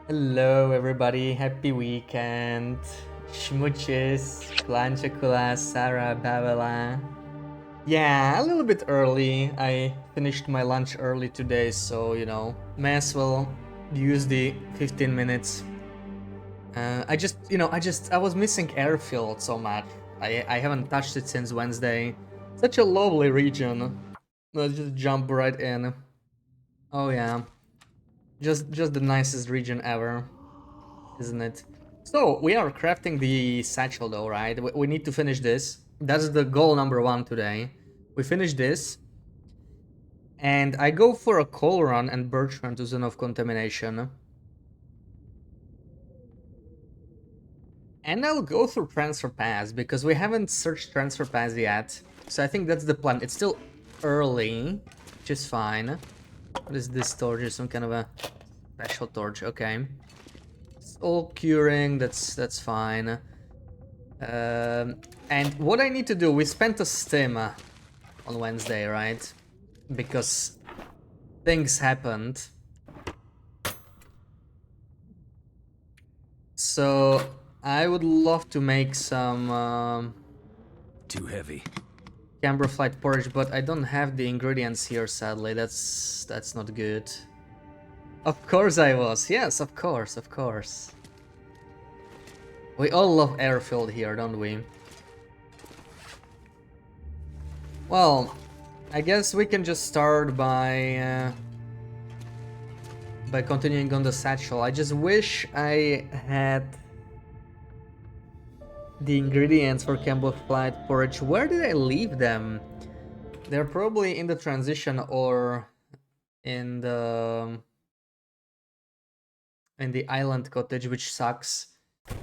Hello everybody, happy weekend. Schmooches, Planchakula, Sarah, Babala. Yeah, a little bit early. I finished my lunch early today, so may as well use the 15 minutes. I was missing airfield so much. I haven't touched it since Wednesday. Such a lovely region. Let's just jump right in. Oh yeah, just the nicest region ever, isn't it? So we are crafting the satchel though, right? We need to finish this. That's the goal number one today. We finish this, and I go for a coal run and birch run to zone of contamination. And I'll go through transfer pass because we haven't searched transfer pass yet. So I think that's the plan. It's still early, which is fine. What is this torch? Some kind of a special torch. Okay. It's all curing. That's fine. And what I need to do, we spent a stim on Wednesday, right? Because things happened. So I would love to make some Too heavy. camber flight porridge, but I don't have the ingredients here, sadly. That's not good. Of course I was. Yes, of course, of course. We all love airfield here, don't we? Well, I guess we can just start by continuing on the satchel. I just wish I had the ingredients for camber flight porridge. Where did I leave them? They're probably in the transition or in the island cottage, which sucks.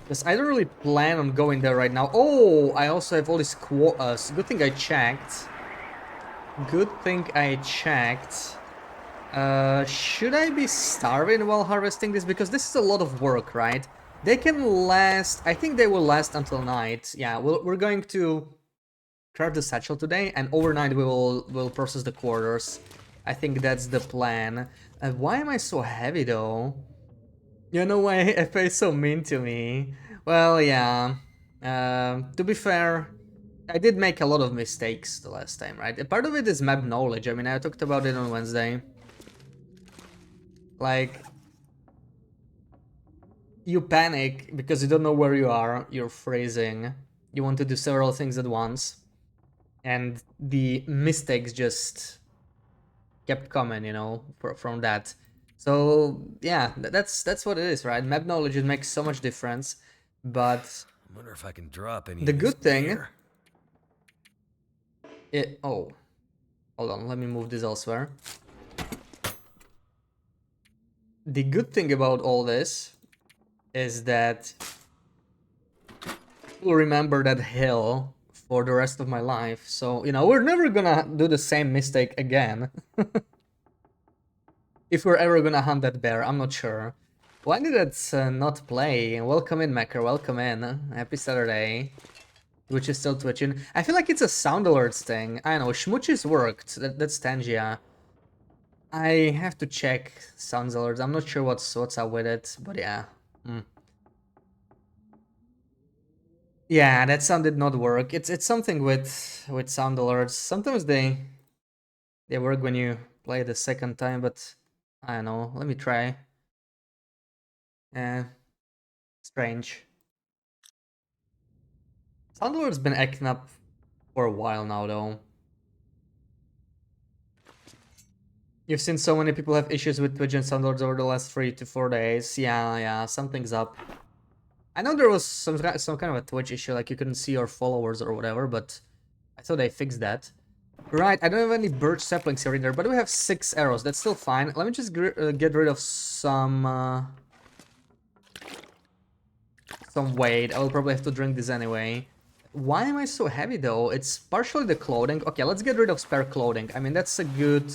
Because I don't really plan on going there right now. Oh, I also have all these good thing I checked. Good thing I checked. Should I be starving while harvesting this? Because this is a lot of work, right? They can last... I think they will last until night. Yeah, we're going to craft the satchel today, and overnight we'll process the quarters. I think that's the plan. Why am I so heavy, though? You know why FA is so mean to me? Well, yeah. To be fair, I did make a lot of mistakes the last time, right? A part of it is map knowledge. I mean, I talked about it on Wednesday. Like, you panic because you don't know where you are, you're freezing, you want to do several things at once, and the mistakes just kept coming, from that. So yeah, that's what it is, right? Map knowledge, it makes so much difference, but I wonder if I can drop any the of this good thing, gear. oh, hold on, let me move this elsewhere. The good thing about all this is that will remember that hill for the rest of my life. So, we're never gonna do the same mistake again. If we're ever gonna hunt that bear, I'm not sure. Why did it not play? Welcome in, Macker, welcome in. Happy Saturday. Twitch is still twitching. I feel like it's a sound alerts thing. I know, Schmooches worked. That's Tangia. I have to check sound alerts. I'm not sure what's up with it, but yeah. Yeah, that sound did not work. It's something with sound alerts. Sometimes they work when you play the second time, but I don't know. Let me try. Strange. Sound alerts been acting up for a while now, though. You've seen so many people have issues with Twitch and sound alerts over the last 3 to 4 days. Yeah, something's up. I know there was some kind of a Twitch issue, like you couldn't see your followers or whatever, but I thought they fixed that. Right, I don't have any birch saplings here either, but we have 6 arrows. That's still fine. Let me just get rid of some weight. I will probably have to drink this anyway. Why am I so heavy though? It's partially the clothing. Okay, let's get rid of spare clothing. I mean, that's a good...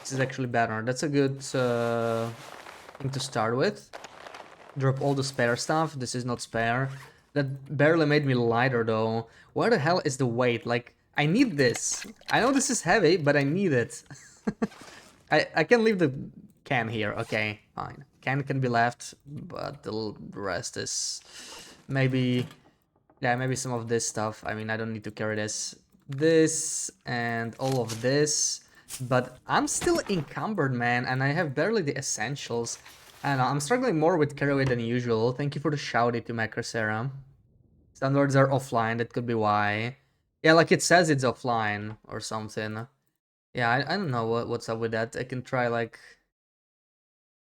This is actually better. That's a good thing to start with. Drop all the spare stuff. This is not spare. That barely made me lighter though. Where the hell is the weight? Like, I need this. I know this is heavy, but I need it. I can leave the can here. Okay, fine. can be left, but the rest is maybe, yeah, maybe some of this stuff. I mean, I don't need to carry this and all of this, but I'm still encumbered, man, and I have barely the essentials. I don't know, I'm struggling more with carry weight than usual. Thank you for the shouty to Macrosera. Standards are offline, that could be why. Yeah, like it says it's offline or something. Yeah, I don't know what's up with that. I can try like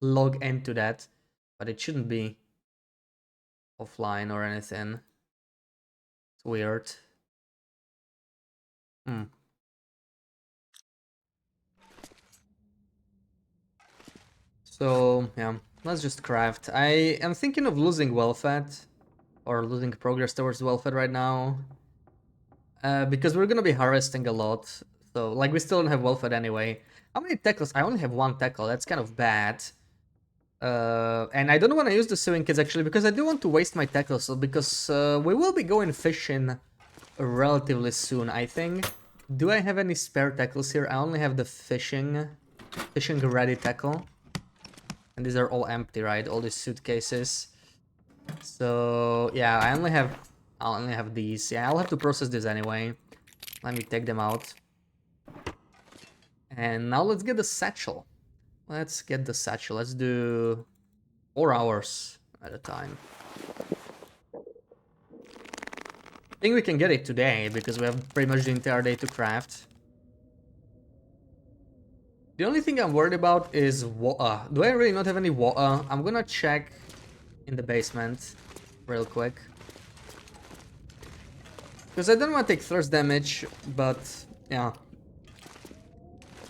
log into that, but it shouldn't be offline or anything. It's weird. So yeah, let's just craft. I am thinking of losing well-fed or losing progress towards well-fed right now. Because we're gonna be harvesting a lot. So like we still don't have well-fed anyway. How many tackles? I only have one tackle. That's kind of bad. And I don't want to use the sewing kits actually because I do want to waste my tackles. So because we will be going fishing relatively soon, I think. Do I have any spare tackles here? I only have the fishing ready tackle. And these are all empty, right? All these suitcases. So yeah, I only have these. Yeah, I'll have to process this anyway. Let me take them out. And now let's get the satchel. Let's get the satchel. Let's do 4 hours at a time. I think we can get it today because we have pretty much the entire day to craft. The only thing I'm worried about is water. Do I really not have any water? I'm gonna check in the basement real quick. Because I don't want to take thirst damage, but yeah.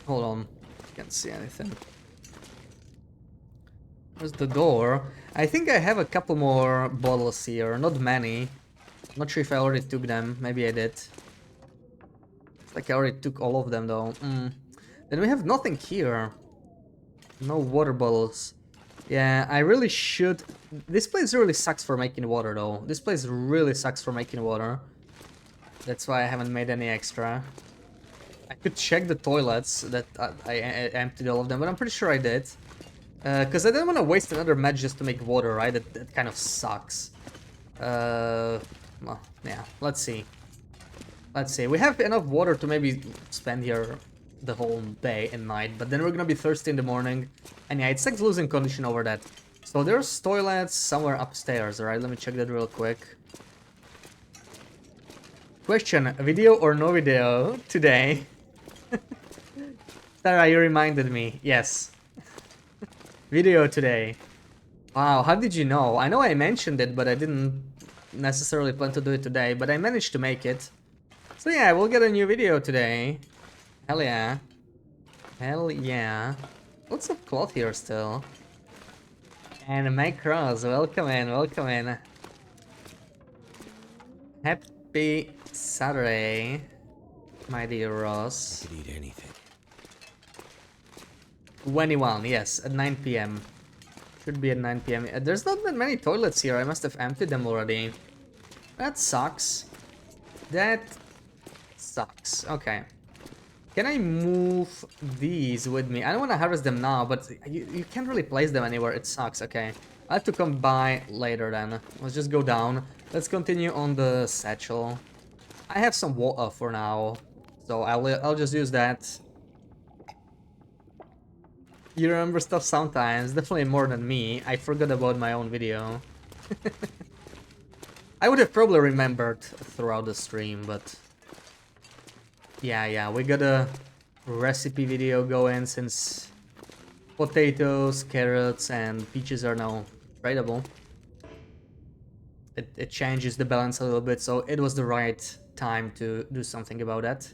Hold on. Can't see anything. Where's the door? I think I have a couple more bottles here. Not many. Not sure if I already took them. Maybe I did. It's like I already took all of them though. Then we have nothing here. No water bottles. Yeah, I really should... This place really sucks for making water though. This place really sucks for making water. That's why I haven't made any extra. I could check the toilets that I emptied all of them, but I'm pretty sure I did. Because I didn't want to waste another match just to make water, right? That kind of sucks. Well, yeah, let's see. Let's see. We have enough water to maybe spend here the whole day and night, but then we're gonna be thirsty in the morning. And yeah, it's like losing condition over that. So there's toilets somewhere upstairs, alright? Let me check that real quick. Question, video or no video today? Sarah, you reminded me. Yes. Video today. Wow, how did you know? I know I mentioned it, but I didn't necessarily plan to do it today, but I managed to make it. So yeah, we'll get a new video today. Hell yeah. Hell yeah. Lots of cloth here still. And Mike Ross, welcome in, welcome in. Happy Saturday, my dear Ross. Could eat anything. 21, yes, at 9 p.m. Should be at 9 p.m. There's not that many toilets here. I must have emptied them already. That sucks. That sucks. Okay. Can I move these with me? I don't want to harvest them now, but you can't really place them anywhere. It sucks. Okay. I have to come by later then. Let's just go down. Let's continue on the satchel. I have some water for now, so I'll just use that. You remember stuff sometimes, definitely more than me. I forgot about my own video. I would have probably remembered throughout the stream, but... Yeah, we got a recipe video going since potatoes, carrots, and peaches are now tradable. It changes the balance a little bit, so it was the right time to do something about that.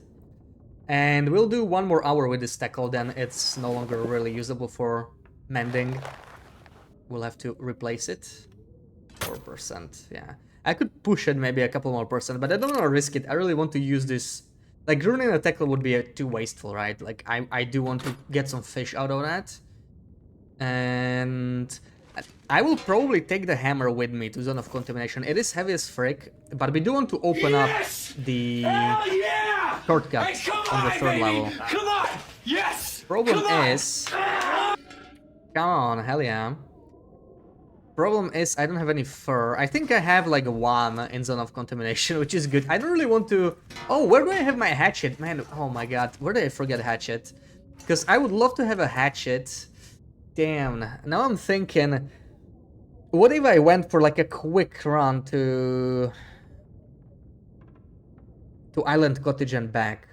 And we'll do 1 more hour with this tackle, then it's no longer really usable for mending. We'll have to replace it. 4%, yeah. I could push it maybe a couple more percent, but I don't want to risk it. I really want to use this. Like, ruining a tackle would be too wasteful, right? Like, I do want to get some fish out of that. And I will probably take the hammer with me to Zone of Contamination. It is heavy as frick, but we do want to open up the shortcut on the 3rd level. Come on! Yes! Problem is... Come on, hell yeah. Problem is, I don't have any fur. I think I have like one in zone of contamination, which is good. I don't really want to... Oh, where do I have my hatchet? Man, oh my god, where did I forget hatchet? Because I would love to have a hatchet. Damn, now I'm thinking... What if I went for like a quick run to Island Cottage and back?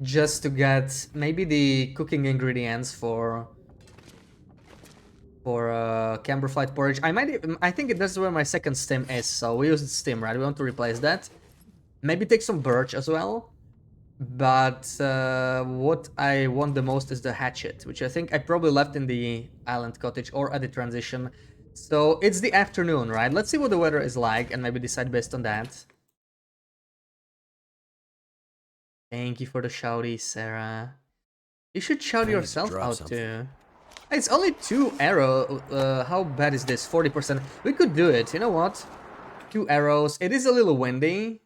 Just to get maybe the cooking ingredients for camberflight porridge. I think that's where my second stem is, so we used stem, right? We want to replace that. Maybe take some birch as well. But what I want the most is the hatchet, which I think I probably left in the island cottage or at the transition. So it's the afternoon, right? Let's see what the weather is like and maybe decide based on that. Thank you for the shouty, Sarah. You should shout yourself out too. It's only 2 arrows. How bad is this? 40%. We could do it. You know what? 2 arrows. It is a little windy.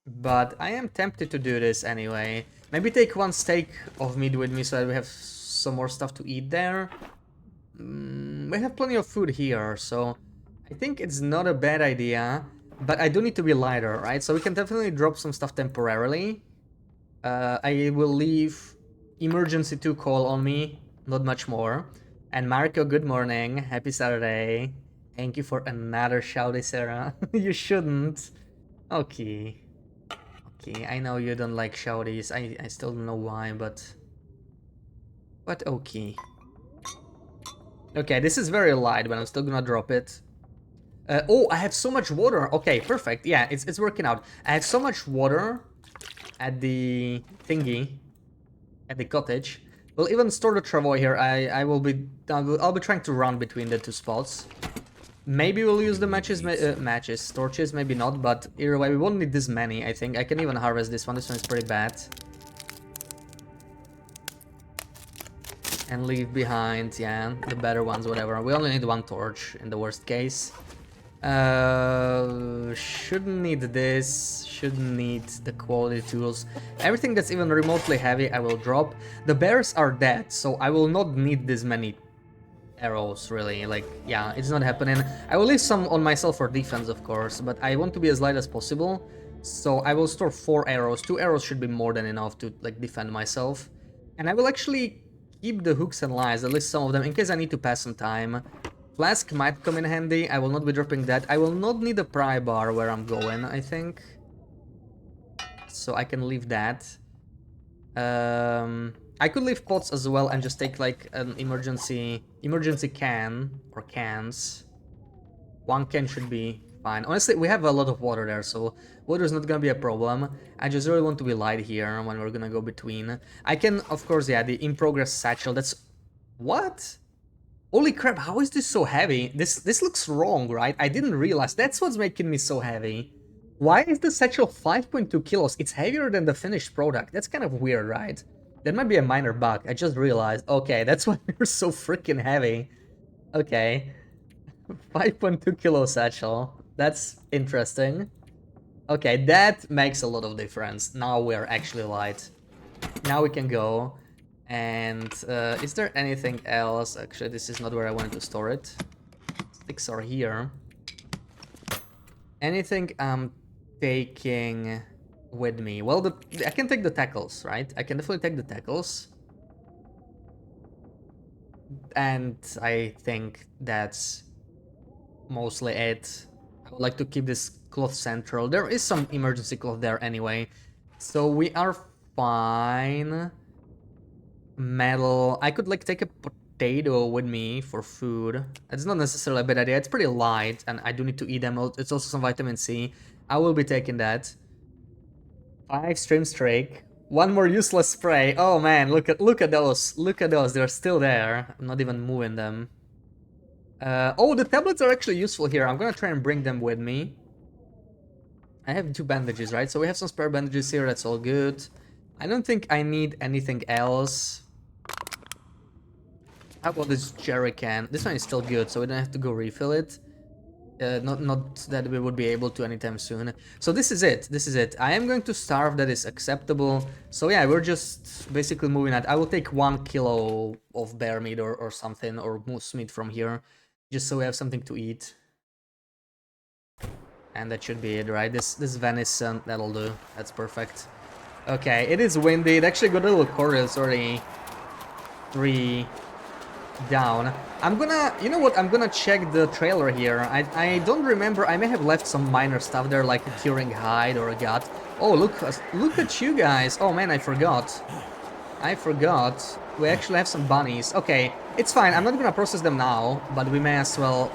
But I am tempted to do this anyway. Maybe take 1 steak of meat with me so that we have some more stuff to eat there. We have plenty of food here, so I think it's not a bad idea. But I do need to be lighter, right? So we can definitely drop some stuff temporarily. I will leave emergency 2 call on me. Not much more. And Marco, good morning. Happy Saturday. Thank you for another shouty, Sarah. You shouldn't. Okay. Okay, I know you don't like shouties. I still don't know why, but okay. Okay, this is very light, but I'm still gonna drop it. Oh, I have so much water. Okay, perfect. Yeah, it's working out. I have so much water at the thingy, at the cottage. We'll even store the travois here. I'll be trying to run between the 2 spots. Maybe we'll use the torches, maybe not, but either way, we won't need this many, I think. I can even harvest this one. This one is pretty bad. And leave behind, yeah, the better ones, whatever. We only need 1 torch in the worst case. Shouldn't need this, shouldn't need the quality tools. Everything that's even remotely heavy I will drop. The bears are dead, so I will not need this many arrows, really. Like, yeah, it's not happening. I will leave some on myself for defense, of course, but I want to be as light as possible. So I will store 4 arrows. 2 arrows should be more than enough to, like, defend myself. And I will actually keep the hooks and lines, at least some of them, in case I need to pass some time. Flask might come in handy. I will not be dropping that. I will not need a pry bar where I'm going, I think. So I can leave that. I could leave pots as well and just take like an emergency can or cans. 1 can should be fine. Honestly, we have a lot of water there, so water is not gonna be a problem. I just really want to be light here when we're gonna go between. I can, of course, yeah, the in progress satchel. That's what? Holy crap! How is this so heavy? This looks wrong, right? I didn't realize that's what's making me so heavy. Why is the satchel 5.2 kilos? It's heavier than the finished product. That's kind of weird, right? That might be a minor bug. I just realized. Okay, that's why they're so freaking heavy. Okay. 5.2 kilo satchel. That's interesting. Okay, that makes a lot of difference. Now we're actually light. Now we can go. And is there anything else? Actually, this is not where I wanted to store it. Sticks are here. Anything I'm taking with me? Well, I can take the tackles, right? I can definitely take the tackles. And I think that's mostly it. I would like to keep this cloth central. There is some emergency cloth there anyway. So we are fine. Metal. I could like take a potato with me for food. It's not necessarily a bad idea. It's pretty light and I do need to eat them. It's also some vitamin C. I will be taking that. 5 stream streak. 1 more useless spray. Oh man, look at those. Look at those. They're still there. I'm not even moving them. Oh, the tablets are actually useful here. I'm gonna try and bring them with me. I have 2 bandages, right? So we have some spare bandages here. That's all good. I don't think I need anything else. How about this jerry can? This one is still good, so we don't have to go refill it. Not that we would be able to anytime soon. So this is it. This is it. I am going to starve. That is acceptable. So yeah, we're just basically moving at. I will take 1 kilo of bear meat or something, or moose meat from here, just so we have something to eat. And that should be it, right? This venison, that'll do. That's perfect. Okay, it is windy. It actually got a little colder. It's already 3 down. I'm gonna, you know what, I'm gonna check the trailer here. I don't remember, I may have left some minor stuff there, like a curing hide or a gut. Oh, look at you guys. Oh man, I forgot. We actually have some bunnies. Okay, it's fine, I'm not gonna process them now, but we may as well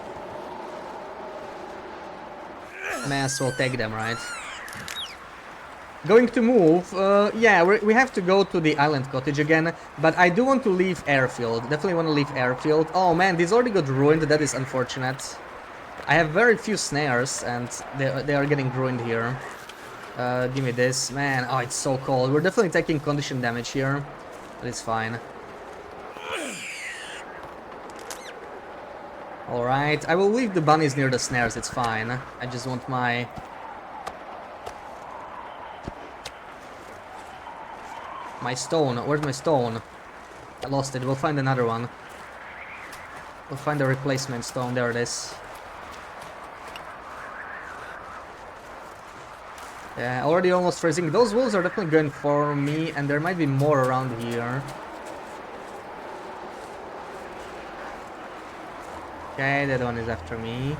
take them, right? Going to move, yeah, we have to go to the island cottage again, but I do want to leave airfield, definitely want to leave airfield. Oh man, this already got ruined, that is unfortunate. I have very few snares, and they are getting ruined here. Give me this, man, oh, it's so cold. We're definitely taking condition damage here, but it's fine. Alright, I will leave the bunnies near the snares, it's fine. I just want my... My stone, where's my stone? I lost it, we'll find another one. We'll find a replacement stone, there it is. Yeah, already almost freezing. Those wolves are definitely going for me, and there might be more around here. Okay, that one is after me.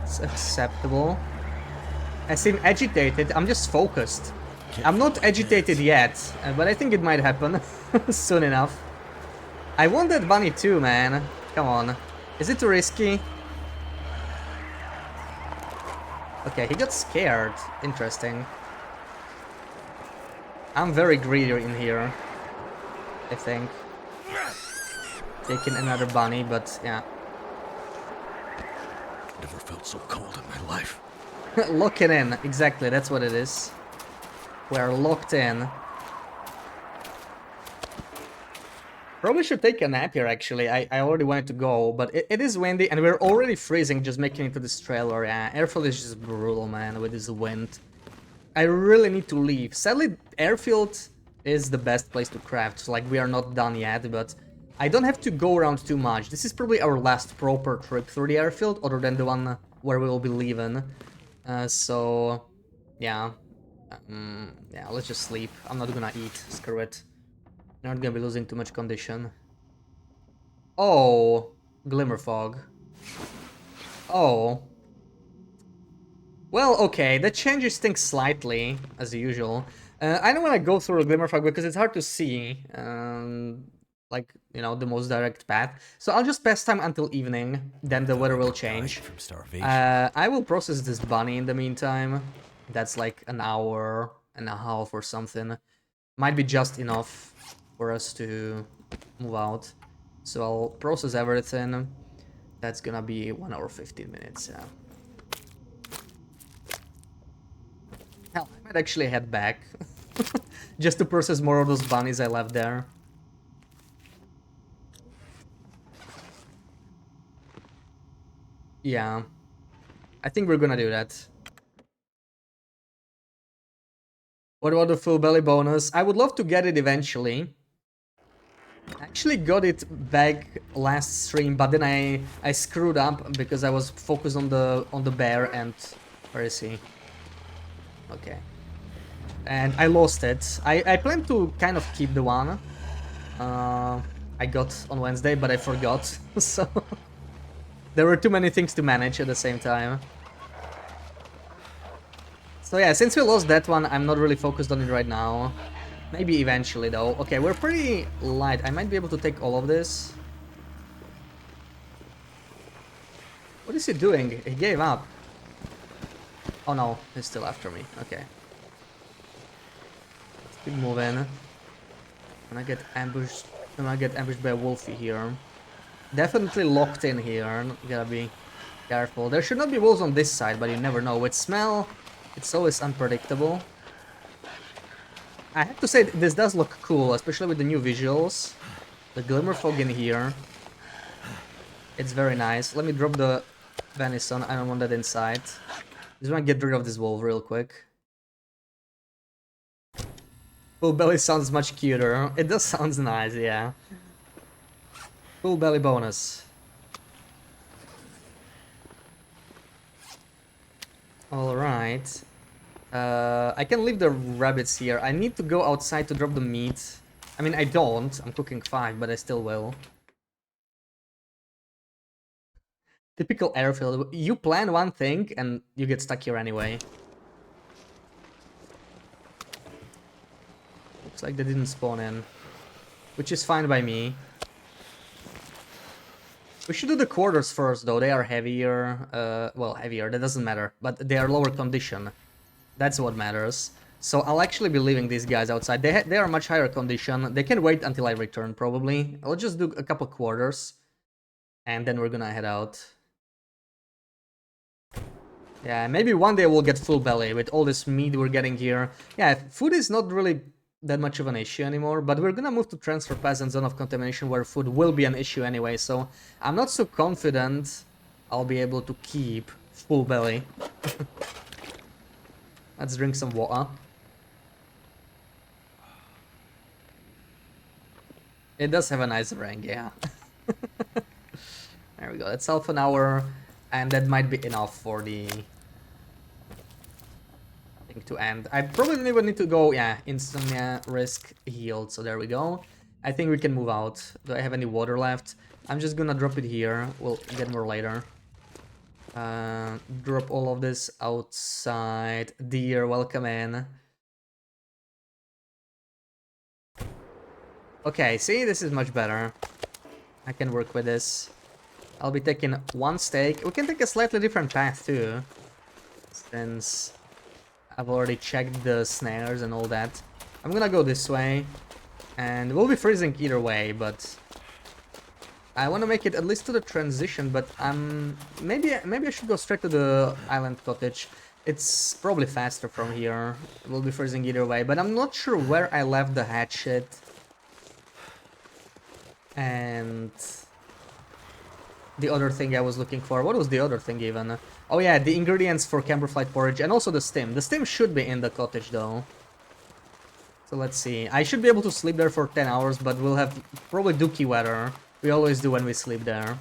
It's acceptable. I seem agitated, I'm just focused. I'm not agitated yet, but I think it might happen soon enough. I want that bunny too, man. Come on. Is it too risky? Okay, he got scared. Interesting. I'm very greedy in here, I think. Taking another bunny, but yeah. Never felt so cold in my life. Locking in, exactly, that's what it is. We're locked in. Probably should take a nap here, actually. I already wanted to go, but it is windy, and we're already freezing just making it to this trailer. Yeah, airfield is just brutal, man, with this wind. I really need to leave. Sadly, airfield is the best place to craft. Like, we are not done yet, but I don't have to go around too much. This is probably our last proper trip through the airfield, other than the one where we will be leaving. So, yeah. Yeah, let's just sleep. I'm not gonna eat. Screw it. Not gonna be losing too much condition. Oh, glimmer fog. Oh. Well, okay, that changes things slightly, as usual. I don't want to go through a glimmer fog because it's hard to see, like, you know, the most direct path. So I'll just pass time until evening, then the weather will change. From starvation. I will process this bunny in the meantime. That's like an hour and a half or something. Might be just enough for us to move out. So I'll process everything. That's gonna be 1 hour 15 minutes, yeah. Hell, I might actually head back. Just to process more of those bunnies I left there. Yeah. I think we're gonna do that. What about the full belly bonus? I would love to get it eventually. I actually got it back last stream, but then I screwed up because I was focused on the bear and where is he? Okay. And I lost it. I planned to kind of keep the one I got on Wednesday, but I forgot. So there were too many things to manage at the same time. So yeah, since we lost that one, I'm not really focused on it right now. Maybe eventually though. Okay, we're pretty light. I might be able to take all of this. What is he doing? He gave up. Oh no, he's still after me. Okay. Let's keep moving. When I get ambushed by a wolfie here. Definitely locked in here. Gotta be careful. There should not be wolves on this side, but you never know. With smell, it's always unpredictable. I have to say, this does look cool, especially with the new visuals. The glimmer fog in here. It's very nice. Let me drop the venison. I don't want that inside. Just want to get rid of this wolf real quick. Full belly sounds much cuter. It does sound nice, yeah. Full belly bonus. Alright. I can leave the rabbits here. I need to go outside to drop the meat. I mean, I don't. I'm cooking 5, but I still will. Typical airfield. You plan one thing and you get stuck here anyway. Looks like they didn't spawn in. Which is fine by me. We should do the quarters first, though. They are heavier. Well, heavier. That doesn't matter. But they are lower condition. That's what matters. So I'll actually be leaving these guys outside. They are much higher condition. They can wait until I return, probably. I'll just do a couple quarters. And then we're gonna head out. Yeah, maybe one day we'll get full belly with all this meat we're getting here. Yeah, food is not really that much of an issue anymore, but we're gonna move to transfer pass and zone of contamination where food will be an issue anyway, so I'm not so confident I'll be able to keep full belly. Let's drink some water. It does have a nice rank, yeah. There we go, that's half an hour, and that might be enough for the thing to end. I probably even need to go, yeah, insomnia, risk, healed, so there we go. I think we can move out. Do I have any water left? I'm just gonna drop it here, we'll get more later. Drop all of this outside. Deer, welcome in. Okay, see, this is much better. I can work with this. I'll be taking one steak. We can take a slightly different path too, since I've already checked the snares and all that. I'm gonna go this way, and we'll be freezing either way, but I want to make it at least to the transition, but maybe I should go straight to the island cottage. It's probably faster from here. We'll be freezing either way, but I'm not sure where I left the hatchet. And the other thing I was looking for. What was the other thing even? Oh yeah, the ingredients for camberflight porridge and also the stim. The stim should be in the cottage though. So let's see. I should be able to sleep there for 10 hours, but we'll have probably dookie weather. We always do when we sleep there.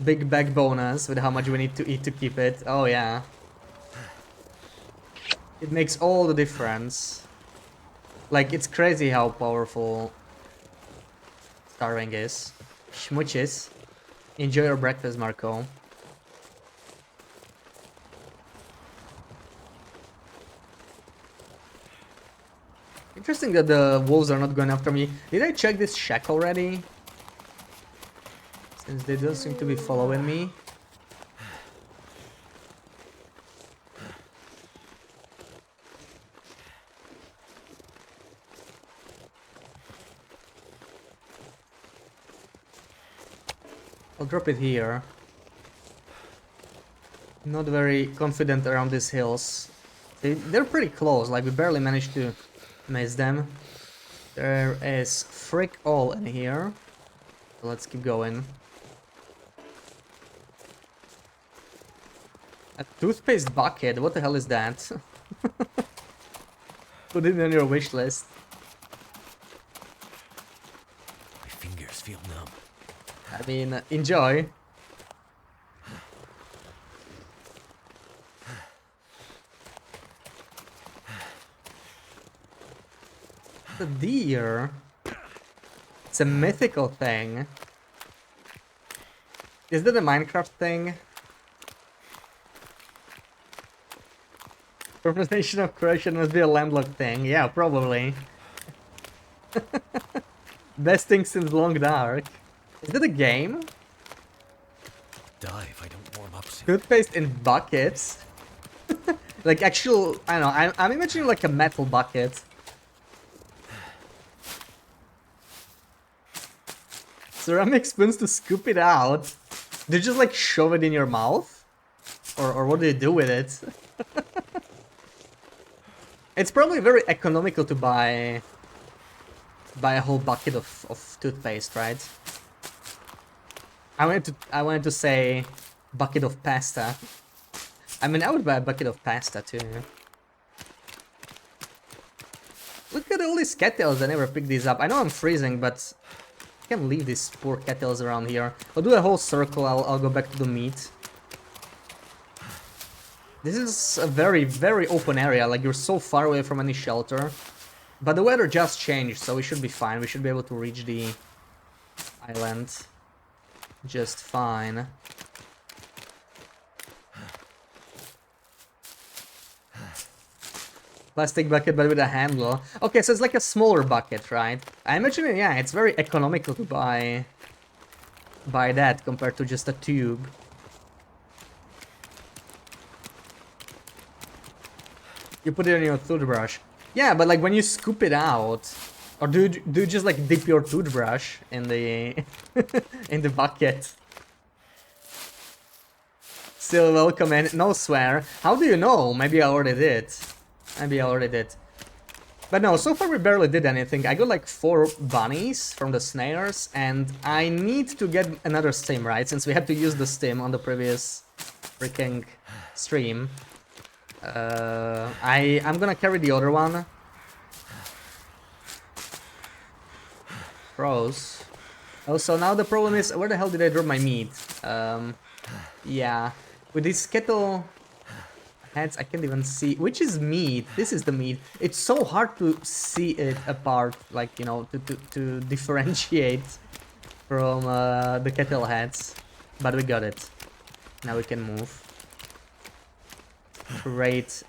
Big bag bonus with how much we need to eat to keep it. Oh yeah. It makes all the difference. Like, it's crazy how powerful starving is. Schmooches. Enjoy your breakfast, Marco. Interesting that the wolves are not going after me. Did I check this shack already? Since they don't seem to be following me. I'll drop it here. Not very confident around these hills. They're pretty close, like we barely managed to miss them. There is frick all in here. So let's keep going. A toothpaste bucket, what the hell is that? Put it on your wish list. My fingers feel numb. I mean, enjoy. The deer. It's a mythical thing. Is that a Minecraft thing? Pronunciation of Croatian must be a landlocked thing. Yeah, probably. Best thing since Long Dark. Is that a game? Die if I don't warm up soon. Toothpaste in buckets? Like actual, I don't know, I'm imagining like a metal bucket. Ceramic spoons to scoop it out. Do you just like shove it in your mouth? Or what do you do with it? It's probably very economical to buy buy a whole bucket of toothpaste, right? I wanted to say bucket of pasta. I mean, I would buy a bucket of pasta too. Look at all these cattails, I never picked these up. I know I'm freezing, but I can leave these poor cattails around here. I'll do a whole circle, I'll go back to the meat. This is a very, very open area, like you're so far away from any shelter. But the weather just changed, so we should be fine. We should be able to reach the island just fine. Plastic bucket, but with a handle. Okay, so it's like a smaller bucket, right? I imagine, yeah, it's very economical to buy that compared to just a tube. You put it in your toothbrush. Yeah, but like when you scoop it out, or do you just like dip your toothbrush in the in the bucket? Still welcome and no swear. How do you know? Maybe I already did. Maybe I already did. But no, so far we barely did anything. I got like 4 bunnies from the snares, and I need to get another stem, right? Since we had to use the stem on the previous freaking stream. I'm gonna carry the other one. Gross. Also, now the problem is, where the hell did I drop my meat? Yeah. With these kettle heads, I can't even see. Which is meat? This is the meat. It's so hard to see it apart, like, you know, to differentiate from the kettle heads. But we got it. Now we can move. Straight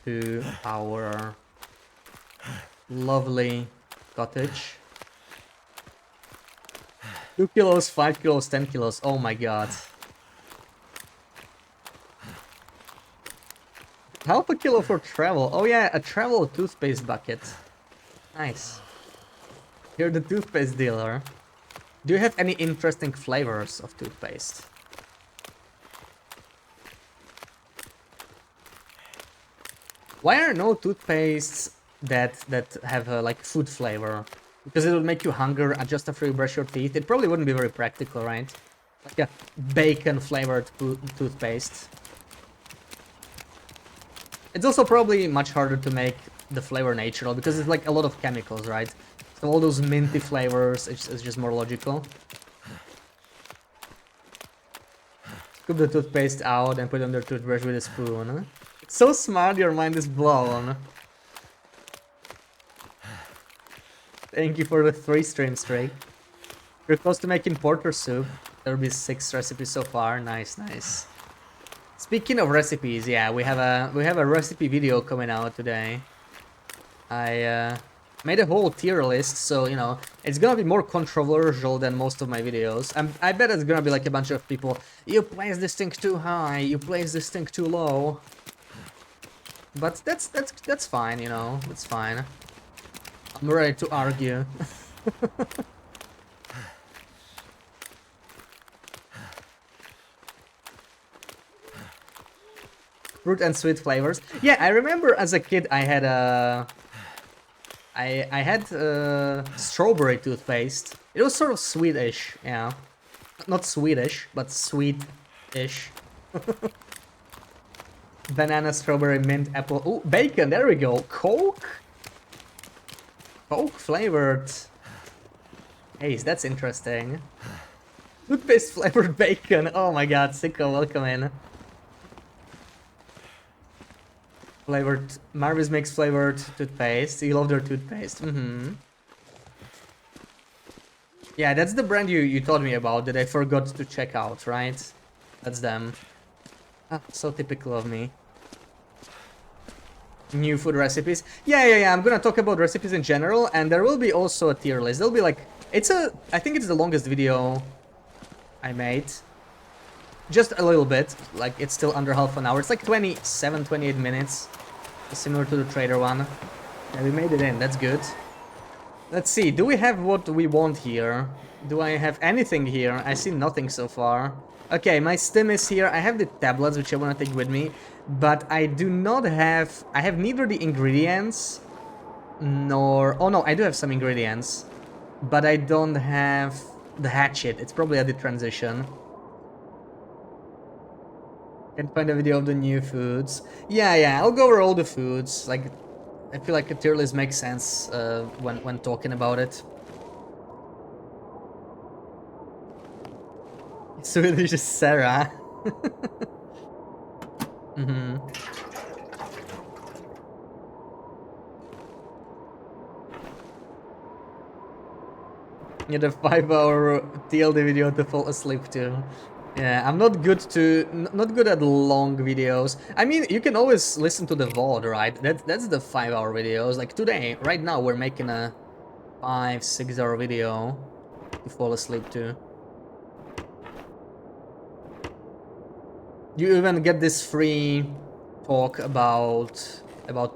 to our lovely cottage. 2 kilos, 5 kilos, 10 kilos. Oh my god. Half a kilo for travel. Oh yeah, a travel toothpaste bucket. Nice. You're the toothpaste dealer. Do you have any interesting flavors of toothpaste? Why are no toothpastes that have like food flavor? Because it would make you hunger just after you brush your teeth. It probably wouldn't be very practical, right? Like a bacon flavored toothpaste. It's also probably much harder to make the flavor natural because it's like a lot of chemicals, right? So all those minty flavors, it's just more logical. Scoop the toothpaste out and put it on your toothbrush with a spoon. It's so smart, your mind is blown. Thank you for the 3 stream streak. We're close to making porter soup. There will be 6 recipes so far. Nice, nice. Speaking of recipes, yeah, we have a recipe video coming out today. I made a whole tier list, so you know it's gonna be more controversial than most of my videos. I bet it's gonna be like a bunch of people. You place this thing too high. You place this thing too low. But that's fine, you know. That's fine. I'm ready to argue. Fruit and sweet flavors. Yeah, I remember as a kid I had I had strawberry toothpaste. It was sort of sweetish, yeah. Not Swedish, but sweet-ish. Banana, strawberry, mint, apple. Ooh, bacon, there we go. Coke? Coke flavored. Hey, that's interesting. Toothpaste flavored bacon. Oh my god, Sicko, welcome in. Flavored, Marvis makes flavored toothpaste. You love their toothpaste. Yeah, that's the brand you told me about that I forgot to check out, right? That's them. Ah, so typical of me. New food recipes. Yeah, I'm gonna talk about recipes in general, and there will be also a tier list. There'll be like, I think it's the longest video I made. Just a little bit, like it's still under half an hour. It's like 27, 28 minutes. Similar to the trader one. Yeah, we made it in, that's good. Let's see, do we have what we want here? Do I have anything here? I see nothing so far. Okay, my stim is here. I have the tablets, which I want to take with me. But I do not have... I have neither the ingredients nor... Oh no, I do have some ingredients. But I don't have the hatchet. It's probably at the transition. Can't find a video of the new foods. Yeah, I'll go over all the foods. Like, I feel like a tier list makes sense when talking about it. Swedish is Sarah. Mm-hmm. Yeah, the 5-hour TLD video to fall asleep to. Yeah, I'm not good at long videos. I mean, you can always listen to the VOD, right? That's the 5-hour videos. Like today, right now, we're making a 5-6 hour video to fall asleep to. You even get this free talk about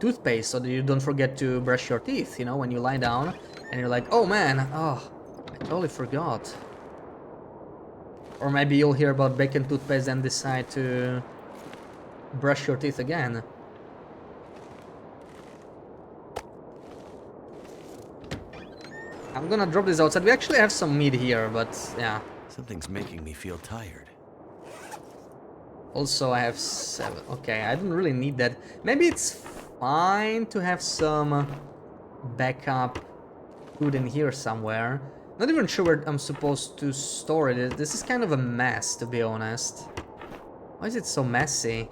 toothpaste, so that you don't forget to brush your teeth. You know, when you lie down and you're like, oh man, oh, I totally forgot. Or maybe you'll hear about bacon toothpaste and decide to brush your teeth again. I'm gonna drop this outside. We actually have some meat here, but yeah. Something's making me feel tired. Also, I have 7. Okay, I don't really need that. Maybe it's fine to have some backup food in here somewhere. Not even sure where I'm supposed to store it. This is kind of a mess, to be honest. Why is it so messy?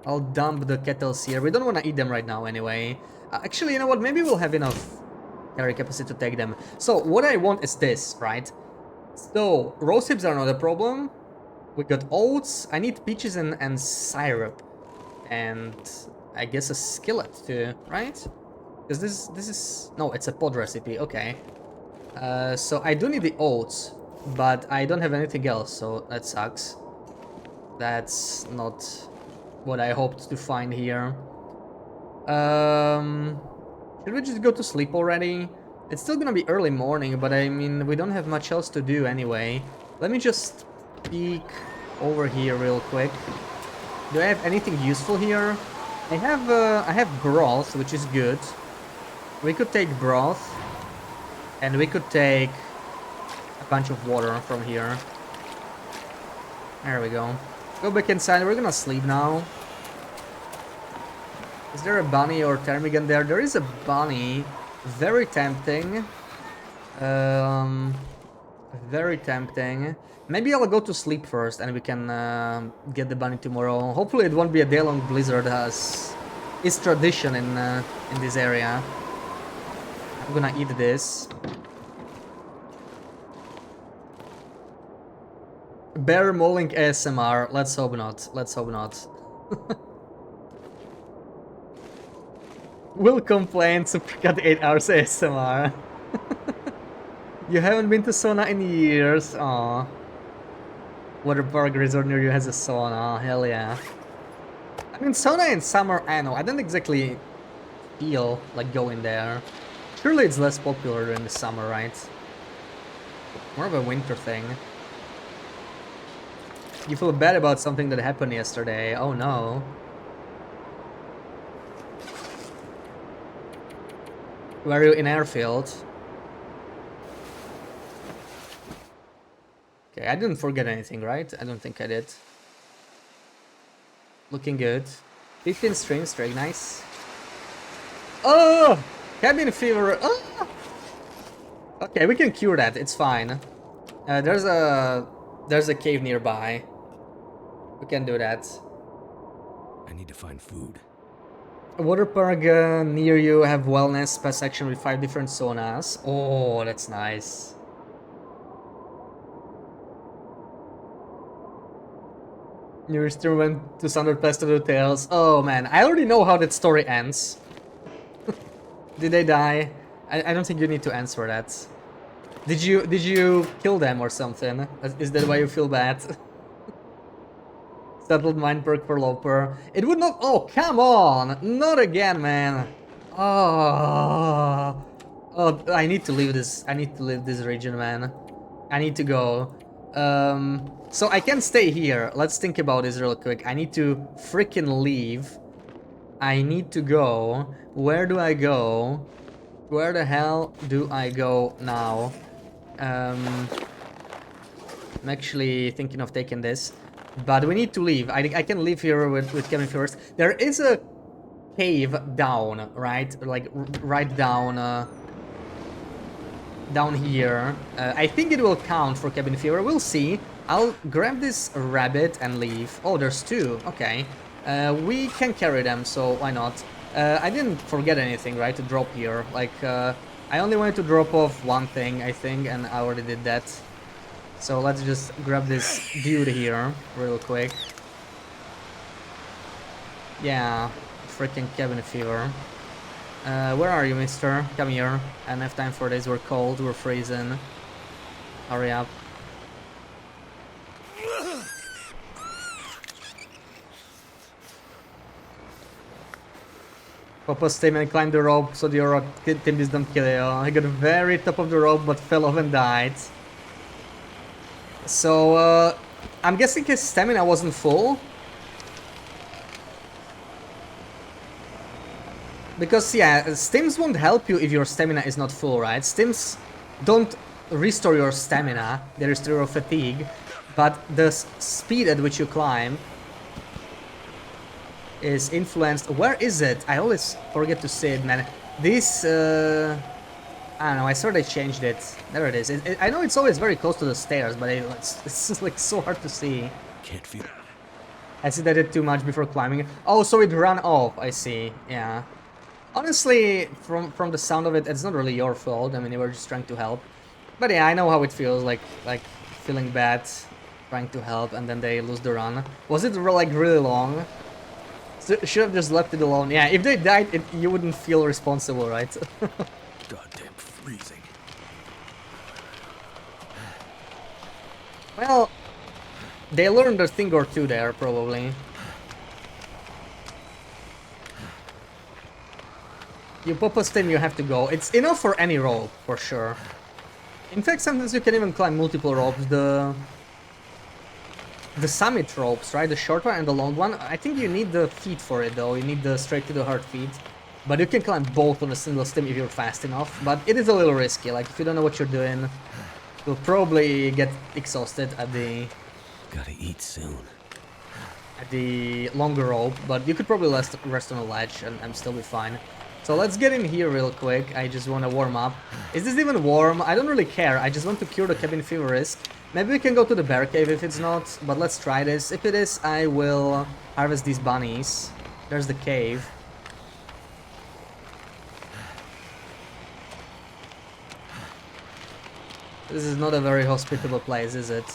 I'll dump the kettles here. We don't want to eat them right now anyway. Actually, you know what? Maybe we'll have enough carry capacity to take them. So, what I want is this, right? So, rose hips are not a problem. We got oats. I need peaches and syrup. And I guess a skillet too, right? Because this is... No, it's a pod recipe. Okay. So I do need the oats, but I don't have anything else, so that sucks. That's not what I hoped to find here. Should we just go to sleep already? It's still gonna be early morning, but I mean, we don't have much else to do anyway. Let me just peek over here real quick. Do I have anything useful here? I have broth, which is good. We could take broth, and we could take a bunch of water from here. There we go. Go back inside. We're gonna sleep now. Is there a bunny or ptarmigan there? There is a bunny. Very tempting. Very tempting. Maybe I'll go to sleep first and we can get the bunny tomorrow. Hopefully it won't be a day-long blizzard as is tradition in this area. I'm gonna eat this. Bear mauling ASMR. Let's hope not. Let's hope not. Will complain, Supercat 8 hours ASMR. You haven't been to sauna in years. Aww. Water park resort near you has a sauna. Hell yeah. I mean, sauna in summer, I know. I don't exactly feel like going there. Surely it's less popular during the summer, right? More of a winter thing. You feel bad about something that happened yesterday. Oh no. Were you in airfield? Okay, I didn't forget anything, right? I don't think I did. Looking good. 15 streams, straight, nice. Oh! Cabin fever. Oh! Okay, we can cure that. It's fine. There's a cave nearby. We can do that. I need to find food. A water park near you have wellness spa section with 5 different saunas. Oh, that's nice. New stream went to Thunder Pest of the Tales. Oh man, I already know how that story ends. Did they die? I don't think you need to answer that. Did you kill them or something? Is that why you feel bad? Settled mine perk for Loper. It would not. Oh, come on! Not again, man. Oh, I need to leave this. I need to leave this region, man. I need to go. So I can stay here. Let's think about this real quick. I need to freaking leave. I need to go. Where do I go? Where the hell do I go now? I'm actually thinking of taking this. But we need to leave. I can leave here with Kevin first. There is a cave down, right? Like, right down... down here. I think it will count for cabin fever. We'll see. I'll grab this rabbit and leave. Oh, there's two. Okay. We can carry them, so why not? I didn't forget anything, right, to drop here. Like, I only wanted to drop off one thing, I think, and I already did that. So let's just grab this dude here real quick. Yeah, freaking cabin fever. Where are you, mister? Come here. I don't have time for this. We're cold, we're freezing. Hurry up. Papa Stamen climbed the rope so the Aura Timbis don't kill you. I got very top of the rope but fell off and died. So, I'm guessing his stamina wasn't full. Because, yeah, stims won't help you if your stamina is not full, right? Stims don't restore your stamina, they restore your fatigue. But the speed at which you climb is influenced... Where is it? I always forget to say it, man. This, I don't know, I saw they changed it. There it is. I know it's always very close to the stairs, but it's just like so hard to see. Can't feel. I see that it too much before climbing. Oh, so it ran off. I see. Yeah. Honestly, from the sound of it, it's not really your fault. I mean, you were just trying to help. But yeah, I know how it feels, like feeling bad, trying to help, and then they lose the run. Was it like really long? So, should have just left it alone. Yeah, if they died, you wouldn't feel responsible, right? Goddamn freezing. Well, they learned a thing or two there, probably. You pop a stem, you have to go. It's enough for any rope, for sure. In fact, sometimes you can even climb multiple ropes. The summit ropes, right? The short one and the long one. I think you need the feet for it, though. You need the straight to the heart feet. But you can climb both on a single stem if you're fast enough. But it is a little risky. Like, if you don't know what you're doing, you'll probably get exhausted at the... Gotta eat soon. At the longer rope. But you could probably rest on a ledge and still be fine. So let's get in here real quick. I just want to warm up. Is this even warm? I don't really care. I just want to cure the cabin fever risk. Maybe we can go to the bear cave if it's not, but let's try this. If it is, I will harvest these bunnies. There's the cave. This is not a very hospitable place, is it?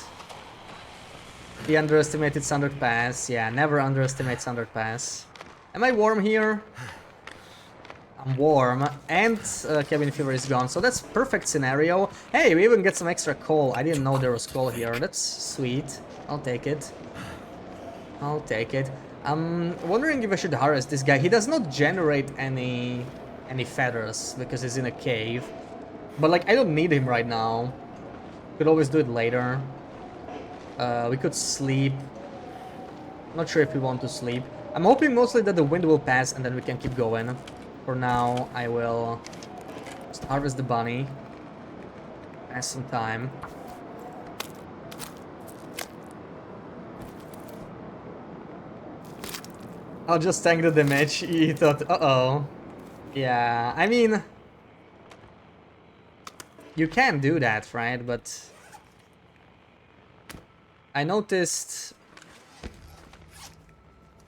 The underestimated Sundered Pass. Yeah, never underestimate Sundered Pass. Am I warm here? I'm warm, and cabin fever is gone, so that's perfect scenario. Hey, we even get some extra coal. I didn't know there was coal here. That's sweet. I'll take it. I'll take it. I'm wondering if I should harvest this guy. He does not generate any feathers because he's in a cave. But like, I don't need him right now. Could always do it later. We could sleep. Not sure if we want to sleep. I'm hoping mostly that the wind will pass and then we can keep going. For now, I will just harvest the bunny. Pass some time. I'll just tank the damage. He thought, uh-oh. Yeah, I mean... You can do that, right? But... I noticed...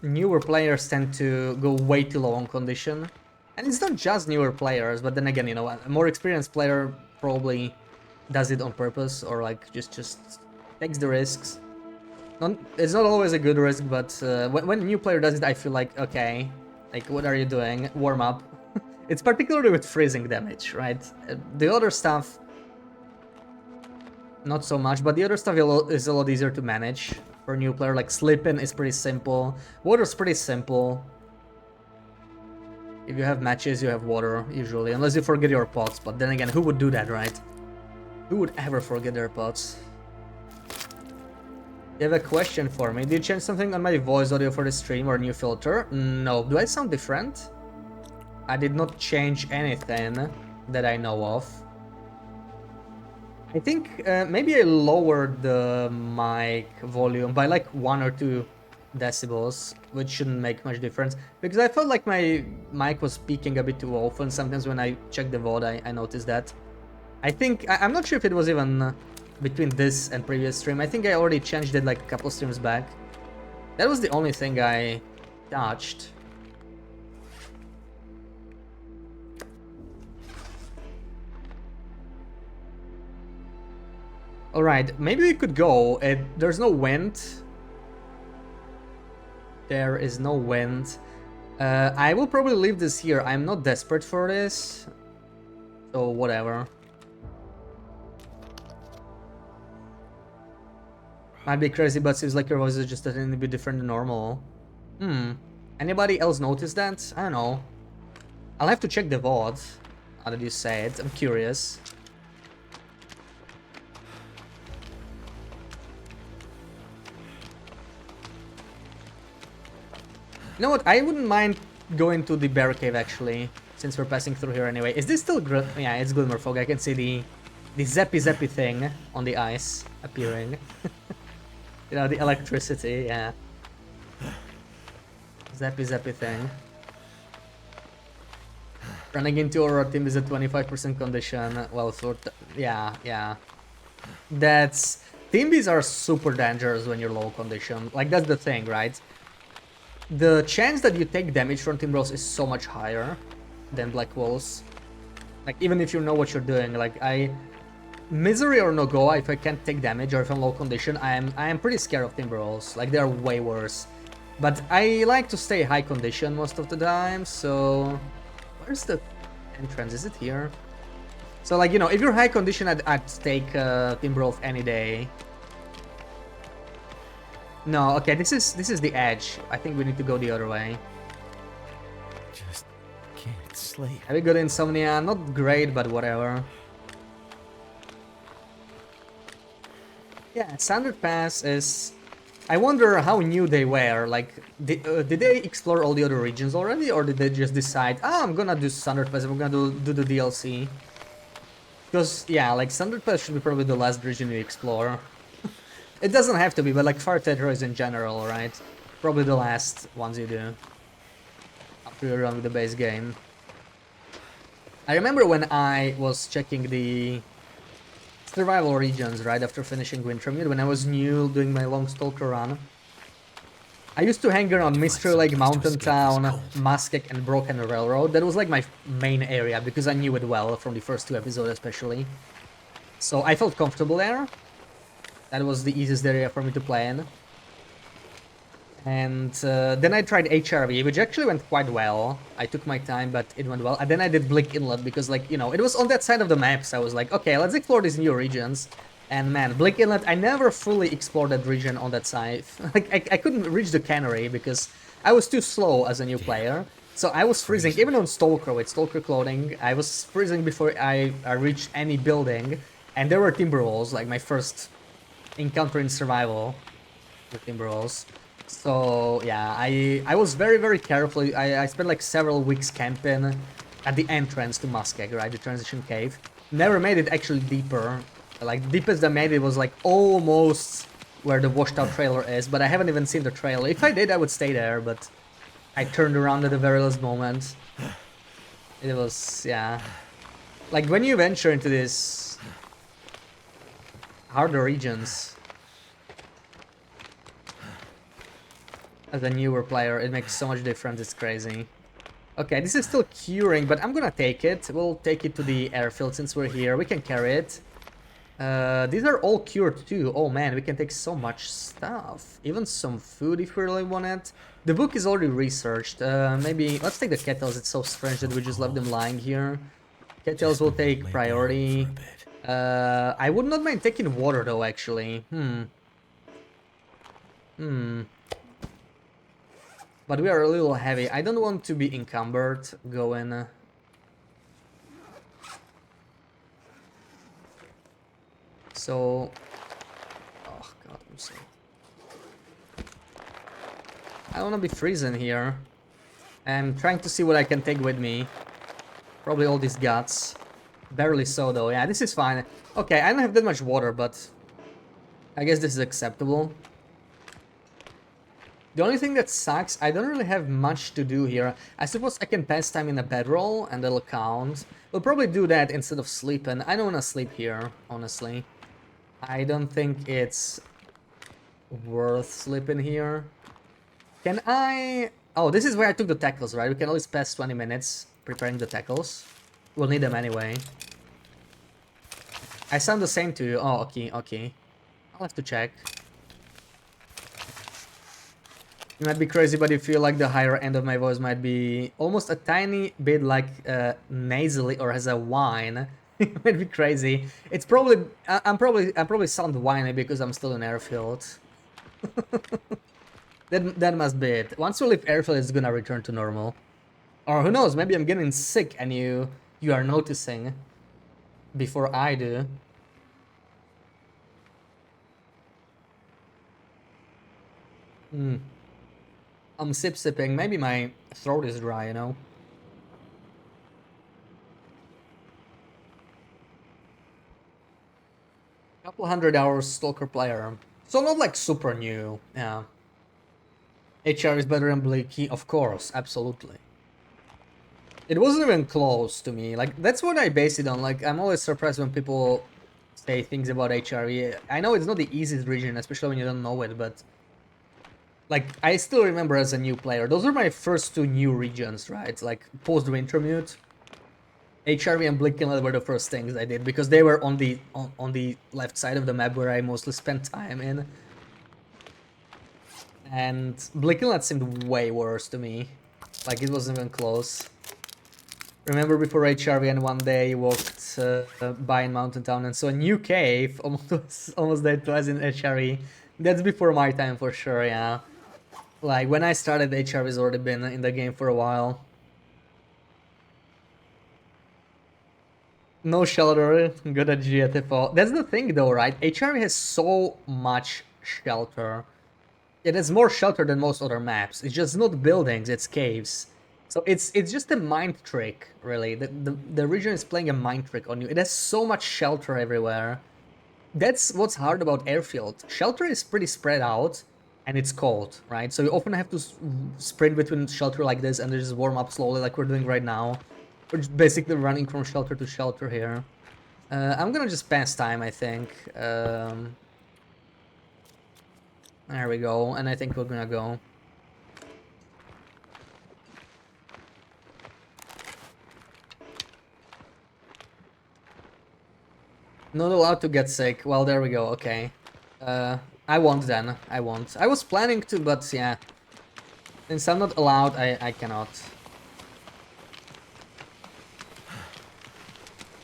Newer players tend to go way too low on condition. And it's not just newer players, but then again, you know, a more experienced player probably does it on purpose, or like just takes the risks. It's not always a good risk, but when a new player does it, I feel like, okay, like, what are you doing? Warm up. It's particularly with freezing damage, right? The other stuff, not so much, but the other stuff is a lot easier to manage for a new player. Like, slipping is pretty simple. Water's pretty simple. If you have matches, you have water, usually. Unless you forget your pots, but then again, who would do that, right? Who would ever forget their pots? You have a question for me. Did you change something on my voice audio for the stream or new filter? No. Do I sound different? I did not change anything that I know of. I think maybe I lowered the mic volume by like 1 or 2 decibels, which shouldn't make much difference, because I felt like my mic was peaking a bit too often. Sometimes when I check the VOD, I noticed that. I think, I'm not sure if it was even between this and previous stream. I think I already changed it like a couple streams back. That was the only thing I touched. Alright, maybe we could go. There's no wind. There is no wind. I will probably leave this here. I'm not desperate for this. So, whatever. Might be crazy, but seems like your voice is just a little bit different than normal. Anybody else notice that? I don't know. I'll have to check the VOD. How did you say it? I'm curious. You know what? I wouldn't mind going to the bear cave actually, since we're passing through here anyway. Is this still yeah, it's Glimmer Fog. I can see the zappy thing on the ice appearing. You know, the electricity, yeah. Zappy thing. Running into our team is a 25% condition. Well, for yeah. That's Timbies are super dangerous when you're low condition. Like that's the thing, right? The chance that you take damage from Timberwolves is so much higher than Black Wolves. Like even if you know what you're doing, like Misery or no-go, if I can't take damage or if I'm low condition, I am pretty scared of Timberwolves. Like they're way worse. But I like to stay high condition most of the time, so where's the entrance? Is it here? So like, you know, if you're high condition, I'd take Timberwolf any day. No, okay, this is the edge. I think we need to go the other way. Just can't sleep. Have you got insomnia? Not great, but whatever. Yeah, Standard Pass is... I wonder how new they were. Like, did they explore all the other regions already? Or did they just decide, I'm gonna do Standard Pass, I'm gonna do the DLC? Because, yeah, like, Standard Pass should be probably the last region you explore. It doesn't have to be, but like far territories in general, right? Probably the last ones you do after you're done with the base game. I remember when I was checking the survival regions right after finishing Wintermute, when I was new doing my long Stalker run. I used to hang around Mystery Lake, Mountain Town, Muskeg, and Broken Railroad. That was like my main area because I knew it well from the first 2 episodes especially. So I felt comfortable there. That was the easiest area for me to play in. And then I tried HRV, which actually went quite well. I took my time, but it went well. And then I did Blink Inlet because, like, you know, it was on that side of the map. So I was like, okay, let's explore these new regions. And man, Blink Inlet, I never fully explored that region on that side. Like, I couldn't reach the cannery because I was too slow as a new player. So I was freezing, even on Stalker with Stalker clothing. I was freezing before I reached any building. And there were Timberwolves, like my first encounter in survival with Timberwolves. So yeah, I was very careful. I spent like several weeks camping at the entrance to Muskeg, right, the transition cave. Never made it actually deeper. Like the deepest I made it was like almost where the washed out trailer is, but I haven't even seen the trailer. If I did, I would stay there, but I turned around at the very last moment. It was, yeah. Like when you venture into these harder regions as a newer player, it makes so much difference, it's crazy. Okay, this is still curing, but I'm gonna take it. We'll take it to the airfield since we're here. We can carry it. These are all cured too. Oh man, we can take so much stuff. Even some food if we really want it. The book is already researched. Maybe let's take the kettles. It's so strange that we just left them lying here. Kettles will take priority. I would not mind taking water though, actually. But we are a little heavy. I don't want to be encumbered going... So... Oh god, I'm so... I wanna be freezing here. I'm trying to see what I can take with me. Probably all these guts. Barely so though, yeah, this is fine. Okay, I don't have that much water, but I guess this is acceptable. The only thing that sucks, I don't really have much to do here. I suppose I can pass time in a bedroll and that'll count. We'll probably do that instead of sleeping. I don't wanna sleep here, honestly. I don't think it's worth sleeping here. Can I... Oh, this is where I took the tackles, right? We can always pass 20 minutes preparing the tackles. We'll need them anyway. I sound the same to you. Oh, okay, okay. I'll have to check. You might be crazy, but you feel like the higher end of my voice might be almost a tiny bit like nasally or has a whine. It might be crazy. It's probably... I'm probably sound whiny because I'm still in airfield. That must be it. Once we leave airfield, it's gonna return to normal. Or who knows, maybe I'm getting sick and you are noticing before I do. I'm sipping. Maybe my throat is dry, you know? Couple 100 hours Stalker player. So not like super new, yeah. HR is better than Bleaky, of course, absolutely. It wasn't even close to me. Like, that's what I base it on. Like, I'm always surprised when people say things about HRE. I know it's not the easiest region, especially when you don't know it, but... Like, I still remember as a new player, those were my first two new regions, right? Like, post-Wintermute. HRV and Blinkenland were the first things I did, because they were on the left side of the map where I mostly spent time in. And Blinkenland seemed way worse to me. Like, it wasn't even close. Remember before HRV and one day walked by in Mountain Town and saw a new cave, almost dead twice in HRE. That's before my time for sure, yeah. Like, when I started, HRV's already been in the game for a while. No shelter, good at GTFO. That's the thing though, right? HRV has so much shelter. It has more shelter than most other maps. It's just not buildings, it's caves. So it's just a mind trick, really. The region is playing a mind trick on you. It has so much shelter everywhere. That's what's hard about airfield. Shelter is pretty spread out, and it's cold, right? So you often have to sprint between shelter like this and just warm up slowly like we're doing right now. We're just basically running from shelter to shelter here. I'm gonna just pass time, I think. There we go, and I think we're gonna go. Not allowed to get sick. Well, there we go, okay. I won't then. I won't. I was planning to, but yeah. Since I'm not allowed, I cannot.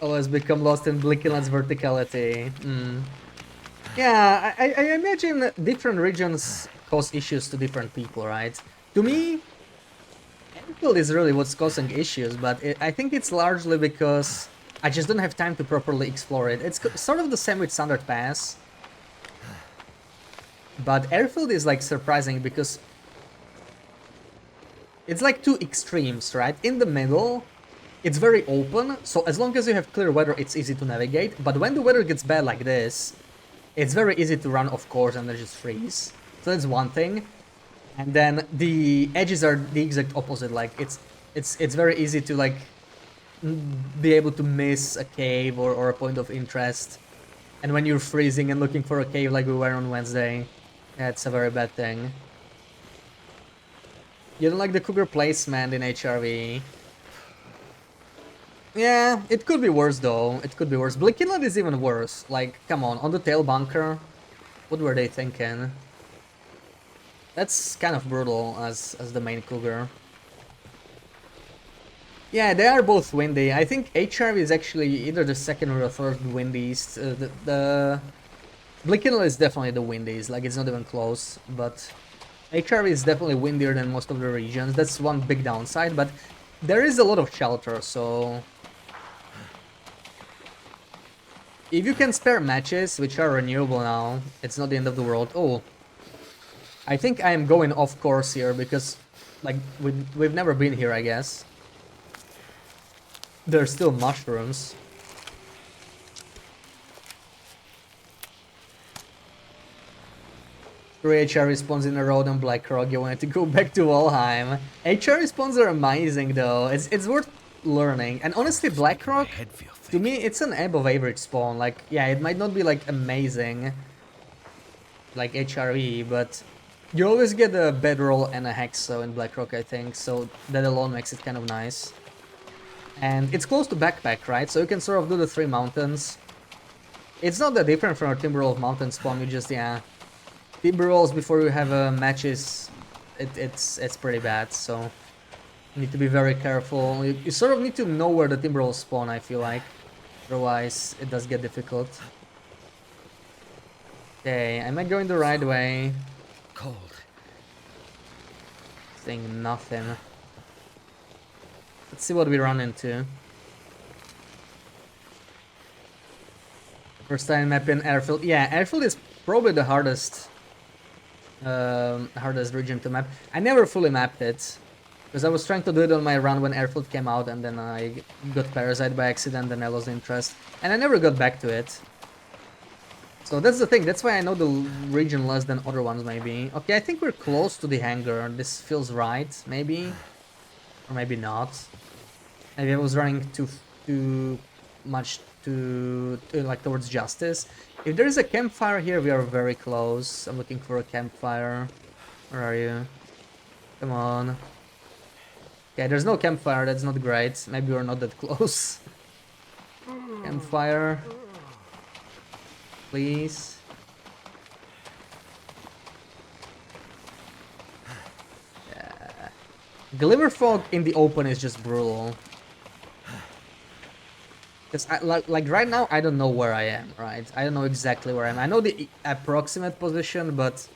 Always become lost in Blinkenland's verticality. Yeah, I imagine different regions cause issues to different people, right? To me, airfield is really what's causing issues, but I think it's largely because I just don't have time to properly explore it. It's sort of the same with Standard Pass. But airfield is like surprising because it's like two extremes, right? In the middle, it's very open, so as long as you have clear weather, it's easy to navigate. But when the weather gets bad like this, it's very easy to run off course and then just freeze. So that's one thing. And then the edges are the exact opposite. Like it's very easy to like be able to miss a cave or a point of interest. And when you're freezing and looking for a cave like we were on Wednesday, that's a very bad thing. You don't like the cougar placement in HRV? Yeah, it could be worse though. It could be worse. Blinkenland is even worse. Like, come on the tail bunker. What were they thinking? That's kind of brutal as the main cougar. Yeah, they are both windy. I think HRV is actually either the second or the third windiest. The Blinkenland is definitely the windiest. Like, it's not even close. But HRV is definitely windier than most of the regions. That's one big downside. But there is a lot of shelter, so if you can spare matches, which are renewable now, it's not the end of the world. Oh, I think I am going off course here because, like, we've never been here, I guess. There's still mushrooms. Three HR respawns in a row on Blackrock. You wanted to go back to Valheim. HR respawns are amazing though. It's worth learning. And honestly, Blackrock, to me, it's an above average spawn. Like, yeah, it might not be like amazing, like HRE, but you always get a bedroll and a hexo in Blackrock, I think. So that alone makes it kind of nice. And it's close to Backpack, right? So you can sort of do the 3 mountains. It's not that different from our Timberwolf mountain spawn. You just, yeah, Timberwolves before you have matches, it's pretty bad. So you need to be very careful. You sort of need to know where the Timberwolves spawn, I feel like. Otherwise, it does get difficult. Okay, am I going the right way? Cold. Saying nothing. Let's see what we run into. First time mapping Airfield. Yeah, Airfield is probably the hardest region to map. I never fully mapped it because I was trying to do it on my run when Airfield came out, and then I got Parasite by accident and I lost interest, and I never got back to it. So that's the thing. That's why I know the region less than other ones, maybe. Okay, I think we're close to the hangar. This feels right, maybe, or maybe not. Maybe I was running too much to like towards Justice. If there is a campfire here, we are very close. I'm looking for a campfire. Where are you? Come on. Okay, there's no campfire. That's not great. Maybe we're not that close. Campfire. Please. Yeah. Glimmer fog in the open is just brutal. Because like right now, I don't know where I am, right? I don't know exactly where I am. I know the approximate position, but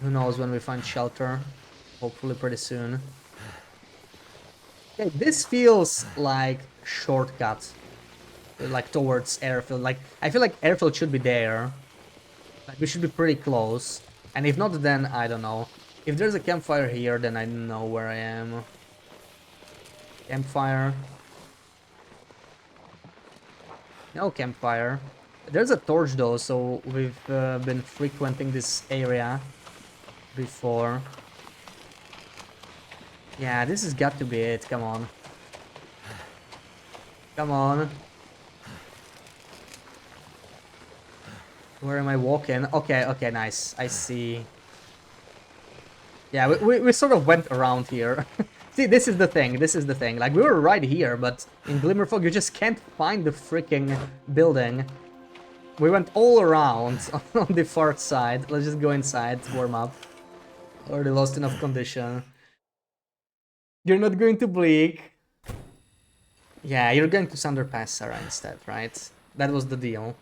who knows when we find shelter. Hopefully pretty soon. Okay, this feels like shortcut, like towards Airfield. Like, I feel like Airfield should be there. Like, we should be pretty close. And if not, then I don't know. If there's a campfire here, then I know where I am. Campfire. No campfire. There's a torch though, so we've been frequenting this area before. Yeah, this has got to be it. Come on. Come on. Where am I walking? Okay, okay, nice. I see. Yeah, we sort of went around here. See, this is the thing. This is the thing. Like, we were right here, but in Glimmerfog, you just can't find the freaking building. We went all around on the far side. Let's just go inside, warm up. Already lost enough condition. You're not going to Bleak. Yeah, you're going to Sunder Pass, Sarah, instead, right? That was the deal.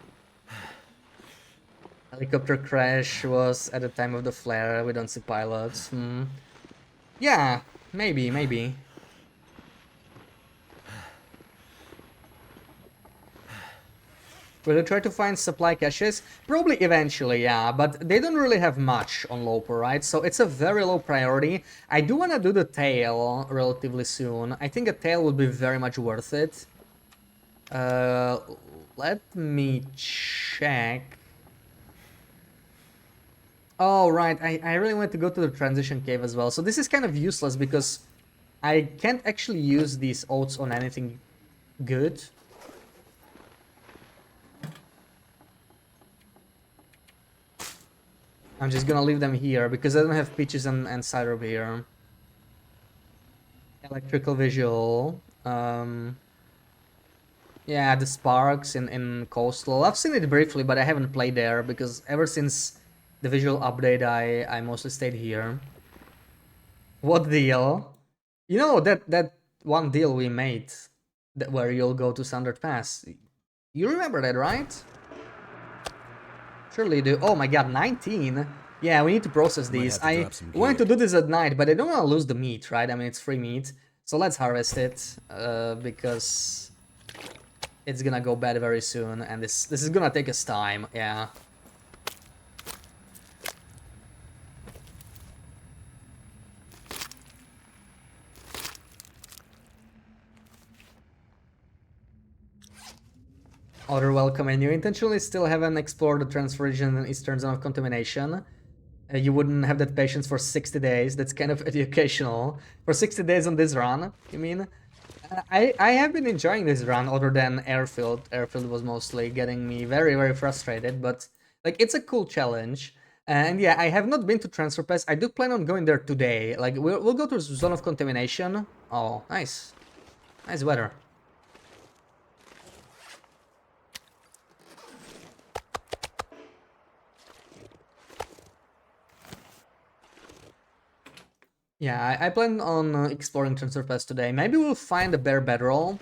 Helicopter crash was at the time of the flare. We don't see pilots. Yeah, maybe, maybe. Will you try to find supply caches? Probably eventually, yeah, but they don't really have much on Loper, right? So it's a very low priority. I do want to do the tail relatively soon. I think a tail would be very much worth it. Let me check. Oh, right, I really want to go to the transition cave as well. So this is kind of useless because I can't actually use these oats on anything good. I'm just gonna leave them here because I don't have peaches and syrup here. Electrical visual. Yeah, the sparks in Coastal. I've seen it briefly, but I haven't played there because ever since the visual update, I mostly stayed here. What deal? You know that one deal we made, that where you'll go to Standard Pass. You remember that, right? Surely you do. Oh my god, 19? Yeah, we need to process these. I wanted to do this at night, but I don't want to lose the meat, right? I mean, it's free meat. So let's harvest it, because it's gonna go bad very soon, and this is gonna take us time, yeah. Other welcome, and you intentionally still haven't explored the transfer region and eastern zone of contamination. You wouldn't have that patience for 60 days. That's kind of educational. For 60 days on this run, you mean? I have been enjoying this run other than Airfield. Airfield was mostly getting me very, very frustrated, but like it's a cool challenge. And yeah, I have not been to Transfer Pass. I do plan on going there today. Like we'll go to Zone of Contamination. Oh, nice. Nice weather. Yeah, I plan on exploring Transfer Pass today. Maybe we'll find a bare bedroll.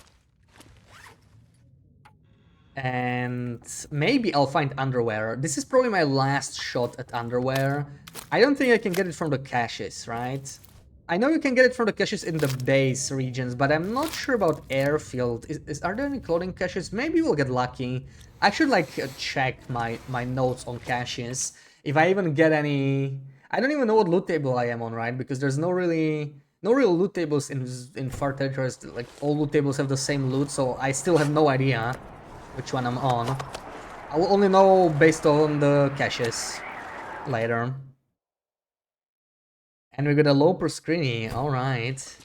And maybe I'll find underwear. This is probably my last shot at underwear. I don't think I can get it from the caches, right? I know you can get it from the caches in the base regions, but I'm not sure about airfield. Are there any clothing caches? Maybe we'll get lucky. I should like check my notes on caches. If I even get any... I don't even know what loot table I am on, right? Because there's no real loot tables in Far Territories. Like all loot tables have the same loot, so I still have no idea which one I'm on. I will only know based on the caches later. And we got a low per screeny, alright.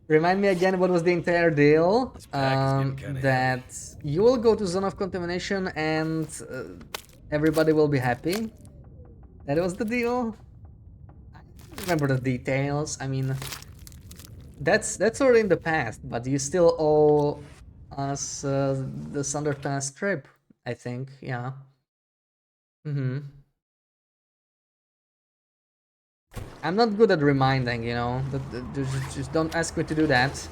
Remind me again what was the entire deal. That you will go to Zone of Contamination and everybody will be happy. That was the deal. I don't remember the details. I mean, that's already in the past, but you still owe us the Thunder Pass trip, I think, yeah. I'm not good at reminding, you know. Just don't ask me to do that.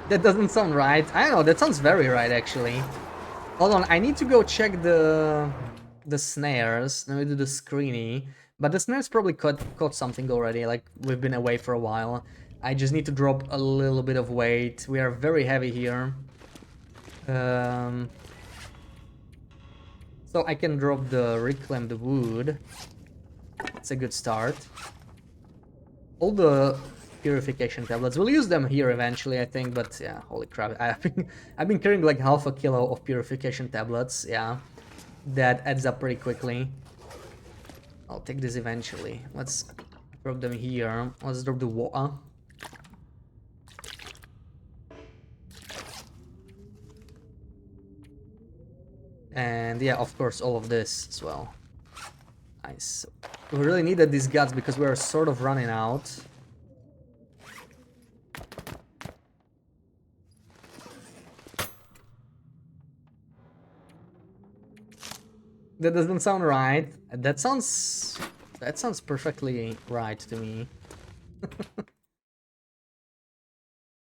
That doesn't sound right. I don't know, that sounds very right, actually. Hold on, I need to go check the snares. Let me do the screeny. But the snares probably caught something already, like we've been away for a while. I just need to drop a little bit of weight. We are very heavy here. So I can drop the reclaimed wood. It's a good start. All the purification tablets. We'll use them here eventually, I think, but yeah, holy crap. I've been carrying like half a kilo of purification tablets, yeah. That adds up pretty quickly. I'll take this eventually. Let's drop them here. Let's drop the water. And yeah, of course, all of this as well. Nice. We really needed these guts because we're sort of running out. That doesn't sound right. That sounds perfectly right to me.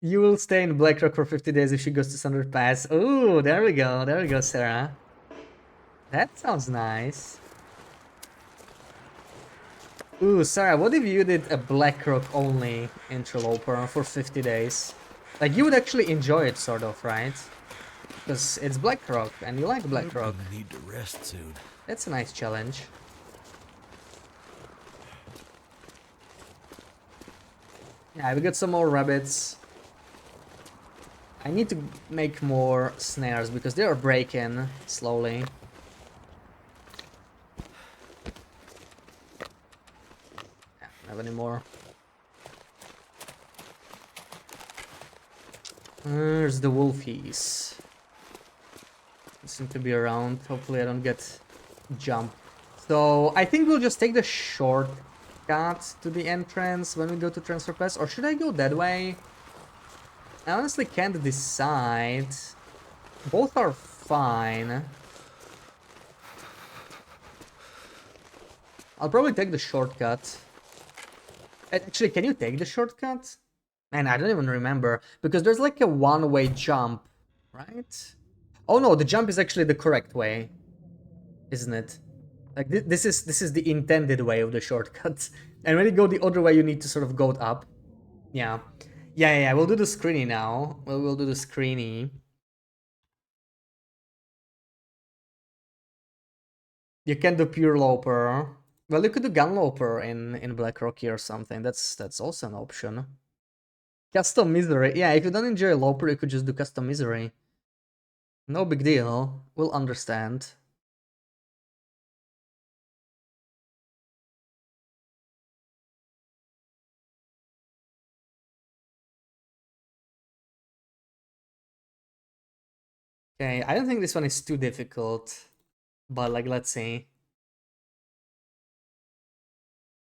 You will stay in Blackrock for 50 days if she goes to Thunder Pass. Ooh, there we go, Sarah. That sounds nice. Ooh, Sarah, what if you did a Blackrock only Interloper for 50 days? Like, you would actually enjoy it, sort of, right? Because it's Blackrock, and you like Blackrock. I'm gonna need to rest soon. That's a nice challenge. Yeah, we got some more rabbits. I need to make more snares because they are breaking slowly. Yeah, don't have any more. There's the wolfies. They seem to be around. Hopefully I don't get jumped. So I think we'll just take the shortcut to the entrance when we go to Transfer Pass. Or should I go that way? I honestly can't decide. Both are fine. I'll probably take the shortcut. Actually, can you take the shortcut? Man, I don't even remember. Because there's like a one-way jump, right? Oh no, the jump is actually the correct way. Isn't it? Like, this is the intended way of the shortcut. And when you go the other way, you need to sort of go up. Yeah. Yeah, we'll do the screeny now. We'll do the screeny. You can do pure loper. Well, you could do gun loper in Black Rocky or something. That's also an option. Custom misery. Yeah, if you don't enjoy loper, you could just do custom misery. No big deal. We'll understand. Okay, I don't think this one is too difficult. But like, let's see.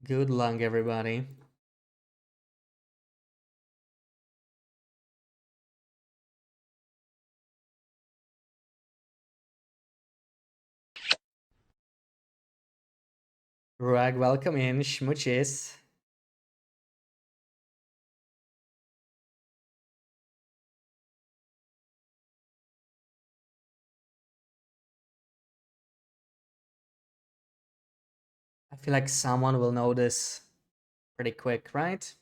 Good luck, everybody. Rag, welcome in. Schmooches. I feel like someone will know this pretty quick, right?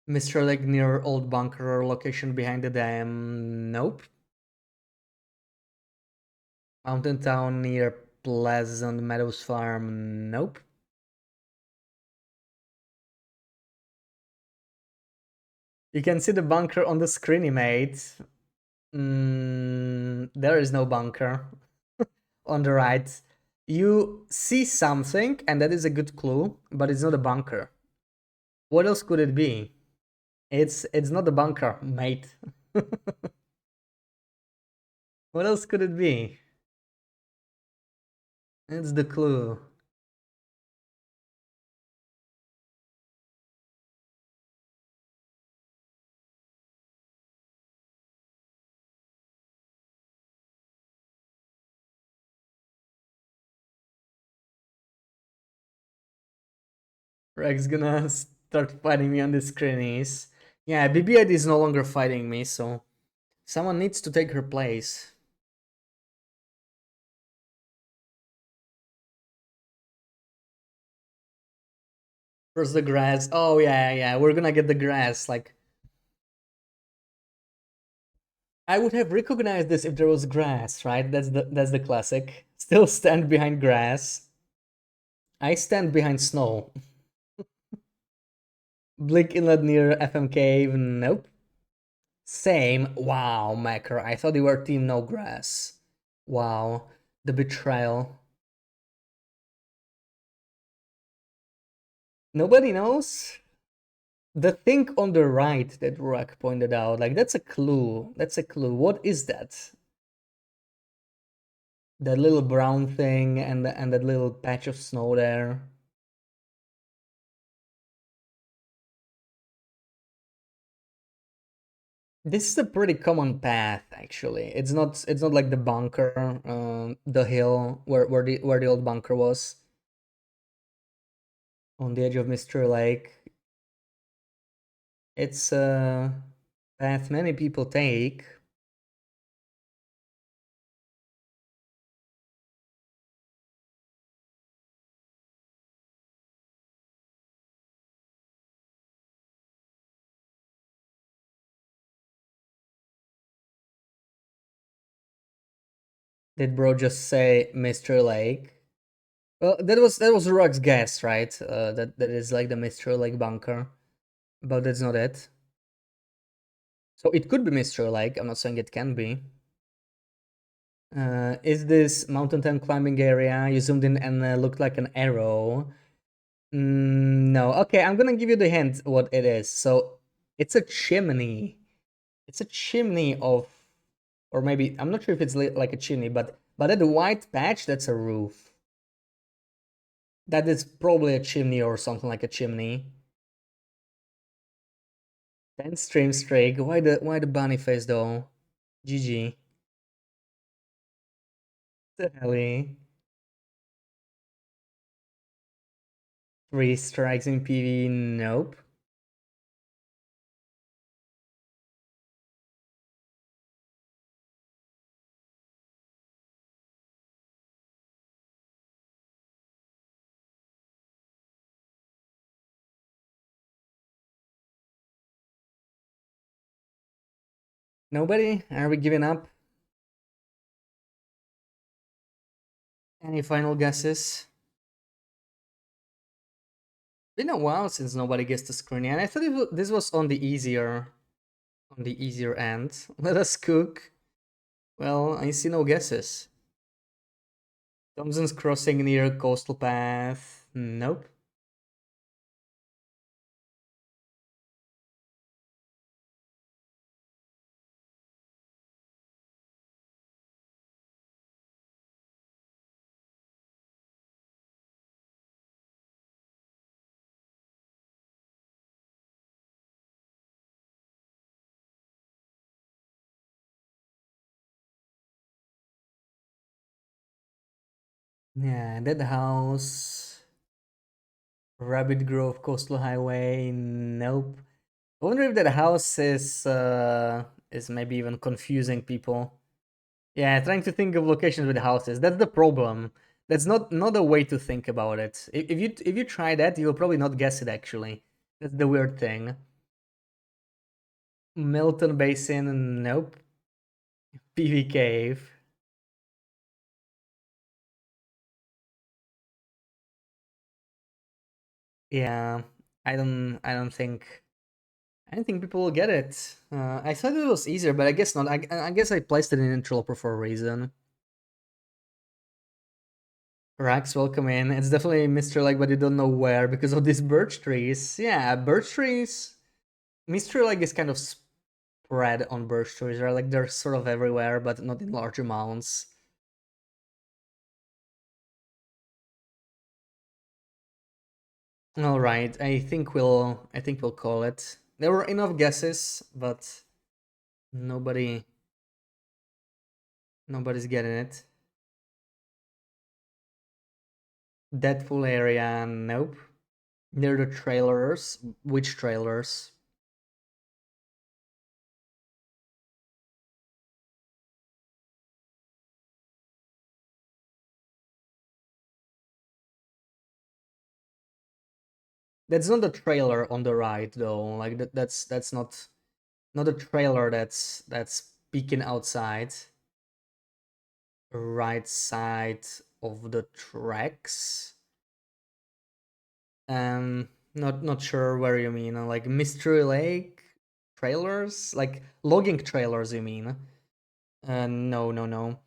Mr. Lake near Old Bunker location behind the dam. Nope. Mountain Town near Pleasant Meadows Farm. Nope. You can see the bunker on the screen he made. There is no bunker on the right. You see something, and that is a good clue, but it's not a bunker. What else could it be? It's not a bunker, mate. What else could it be? It's the clue. Reg's gonna start fighting me on the screenies. Yeah, BB-8 is no longer fighting me, so someone needs to take her place. Where's the grass? Oh yeah, yeah, we're gonna get the grass. Like, I would have recognized this if there was grass, right? That's the classic. Still stand behind grass. I stand behind snow. Blink Inlet near FM Cave. Nope. Same. Wow, Macker. I thought you were team no grass. Wow. The betrayal. Nobody knows? The thing on the right that Rurak pointed out, like that's a clue. That's a clue. What is that? That little brown thing and that little patch of snow there. This is a pretty common path, actually. It's not like the bunker, the hill where the old bunker was on the edge of Mr. Lake. It's a path many people take. Did bro just say Mr. Lake? Well, that was Rug's guess, right? That is like the Mr. Lake bunker, but that's not it. So it could be Mr. Lake. I'm not saying it can be. Is this mountain time climbing area? You zoomed in and looked like an arrow. No. Okay, I'm gonna give you the hint what it is. So it's a chimney. It's a chimney of, or maybe I'm not sure if it's like a chimney, but that white patch, that's a roof. That is probably a chimney or something like a chimney. 10 stream streak. Why the bunny face though? GG. The helly. 3 strikes in PV. Nope. Nobody? Are we giving up? Any final guesses? Been a while since nobody guessed the screen, and I thought this was on the on the easier end. Let us cook. Well, I see no guesses. Thompson's Crossing near coastal path. Nope. Yeah, Dead House. Rabbit Grove Coastal Highway. Nope. I wonder if that house is maybe even confusing people. Yeah, trying to think of locations with houses. That's the problem. That's not a way to think about it. If you try that, you'll probably not guess it actually. That's the weird thing. Milton Basin, nope. PV Cave. Yeah, I don't think people will get it. I thought it was easier, but I guess not. I guess I placed it in Interloper for a reason. Rax, welcome in. It's definitely Mr. Lake, but you don't know where because of these birch trees. Yeah, birch trees. Mr. Lake is kind of spread on birch trees, right? Like they're sort of everywhere, but not in large amounts. All right, I think we'll call it. There were enough guesses, but nobody nobody's getting it. Deadpool area, nope. Near the trailers. Which trailers? That's not the trailer on the right though. Like that's not a trailer that's peeking outside. Right side of the tracks. Not sure where you mean. Like Mystery Lake trailers, like logging trailers. You mean? No, no, no.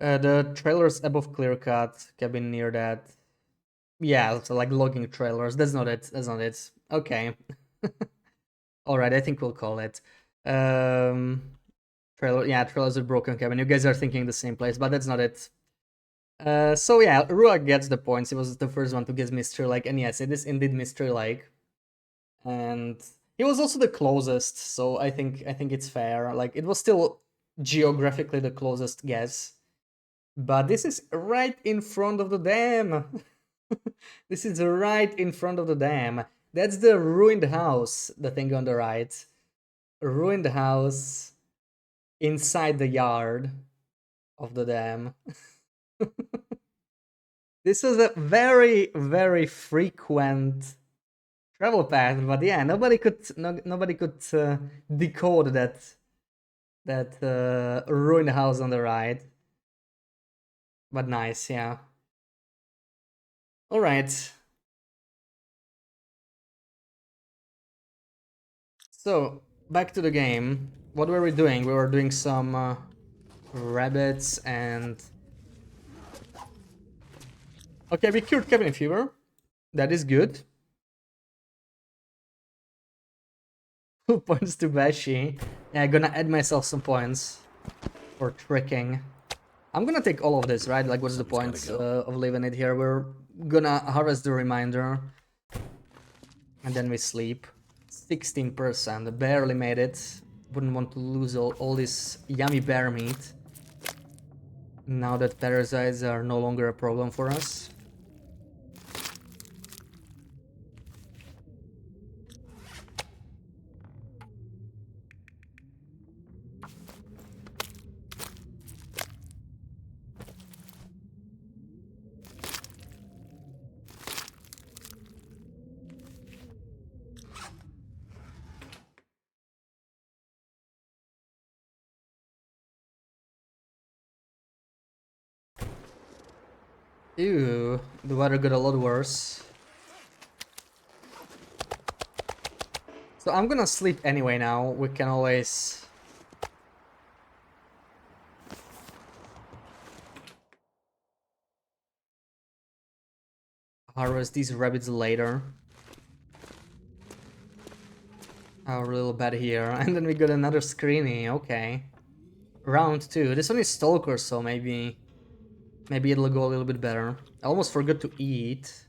The trailers above Clear Cut cabin near that. Yeah, so like logging trailers. That's not it. That's not it. Okay. All right. I think we'll call it. Um, trailer. Yeah, trailers with broken cabin. You guys are thinking the same place, but that's not it. So yeah, Ruak gets the points. He was the first one to guess Mystery Lake, and yes, it is indeed Mystery Lake. And he was also the closest, so I think it's fair. Like it was still geographically the closest guess, but this is right in front of the dam. This is right in front of the dam. That's the ruined house, the thing on the right. Ruined house inside the yard of the dam. This was a very, very frequent travel path, but yeah, nobody could decode that ruined house on the right. But nice, yeah. All right. So back to the game. What were we doing? We were doing some rabbits and okay, we cured cabin fever. That is good. 2 points to Bashi. Yeah, gonna add myself some points for tricking. I'm gonna take all of this, right? Like, what's the point of leaving it here? We're gonna harvest the remainder. And then we sleep. 16%, barely made it. Wouldn't want to lose all this yummy bear meat. Now that parasites are no longer a problem for us. Ew, the weather got a lot worse. So I'm gonna sleep anyway now. We can always... harvest these rabbits later. Our little bed here. And then we got another screeny, okay. Round 2. This one is Stalker, so maybe it'll go a little bit better. I almost forgot to eat.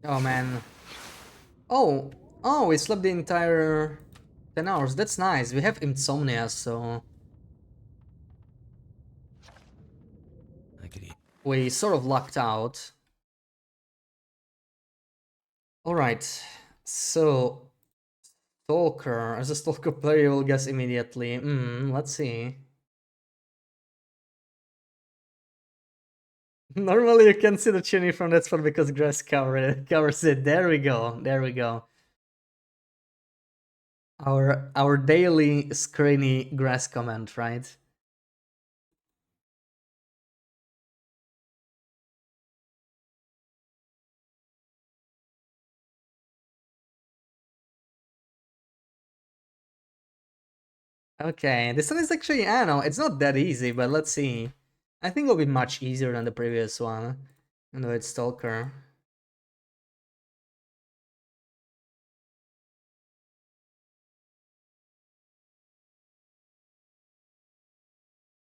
Oh man. Oh, we slept the entire 10 hours. That's nice. We have insomnia, so I could eat. we sort of lucked out. Alright, so Stalker. As a Stalker player, you will guess immediately. Let's see. Normally you can see the chimney from that spot because grass covers it. There we go. There we go. Our daily screeny grass comment, right? Okay, this one is actually, I don't know, it's not that easy, but let's see. I think it'll be much easier than the previous one. Even though it's Stalker.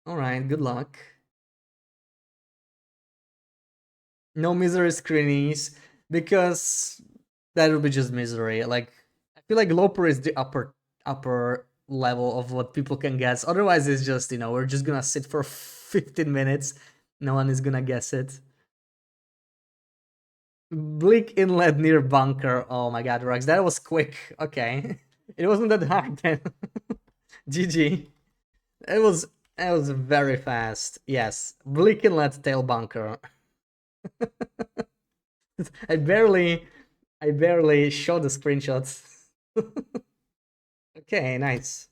Alright, good luck. No misery screenies, because that would be just misery. Like, I feel like Loper is the upper level of what people can guess. Otherwise, it's just, we're just gonna sit for 15 minutes. No one is gonna guess it. Bleak inlet near bunker. Oh my god, Rux, that was quick. Okay. It wasn't that hard then. GG. It was very fast. Yes. Bleak inlet tail bunker. I barely showed the screenshots. Okay, nice.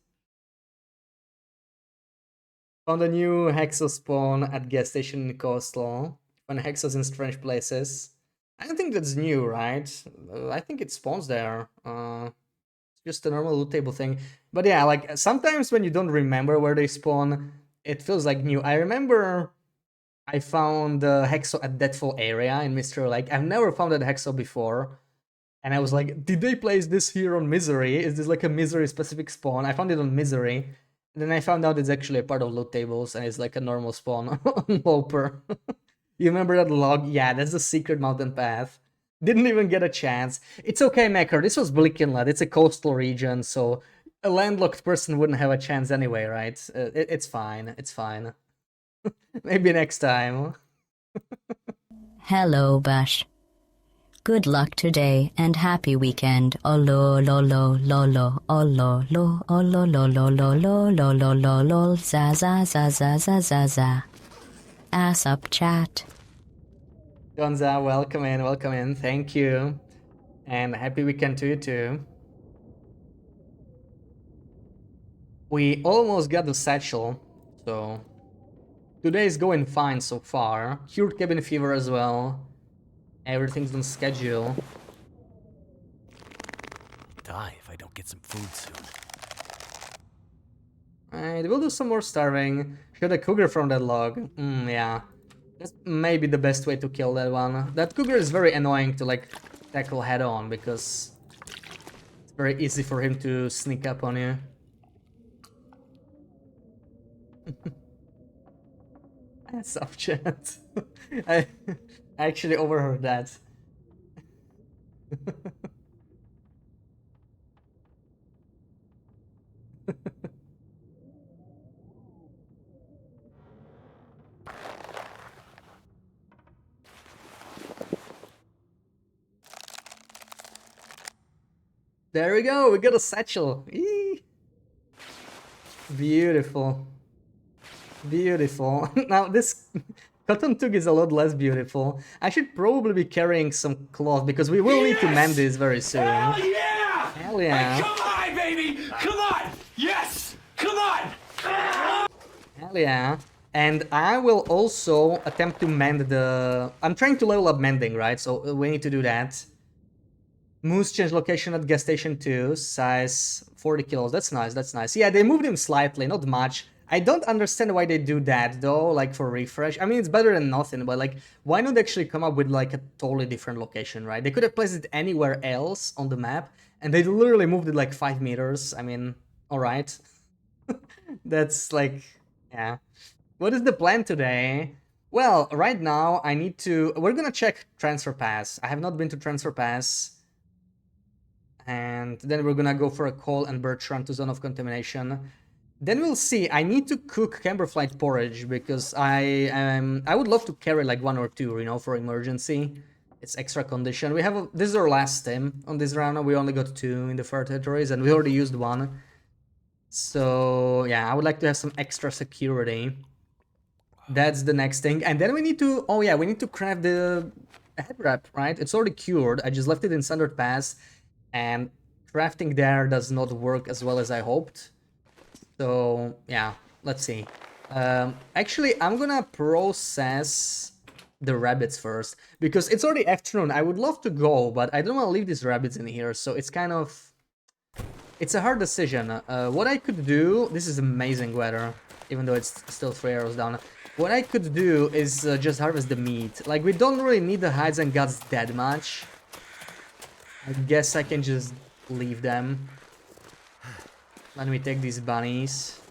Found a new Hexo spawn at gas station in Coastal. When Hexos in strange places. I don't think that's new, right? I think it spawns there. Just a normal loot table thing. But yeah, like sometimes when you don't remember where they spawn, it feels like new. I remember I found the Hexo at Deathfall area in Mystery Lake. I've never found that Hexo before. And I was like, did they place this here on Misery? Is this like a Misery specific spawn? I found it on Misery. And then I found out it's actually a part of loot tables and it's like a normal spawn on Loper. You remember that log? Yeah, that's the secret mountain path. Didn't even get a chance. It's okay, Maker. This was Bleak Inlet. It's a coastal region, so a landlocked person wouldn't have a chance anyway, right? It's fine. It's fine. Maybe next time. Hello, Bash. Good luck today and happy weekend. Olo lo lo lo lo olo lo olo lo lo lo lo lo lo lo lo za za za za za za za. Ass up chat. Gonza, welcome in. Thank you. And happy weekend to you too. We almost got the satchel, so today is going fine so far. Cured cabin fever as well. Everything's on schedule. Die if I don't get some food soon. Alright, we'll do some more starving. Shoot a cougar from that log. Yeah. That's maybe the best way to kill that one. That cougar is very annoying to like tackle head on because it's very easy for him to sneak up on you. Soft chat. I actually overheard that. There we go, we got a satchel. Eee. Beautiful. Beautiful. Now this Cotton tug is a lot less beautiful. I should probably be carrying some cloth because we will need to mend this very soon. Hell yeah! Hell yeah. Come on, baby! Come on! Yes! Come on! Hell yeah. And I will also attempt to mend the... I'm trying to level up mending, right? So we need to do that. Moose changed location at gas station 2, size 40 kilos. That's nice, that's nice. Yeah, they moved him slightly, not much. I don't understand why they do that though, like for refresh. I mean, it's better than nothing, but like, why not actually come up with like a totally different location, right? They could have placed it anywhere else on the map, and they literally moved it like 5 meters. I mean, alright. That's like, yeah. What is the plan today? Well, right now I need to... We're gonna check Transfer Pass. I have not been to Transfer Pass. And then we're gonna go for a call and birch run to Zone of Contamination. Then we'll see. I need to cook Camberflight porridge because I would love to carry like 1 or 2, you know, for emergency. It's extra condition. We have this is our last stim on this round. We only got 2 in the Far Territories and we already used 1. So yeah, I would like to have some extra security. That's the next thing. And then we need to... Oh yeah, we need to craft the head wrap, right? It's already cured. I just left it in Standard Pass. And crafting there does not work as well as I hoped. So yeah, let's see. Actually, I'm gonna process the rabbits first. Because it's already afternoon. I would love to go, but I don't want to leave these rabbits in here. So it's kind of... It's a hard decision. What I could do... This is amazing weather. Even though it's still 3 hours down. What I could do is just harvest the meat. Like, we don't really need the hides and guts that much. I guess I can just leave them. Let me take these bunnies.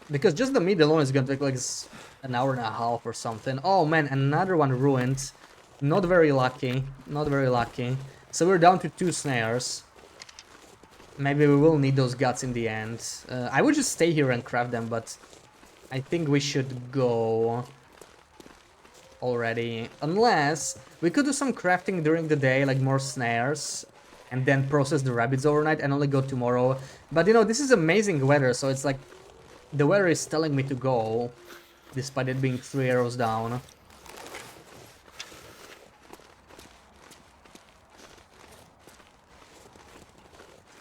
Because just the meat alone is gonna take like an hour and a half or something. Oh man, another one ruined. Not very lucky. Not very lucky. So we're down to 2 snares. Maybe we will need those guts in the end. I would just stay here and craft them, but I think we should go already. Unless we could do some crafting during the day, like more snares, and then process the rabbits overnight and only go tomorrow. But you know, this is amazing weather, so it's like the weather is telling me to go, despite it being 3 arrows down.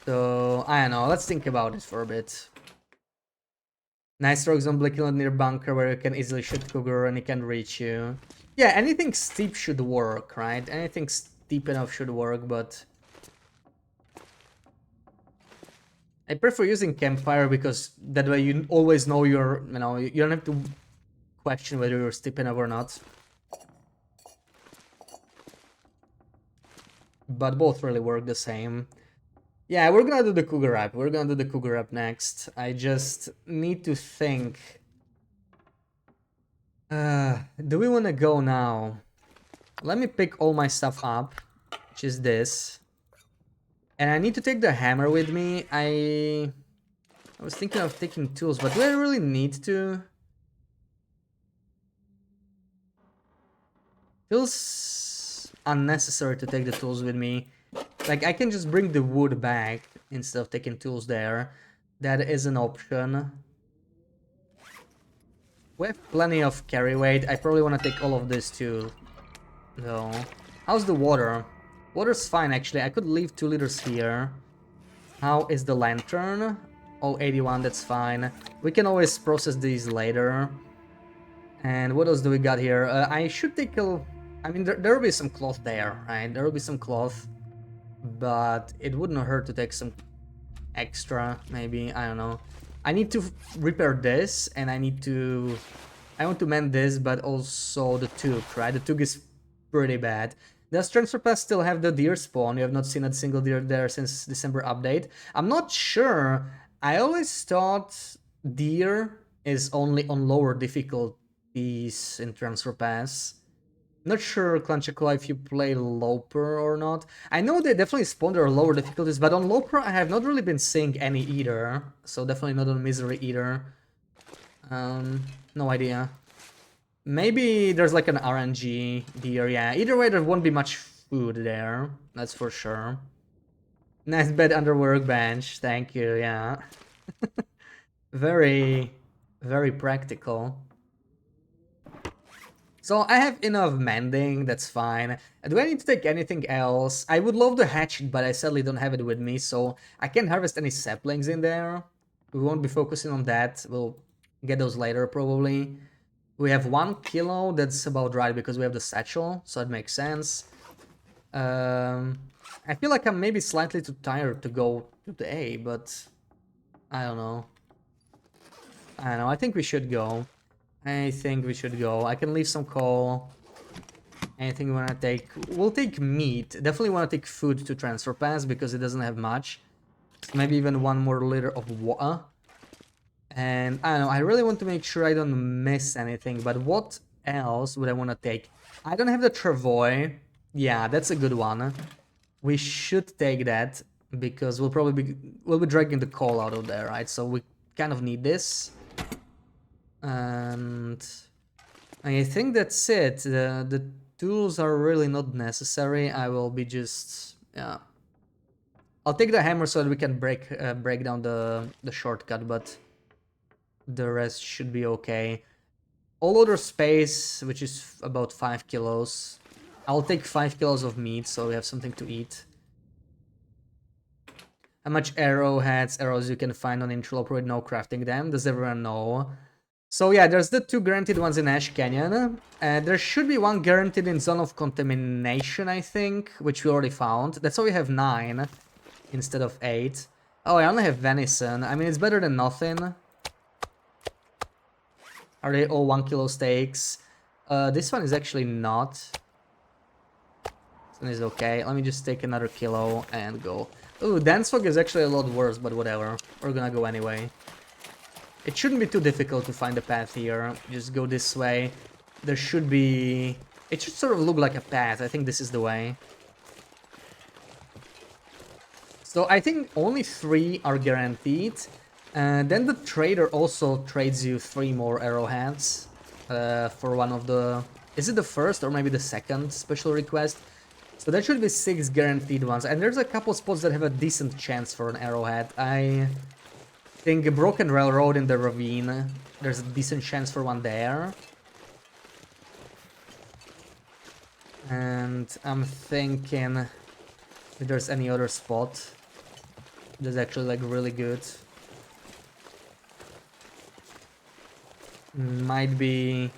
So, I don't know, let's think about it for a bit. Nice rock zone killing near bunker where you can easily shoot cougar and he can reach you. Yeah, anything steep should work, right? Anything steep enough should work, but... I prefer using campfire because that way you always know you're, you know, you don't have to question whether you're steep enough or not. But both really work the same. Yeah, we're gonna do the cougar wrap. We're gonna do the cougar wrap next. I just need to think. Do we want to go now? Let me pick all my stuff up, which is this. And I need to take the hammer with me. I was thinking of taking tools, but do I really need to? Feels unnecessary to take the tools with me. Like, I can just bring the wood back instead of taking tools there. That is an option. We have plenty of carry weight. I probably want to take all of this too, though. How's the water? Water's fine, actually. I could leave 2 liters here. How is the lantern? Oh, 81, that's fine. We can always process these later. And what else do we got here? I should take a... I mean, there will be some cloth there, right? There will be some cloth. But it wouldn't hurt to take some extra, maybe. I don't know. I need to repair this, and I need to... I want to mend this, but also the toque, right? The toque is pretty bad. Does Transfer Pass still have the deer spawn? You have not seen a single deer there since December update. I'm not sure. I always thought deer is only on lower difficulties in Transfer Pass. Not sure, Clanchacola, if you play Loper or not. I know they definitely spawn their lower difficulties, but on Loper I have not really been seeing any either. So definitely not on Misery either. No idea. Maybe there's like an RNG deer, yeah. Either way, there won't be much food there, that's for sure. Nice bed under workbench, thank you, yeah. Very, very practical. So I have enough mending, that's fine. Do I need to take anything else? I would love the hatchet, but I sadly don't have it with me, so I can't harvest any saplings in there. We won't be focusing on that. We'll get those later, probably. We have 1 kilo, that's about right, because we have the satchel, so it makes sense. I feel like I'm maybe slightly too tired to go today, but I don't know. I think we should go. I think we should go. I can leave some coal. Anything we want to take? We'll take meat. Definitely want to take food to transfer pass because it doesn't have much. Maybe even 1 more liter of water. And I don't know, I really want to make sure I don't miss anything, but what else would I want to take? I don't have the travois. Yeah, that's a good one. We should take that because we'll be dragging the coal out of there, right? So we kind of need this. And I think that's it. The tools are really not necessary. I will be just, yeah. I'll take the hammer so that we can break down the shortcut, but the rest should be okay. All other space, which is about 5 kilos. I'll take 5 kilos of meat so we have something to eat. How much arrows you can find on Interloper with no crafting them? Does everyone know? So yeah, there's the 2 guaranteed ones in Ash Canyon. There should be 1 guaranteed in Zone of Contamination, I think, which we already found. That's why we have 9 instead of 8. Oh, I only have venison. I mean, it's better than nothing. Are they all 1 kilo steaks? This one is actually not. This one is okay. Let me just take another kilo and go. Ooh, Dance Fog is actually a lot worse, but whatever. We're gonna go anyway. It shouldn't be too difficult to find a path here. Just go this way. There should be... It should sort of look like a path. I think this is the way. So I think only 3 are guaranteed. Then the trader also trades you 3 more arrowheads for one of the... Is it the first or maybe the second special request? So there should be 6 guaranteed ones. And there's a couple spots that have a decent chance for an arrowhead. I think a Broken Railroad in the ravine. There's a decent chance for one there. And I'm thinking if there's any other spot that's actually like really good. Might be...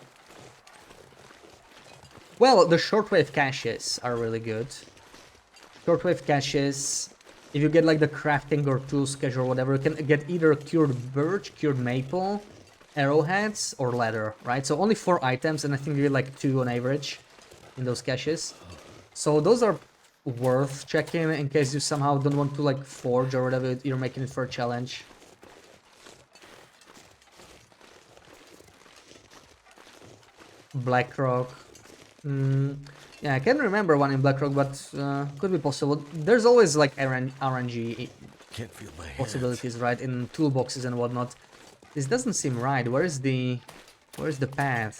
Well, the shortwave caches are really good. Shortwave caches, if you get like the crafting or tools cache or whatever, you can get either cured birch, cured maple, arrowheads, or leather, right? So only 4 items, and I think you get like 2 on average in those caches. So those are worth checking in case you somehow don't want to like forge or whatever you're making it for a challenge. Blackrock. Yeah, I can't remember one in Blackrock, but could be possible. There's always like RNG Can't feel my possibilities, right, in toolboxes and whatnot. This doesn't seem right. Where's the path?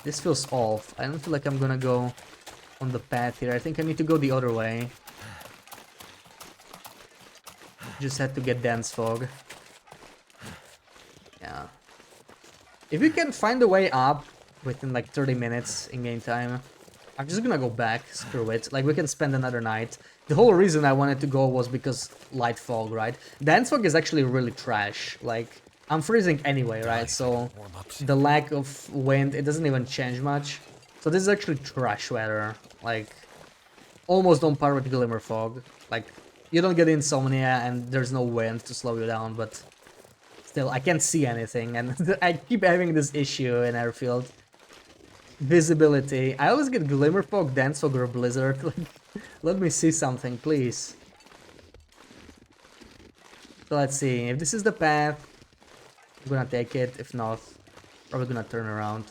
This feels off. I don't feel like I'm gonna go on the path here. I think I need to go the other way. Just had to get Dense Fog. Yeah. If we can find a way up within like 30 minutes in game time, I'm just gonna go back, screw it. Like, we can spend another night. The whole reason I wanted to go was because light fog, right? Dense fog is actually really trash. Like, I'm freezing anyway, right? So the lack of wind, it doesn't even change much. So this is actually trash weather. Like, almost on par with glimmer fog. Like, you don't get insomnia and there's no wind to slow you down, but still, I can't see anything, and I keep having this issue in airfield. Visibility. I always get glimmer fog, dense fog, or blizzard. Like, let me see something, please. So let's see. If this is the path, I'm gonna take it. If not, probably gonna turn around.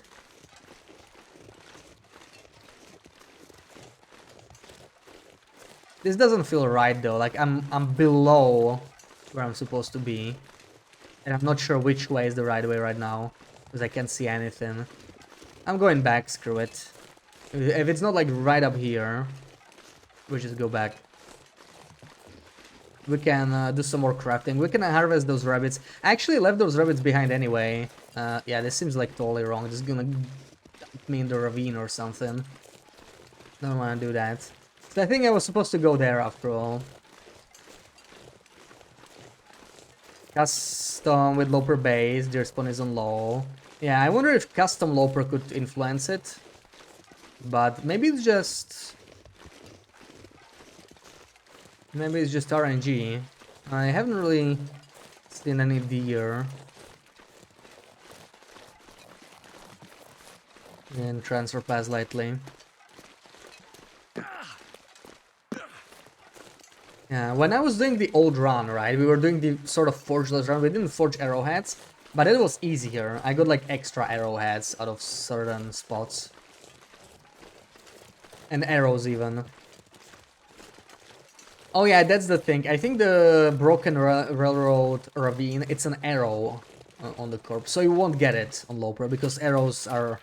This doesn't feel right though. Like, I'm below where I'm supposed to be. And I'm not sure which way is the right way right now, because I can't see anything. I'm going back, screw it. If it's not like right up here, we just go back. We can do some more crafting. We can harvest those rabbits. I actually left those rabbits behind anyway. Yeah, this seems like totally wrong. Just gonna keep me in the ravine or something. Don't want to do that. So I think I was supposed to go there after all. Custom with Loper base, their spawn is on low. Yeah, I wonder if custom Loper could influence it. But maybe it's just... Maybe it's just RNG. I haven't really seen any deer in Transfer Pass lately. Yeah, when I was doing the old run, right, we were doing the sort of forgeless run, we didn't forge arrowheads, but it was easier. I got like extra arrowheads out of certain spots. And arrows even. Oh yeah, that's the thing. I think the Broken Railroad Ravine, it's an arrow on the corpse, so you won't get it on Loper, because arrows are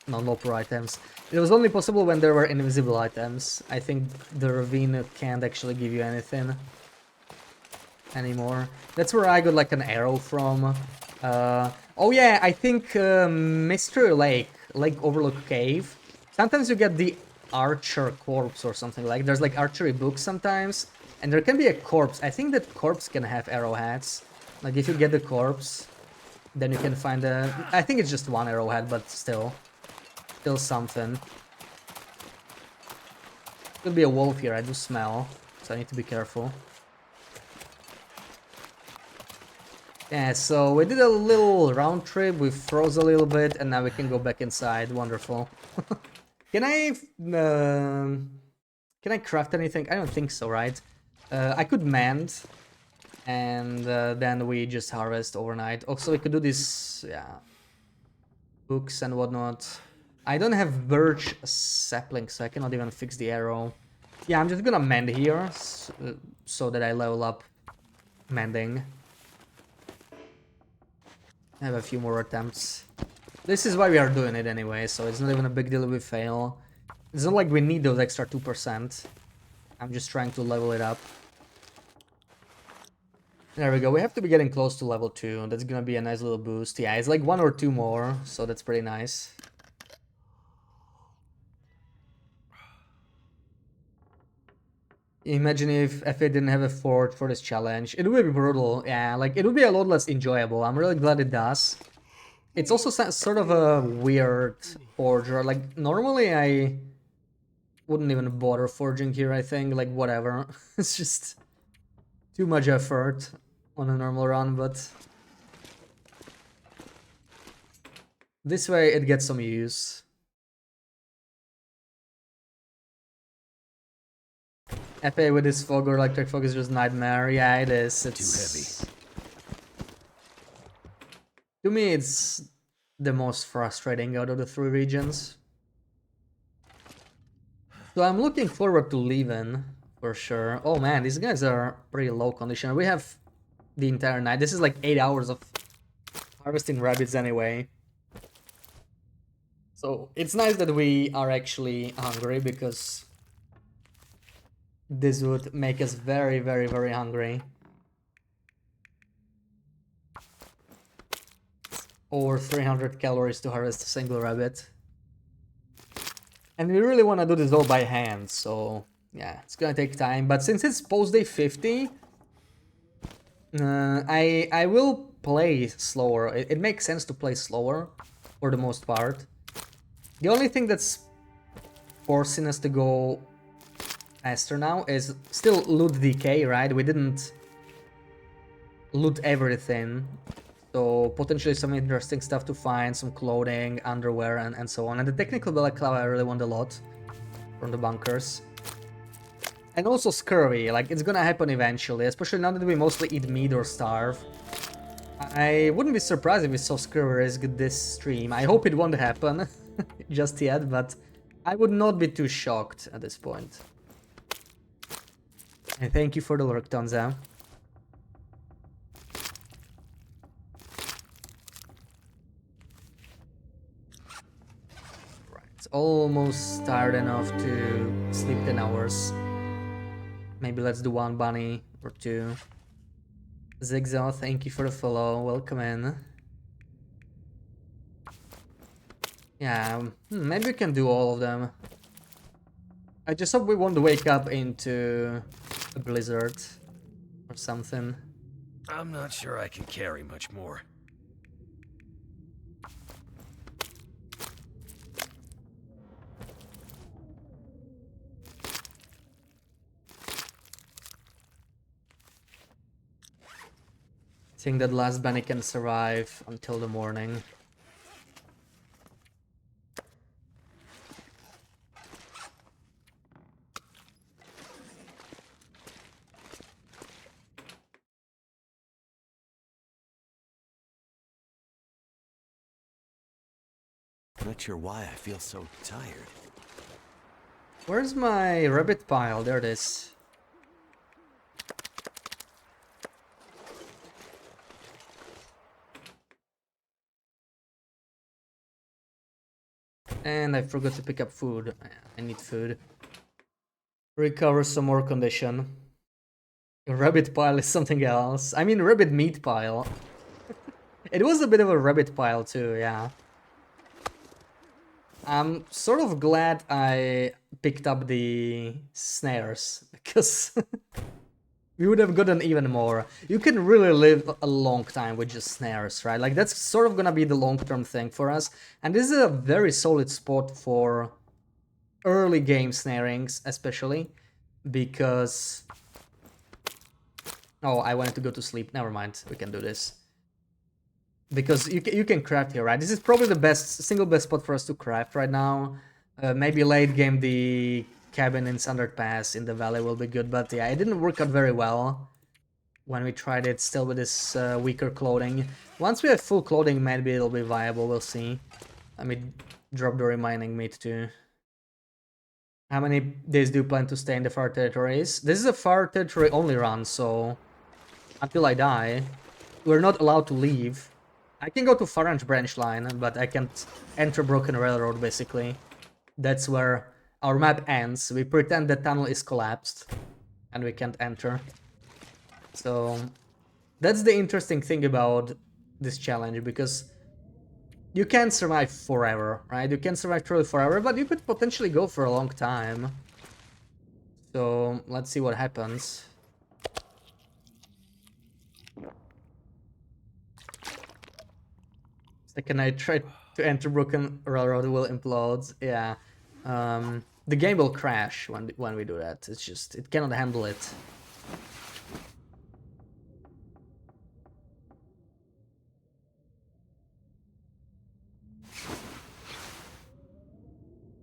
non-Loper items. It was only possible when there were invisible items. I think the ravine can't actually give you anything anymore. That's where I got like an arrow from. Oh yeah, I think Mystery Lake Overlook Cave. Sometimes you get the archer corpse or something like. There's like archery books sometimes, and there can be a corpse. I think that corpse can have arrowheads. Like if you get the corpse, then you can find a... I think it's just one arrowhead, but still. Still something. Could be a wolf here, I do smell, so I need to be careful. Yeah, so we did a little round trip, we froze a little bit, and now we can go back inside. Wonderful. Can I craft anything? I don't think so, right? I could mend, and then we just harvest overnight. Also, we could do this, yeah, books and whatnot. I don't have birch sapling, so I cannot even fix the arrow. Yeah, I'm just gonna mend here, so that I level up mending. I have a few more attempts. This is why we are doing it anyway, so it's not even a big deal if we fail. It's not like we need those extra 2%. I'm just trying to level it up. There we go, we have to be getting close to level 2. That's gonna be a nice little boost. Yeah, it's like 1 or 2 more, so that's pretty nice. Imagine if FA didn't have a forge for this challenge. It would be brutal, yeah, like it would be a lot less enjoyable. I'm really glad it does. It's also sort of a weird forger. Like normally I wouldn't even bother forging here, I think, like whatever. It's just too much effort on a normal run, but this way it gets some use. FA with his fog or electric fog is just nightmare. Yeah, it is. It's Too heavy. To me, it's the most frustrating out of the 3 regions. So I'm looking forward to leaving, for sure. Oh man, these guys are pretty low condition. We have the entire night. This is like 8 hours of harvesting rabbits anyway. So it's nice that we are actually hungry, because this would make us very, very, very hungry. Over 300 calories to harvest a single rabbit. And we really want to do this all by hand, so yeah, it's gonna take time. But since it's post day 50, I will play slower. It makes sense to play slower for the most part. The only thing that's forcing us to go faster now is still loot decay, right? We didn't loot everything. So potentially some interesting stuff to find, some clothing, underwear, and so on. And the technical balaclava I really want a lot from the bunkers. And also scurvy, like it's gonna happen eventually, especially now that we mostly eat meat or starve. I wouldn't be surprised if we saw scurvy risk this stream. I hope it won't happen just yet, but I would not be too shocked at this point. And thank you for the lurk, Tonza. It's almost tired enough to sleep 10 hours. Maybe let's do 1 bunny or 2. Zigzag, thank you for the follow. Welcome in. Yeah, maybe we can do all of them. I just hope we won't wake up into a blizzard or something. I'm not sure I can carry much more. I think that last Benny can survive until the morning. Not sure why I feel so tired. Where's my rabbit pile? There it is. And I forgot to pick up food. I need food. Recover some more condition. Rabbit pile is something else. I mean, rabbit meat pile. It was a bit of a rabbit pile too, yeah. I'm sort of glad I picked up the snares, because we would have gotten even more. You can really live a long time with just snares, right? Like, that's sort of gonna be the long-term thing for us. And this is a very solid spot for early game snarings, especially, because... Oh, I wanted to go to sleep. Never mind, we can do this. Because you can craft here, right? This is probably the single best spot for us to craft right now. Maybe late game the cabin in Sundered Pass in the valley will be good, but yeah, it didn't work out very well when we tried it still with this weaker clothing. Once we have full clothing, maybe it'll be viable, we'll see. Let me drop the remaining meat too. How many days do you plan to stay in the Far Territories? This is a Far Territory only run, so until I die, we're not allowed to leave. I can go to Farange branch line, but I can't enter Broken Railroad, basically. That's where our map ends. We pretend the tunnel is collapsed, and we can't enter. So, that's the interesting thing about this challenge, because you can't survive forever, right? You can survive truly forever, but you could potentially go for a long time. So, let's see what happens. Second I try to enter Broken Railroad will implode. Yeah. The game will crash when we do that. It's just, it cannot handle it.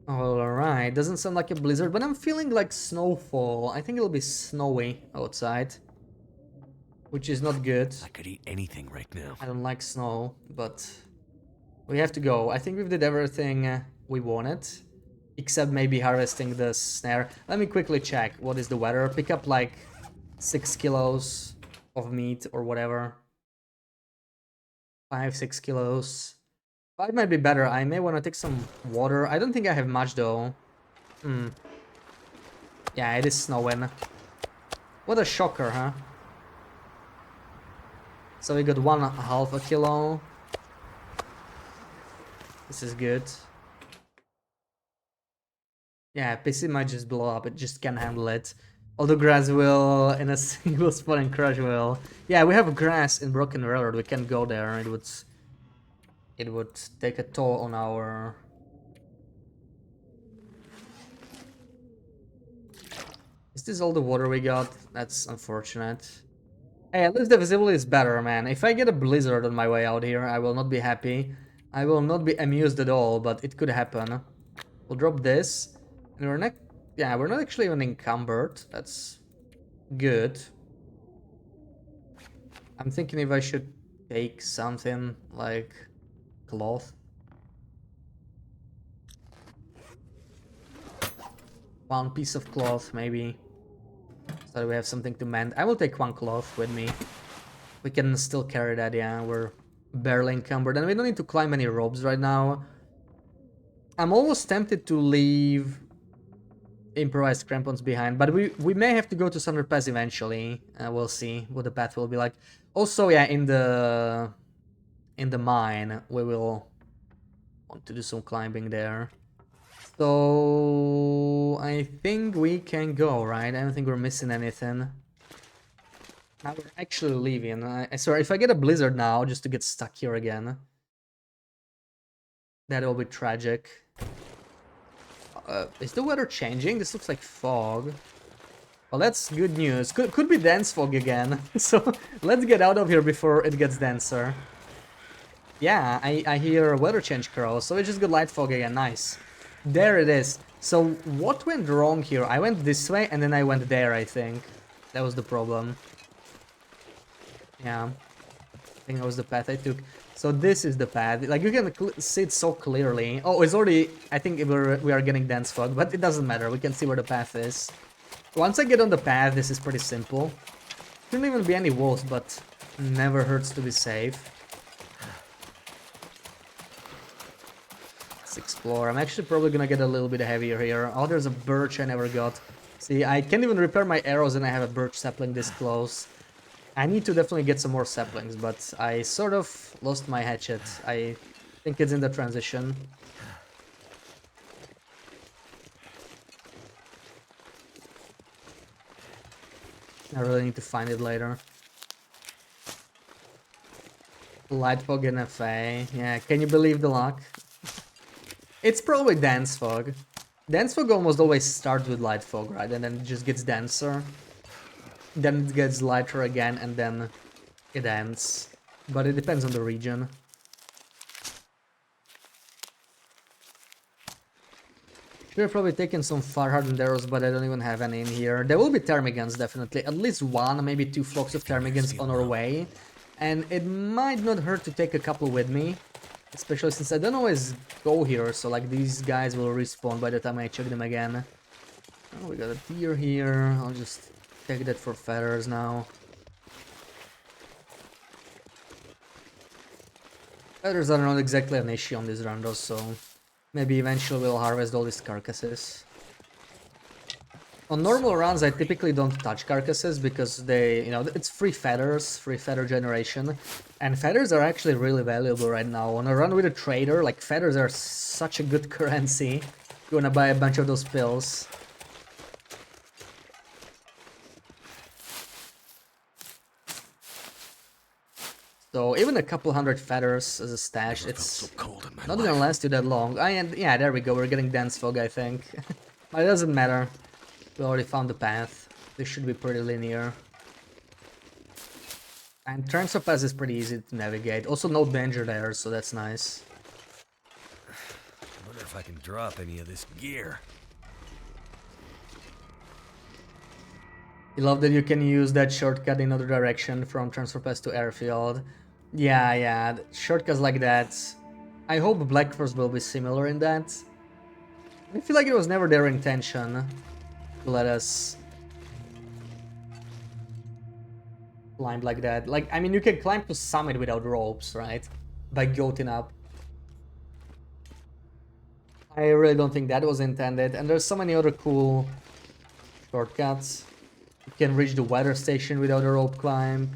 Alright, doesn't sound like a blizzard, but I'm feeling like snowfall. I think it'll be snowy outside, which is not good. I could eat anything right now. I don't like snow, but we have to go. I think we did everything we wanted, except maybe harvesting the snare. Let me quickly check what is the weather. Pick up like 6 kilos of meat or whatever. 5-6 kilos. 5 might be better. I may want to take some water. I don't think I have much though. Yeah, it is snowing. What a shocker, huh? So we got 1/2 a kilo. This is good. Yeah, PC might just blow up. It just can't handle it. Although grass will in a single spot and crush will. Yeah, we have grass in Broken Railroad. We can't go there. It would take a toll on our... Is this all the water we got? That's unfortunate. Hey, at least the visibility is better, man. If I get a blizzard on my way out here, I will not be happy. I will not be amused at all, but it could happen. We'll drop this. And we're not... Yeah, we're not actually even encumbered. That's good. I'm thinking if I should take something like cloth. One piece of cloth, maybe. So that we have something to mend. I will take one cloth with me. We can still carry that, yeah. We're barely encumbered. And we don't need to climb any ropes right now. I'm almost tempted to leave improvised crampons behind, but we may have to go to Thunder Pass eventually. We'll see what the path will be like. Also, yeah, in the mine we will Want to do some climbing there. So I think we can go, right? I don't think we're missing anything. Now we're actually leaving. I swear, if I get a blizzard now, just to get stuck here again, that will be tragic. Is the weather changing? This looks like fog. Well, that's good news. Could be dense fog again. So let's get out of here before it gets denser. Yeah, I hear weather change crows, so it's just good light fog again. Nice. There it is. So what went wrong here? I went this way and then I went there, I think. That was the problem. Yeah, I think that was the path I took. So this is the path. Like, you can see it so clearly. Oh, it's already... I think we are getting dense fog, but it doesn't matter. We can see where the path is. Once I get on the path, this is pretty simple. Shouldn't even be any wolves, but never hurts to be safe. Let's explore. I'm actually probably gonna get a little bit heavier here. Oh, there's a birch I never got. See, I can't even repair my arrows and I have a birch sapling this close. I need to definitely get some more saplings, but I sort of lost my hatchet. I think it's in the transition. I really need to find it later. Light fog NFA. Yeah, can you believe the luck? It's probably dense fog. Dense fog almost always starts with light fog, right? And then it just gets denser. Then it gets lighter again, and then it ends. But it depends on the region. Should have probably taken some fire hardened arrows, but I don't even have any in here. There will be ptarmigans, definitely. At least one, maybe two flocks of ptarmigans on our way. And it might not hurt to take a couple with me. Especially since I don't always go here, so like these guys will respawn by the time I check them again. Oh, we got a deer here. I'll just take that for feathers now. Feathers are not exactly an issue on this run though, so maybe eventually we'll harvest all these carcasses. On normal runs, I typically don't touch carcasses because they, you know, it's free feather generation. And feathers are actually really valuable right now. On a run with a trader, like, feathers are such a good currency. You wanna buy a bunch of those pills. So even a couple hundred feathers as a stash, it's not gonna last you that long. And yeah, there we go, we're getting dense fog, I think. But it doesn't matter. We already found the path. This should be pretty linear. And Transfer Pass is pretty easy to navigate. Also no danger there, so that's nice. I wonder if I can drop any of this gear. I love that you can use that shortcut in other direction from Transfer Pass to Airfield. Yeah, shortcuts like that. I hope Black Force will be similar in that. I feel like it was never their intention to let us climb like that. Like, I mean, you can climb to summit without ropes, right? By goating up. I really don't think that was intended. And there's so many other cool shortcuts. You can reach the weather station without a rope climb.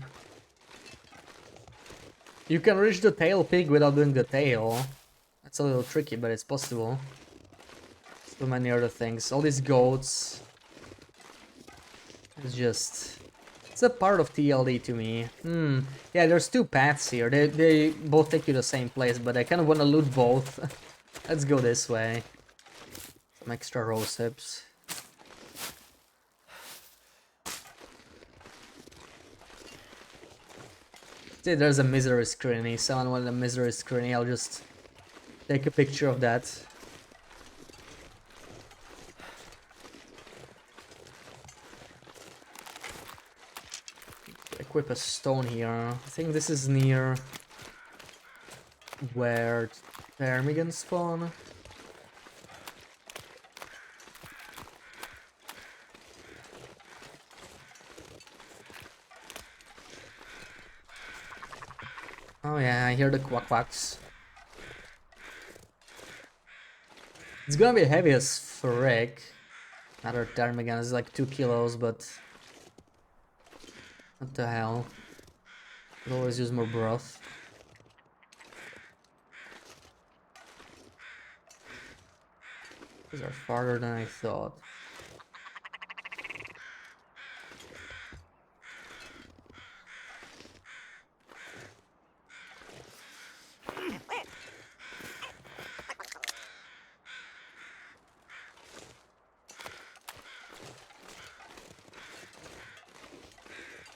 You can reach the tail peak without doing the tail. That's a little tricky, but it's possible. So many other things. All these goats. It's just... It's a part of TLD to me. Yeah, there's two paths here. They both take you to the same place, but I kind of want to loot both. Let's go this way. Some extra rose hips. See, there's a misery screening. Someone wanted a misery screening. I'll just take a picture of that. Equip a stone here. I think this is near where ptarmigan spawn. Oh yeah, I hear the quacks. It's gonna be heavy as frick. Another ptarmigan is like 2 kilos, but what the hell? Could always use more broth. These are farther than I thought.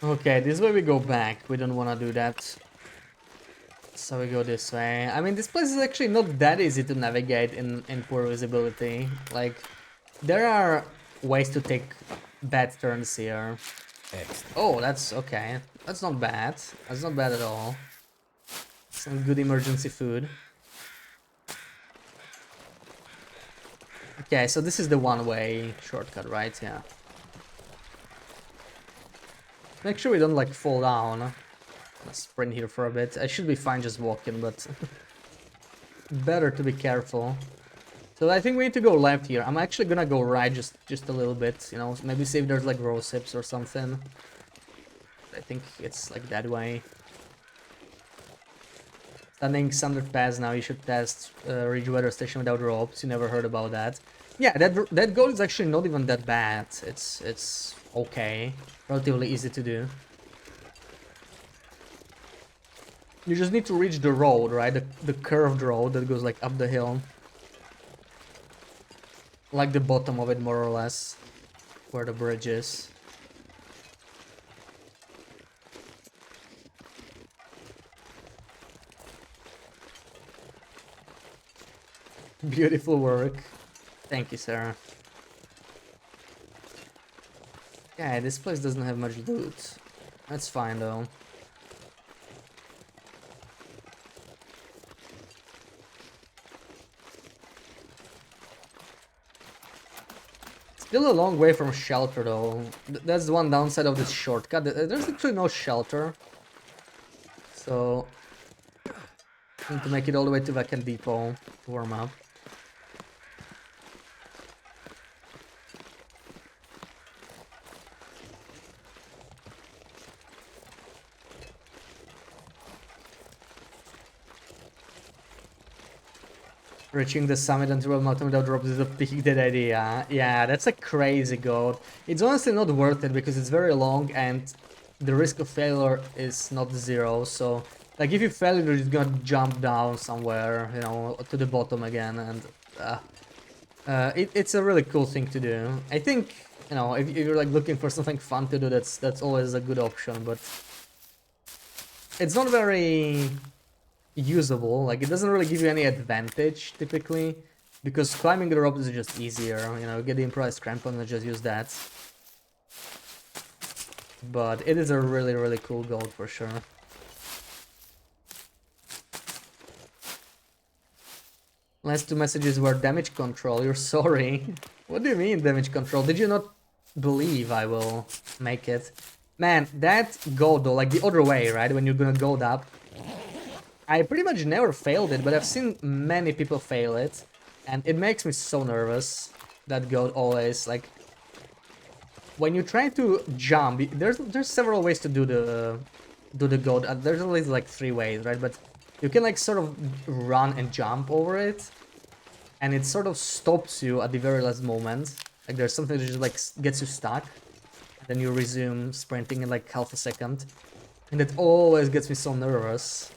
Okay, this way we go back. We don't want to do that. So we go this way. I mean, this place is actually not that easy to navigate in poor visibility. Like, there are ways to take bad turns here. Excellent. Oh, that's okay. That's not bad. That's not bad at all. Some good emergency food. Okay, so this is the one-way shortcut, right? Yeah. Make sure we don't, like, fall down. Let's sprint here for a bit. I should be fine just walking, but better to be careful. So I think we need to go left here. I'm actually gonna go right just a little bit, you know, maybe see if there's like rose hips or something. I think it's like that way. Standing standard pass now, you should test reach weather station without ropes. You never heard about that. Yeah, that goal is actually not even that bad. It's okay. Relatively easy to do. You just need to reach the road, right? The curved road that goes like up the hill. Like the bottom of it, more or less. Where the bridge is. Beautiful work. Thank you, Sarah. Yeah, this place doesn't have much loot. That's fine, though. Still a long way from shelter, though. That's the one downside of this shortcut. There's actually no shelter. So... need to make it all the way to Vacant Depot to warm up. Reaching the summit and Triple Mountain without drops is a peak dead idea. Yeah, that's a crazy goal. It's honestly not worth it because it's very long and the risk of failure is not zero. So, like, if you fail, you're just gonna jump down somewhere, you know, to the bottom again. And it's a really cool thing to do. I think, you know, if you're like looking for something fun to do, that's always a good option. But it's not very usable. Like, it doesn't really give you any advantage typically, because climbing the rope is just easier, you know, get the improvised crampon and just use that. But it is a really cool goal for sure. Last two messages were damage control. You're sorry. What do you mean damage control? Did you not believe I will make it? Man, that goal though, like the other way, right, when you're gonna go up, I pretty much never failed it, but I've seen many people fail it, and it makes me so nervous. That goat always, like, when you try to jump, there's several ways to do the goat. There's at least like 3 ways, right? But you can like sort of run and jump over it, and it sort of stops you at the very last moment. Like there's something that just like gets you stuck, and then you resume sprinting in like half a second, and it always gets me so nervous.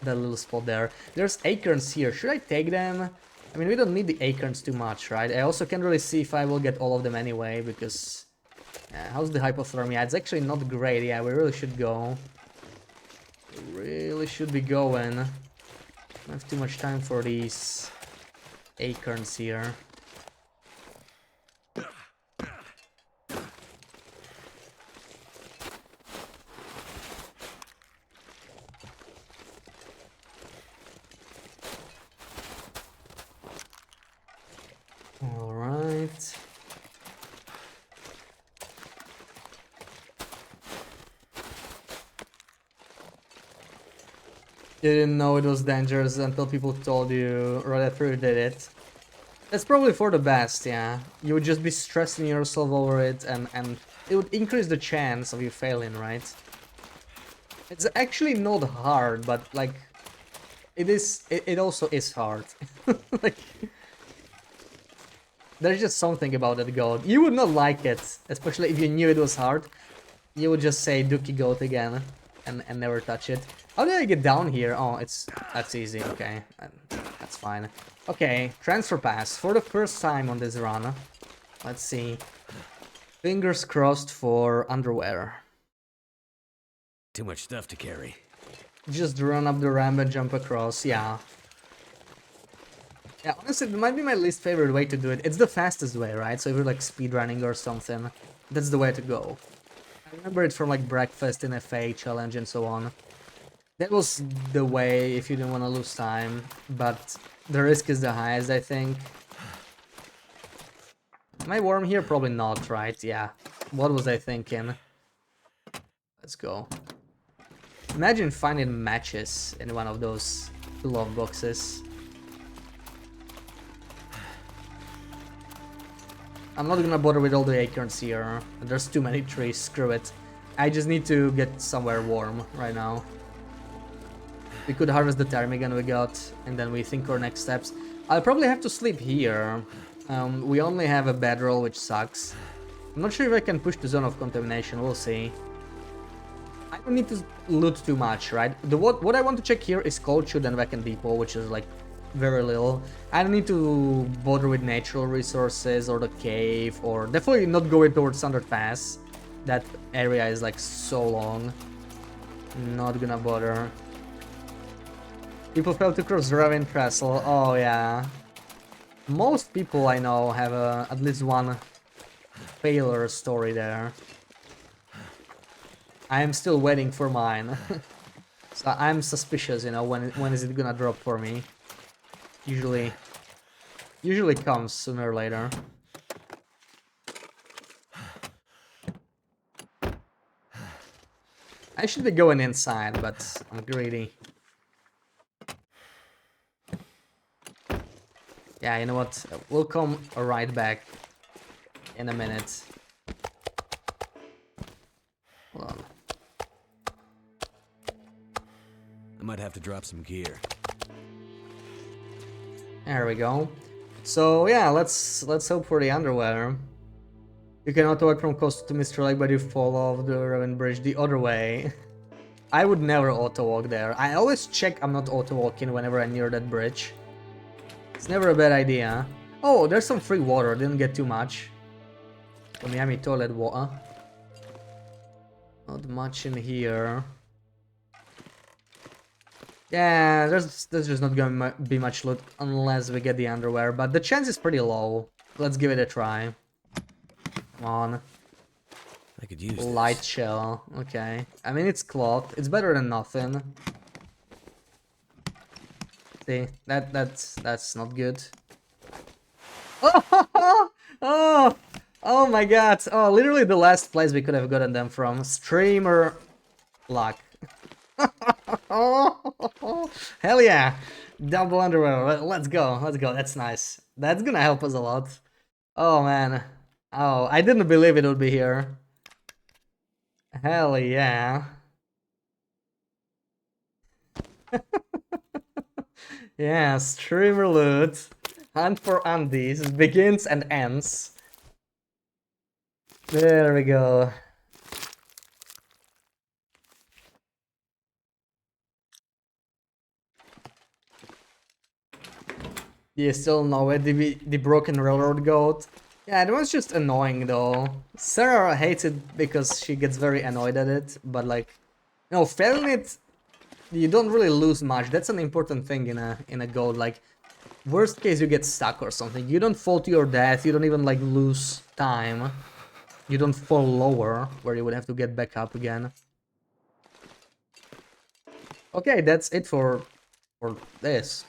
That little spot there. There's acorns here. Should I take them? I mean, we don't need the acorns too much, right? I also can't really see if I will get all of them anyway, because... how's the hypothermia? It's actually not great. Yeah, we really should go. We really should be going. Don't have too much time for these acorns here. Alright. You didn't know it was dangerous until people told you right after you did it. That's probably for the best, yeah. You would just be stressing yourself over it, and it would increase the chance of you failing, right? It's actually not hard, but like... It also is hard. Like, there's just something about that goat. You would not like it, especially if you knew it was hard. You would just say Dookie Goat again and never touch it. How did I get down here? Oh, that's easy. Okay, that's fine. Okay, transfer pass for the first time on this run. Let's see. Fingers crossed for underwear. Too much stuff to carry. Just run up the ramp and jump across. Yeah. Yeah, honestly, it might be my least favorite way to do it. It's the fastest way, right? So if you're like speedrunning or something, that's the way to go. I remember it from like Breakfast in FA challenge and so on. That was the way if you didn't want to lose time, but the risk is the highest, I think. Am I warm here? Probably not, right? Yeah. What was I thinking? Let's go. Imagine finding matches in one of those glove boxes. I'm not gonna bother with all the acorns here. There's too many trees, screw it. I just need to get somewhere warm right now. We could harvest the ptarmigan we got, and then we think our next steps. I'll probably have to sleep here. We only have a bedroll, which sucks. I'm not sure if I can push the zone of contamination, we'll see. I don't need to loot too much, right? What I want to check here is Cold Shoot and Weapon Depot, which is like very little. I don't need to bother with natural resources or the cave, or definitely not going towards Thunder Pass. That area is like so long. Not gonna bother. People fail to cross Ravine Trestle. Oh yeah. Most people I know have at least one failure story there. I am still waiting for mine. So I'm suspicious, you know, when is it gonna drop for me? Usually comes sooner or later. I should be going inside, but I'm greedy. Yeah, you know what? We'll come right back in a minute. Hold on. I might have to drop some gear. There we go. So yeah, let's hope for the underwear. You can auto walk from coast to Mr. Lake, but you fall off the Raven Bridge the other way. I would never auto walk there. I always check I'm not auto walking whenever I'm near that bridge. It's never a bad idea. Oh, there's some free water. Didn't get too much. The Miami toilet water. Not much in here. Yeah, there's just not gonna be much loot unless we get the underwear, but the chance is pretty low. Let's give it a try. Come on. I could use Light this. shell. Okay. I mean, it's cloth. It's better than nothing. See, that's not good. Oh, oh my god. Oh, literally the last place we could have gotten them from. Streamer luck. Oh, hell yeah. Double underwear. Let's go. Let's go. That's nice. That's gonna help us a lot. Oh man. Oh, I didn't believe it would be here. Hell yeah. Yeah, streamer loot. Hunt for undies begins and ends. There we go. You still know it, the broken railroad goat. Yeah, it was just annoying though. Sarah hates it because she gets very annoyed at it, but like, you know, failing it, you don't really lose much. That's an important thing in a goat. Like, worst case you get stuck or something. You don't fall to your death. You don't even like lose time. You don't fall lower where you would have to get back up again. Okay, that's it for this.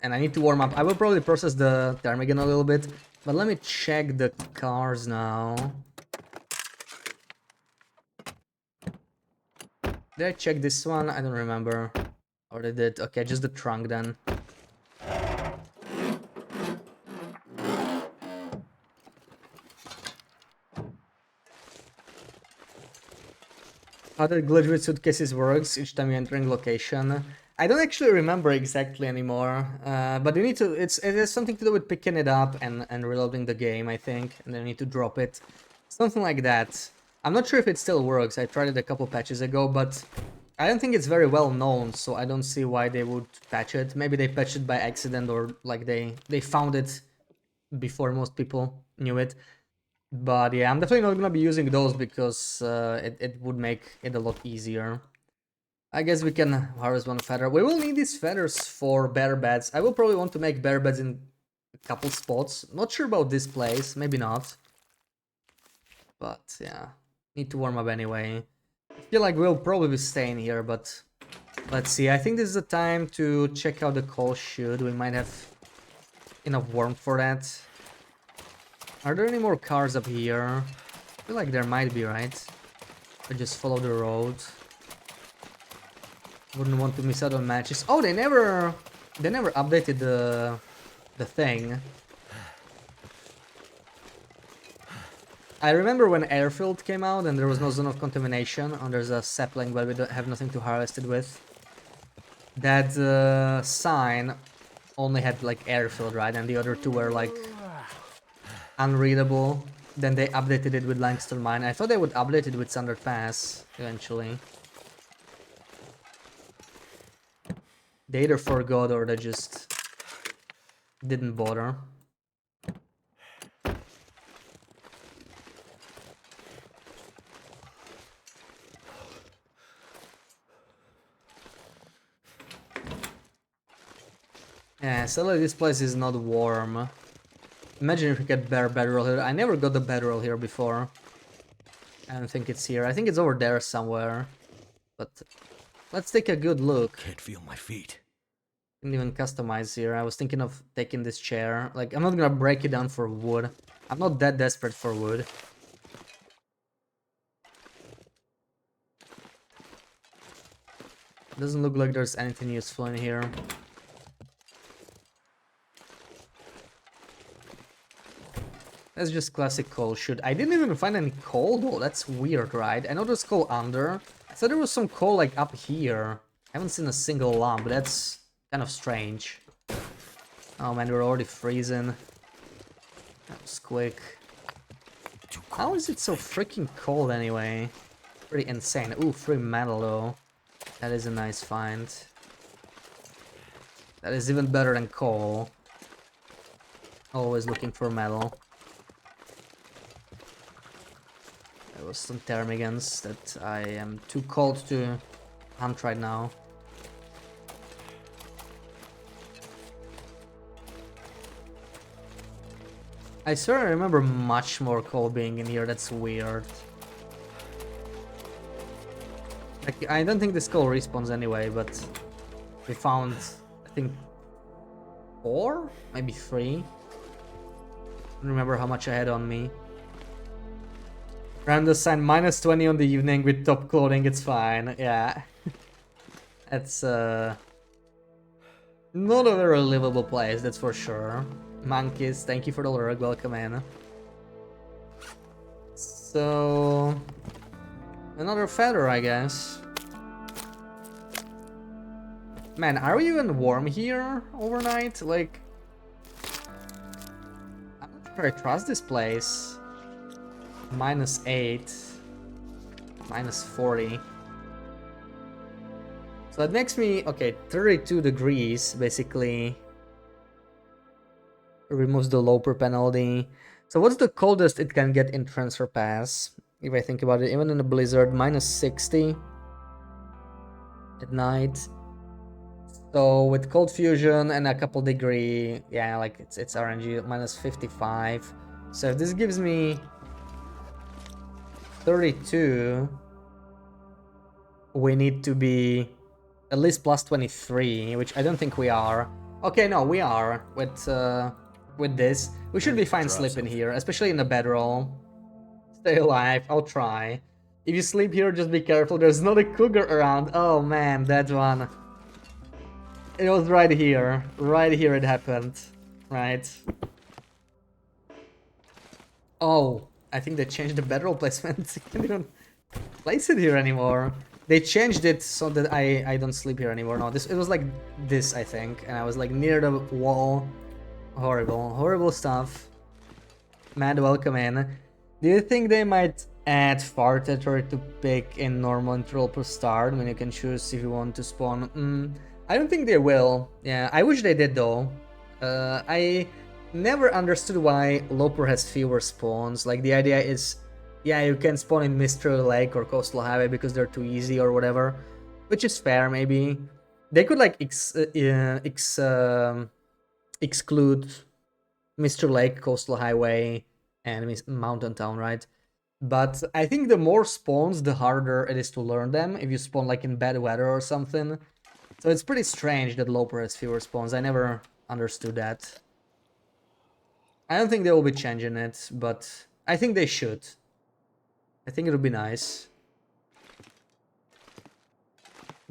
And I need to warm up. I will probably process the ptarmigan a little bit, but let me check the cars now. Did I check this one? I don't remember. Or did it? Okay, just the trunk then. How the glitch with suitcases works each time you entering location. I don't actually remember exactly anymore, but you need to. It has something to do with picking it up and reloading the game, I think, and then you need to drop it, something like that. I'm not sure if it still works. I tried it a couple patches ago, but I don't think it's very well known, so I don't see why they would patch it. Maybe they patched it by accident, or like they found it before most people knew it. But yeah, I'm definitely not gonna be using those because it would make it a lot easier. I guess we can harvest one feather. We will need these feathers for bear beds. I will probably want to make bear beds in a couple spots. Not sure about this place, maybe not. But yeah, need to warm up anyway. I feel like we'll probably be staying here, but let's see. I think this is the time to check out the coal chute. We might have enough warmth for that. Are there any more cars up here? I feel like there might be, right? I just follow the road. Wouldn't want to miss out on matches. Oh, they never updated the thing. I remember when Airfield came out and there was no zone of contamination, and there's a sapling but we don't have nothing to harvest it with. That sign only had like Airfield, right? And the other two were like unreadable. Then they updated it with Limestone Mine. I thought they would update it with Thunder Pass eventually. They either forgot or they just didn't bother. Yeah, sadly this place is not warm. Imagine if we get bare bedroll here. I never got the bedroll here before. I don't think it's here. I think it's over there somewhere. But let's take a good look. Can't feel my feet. Didn't even customize here. I was thinking of taking this chair. Like, I'm not gonna break it down for wood. I'm not that desperate for wood. Doesn't look like there's anything useful in here. That's just classic coal chute. I didn't even find any coal though. That's weird, right? I know there's coal under. I thought there was some coal like up here. I haven't seen a single lump. That's kind of strange. Oh man, we're already freezing. That was quick. How is it so freaking cold anyway? Pretty insane. Ooh, free metal though. That is a nice find. That is even better than coal. Always looking for metal. There was some ptermigans that I am too cold to hunt right now. I swear I remember much more coal being in here. That's weird. Like, I don't think this coal respawns anyway, but we found, I think, 4? Maybe 3? I don't remember how much I had on me. Random sign -20 on the evening with top clothing, it's fine, yeah. That's not a very livable place, that's for sure. Monkeys, thank you for the lurk, welcome in. So... another feather, I guess. Man, are we even warm here overnight? Like... I'm not sure I trust this place. -8. -40. So that makes me... okay, 32 degrees, basically. Removes the loper penalty. So what's the coldest it can get in Transfer Pass? If I think about it, even in a blizzard, -60 at night. So with cold fusion and a couple degree, yeah, like it's RNG, -55. So if this gives me 32, we need to be at least +23, which I don't think we are. Okay, no, we are with this. We should be fine sleeping here, especially in the bedroll. Stay alive, I'll try. If you sleep here, just be careful, there's not a cougar around. Oh man, that one. It was right here it happened, right? Oh, I think they changed the bedroll placement. You can't even place it here anymore. They changed it so that I don't sleep here anymore. No, it was like this, I think, and I was like near the wall. Horrible stuff. Mad, welcome in. Do you think they might add far territory to pick in normal interloper start when you can choose if you want to spawn? I don't think they will. Yeah, I wish they did though. I never understood why Loper has fewer spawns. Like the idea is, yeah, you can spawn in Mystery Lake or Coastal Highway because they're too easy or whatever, which is fair maybe. They could like exclude Mr. Lake, Coastal Highway, and Mountain Town, right? But I think the more spawns, the harder it is to learn them if you spawn like in bad weather or something. So it's pretty strange that Loper has fewer spawns. I never understood that. I don't think they will be changing it, but I think they should. I think it would be nice.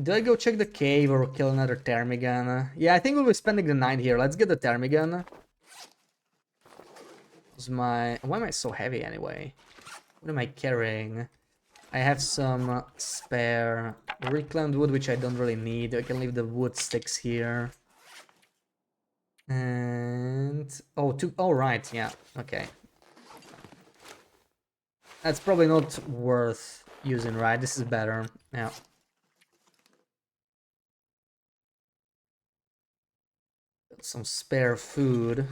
Do I go check the cave or kill another Ptermigan? Yeah, I think we'll be spending the night here. Let's get the Ptermigan. Why am I so heavy anyway? What am I carrying? I have some spare reclaimed wood, which I don't really need. I can leave the wood sticks here. And oh right, yeah, okay. That's probably not worth using, right? This is better. Yeah. Got some spare food.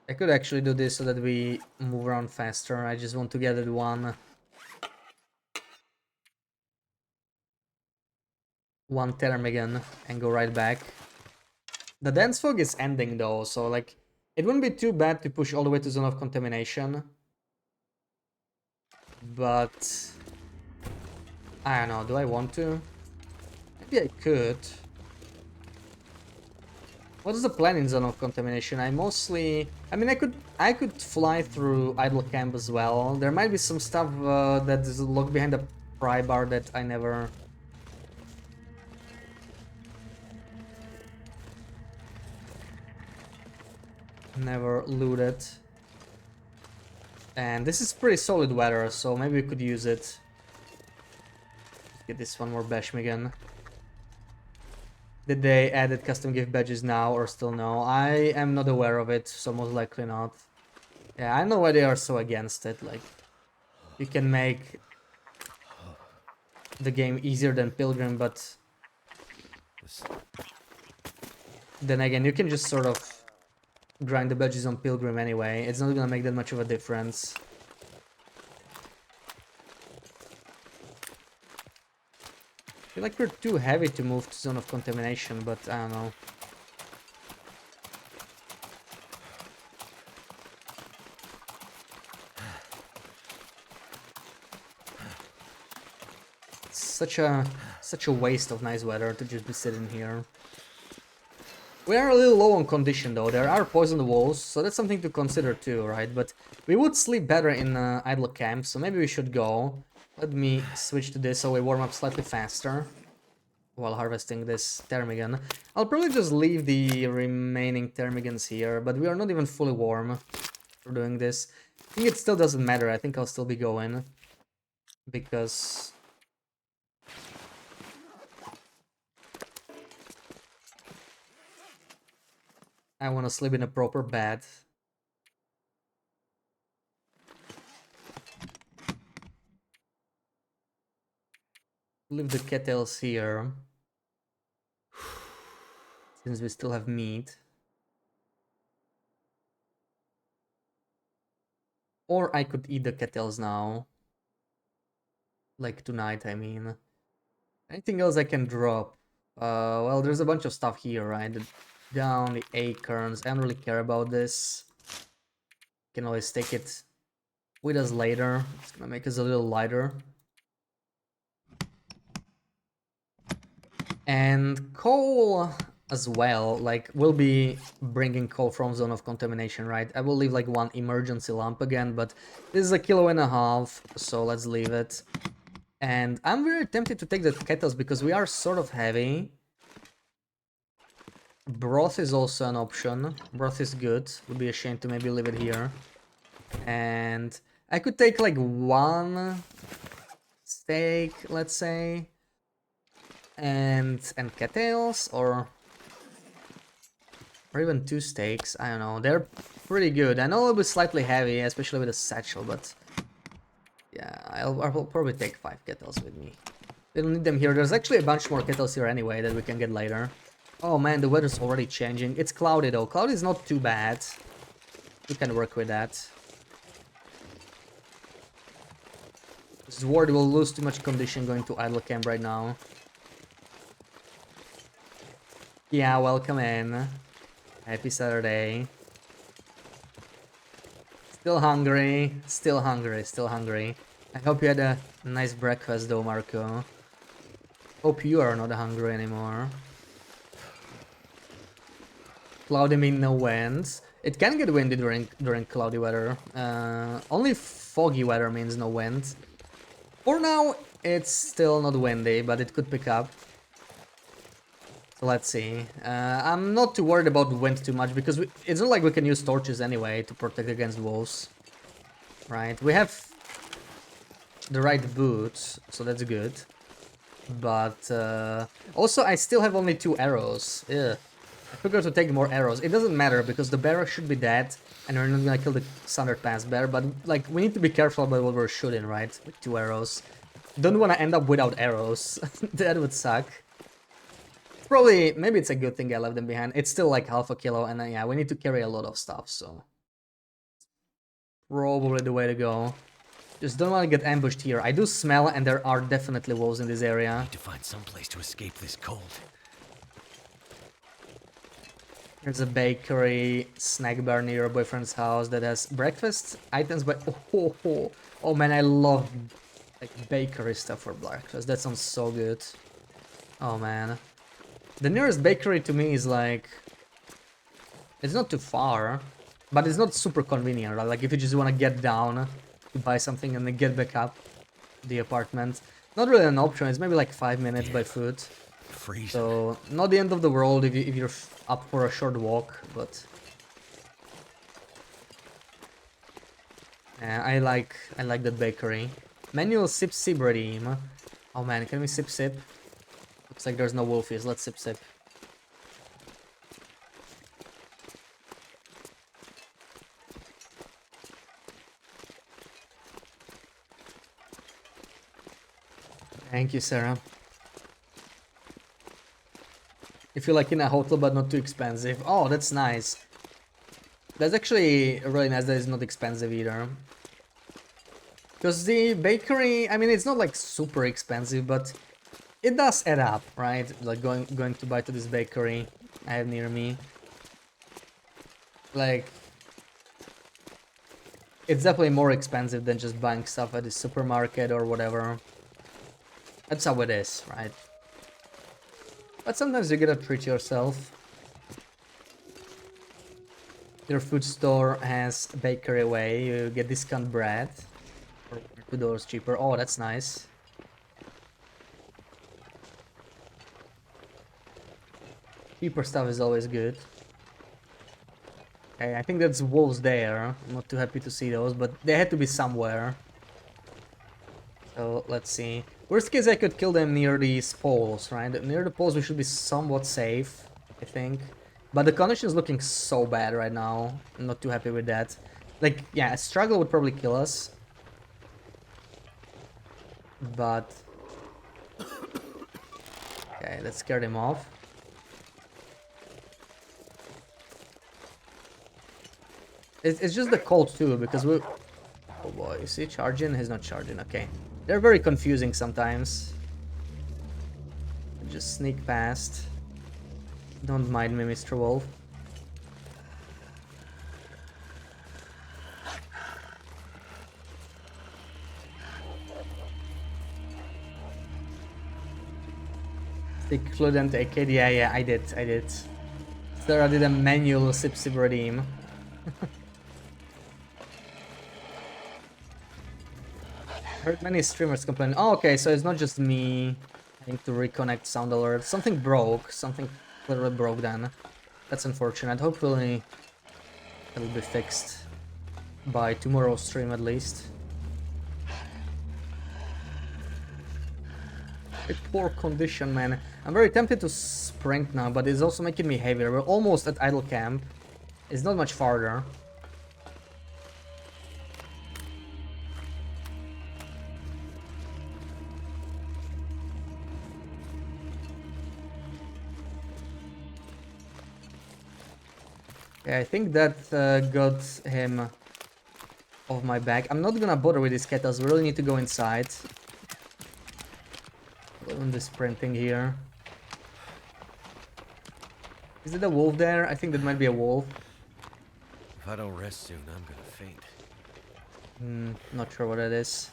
I could actually do this so that we move around faster. I just want to get it one Ptermigan and go right back. The dense fog is ending though, so like it wouldn't be too bad to push all the way to zone of contamination. But I don't know, do I want to? Maybe I could. What's the plan in zone of contamination? I mean I could fly through idle camp as well. There might be some stuff that is locked behind the pry bar that I never looted. And this is pretty solid weather, so maybe we could use it. Get this one more Bashmigan. Did they added custom gift badges now or still no? I am not aware of it, so most likely not. Yeah, I know why they are so against it. Like, you can make the game easier than Pilgrim, but then again, you can just sort of grind the badges on Pilgrim anyway. It's not gonna make that much of a difference. I feel like we're too heavy to move to zone of contamination, but I don't know. It's such a waste of nice weather to just be sitting here. We are a little low on condition though. There are poison walls, so that's something to consider too, right? But we would sleep better in idle camp, so maybe we should go. Let me switch to this so we warm up slightly faster while harvesting this Ptermigan. I'll probably just leave the remaining Ptermigans here, but we are not even fully warm for doing this. I think it still doesn't matter. I think I'll still be going because I want to sleep in a proper bed. Leave the kettles here, since we still have meat. Or I could eat the kettles now. Like tonight, I mean. Anything else I can drop? Well, there's a bunch of stuff here, right? Down the acorns. I don't really care about this. Can always take it with us later. It's gonna make us a little lighter. And coal as well. Like, we'll be bringing coal from zone of contamination, right? I will leave like one emergency lamp again, but this is 1.5 kilos, so let's leave it. And I'm very tempted to take the kettles because we are sort of heavy. Broth is also an option. Broth is good. Would be a shame to maybe leave it here. And I could take like 1 steak, let's say, and cattails, or even 2 steaks. I don't know. They're pretty good. I know it'll be slightly heavy, especially with a satchel, but yeah, I'll probably take 5 kettles with me. We don't need them here. There's actually a bunch more kettles here anyway that we can get later. Oh man, the weather's already changing. It's cloudy though. Cloudy is not too bad. We can work with that. This ward will lose too much condition going to idle camp right now. Yeah, welcome in. Happy Saturday. Still hungry, still hungry, still hungry. I hope you had a nice breakfast though, Marco. Hope you are not hungry anymore. Cloudy mean no winds. It can get windy during cloudy weather. Only foggy weather means no wind. For now, it's still not windy, but it could pick up. So let's see. I'm not too worried about wind too much because it's not like we can use torches anyway to protect against wolves. Right? We have the right boots, so that's good. But also, I still have only 2 arrows. Ugh. I forgot to take more arrows. It doesn't matter because the bear should be dead and we're not gonna kill the Standard Pass bear, but like we need to be careful about what we're shooting, right? With 2 arrows. Don't want to end up without arrows. That would suck. Probably, maybe it's a good thing I left them behind. It's still like half a kilo and yeah, we need to carry a lot of stuff, so probably the way to go. Just don't want to get ambushed here. I do smell and there are definitely wolves in this area. Need to find some place to escape this cold. There's a bakery, snack bar near your boyfriend's house that has breakfast items, but oh man, I love like bakery stuff for breakfast. That sounds so good. Oh man. The nearest bakery to me is like, it's not too far, but it's not super convenient, right? Like if you just want to get down to buy something and then get back up the apartment. Not really an option, it's maybe like 5 minutes by foot. Freezing. So, not the end of the world if you're up for a short walk, but... Yeah, I like that bakery. Manual sip sip redeem. Oh man, can we sip sip? Looks like there's no wolfies, let's sip sip. Thank you, Sarah. If you like in a hotel but not too expensive. Oh, that's nice. That's actually really nice that it's not expensive either. Because the bakery, I mean, it's not like super expensive, but it does add up, right? Like going to buy to this bakery I have near me. Like, it's definitely more expensive than just buying stuff at the supermarket or whatever. That's how it is, right? But sometimes you gotta treat yourself. Your food store has a bakery away, you get discount bread for $2 cheaper. Oh, that's nice. Cheaper stuff is always good. Okay, I think that's wolves there. I'm not too happy to see those, but they had to be somewhere. So let's see. Worst case, I could kill them near these poles, right? Near the poles we should be somewhat safe, I think. But the condition is looking so bad right now. I'm not too happy with that. Like, yeah, a struggle would probably kill us. But... Okay, let's scare them off. It's just the cold too, because we... Oh boy, is he charging? He's not charging, okay. They're very confusing sometimes. Just sneak past. Don't mind me, Mr. Wolf. Stick Cludent Arcade, yeah, I did. Sarah did a manual sip sip redeem. Heard many streamers complain. Oh, okay, so it's not just me having to reconnect sound alert. Something broke. Something clearly broke then. That's unfortunate. Hopefully it'll be fixed by tomorrow's stream at least. A poor condition, man. I'm very tempted to sprint now, but it's also making me heavier. We're almost at idle camp. It's not much farther. Yeah, I think that got him off my back. I'm not gonna bother with these kettles. We really need to go inside. On the sprinting here. Is it a wolf there? I think that might be a wolf. If I don't rest soon, I'm gonna faint. Not sure what that is.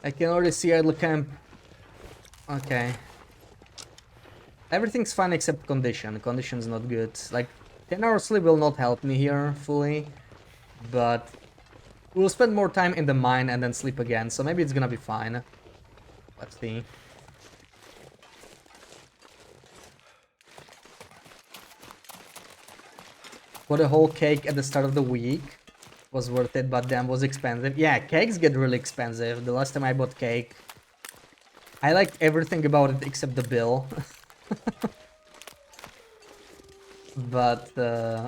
I can already see idle camp. Okay. Everything's fine except condition. Condition's not good. Like, 10 hours sleep will not help me here fully. But we'll spend more time in the mine and then sleep again. So maybe it's gonna be fine. Let's see. For the whole cake at the start of the week was worth it, but damn, was expensive. Yeah, cakes get really expensive. The last time I bought cake, I liked everything about it except the bill. But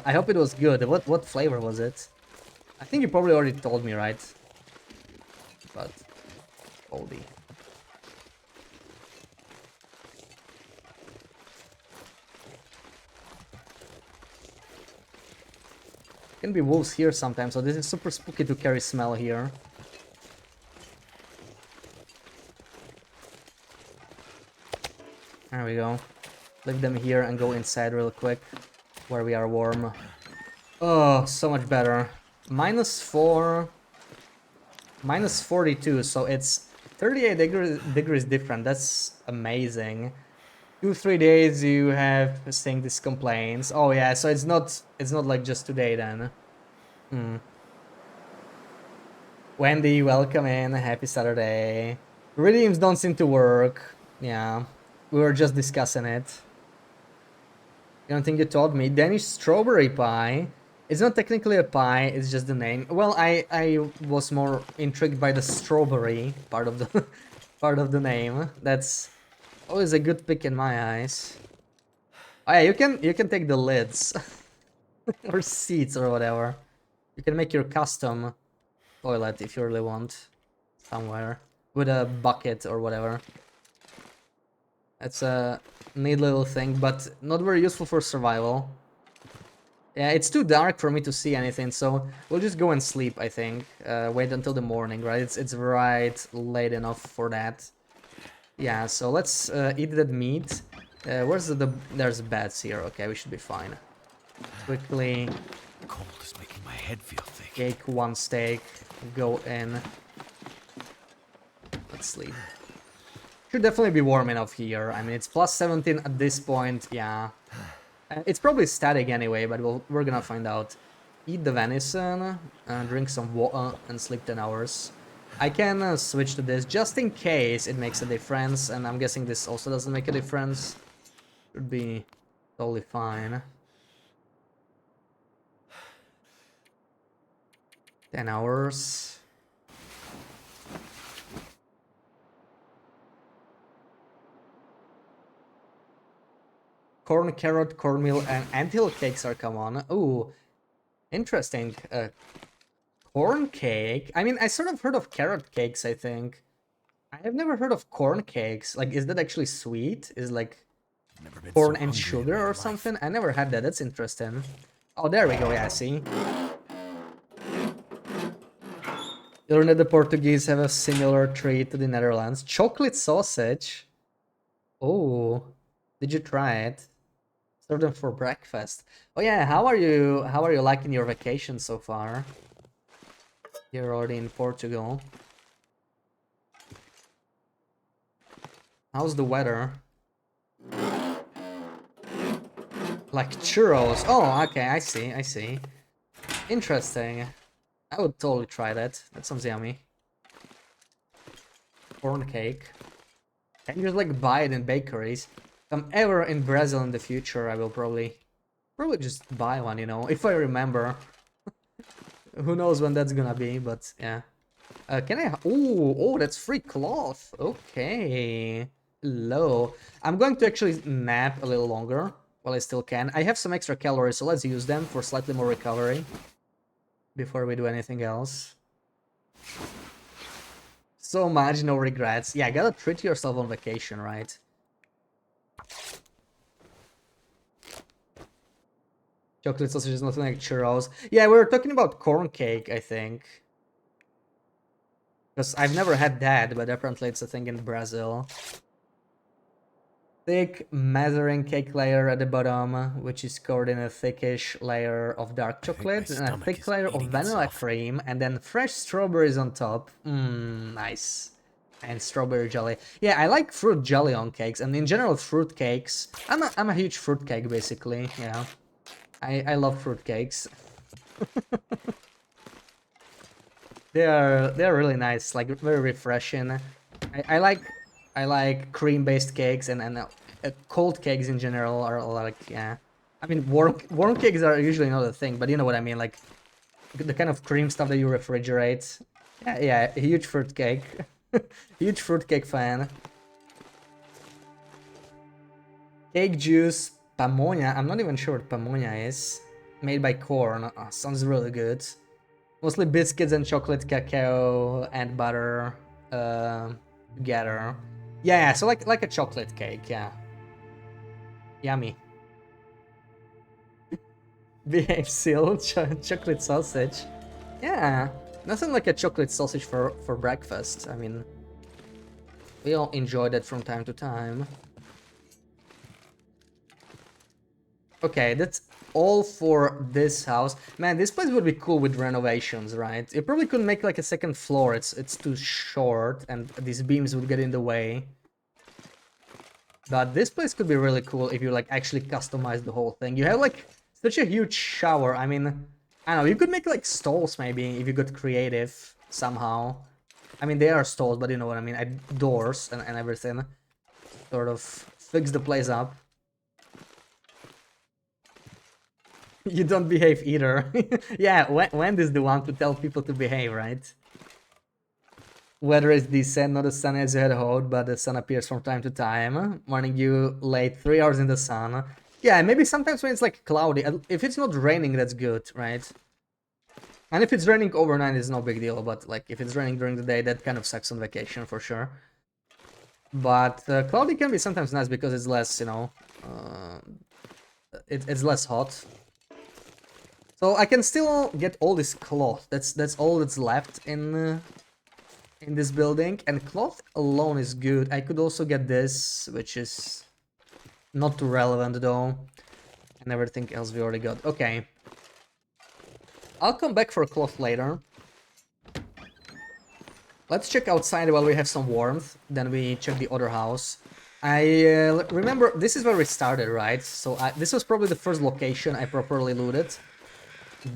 I hope it was good. What flavor was it? I think you probably already told me, right? But oldie. Can be wolves here sometimes, so this is super spooky to carry smell here. There we go. Leave them here and go inside real quick, where we are warm. Oh, so much better. -4, -42, so it's 38 degrees different. That's amazing. 2-3 days you have saying these complaints. Oh yeah, so it's not like just today then. Wendy, welcome in. Happy Saturday. Redeems don't seem to work. Yeah, we were just discussing it. You don't think you told me? Danish strawberry pie. It's not technically a pie, it's just the name. Well, I was more intrigued by the strawberry part of the part of the name. That's always a good pick in my eyes. Oh yeah, you can take the lids or seats or whatever. You can make your custom toilet if you really want somewhere with a bucket or whatever. That's a neat little thing, but not very useful for survival. Yeah, it's too dark for me to see anything, so we'll just go and sleep, I think. Wait until the morning, right? It's right late enough for that. Yeah, so let's eat that meat. Where's there's beds here. Okay, we should be fine. Quickly. Cold is making my head feel thick. Cake, one steak. Go in. Let's sleep. Should definitely be warm enough here. I mean, it's +17 at this point. Yeah. It's probably static anyway, but we're gonna find out. Eat the venison, drink some water, and sleep 10 hours. I can switch to this just in case it makes a difference, and I'm guessing this also doesn't make a difference. Should be totally fine. 10 hours. Corn, carrot, cornmeal, and anthill cakes are common. Ooh, interesting. Corn cake? I mean, I sort of heard of carrot cakes, I think. I have never heard of corn cakes. Like, is that actually sweet? Is like Never been corn so and hungry in sugar my or life. something? I never had that. That's interesting. Oh, there we go. Yeah, see? Learned that the Portuguese have a similar treat to the Netherlands. Chocolate sausage. Oh, did you try it? Serve them for breakfast. Oh yeah, how are you liking your vacation so far? You're already in Portugal. How's the weather? Like churros. Oh, okay, I see. Interesting. I would totally try that. That sounds yummy. Corn cake. Can you just like buy it in bakeries? If I'm ever in Brazil in the future, I will probably just buy one, you know, if I remember. Who knows when that's gonna be, but yeah. Can I? Oh, that's free cloth. Okay. low. I'm going to actually nap a little longer while I still can. I have some extra calories, so let's use them for slightly more recovery before we do anything else. So much, no regrets. Yeah, gotta treat yourself on vacation, right? Chocolate sausage is nothing like churros. Yeah, we were talking about corn cake, I think. Because I've never had that, but apparently it's a thing in Brazil. Thick Mazarin cake layer at the bottom, which is covered in a thickish layer of dark I think my chocolate, and a stomach thick is layer of eating vanilla itself. cream, and then fresh strawberries on top. Mmm, nice. And strawberry jelly. Yeah, I like fruit jelly on cakes, and in general fruit cakes. I'm a huge fruit cake, basically, you know. I love fruit cakes. They're really nice, like very refreshing. I like cream-based cakes and cold cakes in general are like, yeah. I mean warm cakes are usually not a thing, but you know what I mean, like the kind of cream stuff that you refrigerate. Yeah, yeah, a huge fruit cake. Huge fruit cake fan. Cake juice, pamonha. I'm not even sure what pamonha is. Made by corn. Oh, sounds really good. Mostly biscuits and chocolate, cacao, and butter together. Yeah, so like a chocolate cake, yeah. Yummy. Behave seal, chocolate sausage. Yeah, nothing like a chocolate sausage for breakfast. I mean, we all enjoy that from time to time. Okay, that's all for this house. Man, this place would be cool with renovations, right? You probably couldn't make like a second floor. It's too short, and these beams would get in the way. But this place could be really cool if you like actually customize the whole thing. You have like such a huge shower. I mean, I don't know, you could make like stalls maybe if you got creative somehow. I mean, they are stalls, but you know what I mean. Doors and everything. Sort of fix the place up. You don't behave either. Yeah, Wendy's the one to tell people to behave, right? Weather is decent, not as sunny as you had hoped, but the sun appears from time to time, warning you late 3 hours in the sun. Yeah, maybe sometimes when it's like cloudy, if it's not raining, that's good, right? And if it's raining overnight, it's no big deal, but like if it's raining during the day, that kind of sucks on vacation for sure. But cloudy can be sometimes nice because it's less, you know, it's less hot. So I can still get all this cloth. That's all that's left in this building, and cloth alone is good. I could also get this, which is not too relevant though, and everything else we already got. Okay, I'll come back for cloth later. Let's check outside while we have some warmth, then we check the other house. I remember this is where we started, right? So this was probably the first location I properly looted,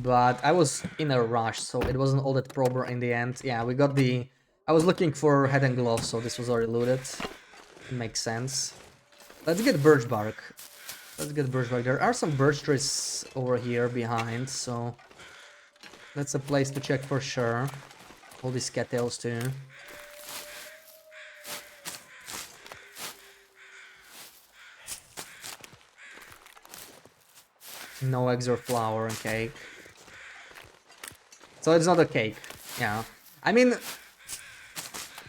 but I was in a rush, so it wasn't all that proper in the end. Yeah, we got the... I was looking for head and gloves, so this was already looted. Makes sense. Let's get birch bark. Let's get birch bark. There are some birch trees over here behind, so that's a place to check for sure. All these cattails too. No eggs or flour and cake. So it's not a cake. Yeah. I mean,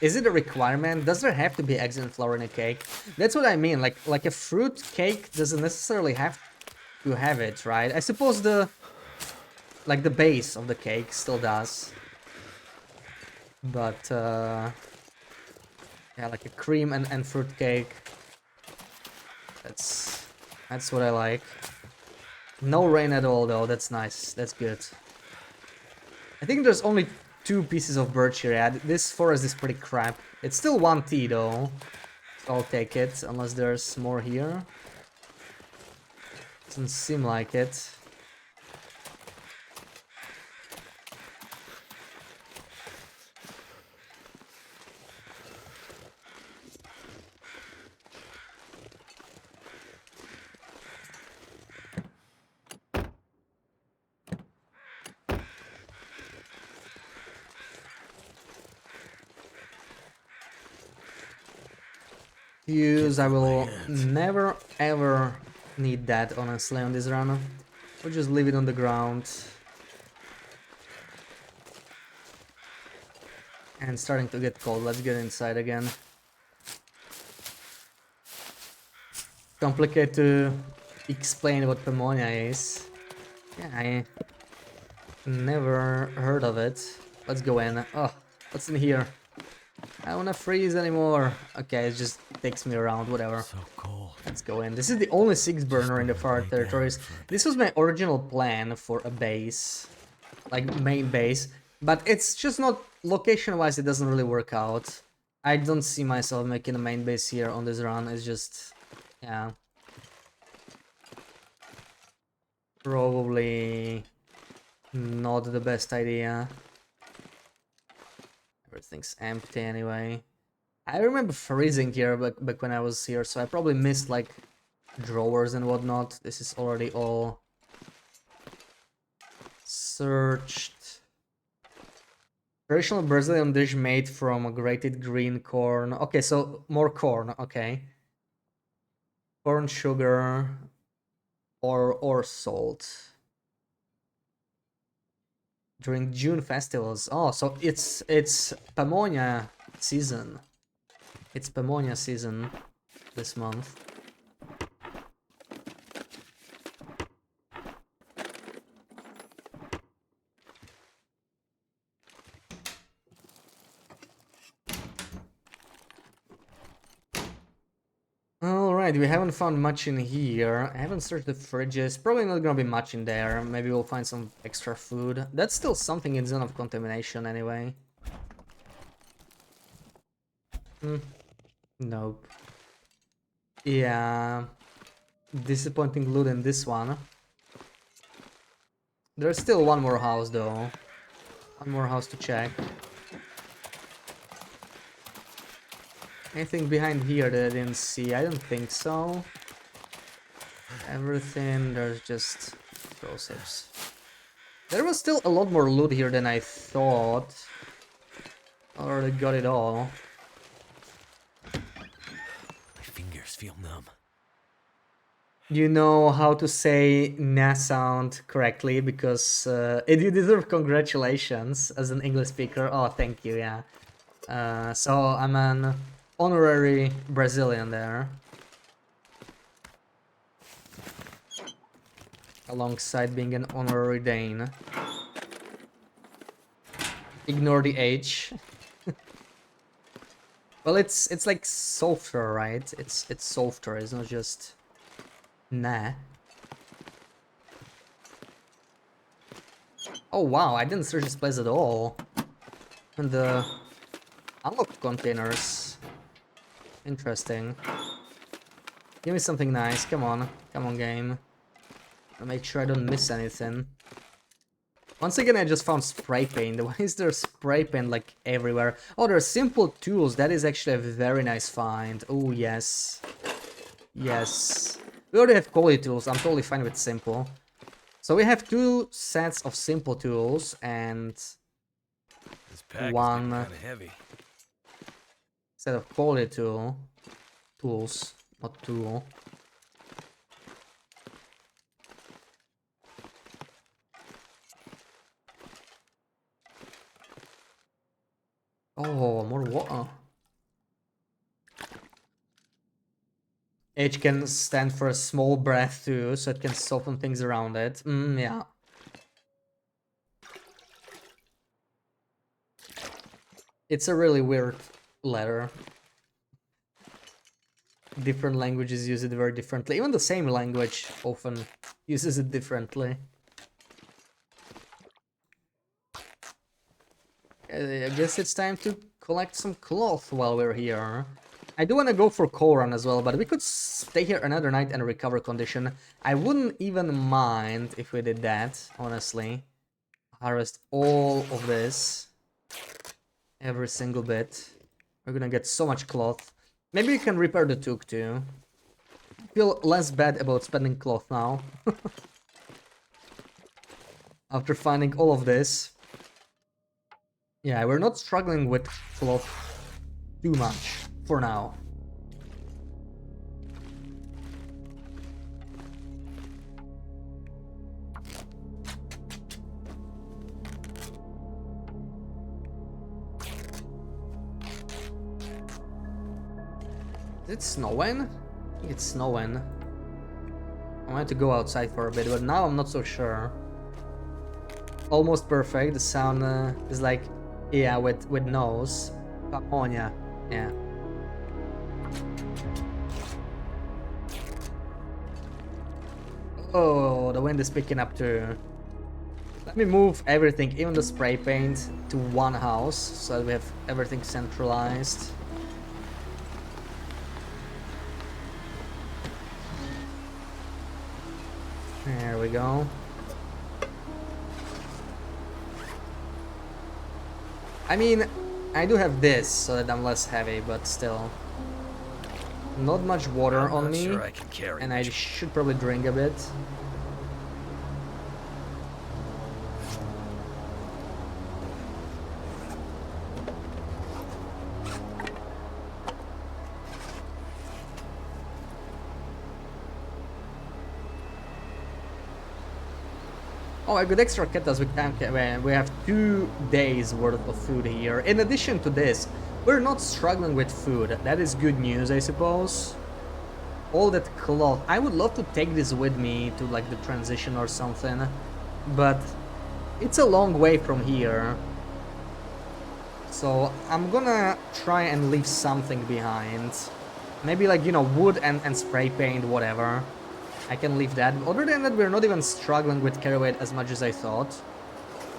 is it a requirement? Does there have to be eggs and flour in a cake? That's what I mean. Like a fruit cake doesn't necessarily have to have it, right? I suppose the base of the cake still does. But yeah, like a cream and fruit cake. That's what I like. No rain at all though. That's nice. That's good. I think there's only 2 pieces of birch here. Yeah, this forest is pretty crap. It's still 1 tea though. So I'll take it, unless there's more here. Doesn't seem like it. fuse, I will never ever need that, honestly, on this run. We'll just leave it on the ground. And starting to get cold, let's get inside again. Complicated to explain what pneumonia is. Yeah, I never heard of it. Let's go in. Oh, what's in here? I don't wanna freeze anymore. Okay, it just takes me around, whatever. So cold. Let's go in. This is the only 6 burner in the far lay territories. down for a This was my original plan for a base, like main base, but it's just not location-wise. It doesn't really work out. I don't see myself making a main base here on this run. It's just, yeah, probably not the best idea. Everything's empty anyway. I remember freezing here back when I was here, so I probably missed like drawers and whatnot. This is already all searched. Traditional Brazilian dish made from grated green corn. Okay, so more corn, okay. Corn, sugar, or salt. During June festivals. Oh, so it's Pamonha season. It's Pamonha season this month. Alright, we haven't found much in here. I haven't searched the fridges. Probably not gonna be much in there. Maybe we'll find some extra food. That's still something in zone of contamination anyway. Nope. Yeah. Disappointing loot in this one. There's still one more house though. One more house to check. Anything behind here that I didn't see? I don't think so. Everything, there's just explosives. There was still a lot more loot here than I thought. Already got it all. My fingers feel numb. You know how to say "na" sound correctly because you deserve congratulations as an English speaker. Oh, thank you, yeah. So I'm an honorary Brazilian there. Alongside being an honorary Dane. Ignore the H. Well, it's like softer, right? It's softer. It's not just nah. Oh wow, I didn't search this place at all. And the unlocked containers. Interesting. Give me something nice. Come on, game. I'll make sure I don't miss anything. Once again, I just found spray paint. Why is there spray paint like everywhere? Oh, there's simple tools. That is actually a very nice find. Oh, yes. Yes. We already have quality tools. I'm totally fine with simple. So we have 2 sets of simple tools and This pack one is kind of heavy. set of quality tools, not tool. Oh, more water. H can stand for a small breath too, so it can soften things around it. Yeah. It's a really weird letter. Different languages use it very differently. Even the same language often uses it differently. I guess it's time to collect some cloth while we're here. I do want to go for coal run as well, but we could stay here another night and recover condition. I wouldn't even mind if we did that, honestly. Harvest all of this. Every single bit. We're gonna get so much cloth. Maybe we can repair the toque too. Feel less bad about spending cloth now. After finding all of this. Yeah, we're not struggling with cloth too much for now. Is it snowing? I think it's snowing. I wanted to go outside for a bit, but now I'm not so sure. Almost perfect. The sound is like, yeah, with nose. Ammonia. Yeah. Oh, the wind is picking up too. Let me move everything, even the spray paint, to one house so that we have everything centralized. There we go. I mean, I do have this so that I'm less heavy, but still. Not much water I'm on not me, sure I can carry and I much. should probably drink a bit. Oh, I got extra kettles. We have 2 days worth of food here. In addition to this, we're not struggling with food. That is good news, I suppose. All that cloth. I would love to take this with me to like the transition or something, but it's a long way from here. So I'm gonna try and leave something behind. Maybe like, you know, wood and spray paint, whatever. I can leave that. Other than that, we're not even struggling with carry weight as much as I thought.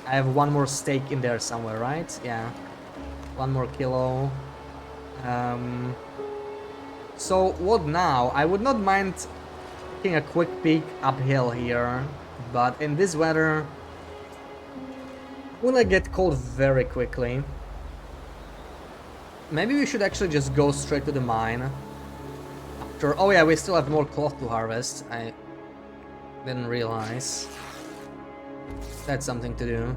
I have one more steak in there somewhere, right? Yeah. 1 more kilo. So what now? I would not mind taking a quick peek uphill here, but in this weather, will I get cold very quickly? Maybe we should actually just go straight to the mine. After, oh yeah, we still have more cloth to harvest. I didn't realize. That's something to do.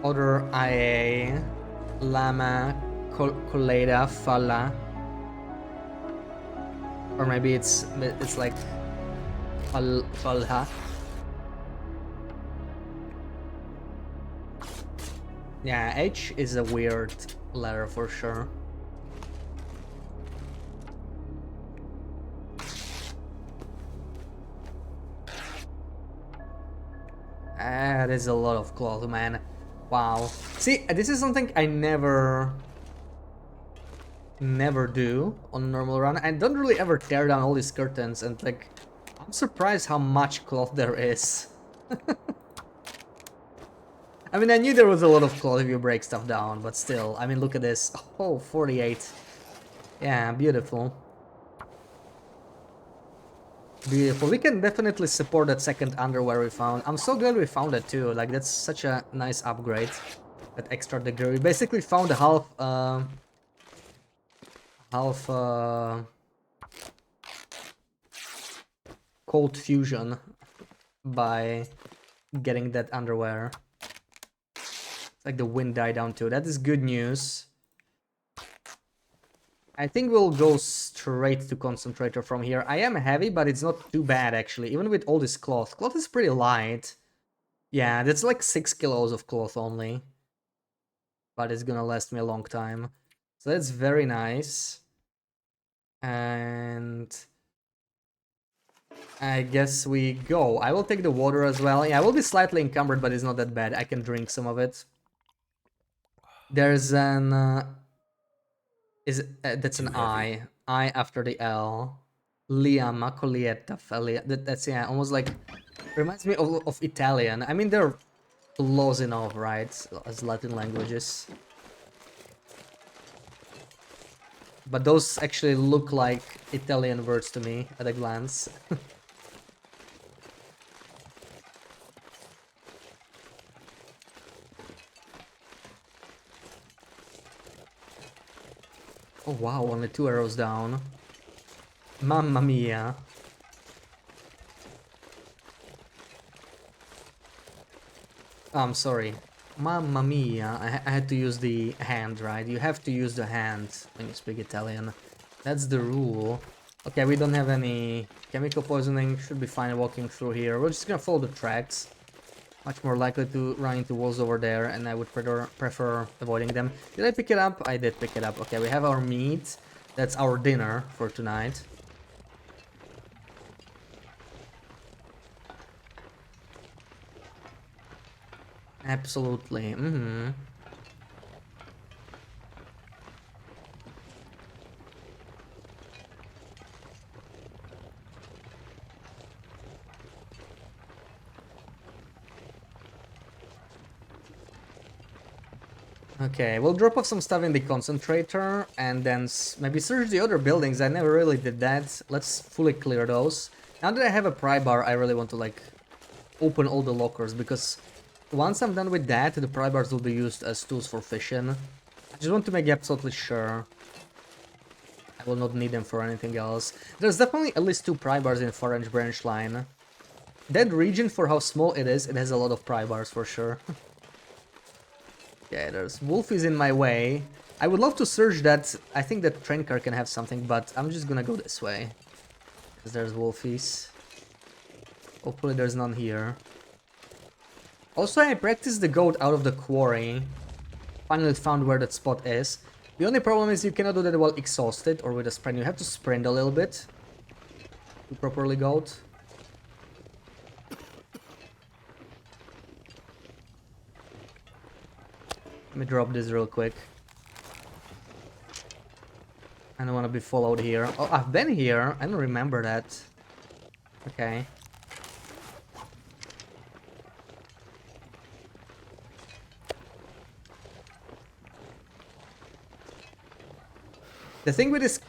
Other IA, Llama, Coleda, Falla. Or maybe it's like Falha. Yeah, H is a weird letter for sure. That is a lot of cloth, man. Wow. See, this is something I never do on a normal run. I don't really ever tear down all these curtains, and like, I'm surprised how much cloth there is. I mean, I knew there was a lot of cloth if you break stuff down, but still, I mean, look at this. Oh, 48. Yeah, beautiful. Beautiful. We can definitely support that second underwear we found. I'm so glad we found it too. Like, that's such a nice upgrade. That extra degree. We basically found half cold fusion by getting that underwear. It's like the wind died down too. That is good news. I think we'll go straight to concentrator from here. I am heavy, but it's not too bad actually. Even with all this cloth. Cloth is pretty light. Yeah, that's like 6 kilos of cloth only. But it's gonna last me a long time. So that's very nice. And I guess we go. I will take the water as well. Yeah, I will be slightly encumbered, but it's not that bad. I can drink some of it. There's an that's an I. I after the L. Liam, Macolietta, Felia. That's yeah, almost like reminds me of Italian. I mean, they're close enough, right? As Latin languages. But those actually look like Italian words to me at a glance. Oh wow, only 2 arrows down. Mamma mia. Oh, I'm sorry. Mamma mia. I had to use the hand, right? You have to use the hand when you speak Italian. That's the rule. Okay, we don't have any chemical poisoning. Should be fine walking through here. We're just gonna follow the tracks. Much more likely to run into walls over there, and I would prefer avoiding them. Did I pick it up? I did pick it up. Okay, we have our meat. That's our dinner for tonight. Absolutely. Okay, we'll drop off some stuff in the concentrator and then maybe search the other buildings. I never really did that. Let's fully clear those. Now that I have a pry bar, I really want to like open all the lockers, because once I'm done with that, the pry bars will be used as tools for fishing. I just want to make absolutely sure I will not need them for anything else. There's definitely at least 2 pry bars in Orange Branch line. That region, for how small it is, it has a lot of pry bars for sure. Yeah, there's wolfies in my way. I would love to search that. I think that train car can have something, but I'm just gonna go this way, because there's wolfies. Hopefully there's none here. Also, I practiced the goat out of the quarry. Finally found where that spot is. The only problem is you cannot do that while exhausted or with a sprint. You have to sprint a little bit to properly goat. Let me drop this real quick. I don't want to be followed here. Oh, I've been here. I don't remember that. Okay. The thing with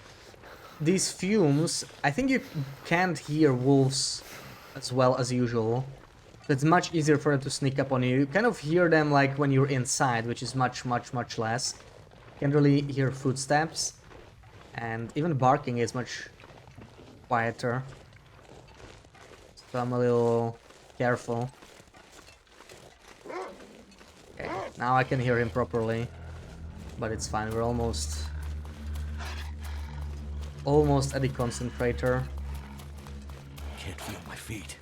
these fumes, I think you can't hear wolves as well as usual. So it's much easier for them to sneak up on you. You kind of hear them like when you're inside, which is much less. You can't really hear footsteps. And even barking is much quieter. So I'm a little careful. Okay, now I can hear him properly. But it's fine, we're almost at the concentrator. Can't feel my feet.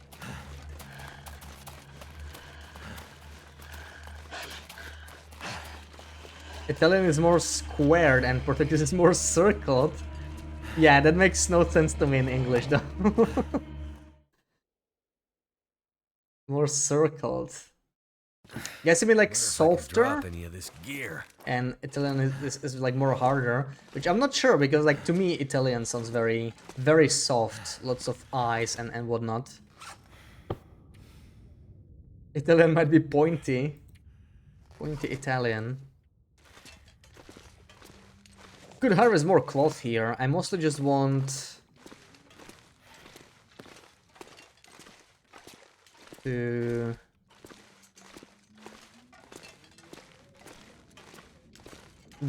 Italian is more squared and Portuguese is more circled. Yeah, that makes no sense to me in English though. More circled. Guess you mean like softer? Drop any of this gear. And Italian is like more harder, which I'm not sure, because like to me Italian sounds very soft, lots of eyes and whatnot. Italian might be pointy Italian. Could harvest more cloth here. I mostly just want to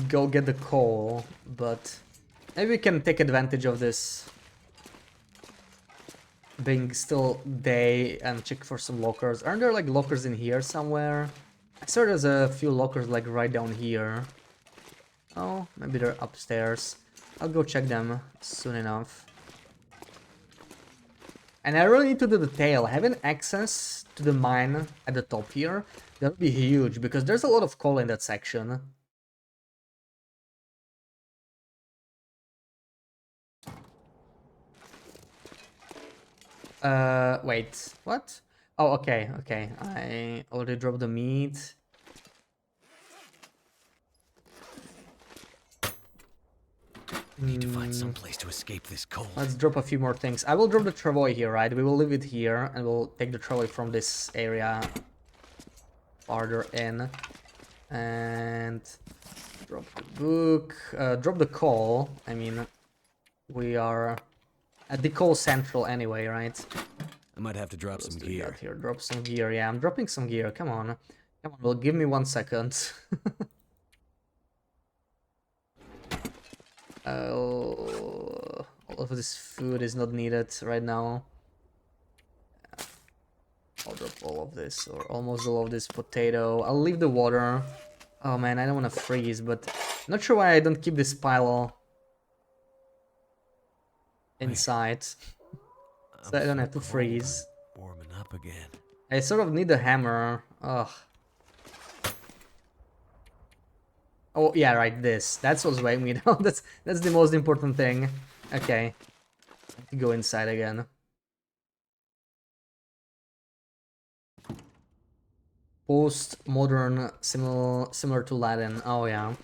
go get the coal, but maybe we can take advantage of this being still day and check for some lockers. Aren't there like lockers in here somewhere? I saw there's a few lockers like right down here. Oh, maybe they're upstairs. I'll go check them soon enough. And I really need to do the tail. Having access to the mine at the top here, that would be huge, because there's a lot of coal in that section. Wait, what? Oh, okay. I already dropped the meat. We need to find some place to escape this cold. Let's drop a few more things. I will drop the travoy here, right? We will leave it here, and we'll take the travoy from this area farther in. And drop the book. Drop the coal. I mean, we are at the coal central anyway, right? I might have to drop some gear. Here, drop some gear. Yeah, I'm dropping some gear. Come on. Well, give me 1 second. All of this food is not needed right now. I'll drop all of this, or almost all of this potato. I'll leave the water. Oh man, I don't want to freeze, but not sure why I don't keep this pile inside, so I I'm don't so have to cold. freeze. Warming up again. I sort of need a hammer. Ugh. Oh yeah, right. That's what's weighing me down. That's the most important thing. Okay, go inside again. Post-modern, similar to Latin. Oh yeah.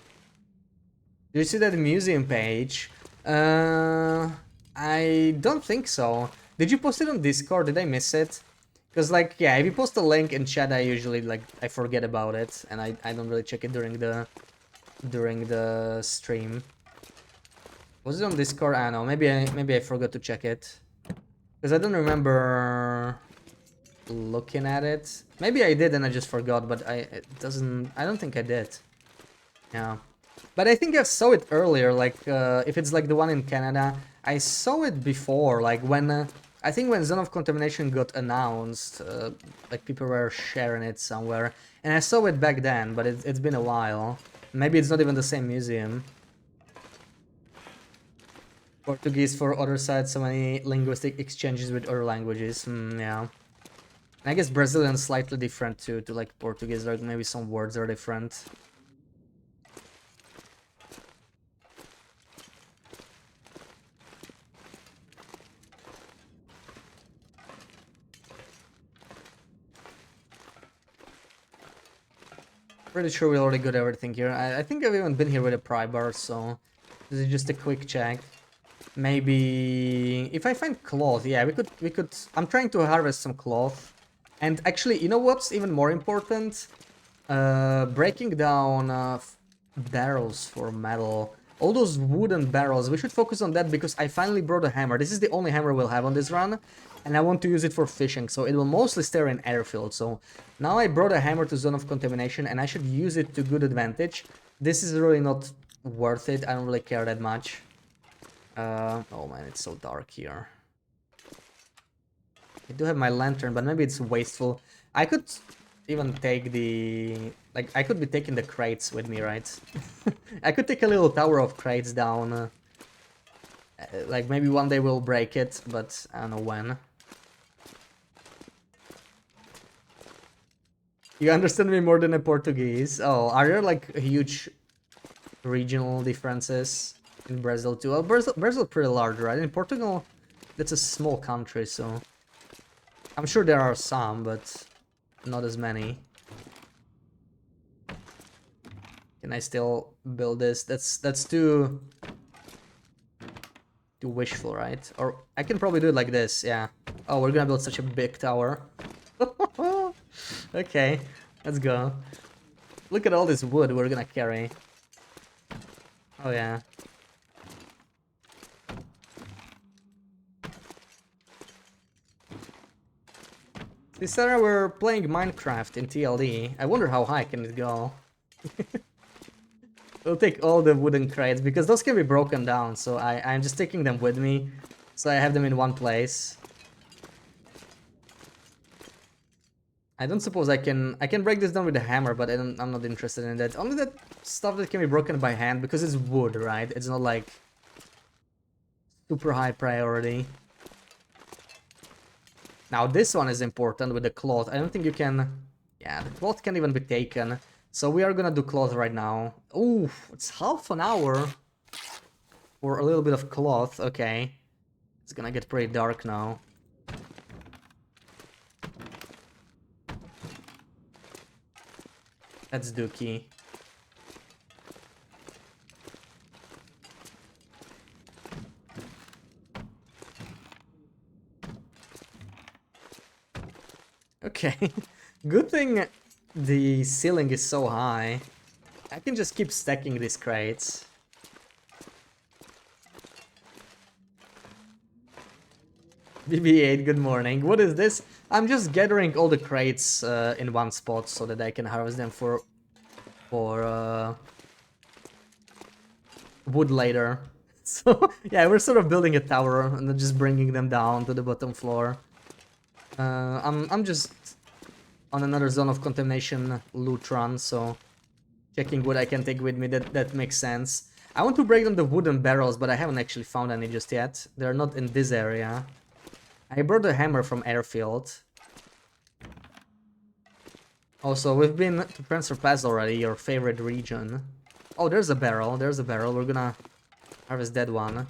Do you see that museum page? I don't think so. Did you post it on Discord? Did I miss it? Because like, yeah, if you post a link in chat, I usually like I forget about it, and I don't really check it during the stream. Was it on Discord? I don't know. Maybe I forgot to check it because I don't remember looking at it. Maybe I did and I just forgot, but it doesn't. I don't think I did. Yeah. But I think I saw it earlier, like, if it's like the one in Canada, I saw it before, like when, I think when Zone of Contamination got announced, like people were sharing it somewhere, and I saw it back then, but it's been a while. Maybe it's not even the same museum. Portuguese for other sides, so many linguistic exchanges with other languages, yeah. And I guess Brazilian slightly different too, to like Portuguese, like maybe some words are different. Pretty sure we already got everything here. I think I've even been here with a pry bar, so this is just a quick check. Maybe if I find cloth, yeah, we could. I'm trying to harvest some cloth, and actually, you know what's even more important? Breaking down barrels for metal. All those wooden barrels, we should focus on that because I finally brought a hammer. This is the only hammer we'll have on this run, and I want to use it for fishing, so it will mostly stay in airfield. So now I brought a hammer to Zone of Contamination, and I should use it to good advantage. This is really not worth it. I don't really care that much. Oh man, it's so dark here. I do have my lantern, but maybe it's wasteful. I could even take the... Like, I could be taking the crates with me, right? I could take a little tower of crates down. Like, maybe one day we'll break it, but I don't know when. You understand me more than a Portuguese. Oh, are there, like, huge regional differences in Brazil, too? Well, Brazil pretty large, right? In Portugal, that's a small country, so... I'm sure there are some, but not as many. Can I still build this? That's too wishful, right? Or I can probably do it like this, yeah. Oh, we're gonna build such a big tower. Okay, let's go. Look at all this wood we're gonna carry. Oh yeah. See, Sarah, we're playing Minecraft in TLD. I wonder how high can it go. We'll take all the wooden crates, because those can be broken down, so I'm just taking them with me, so I have them in one place. I don't suppose I can break this down with a hammer, but I'm not interested in that. Only that stuff that can be broken by hand, because it's wood, right? It's not like super high priority. Now this one is important with the cloth. I don't think you can... Yeah, the cloth can't even be taken. So we are gonna do cloth right now. Ooh, it's half an hour for a little bit of cloth. Okay. It's gonna get pretty dark now. That's dookie. Okay. Good thing the ceiling is so high. I can just keep stacking these crates. BB8, good morning. What is this? I'm just gathering all the crates in one spot so that I can harvest them for wood later. So yeah, we're sort of building a tower and then just bringing them down to the bottom floor. I'm just on another Zone of Contamination loot run, so checking what I can take with me. That makes sense. I want to break down the wooden barrels, but I haven't actually found any just yet. They're not in this area. I brought the hammer from airfield. Also, we've been to Prancer Pass already, your favorite region. Oh, there's a barrel. There's a barrel. We're gonna harvest that one.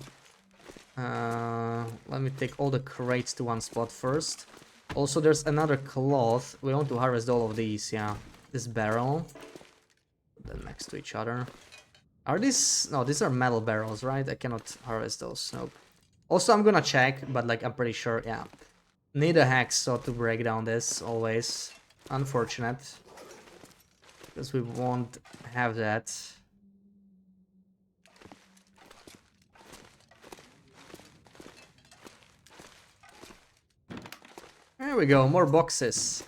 Let me take all the crates to one spot first. Also, there's another cloth. We want to harvest all of these, yeah. This barrel. Put them next to each other. Are these... No, these are metal barrels, right? I cannot harvest those, nope. Also, I'm gonna check, but like, I'm pretty sure, yeah. Need a hacksaw to break down this, always. Unfortunate. Because we won't have that. There we go, more boxes.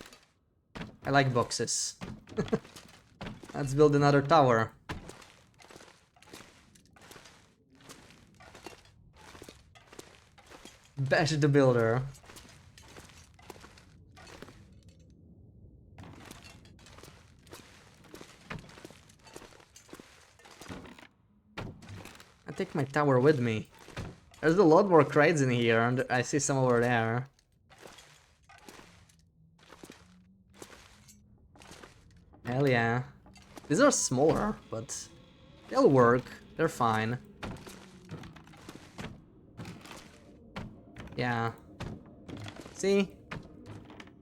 I like boxes. Let's build another tower. Bash the builder. I take my tower with me. There's a lot more crates in here, and I see some over there. Hell yeah. These are smaller, but they'll work. They're fine. Yeah. See?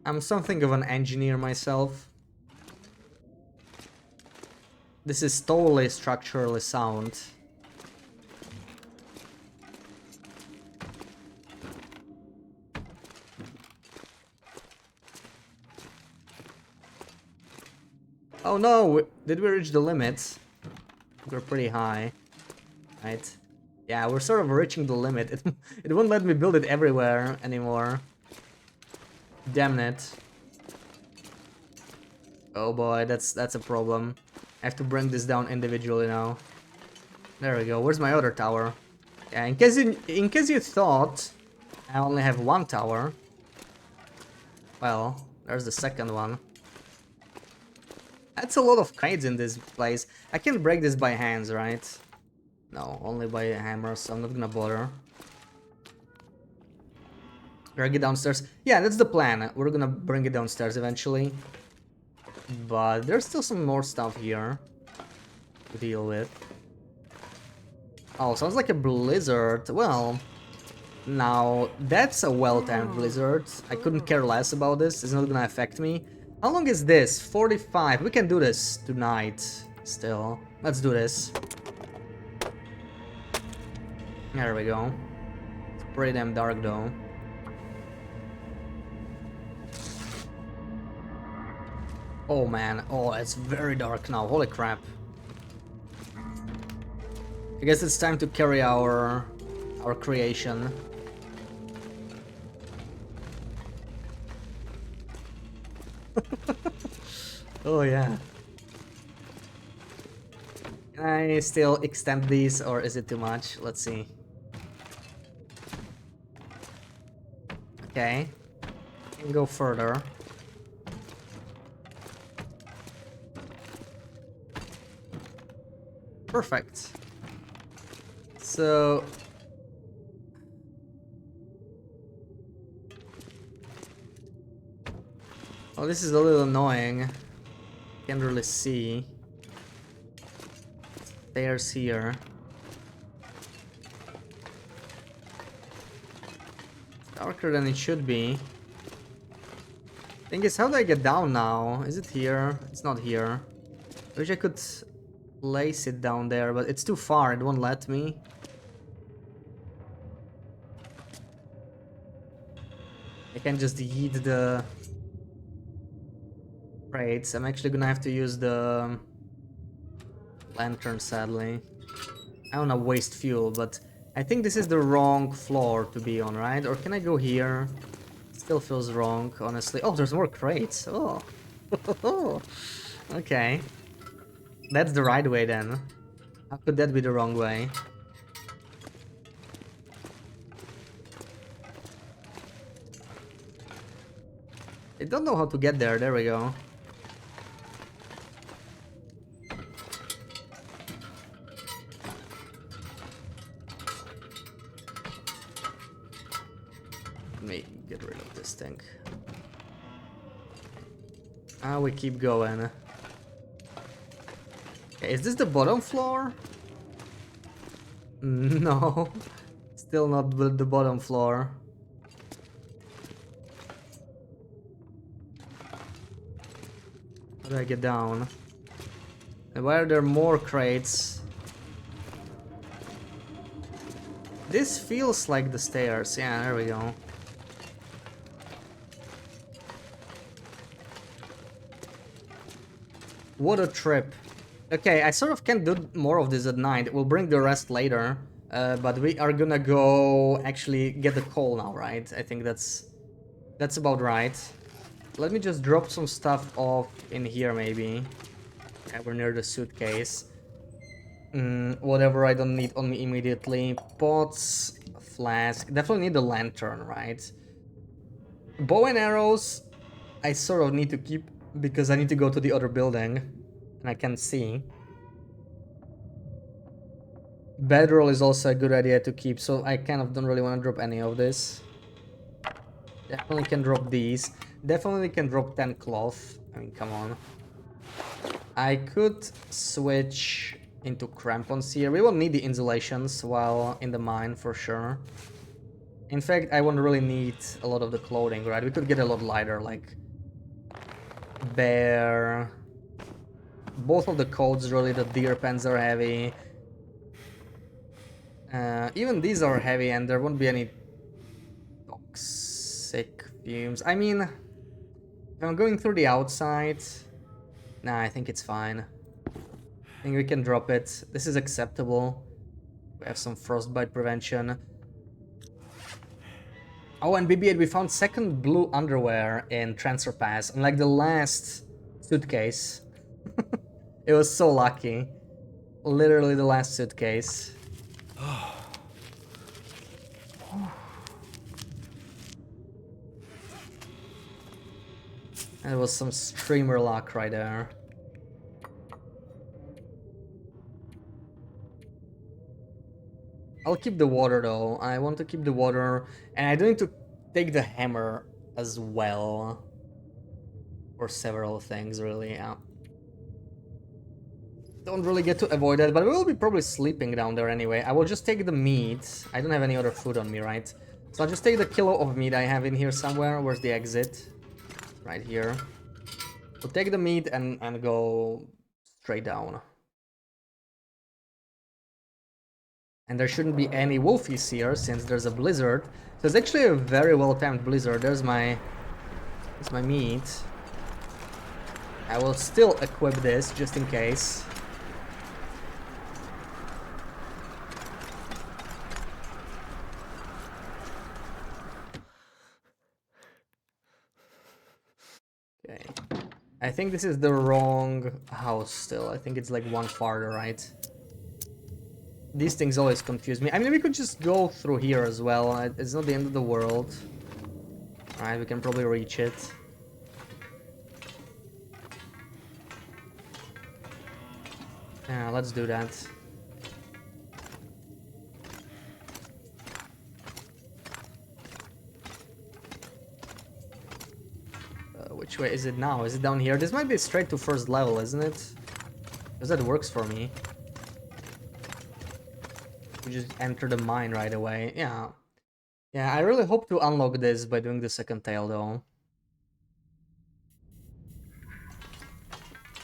I'm something of an engineer myself. This is totally structurally sound. Oh no! Did we reach the limit? We're pretty high. Right? Yeah, we're sort of reaching the limit. It won't let me build it everywhere anymore. Damn it. Oh boy, that's a problem. I have to bring this down individually now. There we go. Where's my other tower? Yeah, in case you thought I only have one tower. Well, there's the second one. That's a lot of crates in this place. I can break this by hands, right? No, only by hammers, so I'm not gonna bother. Drag it downstairs. Yeah, that's the plan. We're gonna bring it downstairs eventually. But there's still some more stuff here to deal with. Oh, sounds like a blizzard. Well, now that's a well-timed blizzard. I couldn't care less about this. It's not gonna affect me. How long is this? 45. We can do this tonight still. Let's do this. There we go. It's pretty damn dark though. Oh man, oh, it's very dark now. Holy crap. I guess it's time to carry our creation. Oh yeah. Can I still extend these or is it too much? Let's see. Okay. Can go further. Perfect. So oh, this is a little annoying. Can't really see. Stairs here. Darker than it should be. Thing is, how do I get down now? Is it here? It's not here. I wish I could place it down there, but it's too far. It won't let me. I can just yeet the crates. I'm actually gonna have to use the lantern, sadly. I don't wanna waste fuel, but I think this is the wrong floor to be on, right? Or can I go here? Still feels wrong, honestly. Oh, there's more crates. Oh. Okay. That's the right way then. How could that be the wrong way? I don't know how to get there. There we go. Get rid of this thing. Ah, we keep going. Okay, is this the bottom floor? No. Still not the bottom floor. How do I get down? And why are there more crates? This feels like the stairs. Yeah, there we go. What a trip. Okay, I sort of can do more of this at night. We'll bring the rest later. But we are gonna go actually get the coal now, right? I think that's about right. Let me just drop some stuff off in here, maybe. Okay, we're near the suitcase. Whatever I don't need on me immediately. Pots, flask. Definitely need the lantern, right? Bow and arrows, I sort of need to keep because I need to go to the other building and I can't see. Bedroll is also a good idea to keep, so I kind of don't really want to drop any of this. Definitely can drop these. Definitely can drop 10 cloth. I mean, come on. I could switch into crampons here. We won't need the insulations while in the mine for sure. In fact, I won't really need a lot of the clothing, right? We could get a lot lighter, like bear. Both of the coats, really, the deer pens are heavy. Even these are heavy and there won't be any toxic fumes. I mean, if I'm going through the outside, nah, I think it's fine. I think we can drop it. This is acceptable. We have some frostbite prevention. Oh, and BB-8, we found second blue underwear in transfer pass, unlike the last suitcase. It was so lucky. Literally the last suitcase. That was some streamer luck right there. I'll keep the water though. I want to keep the water, and I do need to take the hammer as well. For several things, really, yeah. Don't really get to avoid that, but we will be probably sleeping down there anyway. I will just take the meat. I don't have any other food on me, right? So I'll just take the kilo of meat I have in here somewhere. Where's the exit? Right here. We'll take the meat and go straight down. And there shouldn't be any wolfies here since there's a blizzard. So it's actually a very well-timed blizzard. There's my meat. I will still equip this just in case. Okay. I think this is the wrong house still. I think it's like one farther, right? These things always confuse me. I mean, we could just go through here as well. It's not the end of the world. Alright, we can probably reach it. Yeah, let's do that. Which way is it now? Is it down here? This might be straight to first level, isn't it? Because that works for me. We just enter the mine right away. Yeah. Yeah, I really hope to unlock this by doing the second tail, though.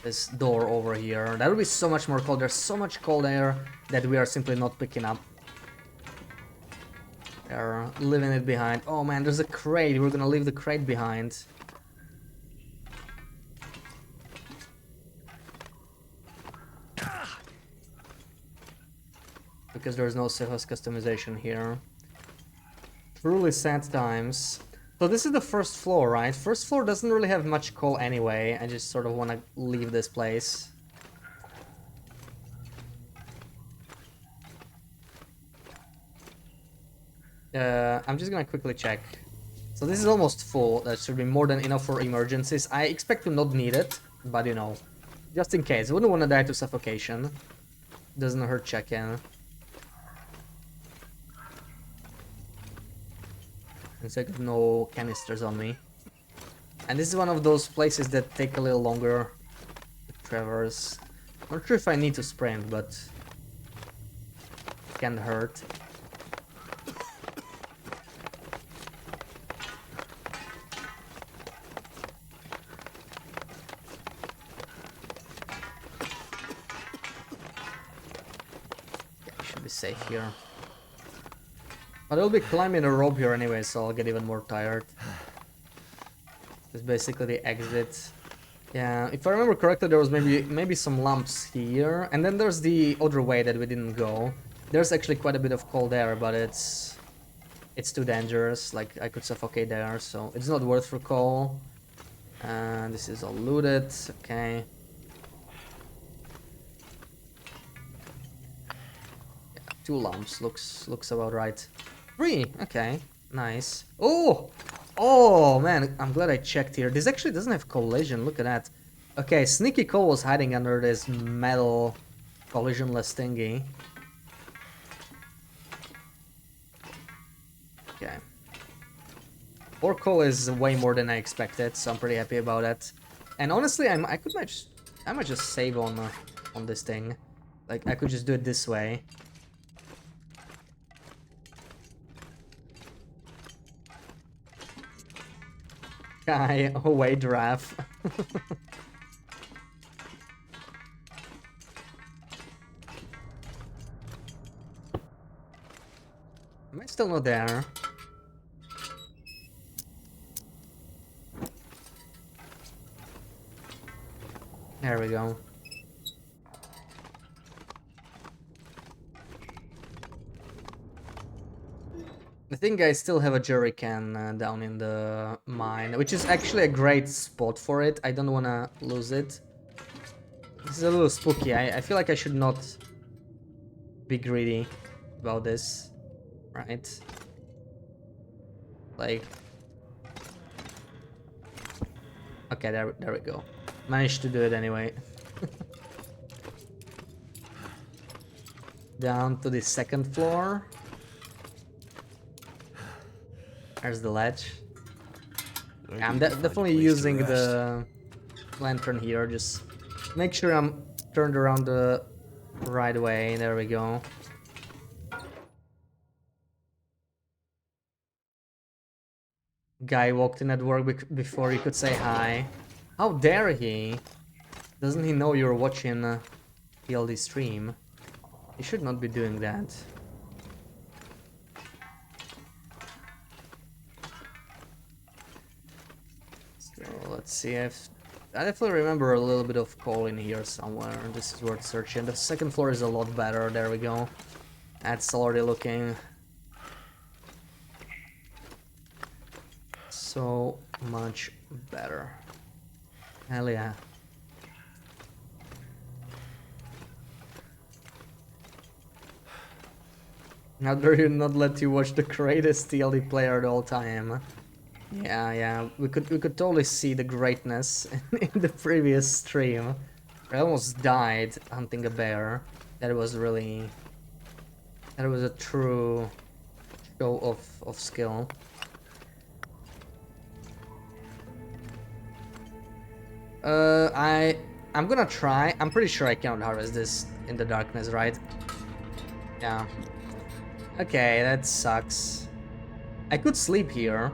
This door over here. That would be so much more cold. There's so much cold air that we are simply not picking up. They're leaving it behind. Oh man, there's a crate. We're gonna leave the crate behind. Because there's no surface customization here. Truly sad times. So this is the first floor, right? First floor doesn't really have much coal anyway. I just sort of want to leave this place. I'm just gonna quickly check. So this is almost full. That should be more than enough for emergencies. I expect to not need it, but you know, just in case. I wouldn't want to die to suffocation. Doesn't hurt checking. Since I got no canisters on me. And this is one of those places that take a little longer to traverse. Not sure if I need to sprint, but can't hurt. Yeah, I should be safe here. But I'll be climbing a rope here anyway, so I'll get even more tired. It's basically the exit. Yeah, if I remember correctly, there was maybe some lumps here, and then there's the other way that we didn't go. There's actually quite a bit of coal there, but it's too dangerous. Like I could suffocate there, so it's not worth for coal. And this is all looted. Okay. Yeah, 2 lumps looks about right. 3. Okay, nice. Oh man, I'm glad I checked here. This actually doesn't have collision. Look at that. Okay, sneaky coal was hiding under this metal collisionless thingy. Okay. 4 coal is way more than I expected, so I'm pretty happy about that. And honestly, I might just save on this thing. Like I could just do it this way. Guy, away giraffe. Am I still not there? There we go. I think I still have a jerry can down in the mine, which is actually a great spot for it. I don't want to lose it. This is a little spooky. I feel like I should not be greedy about this, right? Like, okay, there we go. Managed to do it anyway. Down to the 2nd floor. There's the ledge. Yeah, I'm definitely using the lantern here. Just make sure I'm turned around the right way. There we go. Guy walked in at work before he could say hi. How dare he? Doesn't he know you're watching PLD stream? He should not be doing that. So let's see if I definitely remember a little bit of coal in here somewhere. This is worth searching. The 2nd floor is a lot better. There we go. That's already looking so much better. Hell yeah. How dare you not let you watch the greatest TLD player of all time? Yeah, we could totally see the greatness in the previous stream. I almost died hunting a bear. That was a true show of skill. I'm gonna try. I'm pretty sure I cannot harvest this in the darkness, right? Yeah. Okay, that sucks. I could sleep here,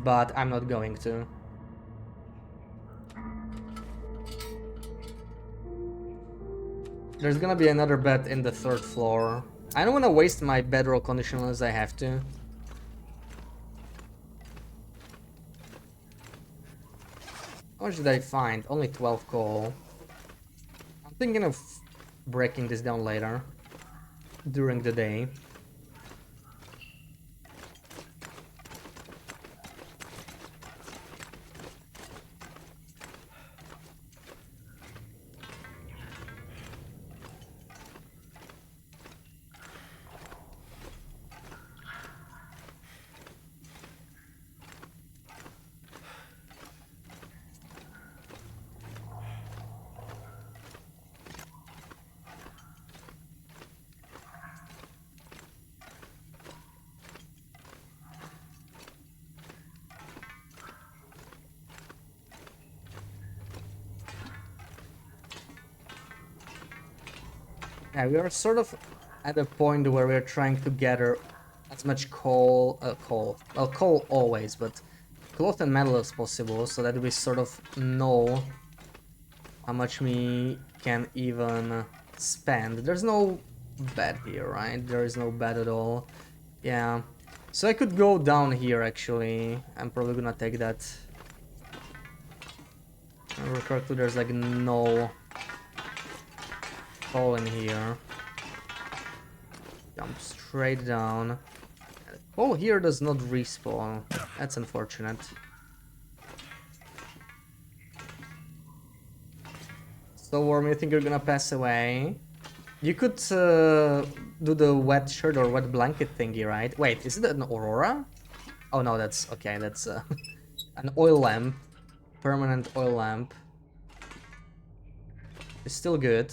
but I'm not going to. There's gonna be another bed in the 3rd floor. I don't want to waste my bedroll condition unless I have to. How much did I find? Only 12 coal. I'm thinking of breaking this down later, during the day. Yeah, we are sort of at a point where we're trying to gather as much coal always, but cloth and metal as possible, so that we sort of know how much we can even spend. There's no bed here, right? There is no bed at all. Yeah, so I could go down here actually. I'm probably gonna take that. If I remember correctly, there's like no coal in here. Jump straight down. Oh, here does not respawn. That's unfortunate. So Worm, you think you're gonna pass away? You could do the wet shirt or wet blanket thingy, right? Wait, is it an aurora? Oh no, that's okay. That's an oil lamp, permanent oil lamp. It's still good.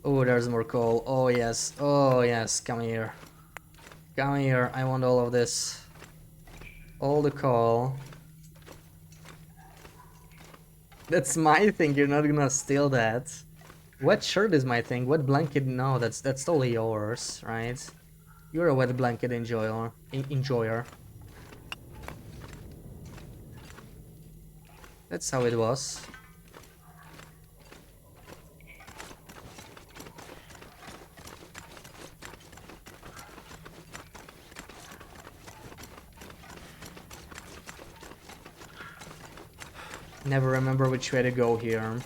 Oh, there's more coal. Oh yes. Oh yes. Come here. Come here. I want all of this. All the coal. That's my thing. You're not gonna steal that. Wet shirt is my thing. Wet blanket, no. That's totally yours, right? You're a wet blanket enjoyer. That's how it was. Never remember which way to go here.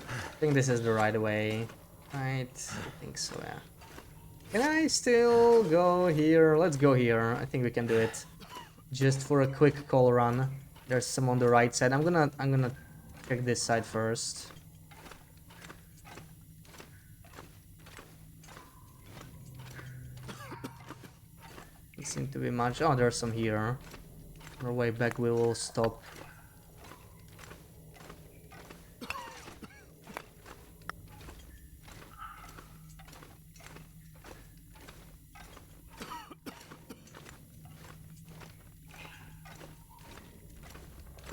I think this is the right way. Right? I think so, yeah. Can I still go here? Let's go here. I think we can do it. Just for a quick call run. There's some on the right side. I'm gonna check this side first. Doesn't seem to be much. Oh, there's some here. On our way back we will stop.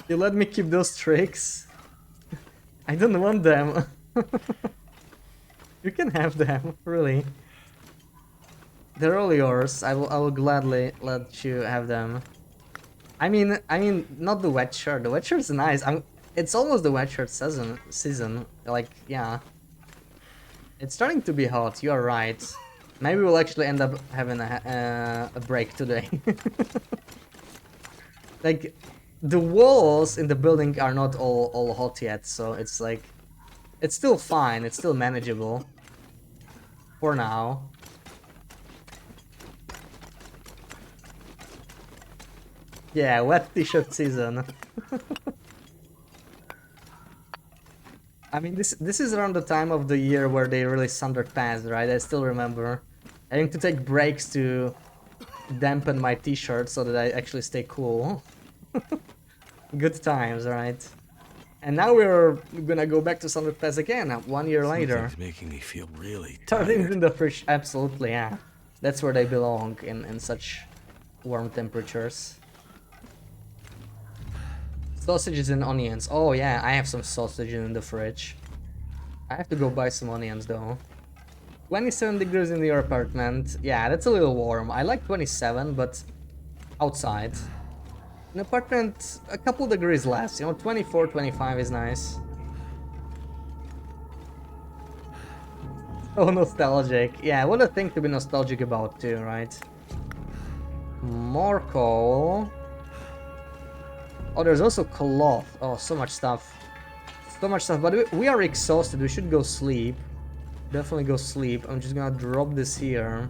You let me keep those tricks? I don't want them. You can have them, really. They're all yours. I will gladly let you have them. I mean, not the wet shirt. The wet shirt's nice. It's almost the wet shirt season. Like, yeah. It's starting to be hot. You are right. Maybe we'll actually end up having a break today. Like, the walls in the building are not all hot yet, so it's like, it's still fine. It's still manageable for now. Yeah, wet t-shirt season. I mean, this is around the time of the year where they release Underpants, right? I still remember having to take breaks to dampen my t-shirt so that I actually stay cool. Good times, right? And now we're gonna go back to Underpants again 1 year later. Something's making me feel really Turning tired. in the fridge, absolutely, yeah. That's where they belong in such warm temperatures. Sausages and onions. Oh yeah, I have some sausage in the fridge. I have to go buy some onions though. 27 degrees in your apartment. Yeah, that's a little warm. I like 27, but outside. In apartment, a couple degrees less. You know, 24, 25 is nice. Oh, nostalgic. Yeah, what a thing to be nostalgic about too, right? More coal. Oh, there's also cloth. Oh, so much stuff. So much stuff, but we are exhausted. We should go sleep. Definitely go sleep. I'm just gonna drop this here.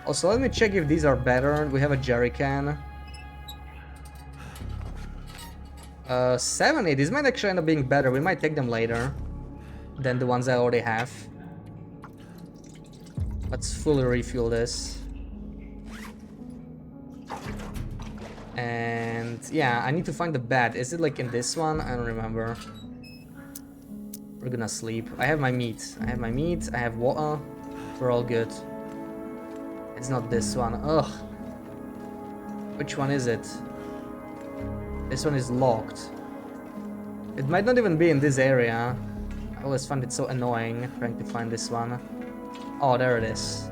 Also, let me check if these are better. We have a jerry can. 70. These might actually end up being better. We might take them later than the ones I already have. Let's fully refuel this. And yeah, I need to find the bed. Is it like in this one? I don't remember. We're gonna sleep. I have my meat. I have my meat. I have water. We're all good. It's not this one. Ugh. Which one is it? This one is locked. It might not even be in this area. I always find it so annoying trying to find this one. Oh, there it is.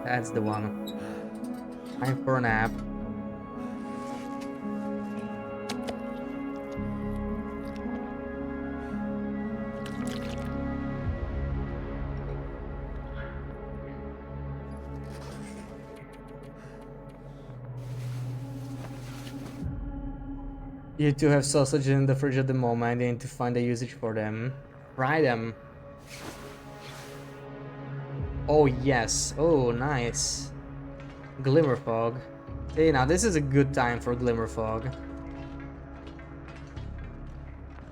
That's the one. Time for a nap. You two have sausages in the fridge at the moment. I need to find a usage for them. Fry them. Oh yes. Oh nice. Glimmer fog. Hey, now this is a good time for glimmer fog.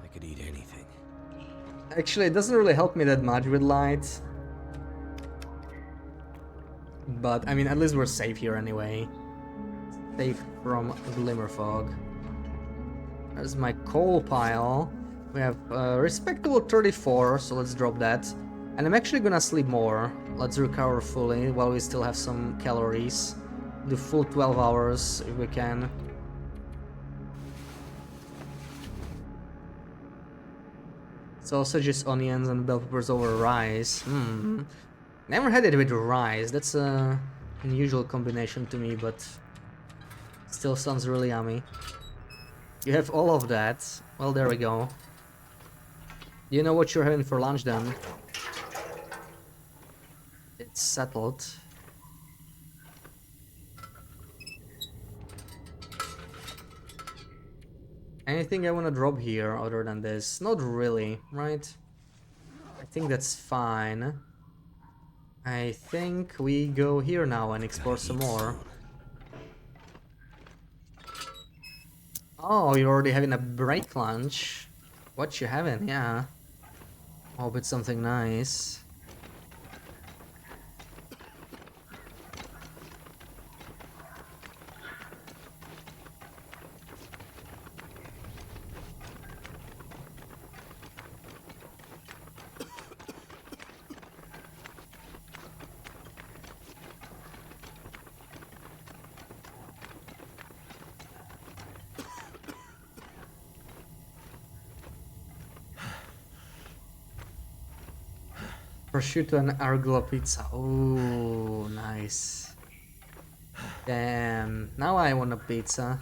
I could eat anything. Actually, it doesn't really help me that much with light. But I mean, at least we're safe here anyway. Safe from glimmer fog. There's my coal pile. We have respectable 34, so let's drop that. And I'm actually gonna sleep more. Let's recover fully while we still have some calories. Do full 12 hours if we can. Sausages, onions, and bell peppers over rice. Never had it with rice. That's a unusual combination to me, but still sounds really yummy. You have all of that. Well, there we go. You know what you're having for lunch then? It's settled. Anything I want to drop here other than this? Not really, right? I think that's fine. I think we go here now and explore some more. Oh, you're already having a break lunch. What you having? Yeah. Hope it's something nice. Prosciutto and arugula pizza. Oh, nice. Damn. Now I want a pizza.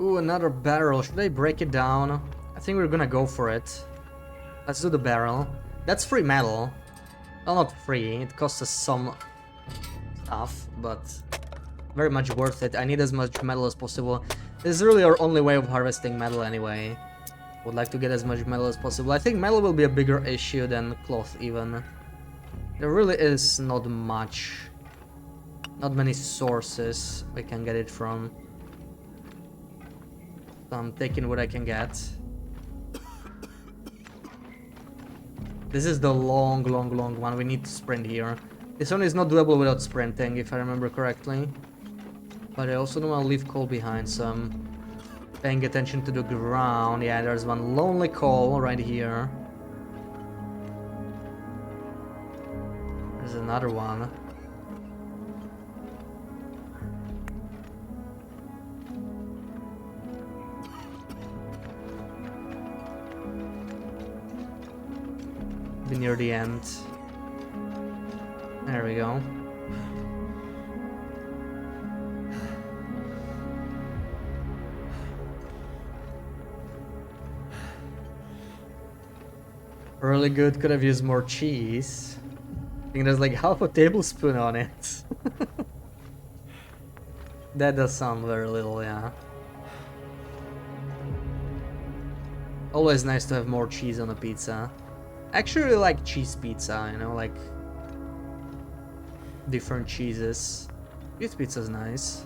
Ooh, another barrel. Should I break it down? I think we're gonna go for it. Let's do the barrel. That's free metal. Well, not free. It costs us some stuff, but very much worth it. I need as much metal as possible. This is really our only way of harvesting metal anyway. Would like to get as much metal as possible. I think metal will be a bigger issue than cloth even. There really is not much. Not many sources we can get it from. So I'm taking what I can get. This is the long one. We need to sprint here. This one is not doable without sprinting, if I remember correctly. But I also don't want to leave coal behind, so I'm paying attention to the ground. Yeah, there's one lonely coal right here. There's another one. Be near the end. There we go. Really good, could have used more cheese. I think there's like half a tablespoon on it. That does sound very little, yeah. Always nice to have more cheese on a pizza. I actually really like cheese pizza, you know, like different cheeses. Cheese pizza's nice.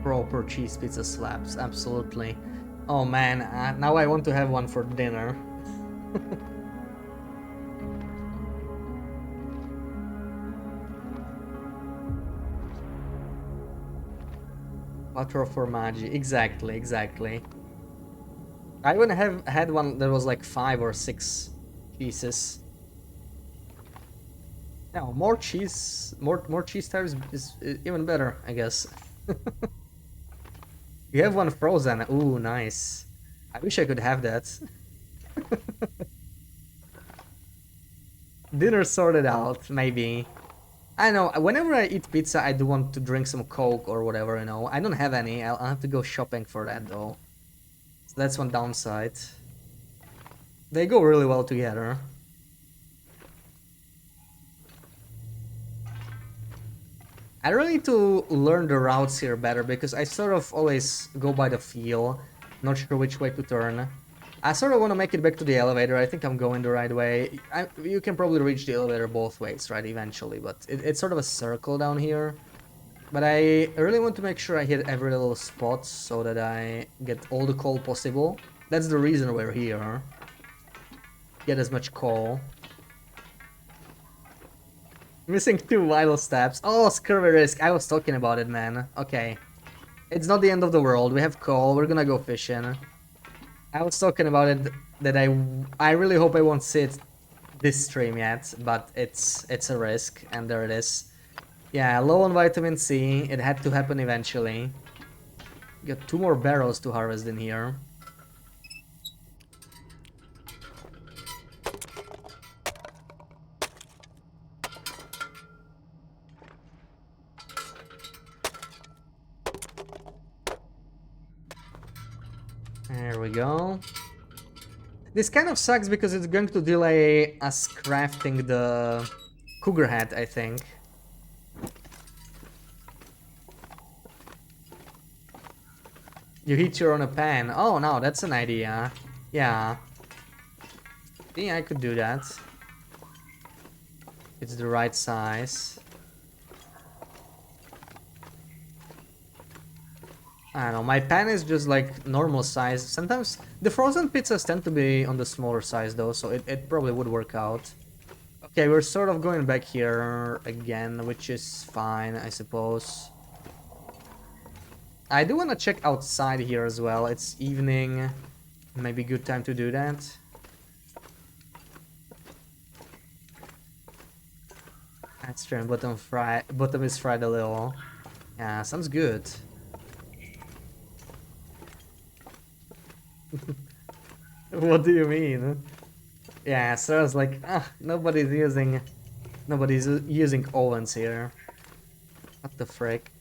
Proper cheese pizza slaps, absolutely. Oh man, now I want to have one for dinner. Quattro formaggi, exactly, exactly. I wouldn't have had one that was like 5 or 6 cheeses. Now, more cheese, more cheese types is even better, I guess. You have one frozen. Ooh, nice. I wish I could have that. Dinner sorted out, maybe. I know, whenever I eat pizza, I do want to drink some Coke or whatever, you know. I don't have any. I'll have to go shopping for that, though. So that's one downside. They go really well together. I really need to learn the routes here better because I sort of always go by the feel, not sure which way to turn. I sort of want to make it back to the elevator. I think I'm going the right way. You can probably reach the elevator both ways, right, eventually, but it's sort of a circle down here. But I really want to make sure I hit every little spot so that I get all the coal possible. That's the reason we're here. Get as much coal. Missing 2 vital steps. Oh, scurvy risk. I was talking about it, man. Okay. It's not the end of the world. We have coal. We're gonna go fishing. I was talking about it that I really hope I won't see it this stream yet, but it's a risk, and there it is. Yeah, low on vitamin C. It had to happen eventually. Got 2 more barrels to harvest in here. There we go. This kind of sucks because it's going to delay us crafting the cougar hat, I think. You heat your own a pan. Oh no, that's an idea. Yeah. Yeah, I could do that. It's the right size. I don't know, my pan is just like normal size. Sometimes the frozen pizzas tend to be on the smaller size though, so it probably would work out. Okay, we're sort of going back here again, which is fine, I suppose. I do want to check outside here as well. It's evening. Maybe good time to do that. That's true, bottom is fried a little. Yeah, sounds good. What do you mean? Yeah, so I was like, nobody's using ovens here. What the frick?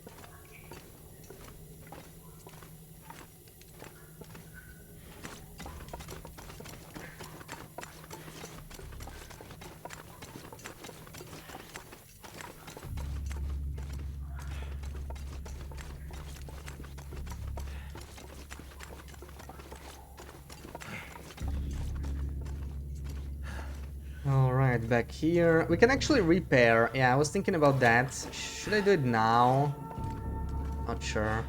Alright, back here. We can actually repair. Yeah, I was thinking about that. Should I do it now? Not sure.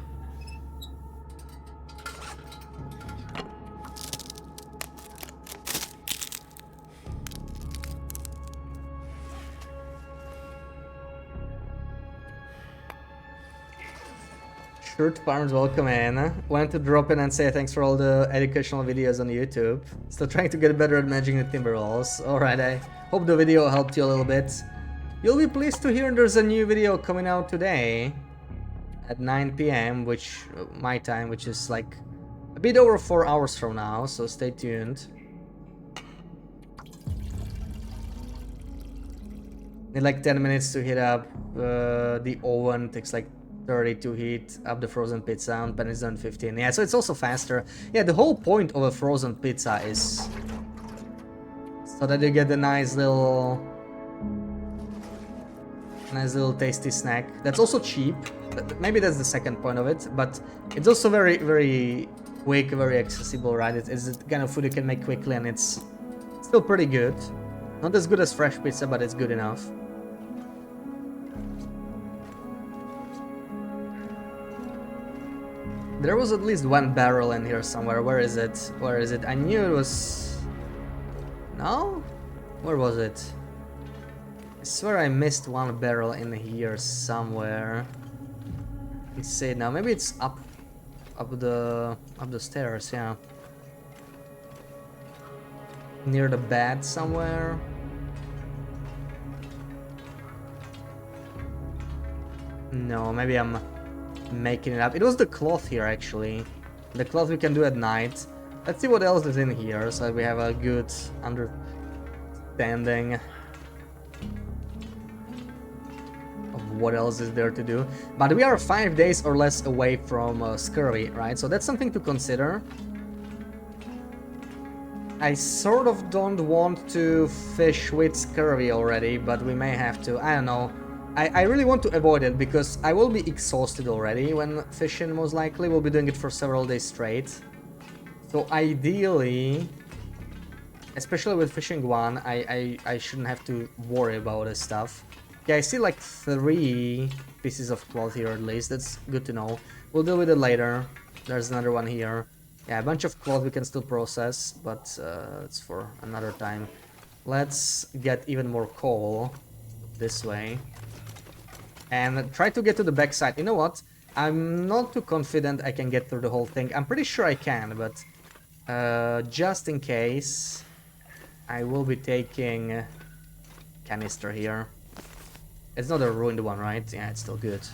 Shirt Farms, welcome in. Wanted to drop in and say thanks for all the educational videos on YouTube. Still trying to get better at managing the timber walls. Alright, I hope the video helped you a little bit. You'll be pleased to hear there's a new video coming out today at 9 PM, which my time, which is like a bit over 4 hours from now, so stay tuned. Need like 10 minutes to heat up the oven, takes like 30 to heat up the frozen pizza, and pan is done 15. Yeah, so it's also faster. Yeah, the whole point of a frozen pizza is so that you get a nice little Nice little tasty snack. That's also cheap. Maybe that's the second point of it, but it's also very, very quick, very accessible, right? It's the kind of food you can make quickly, and it's still pretty good. Not as good as fresh pizza, but it's good enough. There was at least one barrel in here somewhere. Where is it? Where is it? I knew it was... No? Where was it? I swear I missed one barrel in here somewhere. Let's see it now. Maybe it's up the stairs, yeah. Near the bed somewhere. No, maybe I'm making it up. It was the cloth here, actually. The cloth we can do at night. Let's see what else is in here, so that we have a good understanding of what else is there to do. But we are 5 days or less away from scurvy, right? So that's something to consider. I sort of don't want to fish with scurvy already, but we may have to. I don't know. I really want to avoid it because I will be exhausted already when fishing, most likely. We'll be doing it for several days straight. So ideally, especially with fishing 1, I shouldn't have to worry about this stuff. Okay, I see like 3 pieces of cloth here at least. That's good to know. We'll deal with it later. There's another one here. Yeah, a bunch of cloth we can still process, but it's for another time. Let's get even more coal this way. And try to get to the backside. You know what? I'm not too confident I can get through the whole thing. I'm pretty sure I can, but just in case, I will be taking a canister here. It's not a ruined one, right? Yeah, it's still good.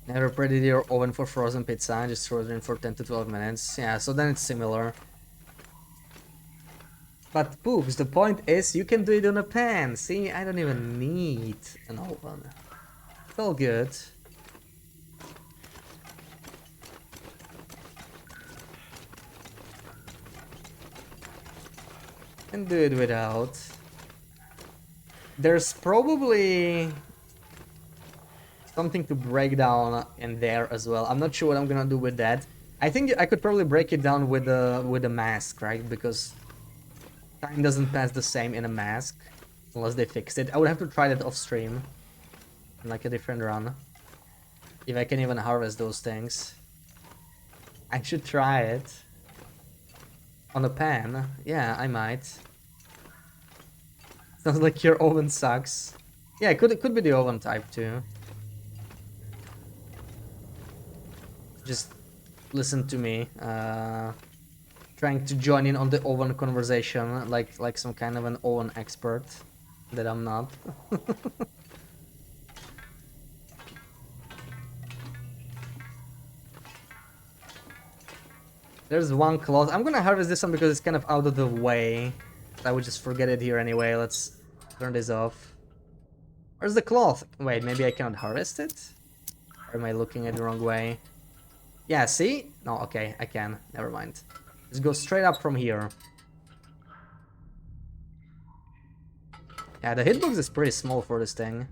Never preheated your oven for frozen pizza, just throw it in for 10 to 12 minutes. Yeah, so then it's similar. But Poops, the point is you can do it on a pan. See, I don't even need an oven. It's all good. Can do it without. There's probably something to break down in there as well. I'm not sure what I'm gonna do with that. I think I could probably break it down with the mask, right? Because time doesn't pass the same in a mask unless they fixed it. I would have to try that off stream, like a different run, if I can even harvest those things. I should try it on a pan. Yeah, I might. Sounds like your oven sucks. Yeah, it could be the oven type too. Just listen to me. Trying to join in on the oven conversation like some kind of an oven expert that I'm not. There's one cloth. I'm gonna harvest this one because it's kind of out of the way. I would just forget it here anyway. Let's turn this off. Where's the cloth? Wait, maybe I cannot harvest it? Or am I looking at the wrong way? Yeah, see? No, okay, I can. Never mind. Just go straight up from here. Yeah, the hitbox is pretty small for this thing.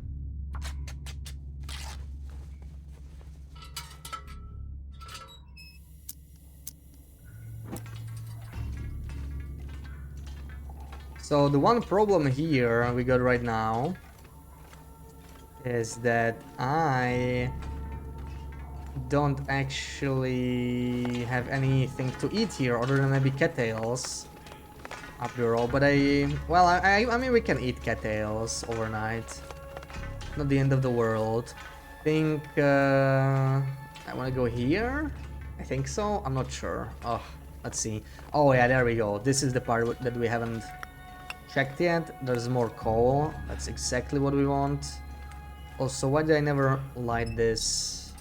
So the one problem here we got right now is that I don't actually have anything to eat here other than maybe cattails after all, but I mean we can eat cattails overnight. Not the end of the world. I think I want to go here. I think so. I'm not sure. Oh, let's see. Oh yeah, there we go. This is the part that we haven't checked yet. There's more coal. That's exactly what we want. Also, why did I never light this?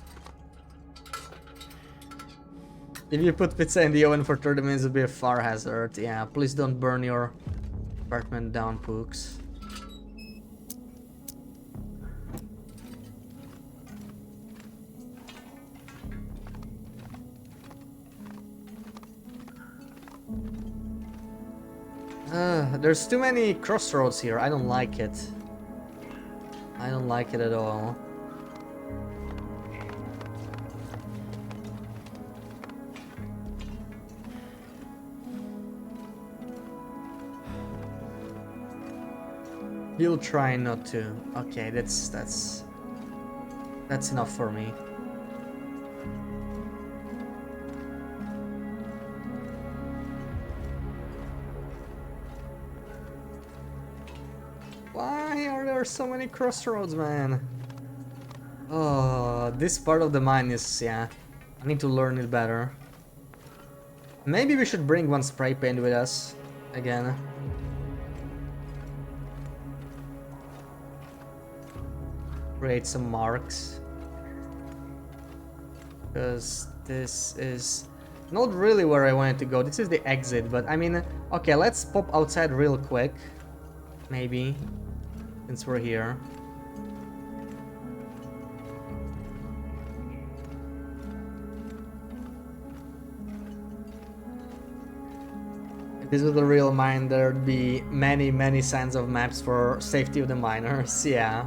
If you put pizza in the oven for 30 minutes, it'll be a fire hazard. Yeah, please don't burn your apartment down, Pooks. There's too many crossroads here. I don't like it. I don't like it at all. He'll try not to. Okay, that's enough for me. Why are there so many crossroads, man? Oh, this part of the mine is, yeah, I need to learn it better. Maybe we should bring one spray paint with us again. Create some marks. Because this is not really where I wanted to go. This is the exit, but I mean, okay, let's pop outside real quick. Maybe, since we're here. If this was a real mine, there'd be many signs of maps for safety of the miners, yeah.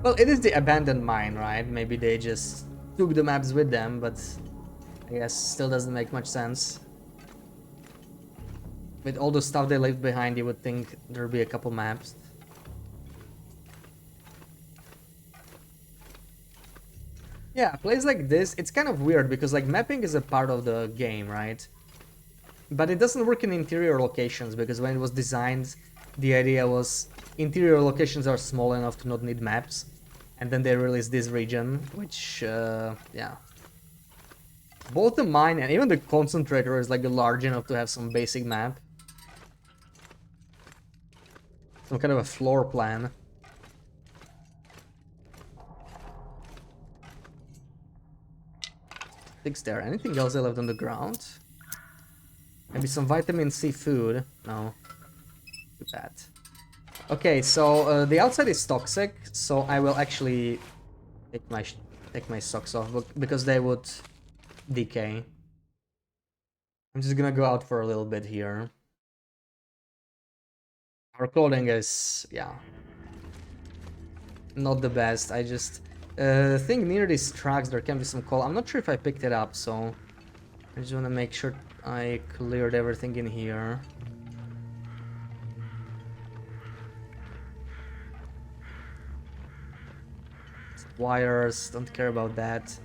Well, it is the abandoned mine, right? Maybe they just took the maps with them, but I guess still doesn't make much sense. With all the stuff they left behind, you would think there'd be a couple maps. Yeah, a place like this, it's kind of weird because like mapping is a part of the game, right? But it doesn't work in interior locations because when it was designed, the idea was interior locations are small enough to not need maps. And then they released this region, which, yeah. Both the mine and even the concentrator is like large enough to have some basic map. Some kind of a floor plan. Six there. Anything else I left on the ground? Maybe some vitamin C food. No. Too bad. Okay, so the outside is toxic, so I will actually take my socks off because they would decay. I'm just gonna go out for a little bit here. Our clothing is, yeah, not the best. I just think near these tracks there can be some coal. I'm not sure if I picked it up, so I just want to make sure I cleared everything in here. Wires, don't care about that.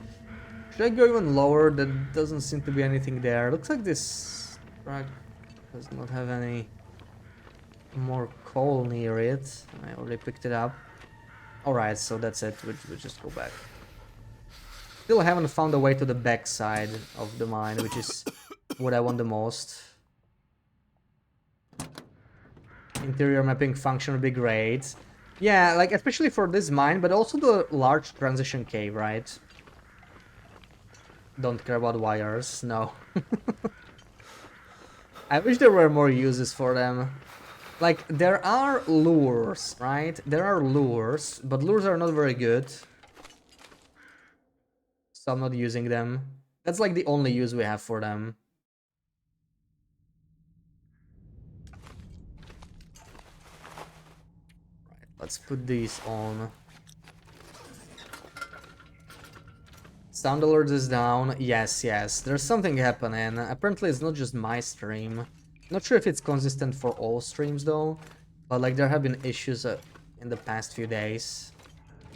Should I go even lower? There doesn't seem to be anything there. Looks like this track does not have any more coal near it. I already picked it up. Alright, so that's it. We'll just go back. Still haven't found a way to the back side of the mine, which is what I want the most. Interior mapping function would be great. Yeah, like especially for this mine, but also the large transition cave, right? Don't care about wires, no. I wish there were more uses for them. Like, there are lures, right? There are lures, but lures are not very good. So I'm not using them. That's like the only use we have for them. Right, let's put these on. Sound alert is down. Yes, there's something happening. Apparently it's not just my stream. Not sure if it's consistent for all streams though, but like there have been issues in the past few days.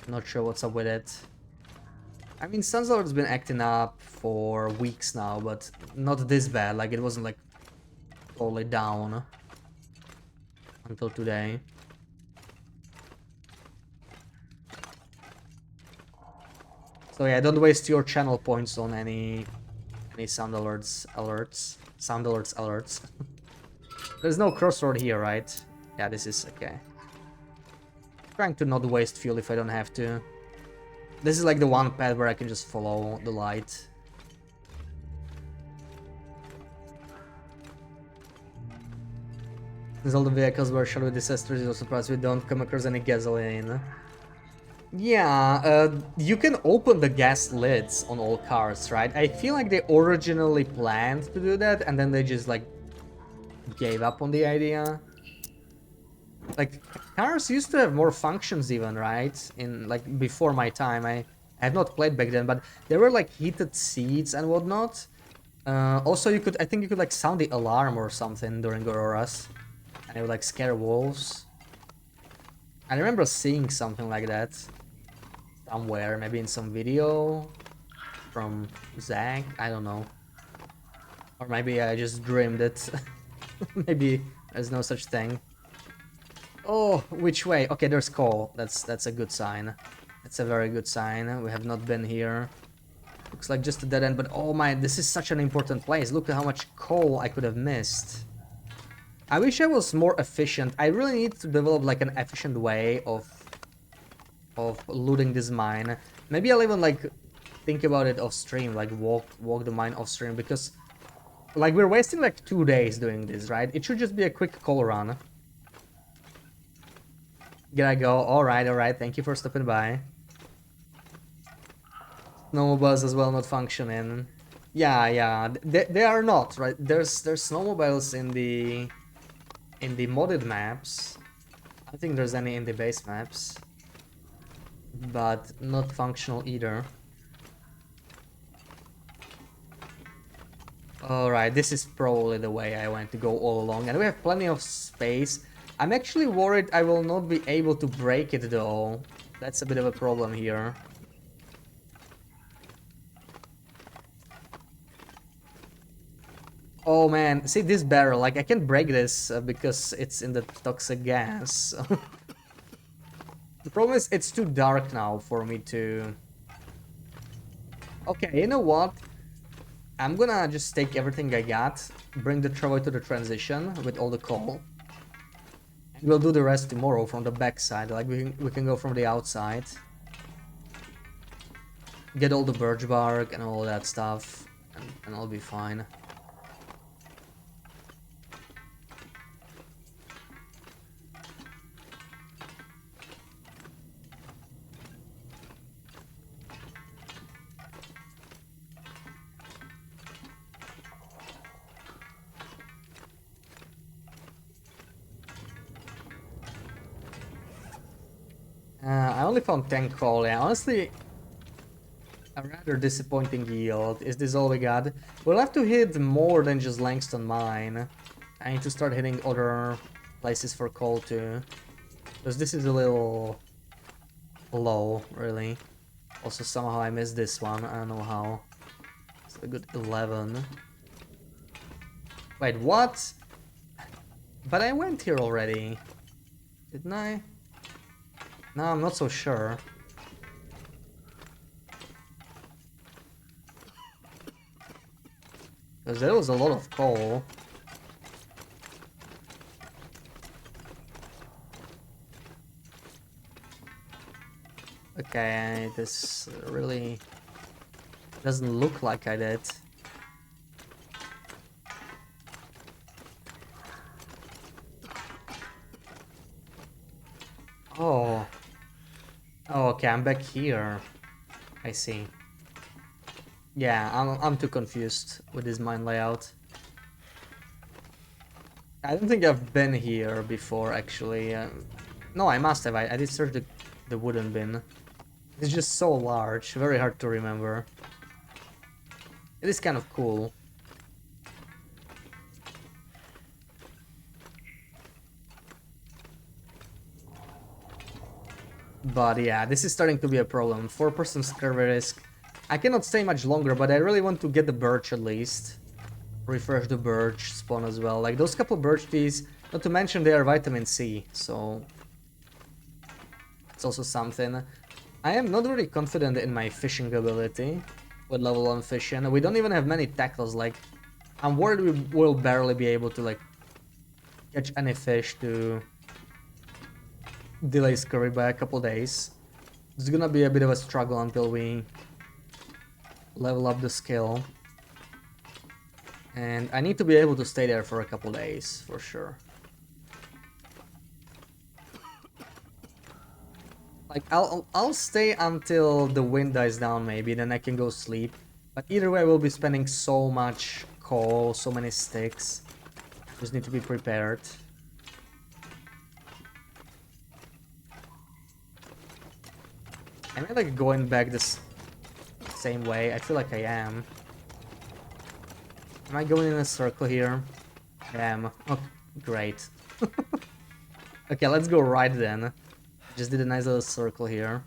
Not sure what's up with it. I mean, Sound alert's been acting up for weeks now, but not this bad. Like it wasn't like totally down until today. So yeah, don't waste your channel points on any sound alerts. Sound alerts. There's no crossroad here, right? Yeah, this is okay. Trying to not waste fuel if I don't have to. This is like the one path where I can just follow the light. Since all the vehicles were shot with disasters, it's no surprise we don't come across any gasoline. Yeah, you can open the gas lids on all cars, right? I feel like they originally planned to do that, and then they just, like, gave up on the idea. Like, cars used to have more functions even, right? In, like, before my time. I have not played back then, but there were, like, heated seats and whatnot. Also, I think you could, like, sound the alarm or something during Auroras. And it would, like, scare wolves. I remember seeing something like that somewhere, maybe in some video from Zach, I don't know. Or maybe I just dreamed it. Maybe there's no such thing. Oh, which way? Okay, there's coal. That's a good sign. That's a very good sign. We have not been here. Looks like just a dead end, but oh my, this is such an important place. Look at how much coal I could have missed. I wish I was more efficient. I really need to develop like an efficient way of looting this mine. Maybe I'll even like think about it off stream, like walk the mine off stream, because like we're wasting like 2 days doing this, right? It should just be a quick coal run. Gotta go. Alright, thank you for stopping by. Snowmobiles as well not functioning. Yeah, they are not, right? There's snowmobiles in the modded maps. I don't think there's any in the base maps. But not functional either. Alright, this is probably the way I want to go all along, and we have plenty of space. I'm actually worried I will not be able to break it though. That's a bit of a problem here. Oh man, see this barrel, like I can break this because it's in the toxic gas. The problem is it's too dark now for me to... Okay, you know what? I'm gonna just take everything I got, bring the trolley to the transition with all the coal. And we'll do the rest tomorrow from the back side, like we can go from the outside. Get all the birch bark and all that stuff, and I'll be fine. I only found 10 coal, yeah. Honestly, a rather disappointing yield. Is this all we got? We'll have to hit more than just Langston Mine. I need to start hitting other places for coal too. Because this is a little low, really. Also, somehow I missed this one. I don't know how. It's a good 11. Wait, what? But I went here already. Didn't I? No, I'm not so sure. Because there was a lot of coal. Okay, this really doesn't look like I did. Oh. Oh, okay, I'm back here. I see. Yeah, I'm too confused with this mine layout. I don't think I've been here before, actually. No, I must have. I did search the wooden bin. It's just so large, very hard to remember. It is kind of cool. But yeah, this is starting to be a problem. 4% scurvy risk. I cannot stay much longer, but I really want to get the birch at least. Refresh the birch spawn as well. Like those couple birch teas, not to mention they are vitamin C, so it's also something. I am not really confident in my fishing ability with level 1 fishing. We don't even have many tackles, like I'm worried we will barely be able to like catch any fish to delay scurry by a couple days. It's gonna be a bit of a struggle until we level up the skill. And I need to be able to stay there for a couple days, for sure. Like, I'll stay until the wind dies down maybe, then I can go sleep. But either way, we'll be spending so much coal, so many sticks. Just need to be prepared. Am I like going back this same way? I feel like I am. Am I going in a circle here? I am. Oh, great. Okay, let's go right then. Just did a nice little circle here.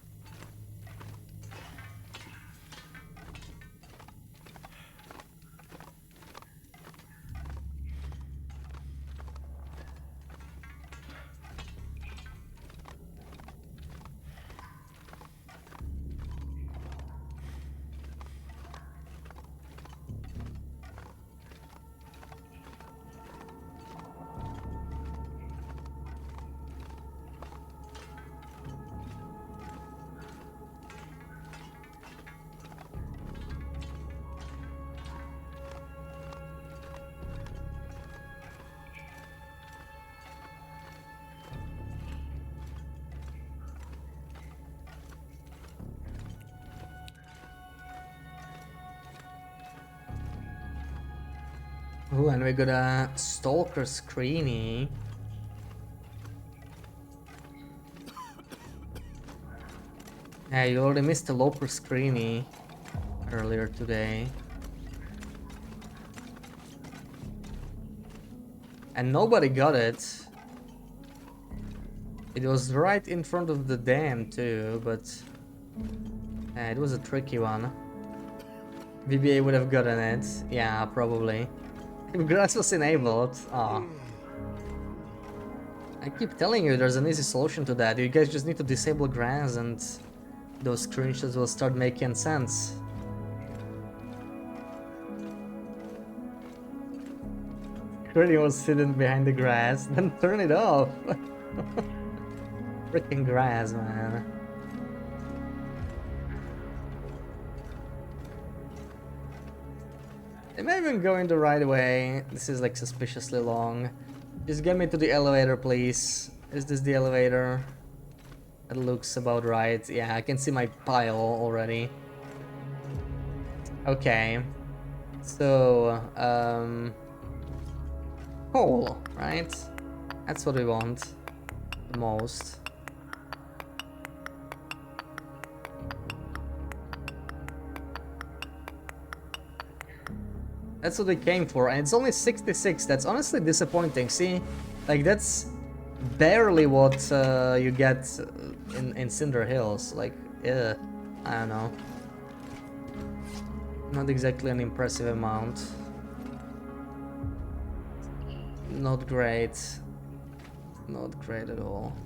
Ooh, and we got a Stalker Screeny. Yeah, you already missed the Loper Screeny earlier today. And nobody got it. It was right in front of the dam too, but it was a tricky one. VBA would have gotten it. Yeah, probably. If grass was enabled. Oh. I keep telling you there's an easy solution to that. You guys just need to disable grass and those screenshots will start making sense. Screening was hidden behind the grass, then turn it off. Freaking grass, man. Am I even going the right way? This is like suspiciously long. Just get me to the elevator, please. Is this the elevator? That looks about right. Yeah, I can see my pile already. Okay. So, coal, right? That's what we want the most. That's what they came for, and it's only 66. That's honestly disappointing. See, like that's barely what you get in Cinder Hills. Like, I don't know. Not exactly an impressive amount. Not great. Not great at all.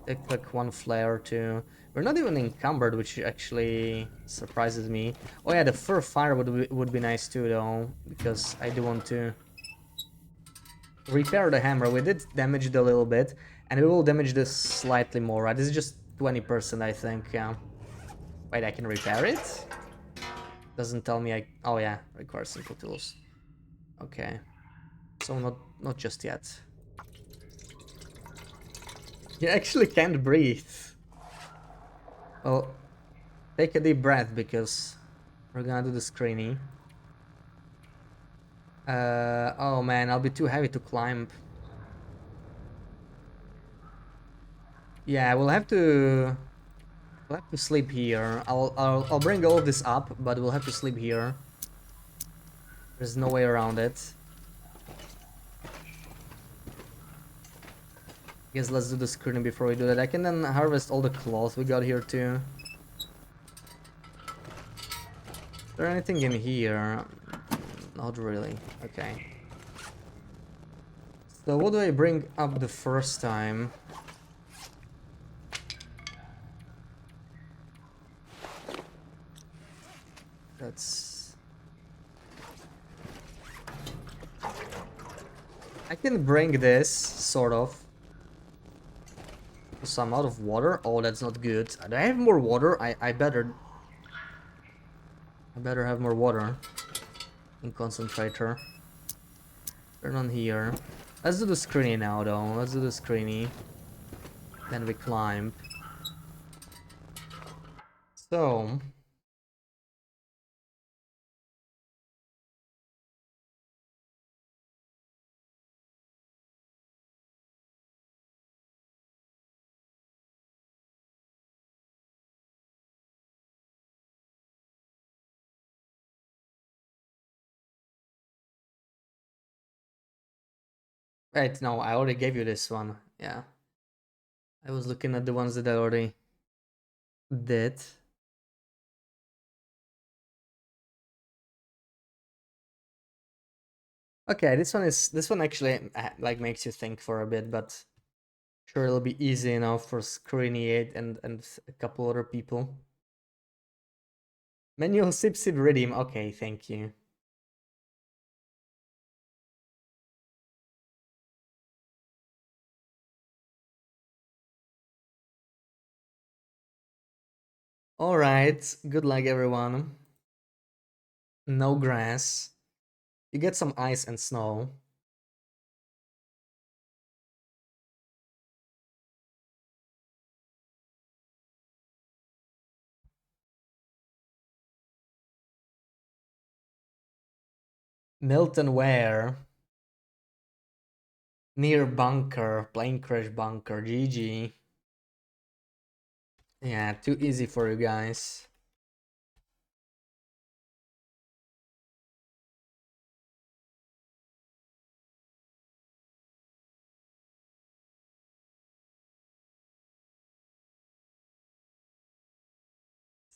Take like one flare or two. We're not even encumbered, which actually surprises me. Oh yeah, the fur fire would be nice too, though, because I do want to repair the hammer. We did damage it a little bit, and we will damage this slightly more, right? This is just 20%, I think, yeah. Wait, I can repair it? Doesn't tell me I... Oh yeah, requires simple tools. Okay. So not just yet. You actually can't breathe. Well, take a deep breath, because we're gonna do the screeny. Oh man, I'll be too heavy to climb. Yeah, we'll have to sleep here. I'll bring all of this up, but we'll have to sleep here. There's no way around it. Guess let's do the screening before we do that. I can then harvest all the cloth we got here too. Is there anything in here? Not really. Okay. So what do I bring up the first time? That's... I can bring this, sort of. So I'm out of water. Oh, that's not good. Do I have more water? I better have more water in concentrator. Turn on here. Let's do the screeny now, though. Let's do the screeny. Then we climb. So Wait, no, I already gave you this one. Yeah. I was looking at the ones that I already did. Okay, this one actually like makes you think for a bit, but sure it'll be easy enough for Screeny8 and a couple other people. Manual sip redeem. Okay, thank you. Alright, good luck everyone. No grass. You get some ice and snow. Milton Ware. Near bunker. Plane crash bunker. GG. Yeah, too easy for you guys.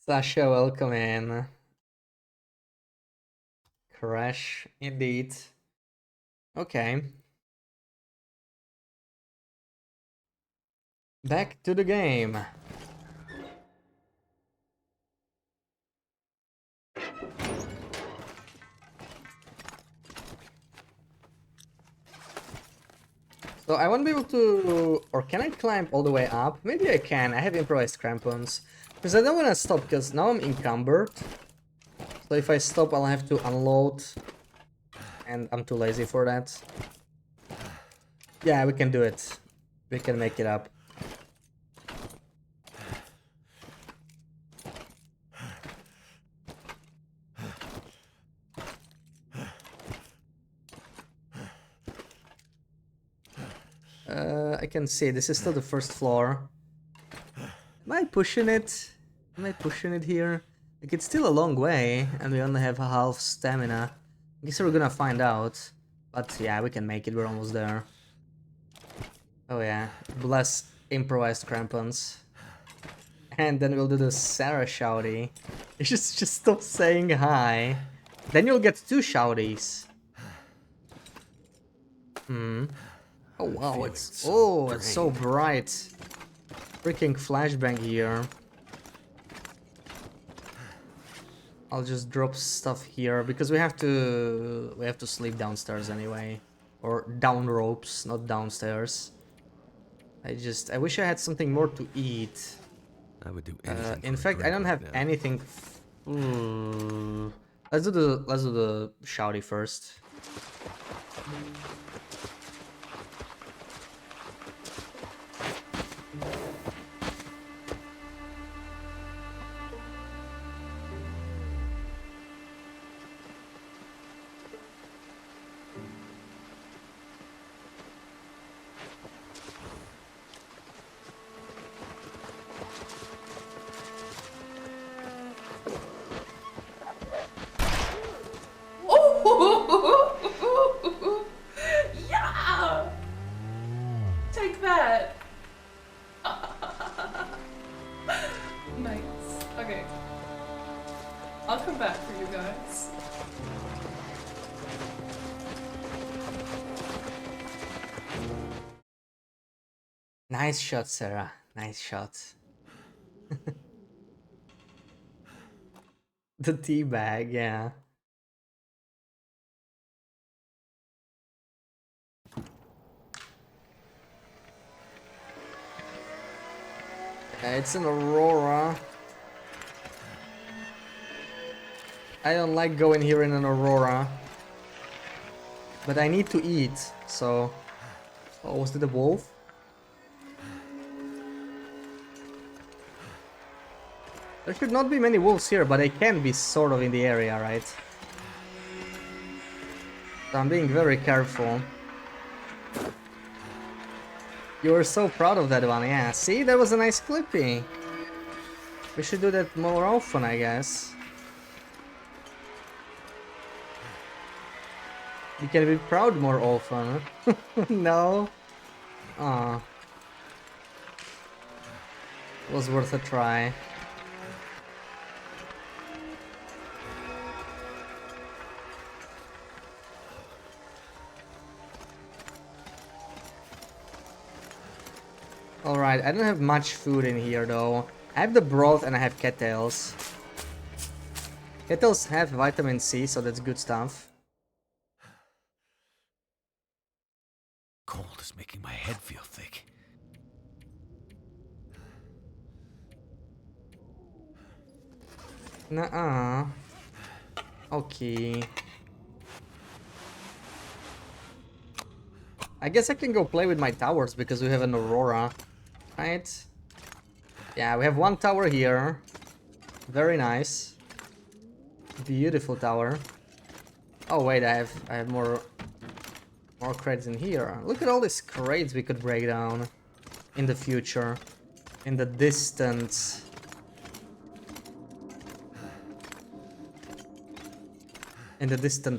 Sasha, welcome in. Crash, indeed. Okay. Back to the game. So I won't be able to... Or can I climb all the way up? Maybe I can. I have improvised crampons. Because I don't want to stop, because now I'm encumbered. So if I stop, I'll have to unload. And I'm too lazy for that. Yeah, we can do it. We can make it up. I can see, this is still the first floor. Am I pushing it? Am I pushing it here? Like, it's still a long way, and we only have half stamina. I guess we're gonna find out. But yeah, we can make it, we're almost there. Oh yeah, bless improvised crampons. And then we'll do the Sarah shouty. Just stop saying hi. Then you'll get 2 shouties. Oh wow, it's so bright. Freaking flashbang here. I'll just drop stuff here because we have to sleep downstairs anyway, or down ropes, not downstairs. I wish I had something more to eat. I would do anything. In for a fact, I drink don't right have now. anything. Let's do the shouty first. Yeah! Take that. Nice. Okay. I'll come back for you guys. Nice shot, Sarah. Nice shot. The tea bag, yeah. It's an Aurora. I don't like going here in an Aurora. But I need to eat, so... Oh, was it a wolf? There should not be many wolves here, but they can be sort of in the area, right? So I'm being very careful. You were so proud of that one, yeah. See, that was a nice clippy. We should do that more often, I guess. You can be proud more often. No? Aw. It was worth a try. Alright, I don't have much food in here though. I have the broth and I have cattails. Cattails have vitamin C, so that's good stuff. Cold is making my head feel thick. Nuh-uh. Okay. I guess I can go play with my towers because we have an Aurora, right? Yeah, we have one tower here. Very nice. Beautiful tower. Oh wait, I have more crates in here. Look at all these crates we could break down in the future, in the distant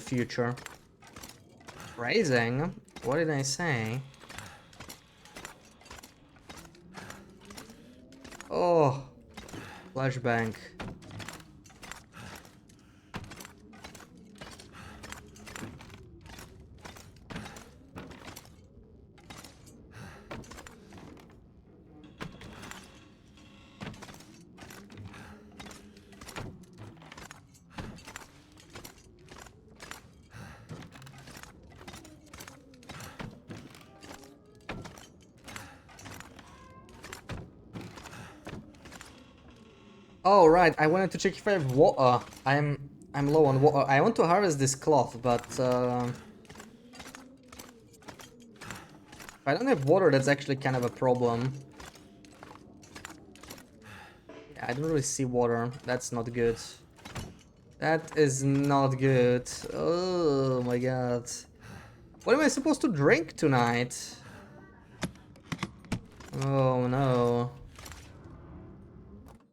future. Phrasing? What did I say? Oh, flashbang. Oh right, I wanted to check if I have water. I'm low on water. I want to harvest this cloth, but if I don't have water, that's actually kind of a problem. Yeah, I don't really see water. That's not good. That is not good. Oh my god. What am I supposed to drink tonight? Oh no.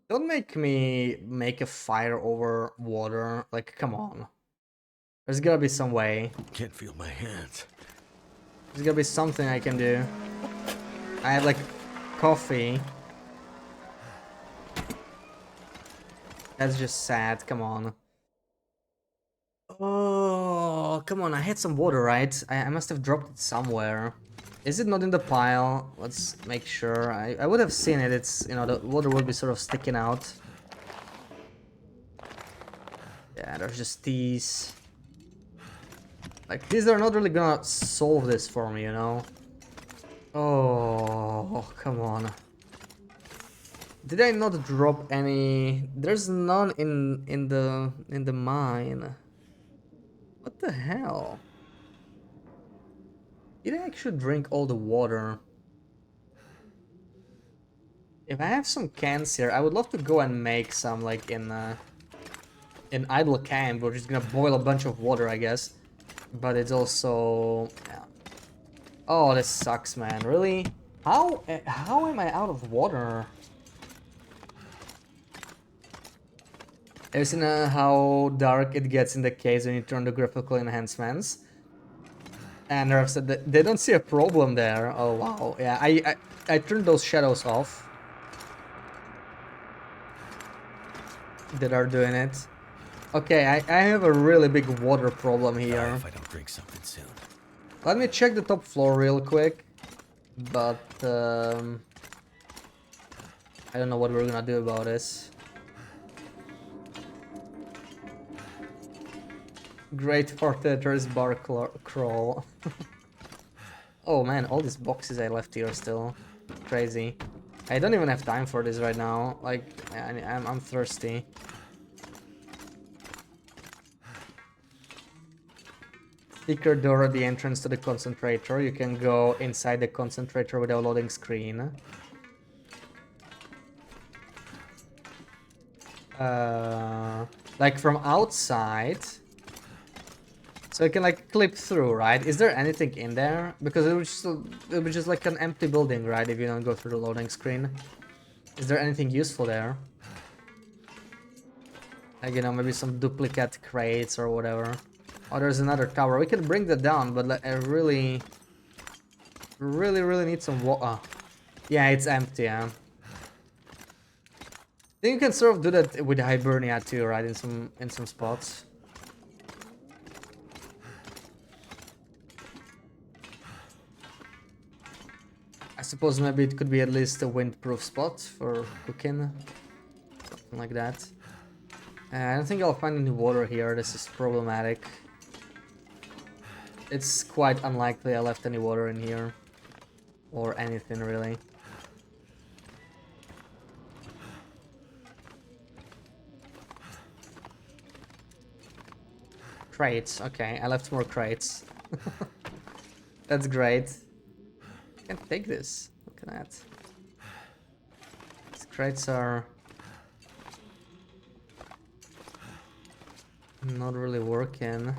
Don't make me make a fire over water. Like, come on. There's gotta be some way. Can't feel my hands. There's gotta be something I can do. I have like coffee. That's just sad. Come on. Oh, come on. I had some water, right? I must have dropped it somewhere. Is it not in the pile? Let's make sure. I would have seen it. It's, you know, the water would be sort of sticking out. Yeah, there's just these. Like, these are not really gonna solve this for me, you know? Oh, come on. Did I not drop any? There's none in the mine. What the hell? Did I actually drink all the water? If I have some cans here, I would love to go and make some, like in idle camp. We're just gonna boil a bunch of water, I guess. But it's also, yeah. Oh, this sucks, man. Really? How am I out of water? Have you seen how dark it gets in the caves when you turn the graphical enhancements? And Nerf said that they don't see a problem there. Oh wow, yeah, I turned those shadows off that are doing it. Okay, I have a really big water problem here. If I don't drink something soon. Let me check the top floor real quick, but I don't know what we're gonna do about this. Great for Territories bar crawl. Oh man, all these boxes I left here still. Crazy. I don't even have time for this right now. Like, I'm thirsty. Secret door at the entrance to the concentrator. You can go inside the concentrator without loading screen. Like from outside. So you can like clip through, right? Is there anything in there? Because it would be just like an empty building, right? If you don't go through the loading screen. Is there anything useful there? Like, you know, maybe some duplicate crates or whatever. Oh, there's another tower. We can bring that down, but I really need some water. Yeah, it's empty, yeah. I think you can sort of do that with Hibernia too, right? In some spots. I suppose maybe it could be at least a windproof spot for cooking. Something like that. I don't think I'll find any water here. This is problematic. It's quite unlikely I left any water in here. Or anything, really. Crates. Okay, I left more crates. That's great. I can take this. Look at that. These crates are not really working.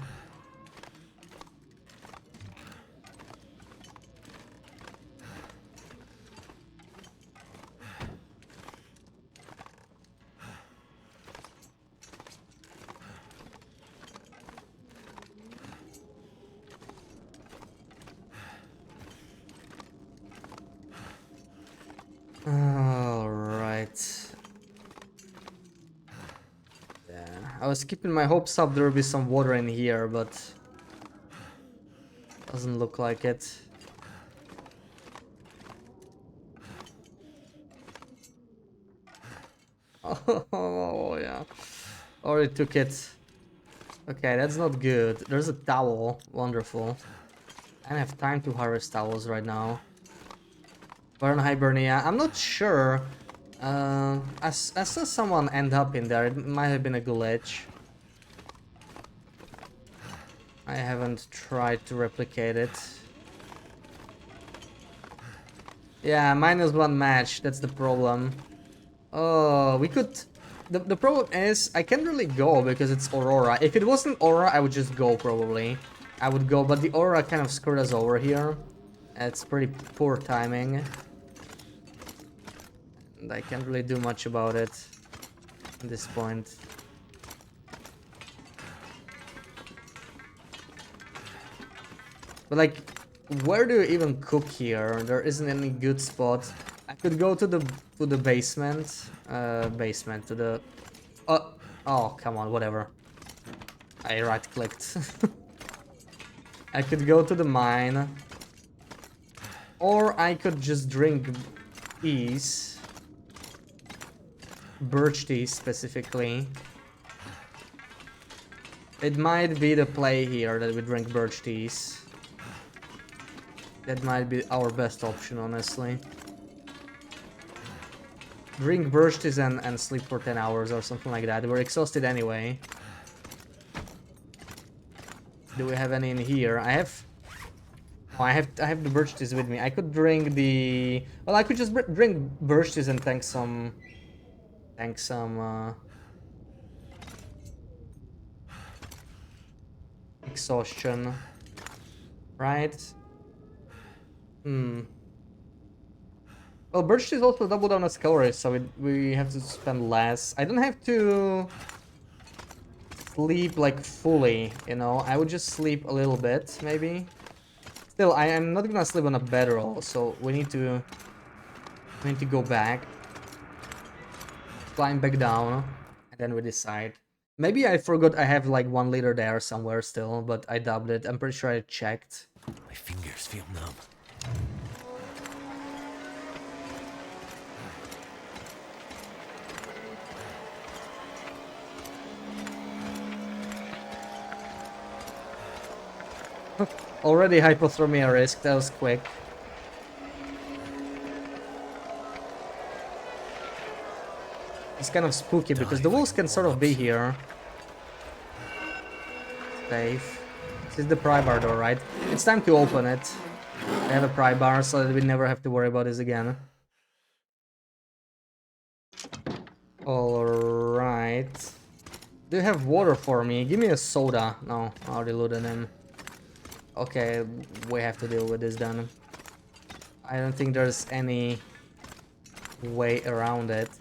Alright. Yeah, I was keeping my hopes up there will be some water in here, but doesn't look like it. Oh, yeah. Already took it. Okay, that's not good. There's a towel. Wonderful. I don't have time to harvest towels right now. Burn Hibernia. I'm not sure. I saw someone end up in there. It might have been a glitch. I haven't tried to replicate it. Yeah, -1 match. That's the problem. Oh, we could... The problem is, I can't really go because it's Aurora. If it wasn't Aurora, I would just go, probably. I would go, but the Aurora kind of screwed us over here. It's pretty poor timing. And I can't really do much about it at this point. But like, where do you even cook here? There isn't any good spot. I could go to the basement. To the... Oh, come on, whatever. I right-clicked. I could go to the mine. Or I could just drink teas. Birch tea, specifically. It might be the play here that we drink birch teas. That might be our best option, honestly. Drink birch teas and sleep for 10 hours or something like that. We're exhausted anyway. Do we have any in here? I have... Oh, I have the birch teas with me. I could drink the... Well, I could just drink birch teas and tank some... exhaustion. Right? Well, birch teas also double down as calories, so we have to spend less. I don't have to sleep like fully, you know. I would just sleep a little bit, maybe. Still, I am not gonna sleep on a bedroll, so we need to go back, climb back down, and then we decide. Maybe I forgot I have like 1 liter there somewhere still, but I dubbed it. I'm pretty sure I checked. My fingers feel numb. Already hypothermia risk, that was quick. It's kind of spooky because the wolves can sort of be here. Safe. This is the pry bar door, right? It's time to open it. I have a pry bar so that we never have to worry about this again. Alright. Do you have water for me? Give me a soda. No, I already loaded in. Okay, we have to deal with this then. I don't think there's any way around it.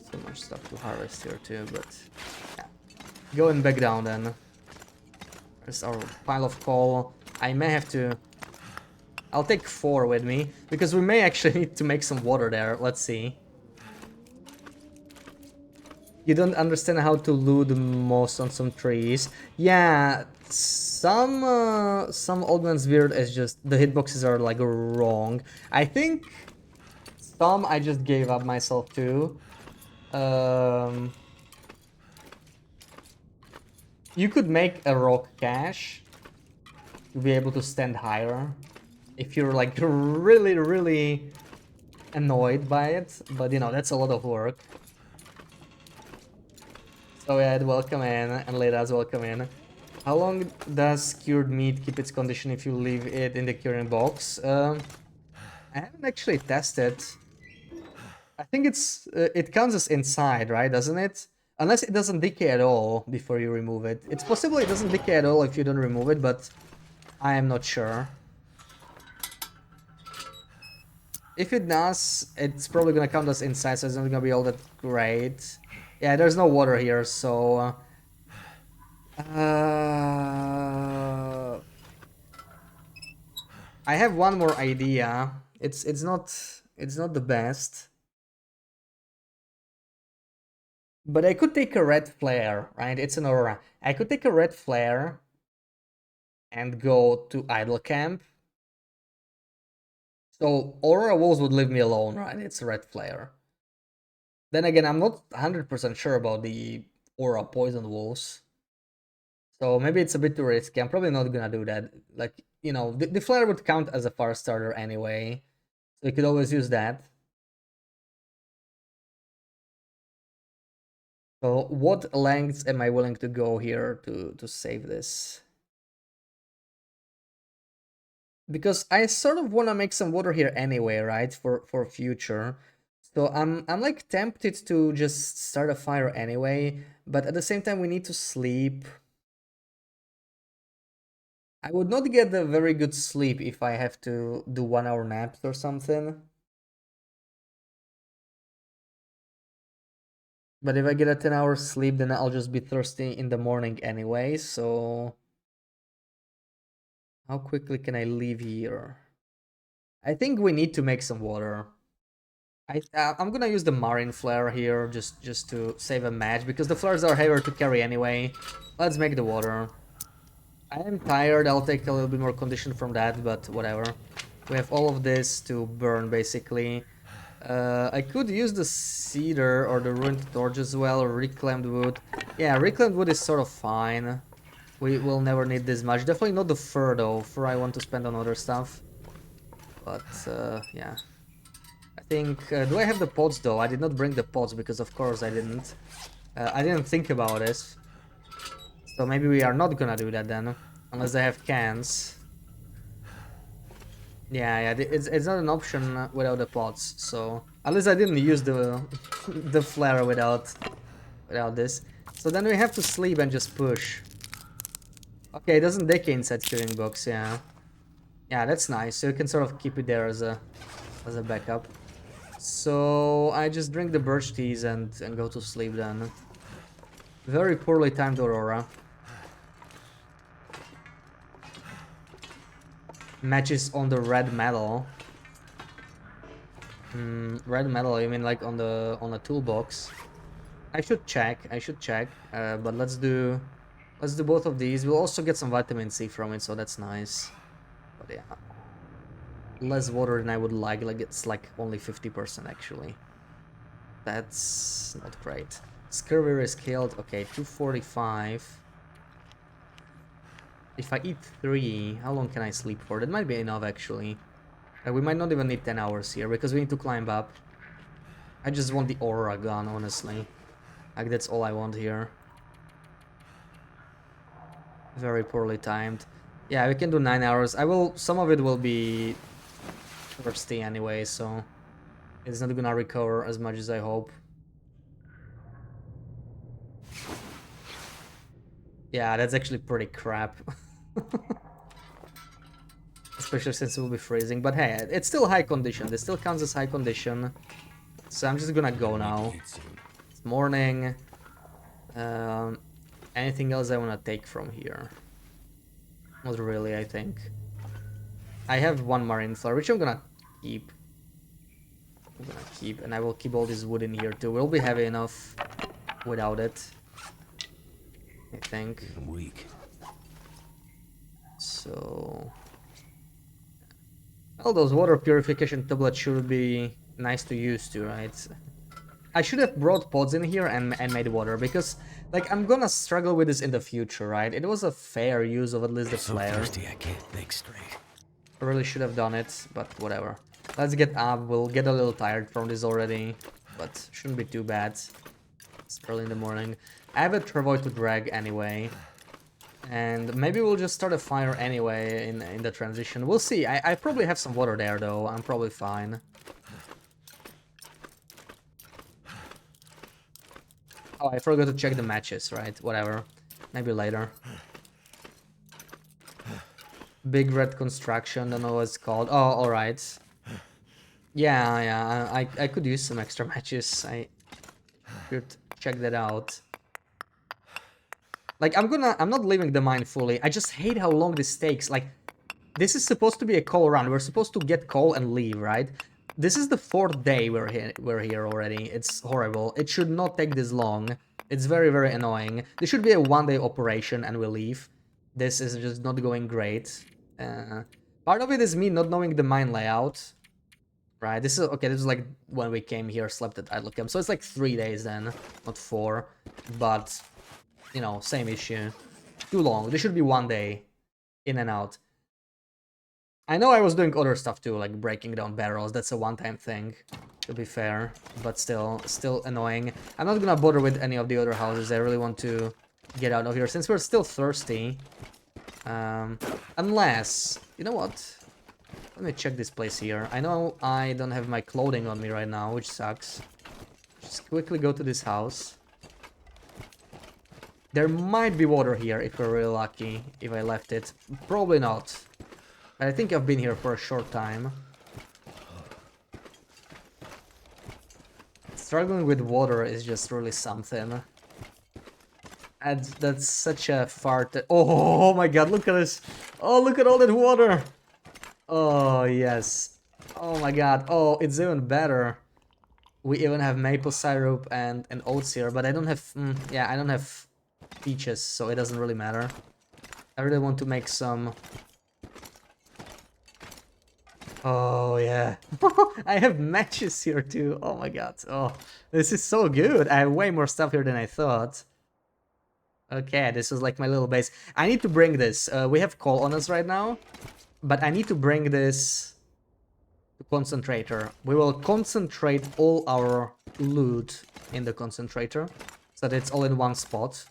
So much stuff to harvest here too, but yeah. Going back down then. There's our pile of coal. I may have to... I'll take 4 with me, because we may actually need to make some water there. Let's see. You don't understand how to loot most on some trees. Yeah, some old man's beard is just... The hitboxes are like wrong. I think some I just gave up myself to. You could make a rock cache to be able to stand higher if you're like really, really annoyed by it, but you know, that's a lot of work. So yeah, welcome in, and Leida's welcome in. How long does cured meat keep its condition if you leave it in the curing box? I haven't actually tested. I think it counts as inside, right? Doesn't it? Unless it doesn't decay at all before you remove it. It's possible it doesn't decay at all if you don't remove it, but I am not sure. If it does, it's probably gonna count as inside, so it's not gonna be all that great. Yeah, there's no water here, so... I have one more idea. It's not the best. But I could take a red flare, right? It's an aurora. I could take a red flare and go to idle camp. So aurora wolves would leave me alone, right? It's a red flare. Then again, I'm not 100% sure about the aura poison wolves. So maybe it's a bit too risky. I'm probably not gonna do that. Like, you know, the flare would count as a fire starter anyway. So you could always use that. So what lengths am I willing to go here to save this? Because I sort of want to make some water here anyway, right? For future. So I'm like tempted to just start a fire anyway, but at the same time we need to sleep. I would not get a very good sleep if I have to do 1-hour naps or something. But if I get a 10-hour sleep, then I'll just be thirsty in the morning anyway, so... How quickly can I leave here? I think we need to make some water. I'm gonna use the marine flare here just to save a match, because the flares are heavier to carry anyway. Let's make the water. I am tired, I'll take a little bit more condition from that, but whatever. We have all of this to burn, basically. I could use the cedar or the ruined torch as well, or reclaimed wood. Yeah, reclaimed wood is sort of fine. We will never need this much. Definitely not the fur though. Fur I want to spend on other stuff. But yeah. I think... do I have the pots though? I did not bring the pots because of course I didn't. I didn't think about this. So maybe we are not gonna do that then. Unless I have cans. Yeah, it's not an option without the pots, so... At least I didn't use the the flare without this. So then we have to sleep and just push. Okay, it doesn't decay inside curing box, yeah. Yeah, that's nice, so you can sort of keep it there as a backup. So I just drink the birch teas and go to sleep then. Very poorly timed aurora. Matches on the red metal. Red metal, you mean like on the toolbox? I should check, but let's do both of these. We'll also get some vitamin C from it, so that's nice. But yeah, less water than I would like it's like only 50% actually. That's not great. Scurvy is killed, okay, 245. If I eat 3, how long can I sleep for? That might be enough actually. We might not even need 10 hours here because we need to climb up. I just want the aura gun, honestly. Like, that's all I want here. Very poorly timed. Yeah, we can do 9 hours. Some of it will be thirsty anyway, so it's not gonna recover as much as I hope. Yeah, that's actually pretty crap. Especially since it will be freezing, but hey, it's still high condition. This still counts as high condition. So I'm just gonna go now. It's morning. Anything else I want to take from here? Not really, I think. I have one marine floor, which I'm gonna keep. And I will keep all this wood in here too. We'll be heavy enough without it, I think. I'm weak. So, well, those water purification tablets should be nice to use too, right? I should have brought pods in here and made water, because like I'm gonna struggle with this in the future, right? It was a fair use of at least the So flare. thirsty I can't think straight. I really should have done it, but whatever. Let's get up. We'll get a little tired from this already, but shouldn't be too bad. It's early in the morning. I have a travoy to drag anyway. And maybe we'll just start a fire anyway in the transition. We'll see. I probably have some water there though. I'm probably fine. Oh, I forgot to check the matches, right? Whatever. Maybe later. Big Red Construction, don't know what it's called. Oh, alright. Yeah, I could use some extra matches. I could check that out. Like, I'm not leaving the mine fully. I just hate how long this takes. Like, this is supposed to be a coal run. We're supposed to get coal and leave, right? This is the 4th day we're here already. It's horrible. It should not take this long. It's very, very annoying. This should be a 1-day operation and we leave. This is just not going great. Part of it is me not knowing the mine layout. Right, this is okay. This is like when we came here, slept at idle camp. So it's like 3 days then, not 4. But, you know, same issue. Too long. This should be 1 day, in and out. I know I was doing other stuff too, like breaking down barrels. That's a one-time thing, to be fair. But still annoying. I'm not gonna bother with any of the other houses. I really want to get out of here since we're still thirsty. Unless, you know what? Let me check this place here. I know I don't have my clothing on me right now, which sucks. Just quickly go to this house. There might be water here if we're really lucky, if I left it. Probably not. But I think I've been here for a short time. Struggling with water is just really something. And that's such a fart. Oh my god, look at this. Oh, look at all that water. Oh, yes. Oh my god. Oh, it's even better. We even have maple syrup and oats here, but I don't have... yeah, I don't have peaches, so it doesn't really matter. I really want to make some... Oh, yeah. I have matches here too. Oh my god. Oh, this is so good. I have way more stuff here than I thought. Okay, this is like my little base. I need to bring this. We have coal on us right now. But I need to bring this to concentrator. We will concentrate all our loot in the concentrator, so that it's all in one spot.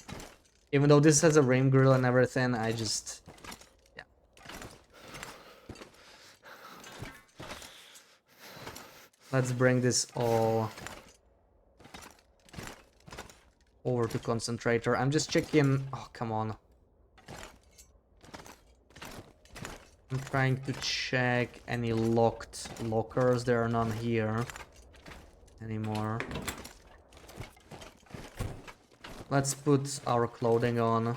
Even though this has a rim grill and everything, I just... yeah. Let's bring this all over to concentrator. I'm just checking... oh, come on. I'm trying to check any locked lockers. There are none here anymore. Let's put our clothing on.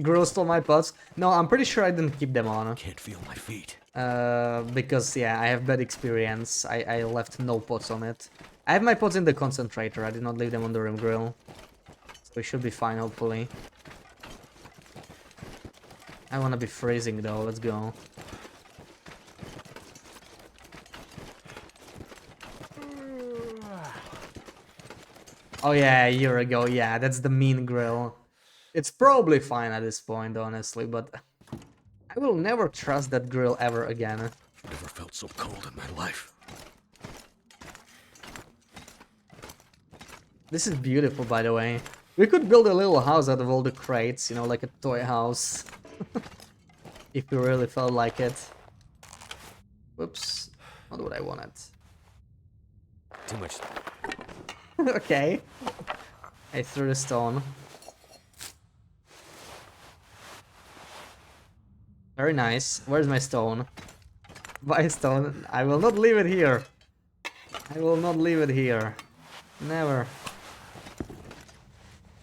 Grill stole my pots. No, I'm pretty sure I didn't keep them on. Can't feel my feet. Because, yeah, I have bad experience. I left no pots on it. I have my pots in the concentrator. I did not leave them on the rim grill. So we should be fine, hopefully. I wanna be freezing though, let's go. Oh yeah, a year ago, yeah, that's the mean grill. It's probably fine at this point, honestly, but I will never trust that grill ever again. Never felt so cold in my life. This is beautiful, by the way. We could build a little house out of all the crates, you know, like a toy house. If we really felt like it. Whoops. Not what I wanted. Too much. Okay. I threw the stone. Very nice. Where's my stone? My stone. I will not leave it here. I will not leave it here. Never.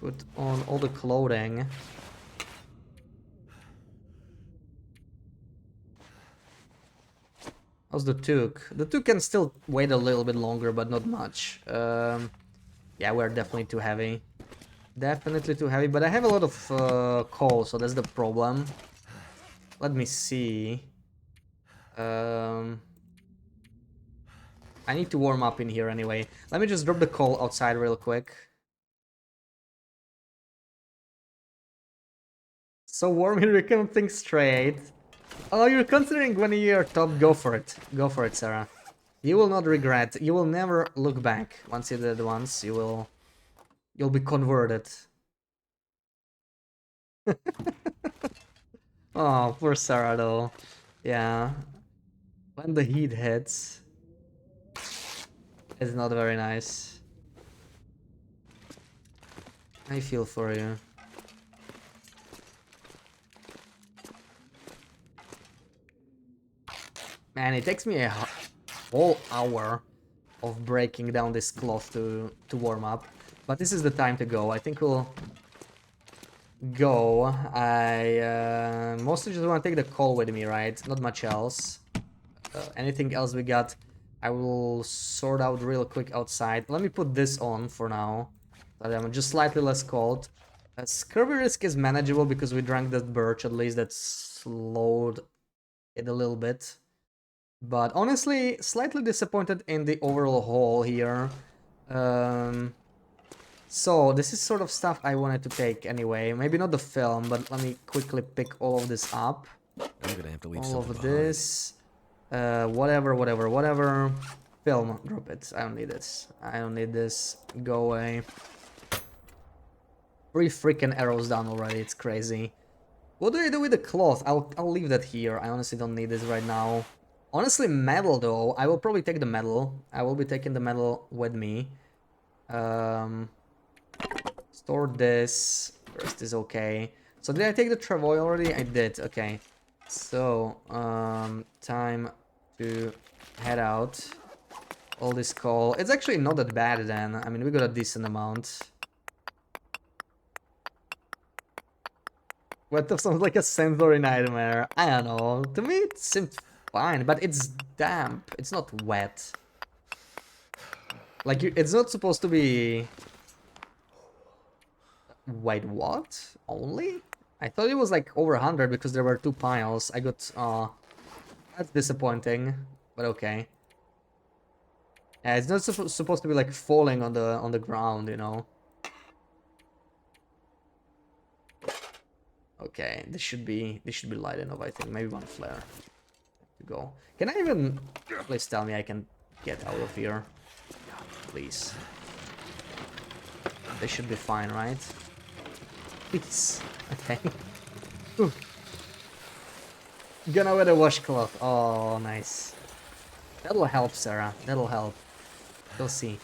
Put on all the clothing. How's the Took? The Took can still wait a little bit longer, but not much. Yeah, we're definitely too heavy. Definitely too heavy, but I have a lot of coal, so that's the problem. Let me see. I need to warm up in here anyway. Let me just drop the coal outside real quick. So warm here, we can think straight. Oh, you're considering when you're top, go for it. Go for it, Sarah. You will not regret. You will never look back. Once you did it once, you'll be converted. Oh, poor Sarah though. Yeah. When the heat hits, it's not very nice. I feel for you. Man, it takes me a whole hour of breaking down this cloth to warm up. But this is the time to go. I think we'll go. I mostly just want to take the coal with me, right? Not much else. Anything else we got, I will sort out real quick outside. Let me put this on for now. But I'm just slightly less cold. Scurvy risk is manageable because we drank that birch. At least that slowed it a little bit. But honestly, slightly disappointed in the overall haul here. So this is sort of stuff I wanted to take anyway. Maybe not the film, but let me quickly pick all of this up. I'm gonna have to leave All something of behind. this. Whatever. Film, drop it. I don't need this. I don't need this. Go away. 3 freaking arrows down already. It's crazy. What do I do with the cloth? I'll leave that here. I honestly don't need this right now. Honestly, metal though. I will probably take the metal. I will be taking the metal with me. Store this. Rest is okay. So did I take the travois already? I did. Okay. So time to head out. All this coal. It's actually not that bad then. I mean, we got a decent amount. What if sounds like a sensory nightmare? I don't know. To me, it seemed fine, but it's damp. It's not wet. Like, it's not supposed to be... Wait, what? Only? I thought it was like over 100 because there were 2 piles. I got... that's disappointing, but okay. Yeah, it's not supposed to be like falling on the ground, you know. Okay, this should be light enough, I think. Maybe 1 flare to go. Can I even... Please tell me I can get out of here. Please. This should be fine, right? Please. Okay. Ooh. Gonna wear the washcloth. Oh, nice. That'll help, Sarah. That'll help. We'll see.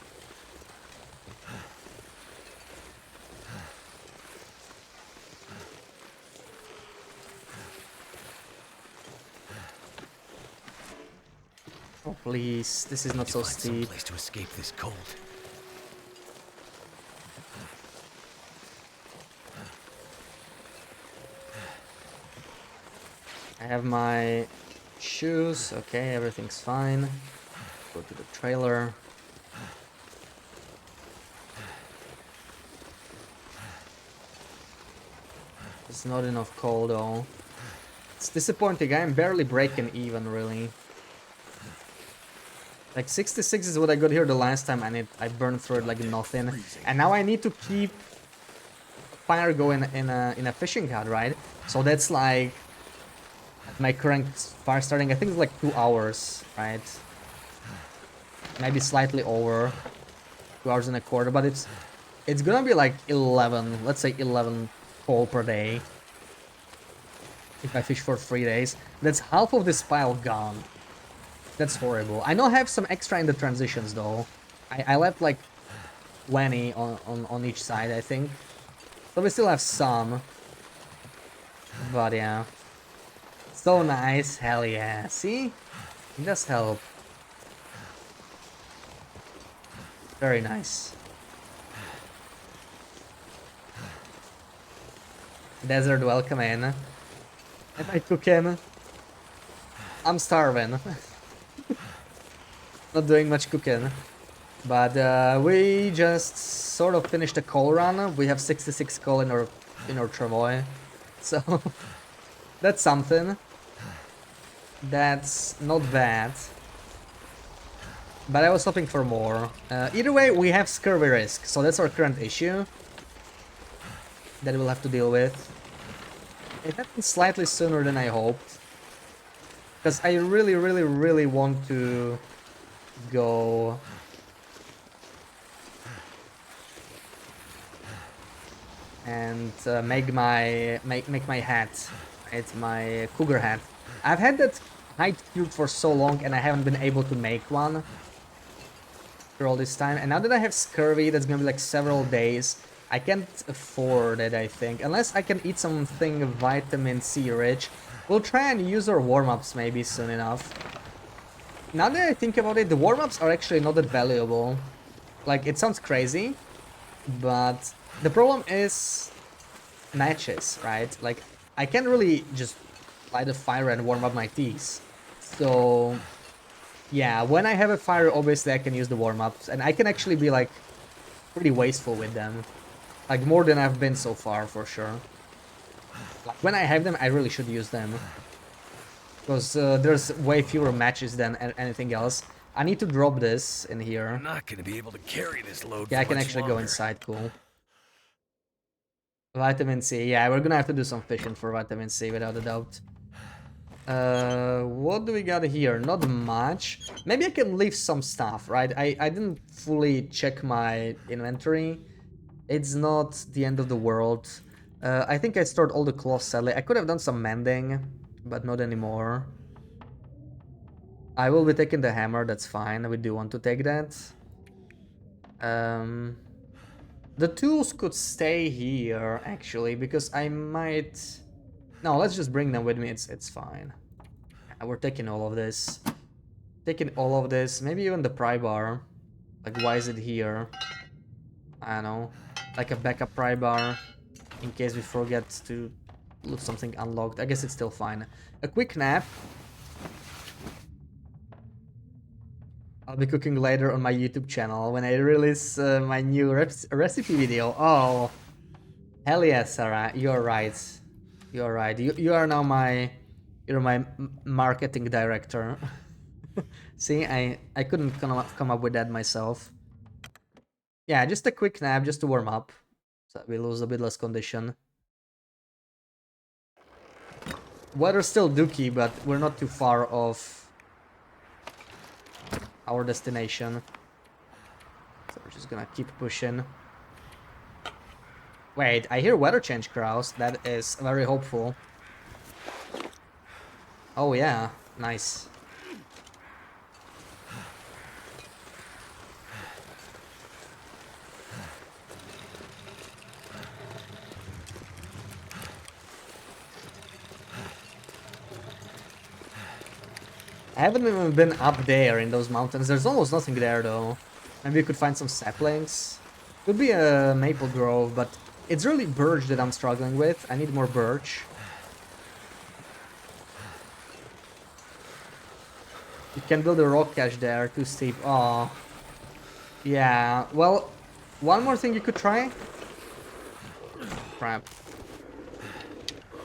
Oh, please. This is not so Find some steep. place to escape this cold. I have my shoes. Okay, everything's fine. Go to the trailer. There's not enough coal though. It's disappointing. I'm barely breaking even, really. Like 66 is what I got here the last time, and I burned through it like nothing. And now I need to keep fire going in a fishing hut, right? So that's like my current fire starting. I think it's like 2 hours, right? Maybe slightly over 2 hours and a quarter, but it's gonna be like 11. Let's say 11 coal per day. If I fish for 3 days, that's half of this pile gone. That's horrible. I know I have some extra in the transitions though. I left like 20 on each side, I think. So we still have some. But yeah. So nice. Hell yeah. See? It does help. Very nice. Desert, welcome in. And I cook him. I'm starving. Not doing much cooking. But we just sort of finished a coal run. We have 66 coal in our travoy. So that's something. That's not bad. But I was hoping for more. Either way, we have scurvy risk, so that's our current issue that we'll have to deal with. It happened slightly sooner than I hoped. Because I really, really, really want to go... and make my hat, right? My cougar hat. I've had that hide cube for so long and I haven't been able to make one for all this time. And now that I have scurvy, that's gonna be like several days. I can't afford it, I think, unless I can eat something vitamin C rich. We'll try and use our warm-ups maybe soon enough. Now that I think about it, the warm-ups are actually not that valuable. Like, it sounds crazy, but the problem is matches, right? Like, I can't really just light a fire and warm up my teas. So, yeah, when I have a fire, obviously I can use the warm-ups, and I can actually be, like, pretty wasteful with them. Like, more than I've been so far, for sure. Like, when I have them, I really should use them. Because there's way fewer matches than anything else. I need to drop this in here. I'm not gonna be able to carry this load Yeah, I for can much actually go longer. inside, cool. Vitamin C, yeah, we're gonna have to do some fishing for vitamin C, without a doubt. What do we got here? Not much. Maybe I can leave some stuff, right? I didn't fully check my inventory. It's not the end of the world. I think I stored all the cloth, sadly. I could have done some mending, but not anymore. I will be taking the hammer, that's fine. We do want to take that. The tools could stay here, actually, because I might... No, let's just bring them with me, it's fine. We're taking all of this. Taking all of this, maybe even the pry bar. Like, why is it here? I don't know. Like a backup pry bar, in case we forget to look something unlocked. I guess it's still fine. A quick nap. I'll be cooking later on my YouTube channel when I release my new recipe video. Oh, hell yeah, Sarah, you're right. You're right. You are now you're my marketing director. See, I couldn't come up with that myself. Yeah, just a quick nap, just to warm up, so we lose a bit less condition. Weather's still dookie, but we're not too far off our destination. So we're just gonna keep pushing. Wait, I hear weather change crows. That is very hopeful. Oh yeah, nice. I haven't even been up there in those mountains. There's almost nothing there though. Maybe we could find some saplings. Could be a maple grove, but it's really birch that I'm struggling with. I need more birch. You can build a rock cache there, too steep. Oh. Yeah, well, one more thing you could try. Crap.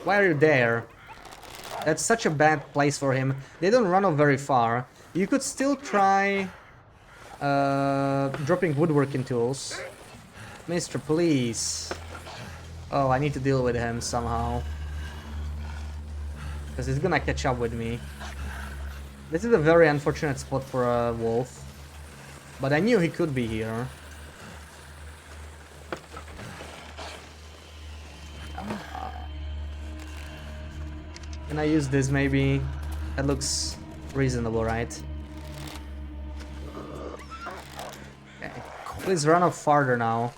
Why are you there? That's such a bad place for him. They don't run off very far. You could still try dropping woodworking tools. Mister, please. Oh, I need to deal with him somehow. Because he's gonna catch up with me. This is a very unfortunate spot for a wolf. But I knew he could be here. Can I use this maybe? That looks reasonable, right? Okay. Please run off farther now.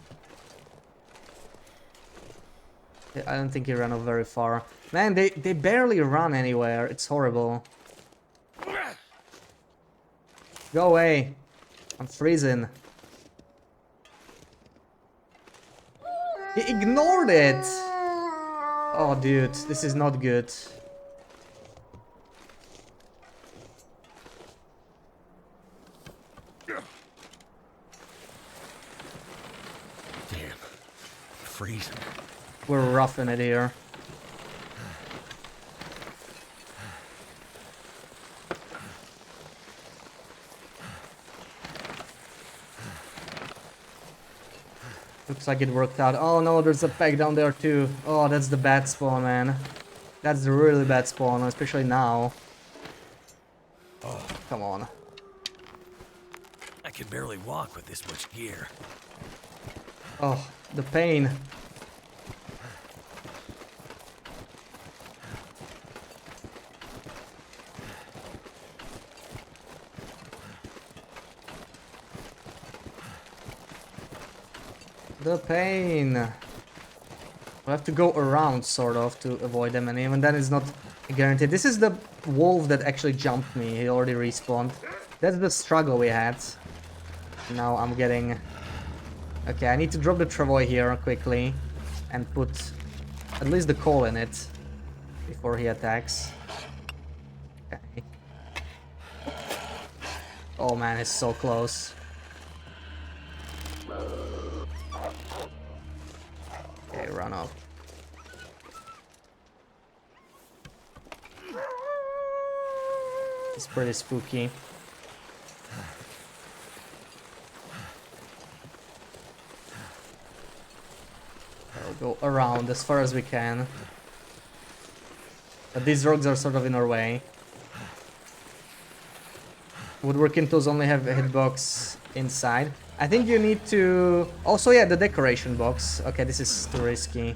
I don't think he ran off very far. Man, they barely run anywhere. It's horrible. Go away. I'm freezing. He ignored it. Oh, dude, this is not good. Damn. Freezing. We're roughing it here. Looks like it worked out. Oh no, there's a peg down there too. Oh, that's the bad spawn, man. That's the really bad spawn, especially now. Oh, come on. I can barely walk with this much gear. Oh, the pain. The pain. We have to go around, sort of, to avoid them, and even then it's not guaranteed. This is the wolf that actually jumped me. He already respawned. That's the struggle we had. Now I'm getting... Okay, I need to drop the travois here quickly and put at least the coal in it before he attacks. Okay. Oh man, it's so close. Okay, run off. It's pretty spooky. We'll go around as far as we can. But these rogues are sort of in our way. Woodworking tools only have a hitbox inside. I think you need to... Also, yeah, the decoration box. Okay, this is too risky.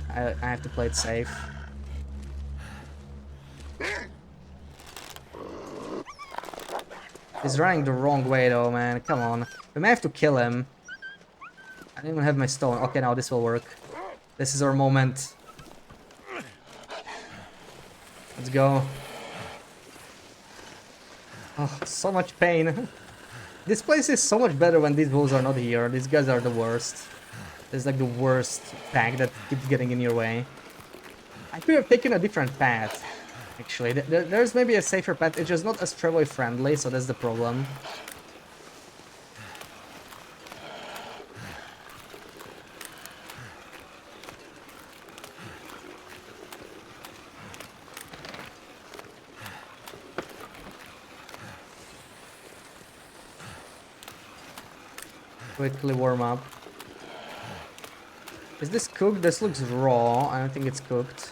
I have to play it safe. He's running the wrong way though, man. Come on. We may have to kill him. I don't even have my stone. Okay, now this will work. This is our moment. Let's go. Oh, so much pain. This place is so much better when these wolves are not here. These guys are the worst. It's like the worst pack that keeps getting in your way. I could have taken a different path, actually. There's maybe a safer path. It's just not as travois friendly, so that's the problem. Quickly warm up. Is this cooked? This looks raw. I don't think it's cooked.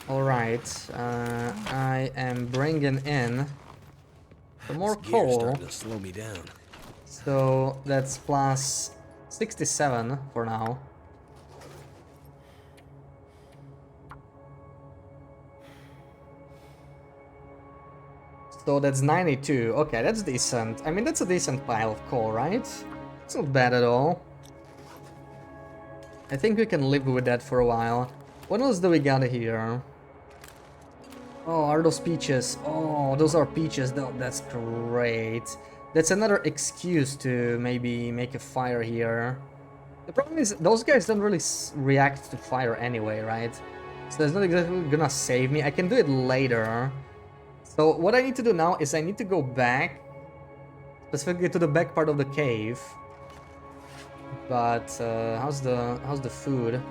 Alright, I am bringing in some more This gear's coal. starting to slow me down. So that's plus 67 for now. So that's 92. Okay, that's decent. I mean, that's a decent pile of coal, right? It's not bad at all. I think we can live with that for a while. What else do we got here? Oh, are those peaches? Oh, those are peaches. That's great. That's another excuse to maybe make a fire here. The problem is, those guys don't really react to fire anyway, right? So that's not exactly gonna save me. I can do it later. So what I need to do now is I need to go back, specifically to the back part of the cave. But how's the food?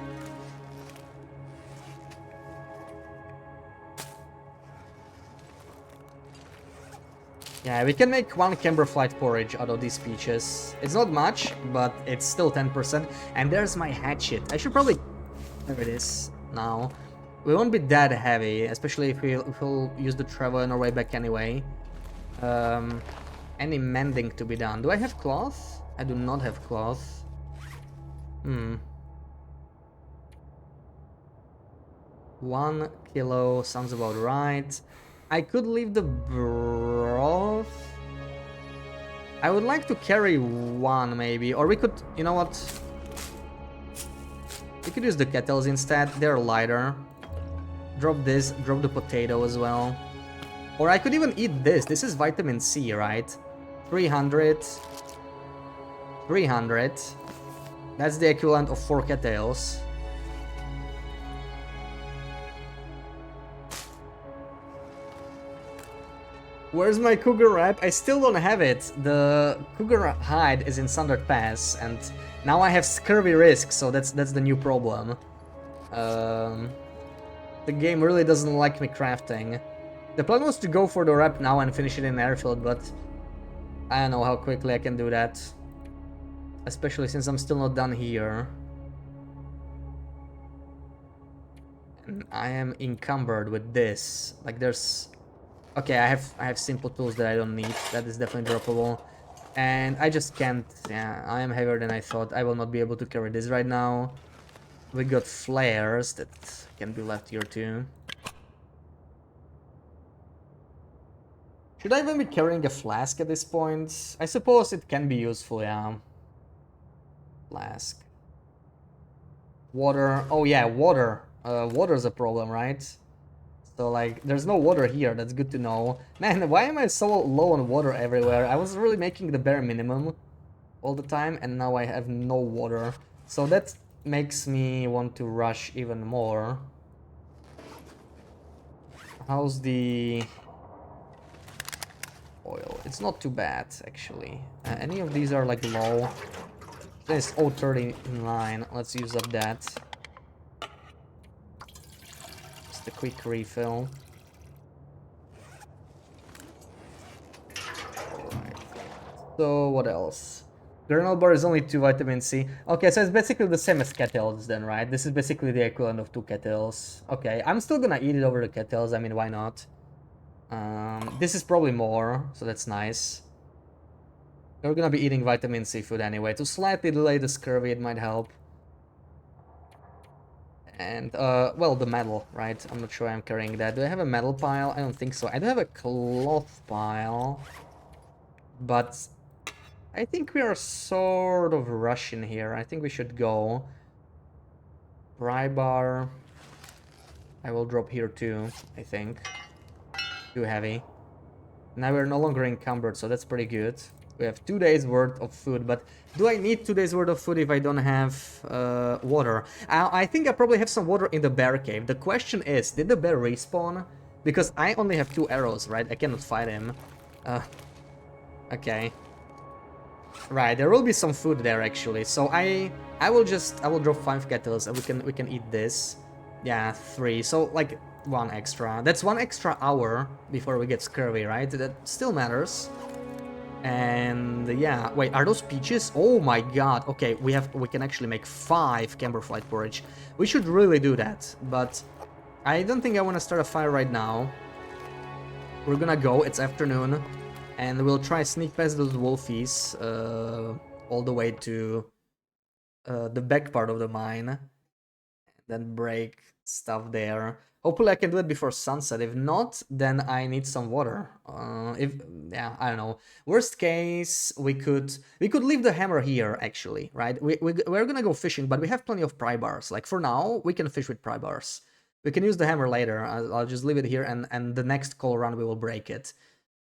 Yeah, we can make one camberflight porridge out of these peaches. It's not much, but it's still 10%. And there's my hatchet. I should probably... There it is now. We won't be that heavy, especially if we'll use the travel on our way back anyway. Any mending to be done. Do I have cloth? I do not have cloth. 1 kilo sounds about right. I could leave the broth. I would like to carry 1 maybe, or we could, you know what? We could use the kettles instead, they're lighter. Drop this, drop the potato as well. Or I could even eat this. This is vitamin C, right? 300. 300. That's the equivalent of 4 cattails. Where's my cougar wrap? I still don't have it. The cougar hide is in Sundered Pass, and now I have scurvy risk, so that's the new problem. The game really doesn't like me crafting. The plan was to go for the wrap now and finish it in airfield, but I don't know how quickly I can do that. Especially since I'm still not done here. And I am encumbered with this. Like there's... Okay, I have simple tools that I don't need. That is definitely droppable. And I just can't... Yeah, I am heavier than I thought. I will not be able to carry this right now. We got flares that can be left here too. Should I even be carrying a flask at this point? I suppose it can be useful, yeah. Flask. Water. Oh yeah, water. Water is a problem, right? So like, there's no water here. That's good to know. Man, why am I so low on water everywhere? I was really making the bare minimum all the time, and now I have no water. So that makes me want to rush even more. How's the oil? It's not too bad, actually. Any of these are like low. There's 0.30 in line. Let's use up that. Just a quick refill. Alright. So what else? Granola bar is only 2 vitamin C. Okay, so it's basically the same as kettles then, right? This is basically the equivalent of 2 kettles. Okay, I'm still gonna eat it over the kettles. I mean, why not? This is probably more, so that's nice. We're gonna be eating vitamin C food anyway. To slightly delay the scurvy, it might help. And, well, the metal, right? I'm not sure I'm carrying that. Do I have a metal pile? I don't think so. I do have a cloth pile. But I think we are sort of rushing here. I think we should go. Pry bar. I will drop here too, I think. Too heavy. Now we're no longer encumbered, so that's pretty good. We have 2 days worth of food, but do I need 2 days worth of food if I don't have water? I think I probably have some water in the bear cave. The question is, did the bear respawn? Because I only have 2 arrows, right? I cannot fight him. Okay. Right, there will be some food there actually. So I will drop 5 kettles and we can eat this. Yeah, 3. So like 1 extra. That's 1 extra hour before we get scurvy, right? That still matters. And yeah, wait, are those peaches? Oh my god. Okay, we can actually make 5 camberflight porridge. We should really do that, but I don't think I want to start a fire right now. We're gonna go, it's afternoon, and we'll try sneak past those wolfies all the way to the back part of the mine, and then break stuff there. Hopefully I can do it before sunset. If not, then I need some water. Yeah, I don't know. Worst case, we could leave the hammer here actually, right? We're gonna go fishing, but we have plenty of pry bars. Like for now, we can fish with pry bars. We can use the hammer later. I'll just leave it here, and the next call run we will break it.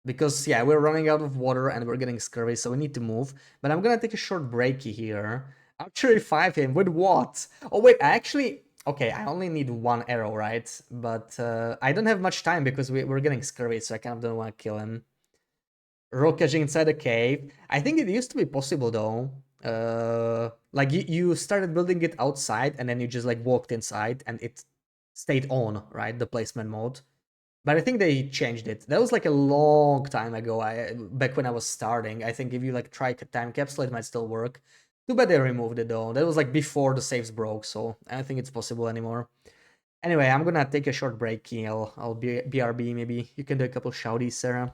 Because yeah, we're running out of water and we're getting scurvy, so we need to move. But I'm gonna take a short breaky here. Archery 5 him with what? Oh wait, actually. Okay, I only need 1 arrow, right? But I don't have much time because we're getting scurvy, so I kind of don't want to kill him. Rock caching inside a cave. I think it used to be possible though. Like you started building it outside and then you just like walked inside and it stayed on, right? The placement mode. But I think they changed it. That was like a long time ago. Back when I was starting. I think if you like try time capsule, it might still work. Too bad they removed it though. That was like before the saves broke, so I don't think it's possible anymore. Anyway, I'm gonna take a short break. I'll be BRB maybe. You can do a couple shouties, Sarah.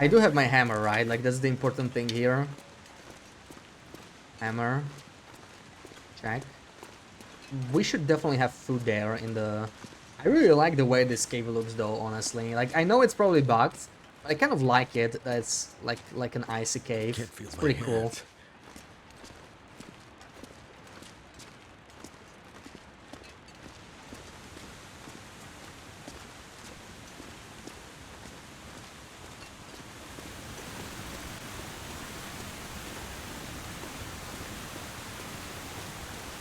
I do have my hammer, right? Like, that's the important thing here. Hammer. Check. We should definitely have food there in the... I really like the way this cave looks, though, honestly. Like, I know it's probably bugged, but I kind of like it. It's like an icy cave. Can't feel It's my pretty cool. hands.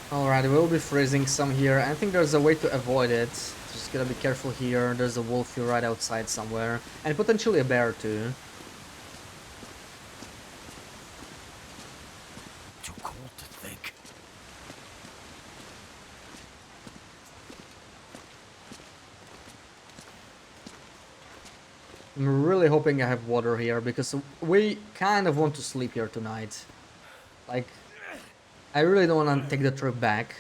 Alright, we'll be freezing some here. I think there's a way to avoid it. Just gotta be careful here. There's a wolf here right outside somewhere. And potentially a bear too. Too cold to think. I'm really hoping I have water here because we kind of want to sleep here tonight. Like, I really don't want to take the trip back.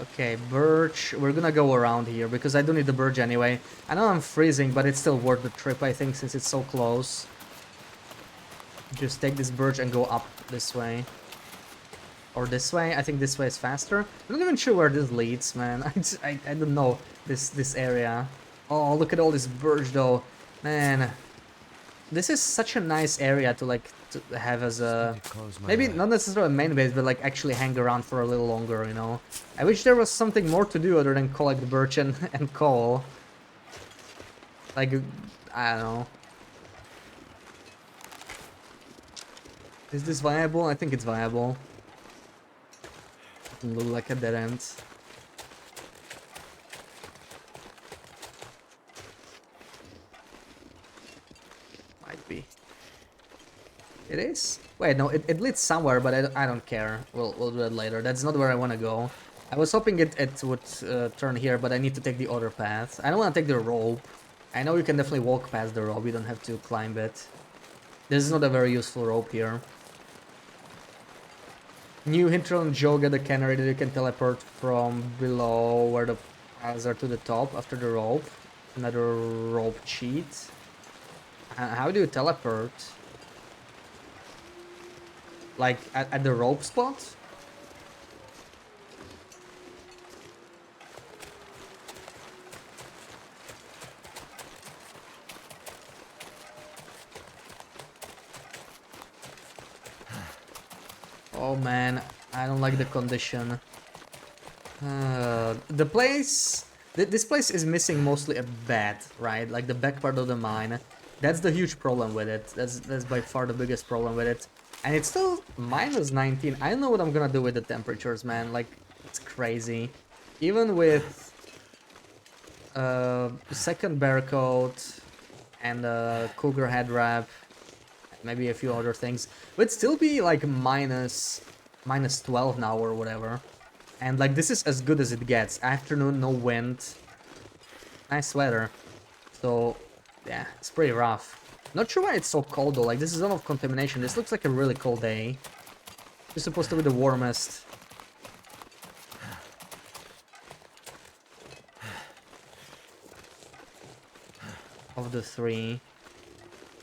Okay, birch. We're gonna go around here because I don't need the birch anyway. I know I'm freezing, but it's still worth the trip, I think, since it's so close. Just take this birch and go up this way. Or this way. I think this way is faster. I'm not even sure where this leads, man. I don't know this area. Oh, look at all this birch, though. Man, this is such a nice area to, like, to have as a... Maybe not necessarily a main base, but, like, actually hang around for a little longer, you know? I wish there was something more to do other than collect birch and coal. Like, I don't know. Is this viable? I think it's viable. Doesn't look like a dead end. Might be. It is? Wait, no, it leads somewhere, but I don't care. We'll do that later. That's not where I want to go. I was hoping it would turn here, but I need to take the other path. I don't want to take the rope. I know you can definitely walk past the rope. You don't have to climb it. This is not a very useful rope here. New hinterland Joga, the cannery that you can teleport from below where the paths are to the top after the rope. Another rope cheat. How do you teleport? Like at the rope spot? Oh man, I don't like the condition. The place... This place is missing mostly a bed, right? Like the back part of the mine. That's the huge problem with it. That's by far the biggest problem with it. And it's still minus 19. I don't know what I'm gonna do with the temperatures, man. Like, it's crazy. Even with second bear coat and cougar head wrap, maybe a few other things, would still be like minus 12 now or whatever. And like, this is as good as it gets. Afternoon, no wind, nice weather. So yeah, it's pretty rough. Not sure why it's so cold though. Like, this is zone of contamination. This looks like a really cold day. It's supposed to be the warmest. Of the three.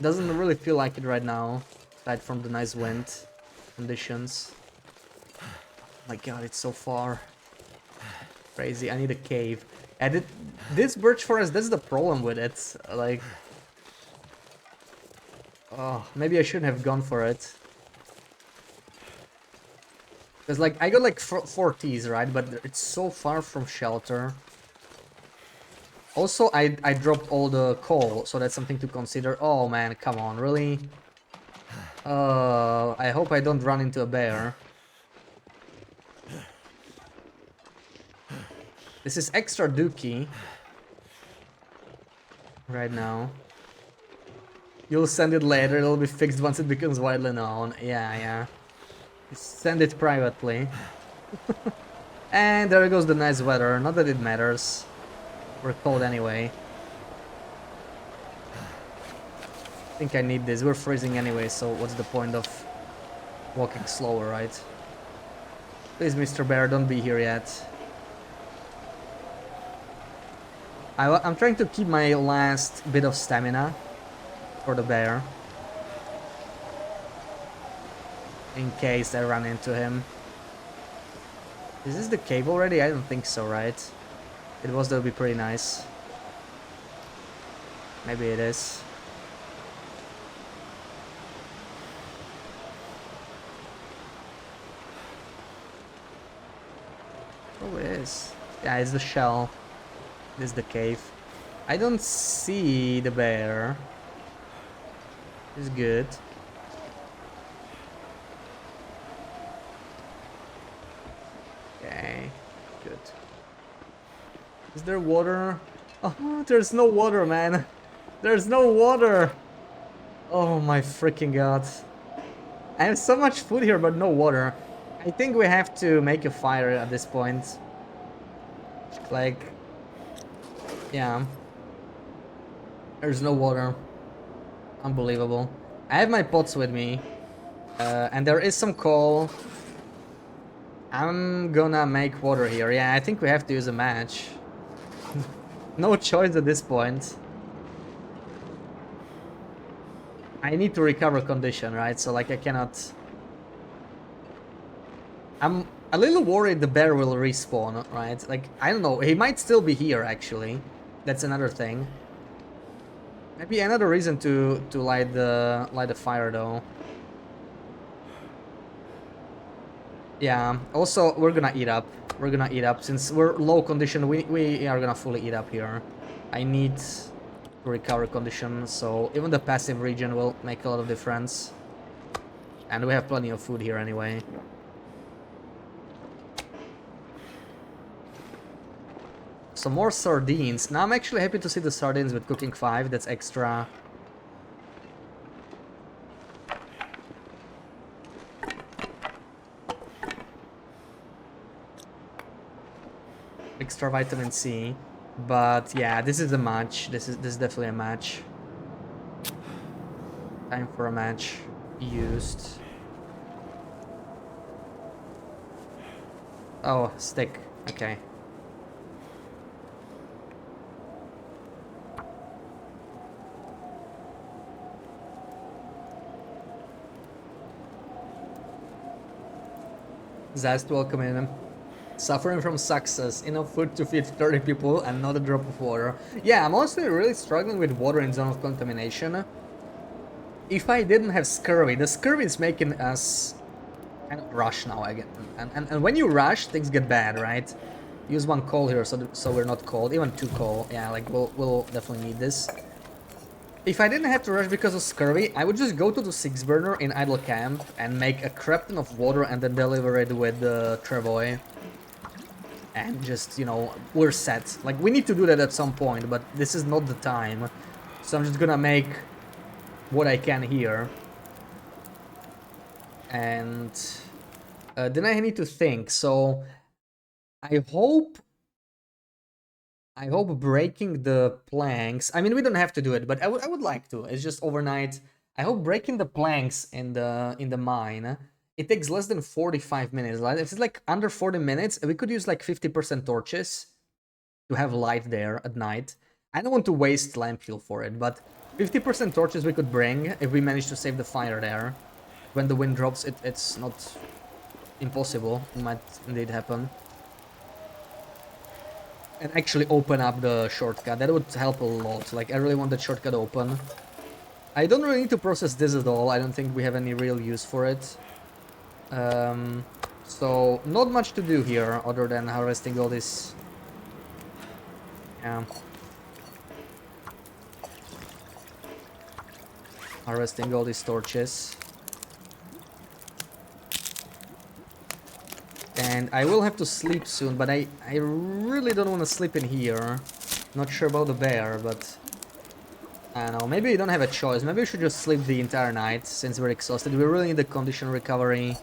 Doesn't really feel like it right now, aside from the nice wind conditions. My god, it's so far. Crazy, I need a cave. And this birch forest, that's the problem with it. Like... Oh, maybe I shouldn't have gone for it. Because, like, I got like 4 Ts, right? But it's so far from shelter. Also, I dropped all the coal, so that's something to consider. Oh man, come on, really? I hope I don't run into a bear. This is extra dookie. Right now. You'll send it later, it'll be fixed once it becomes widely known. Yeah. Send it privately. And there goes the nice weather, not that it matters. We're cold anyway. I think I need this. We're freezing anyway, so what's the point of walking slower, right? Please, Mr. Bear, don't be here yet. I'm trying to keep my last bit of stamina for the bear. In case I run into him. Is this the cave already? I don't think so, right? If it was, that would be pretty nice. Maybe it is. Oh, it is. Yeah, it's the shell. This is the cave. I don't see the bear. It's good. Okay, good. Is there water? Oh, there's no water, man. There's no water. Oh my freaking god. I have so much food here, but no water. I think we have to make a fire at this point. Like, yeah. There's no water. Unbelievable. I have my pots with me. And there is some coal. I'm gonna make water here. Yeah, I think we have to use a match. No choice at this point. I need to recover condition, right? So, like, I cannot... I'm a little worried the bear will respawn, right? Like, I don't know. He might still be here, actually. That's another thing. Maybe another reason to light the fire, though. Yeah. Also, we're gonna eat up. We're gonna eat up. Since we're low condition, we are gonna fully eat up here. I need to recover condition, so even the passive region will make a lot of difference. And we have plenty of food here anyway. Some more sardines. Now I'm actually happy to see the sardines with cooking 5. That's extra. Extra vitamin C. But yeah, this is a match. This is definitely a match. Time for a match. Used. Oh, stick. Okay. Zast, welcome in. Suffering from success, enough food to feed 30 people and not a drop of water. Yeah, I'm honestly really struggling with water in zone of contamination. If I didn't have scurvy, the scurvy is making us kind of rush now again. And when you rush, things get bad, right? Use 1 coal here so we're not cold, even 2 coal. Yeah, like we'll definitely need this. If I didn't have to rush because of scurvy, I would just go to the 6 burner in idle camp and make a crap ton of water and then deliver it with the travoy. And just, you know, we're set. Like, we need to do that at some point, but this is not the time. So I'm just gonna make what I can here. And then I need to think. So I hope breaking the planks. I mean, we don't have to do it, but I would like to. It's just overnight. I hope breaking the planks in the mine. It takes less than 45 minutes. If it's like under 40 minutes, we could use like 50% torches to have light there at night. I don't want to waste lamp fuel for it, but 50% torches we could bring if we manage to save the fire there. When the wind drops, it's not impossible. It might indeed happen. And actually open up the shortcut. That would help a lot. Like, I really want that shortcut open. I don't really need to process this at all. I don't think we have any real use for it. So, not much to do here other than harvesting all this. Yeah. Harvesting all these torches. And I will have to sleep soon, but I really don't want to sleep in here. Not sure about the bear, but... I don't know, maybe we don't have a choice. Maybe we should just sleep the entire night, since we're exhausted. We really need the condition recovery.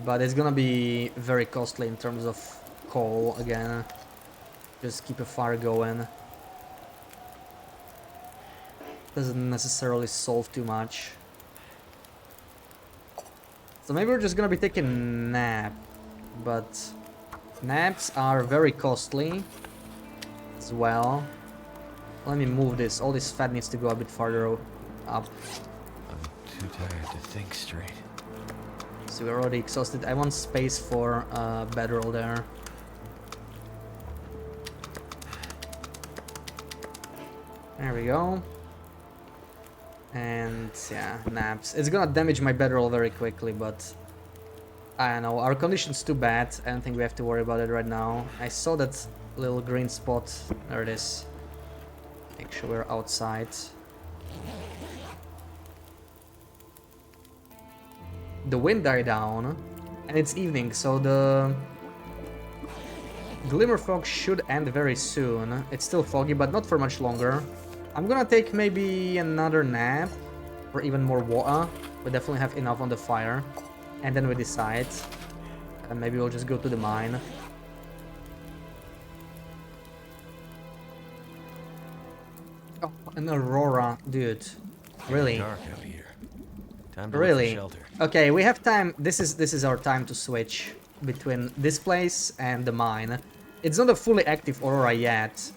But it's gonna be very costly in terms of coal again. Just keep a fire going. Doesn't necessarily solve too much. So maybe we're just gonna be taking a nap. But naps are very costly as well. Let me move this. All this fat needs to go a bit farther up. I'm too tired to think straight. So we're already exhausted. I want space for bedroll there. There we go. And yeah, naps. It's gonna damage my bedroll very quickly, but I don't know. Our condition's too bad. I don't think we have to worry about it right now. I saw that little green spot. There it is. Make sure we're outside. The wind died down, and it's evening, so the glimmer fog should end very soon. It's still foggy, but not for much longer. I'm gonna take maybe another nap, or even more water. We definitely have enough on the fire. And then we decide. And maybe we'll just go to the mine. Oh, an aurora, dude. Really? Dark out here. Time to look for Really? shelter. Okay, we have time. This is our time to switch between this place and the mine. It's not a fully active aurora yet,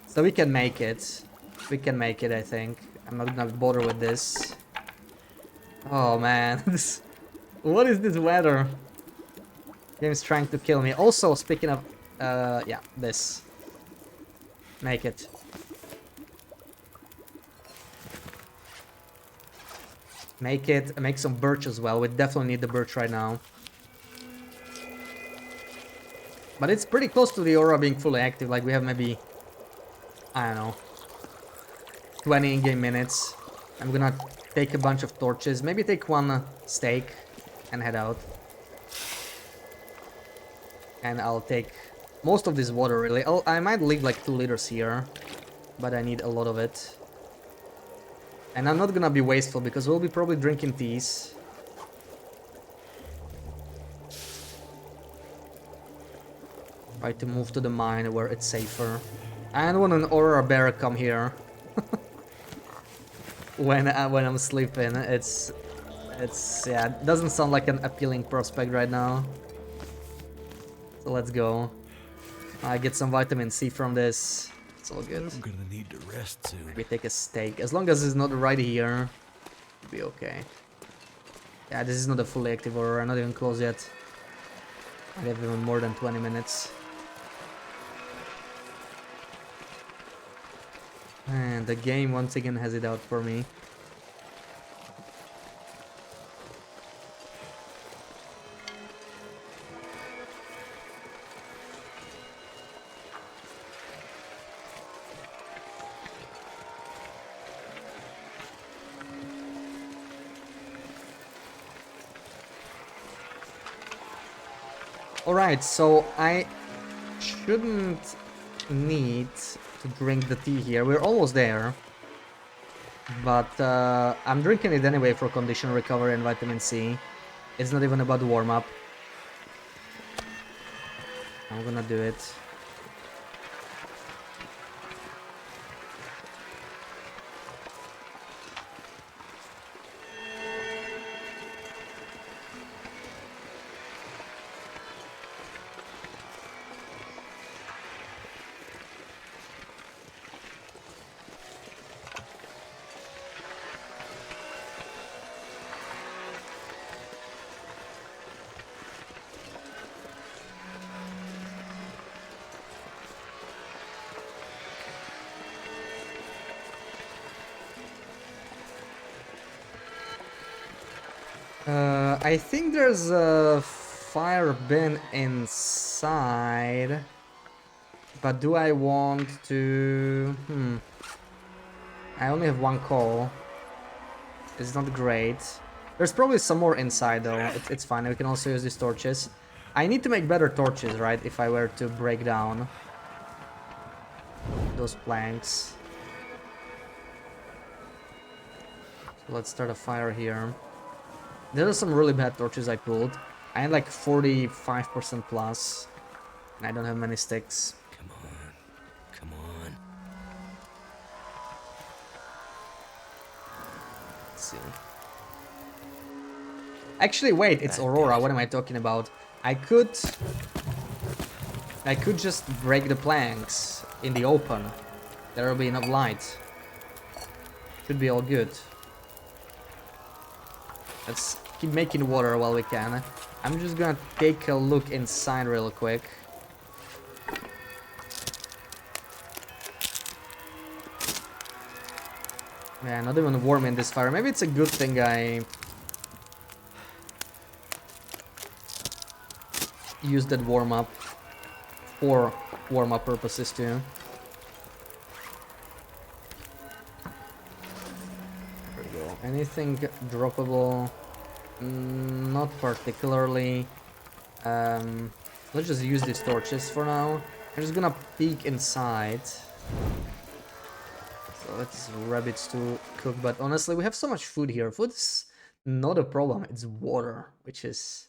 so we can make it. We can make it, I think. I'm not gonna bother with this. Oh man, what is this weather? Game's trying to kill me. Also, speaking of, yeah, this. Make it. Make it. Make some birch as well. We definitely need the birch right now. But it's pretty close to the aura being fully active. Like we have maybe, I don't know, 20 in-game minutes. I'm gonna take a bunch of torches. Maybe take one steak and head out. And I'll take most of this water really. I might leave like 2 liters here, but I need a lot of it. And I'm not gonna be wasteful because we'll be probably drinking teas. Try to move to the mine where it's safer. I don't want an aurora bear come here. when I'm sleeping. It's yeah, it doesn't sound like an appealing prospect right now. So let's go. I get some vitamin C from this. It's all good. I'm gonna need to rest soon. Maybe take a steak. As long as it's not right here, it'll be okay. Yeah, this is not a fully active aurora, not even close yet. I have even more than 20 minutes. And the game once again has it out for me. Alright, so I shouldn't need to drink the tea here. We're almost there. But I'm drinking it anyway for condition recovery and vitamin C. It's not even about the warm-up. I'm gonna do it. I think there's a fire bin inside, but do I want to? I only have 1 coal. It's not great. There's probably some more inside though. It's fine. We can also use these torches. I need to make better torches, right? If I were to break down those planks. So let's start a fire here. There are some really bad torches I pulled. I had like 45% plus. And I don't have many sticks. Come on. Come on. Let's see. Actually, wait, it's Aurora. What am I talking about? I could just break the planks in the open. There will be enough light. Should be all good. Let's keep making water while we can. I'm just gonna take a look inside real quick. Yeah, not even warm in this fire. Maybe it's a good thing I used that warm-up for warm-up purposes too. There we go. Anything droppable? Not particularly. Let's just use these torches for now. I'm just gonna peek inside. So let's rabbits to cook, but honestly we have so much food here. Food is not a problem, it's water, which is...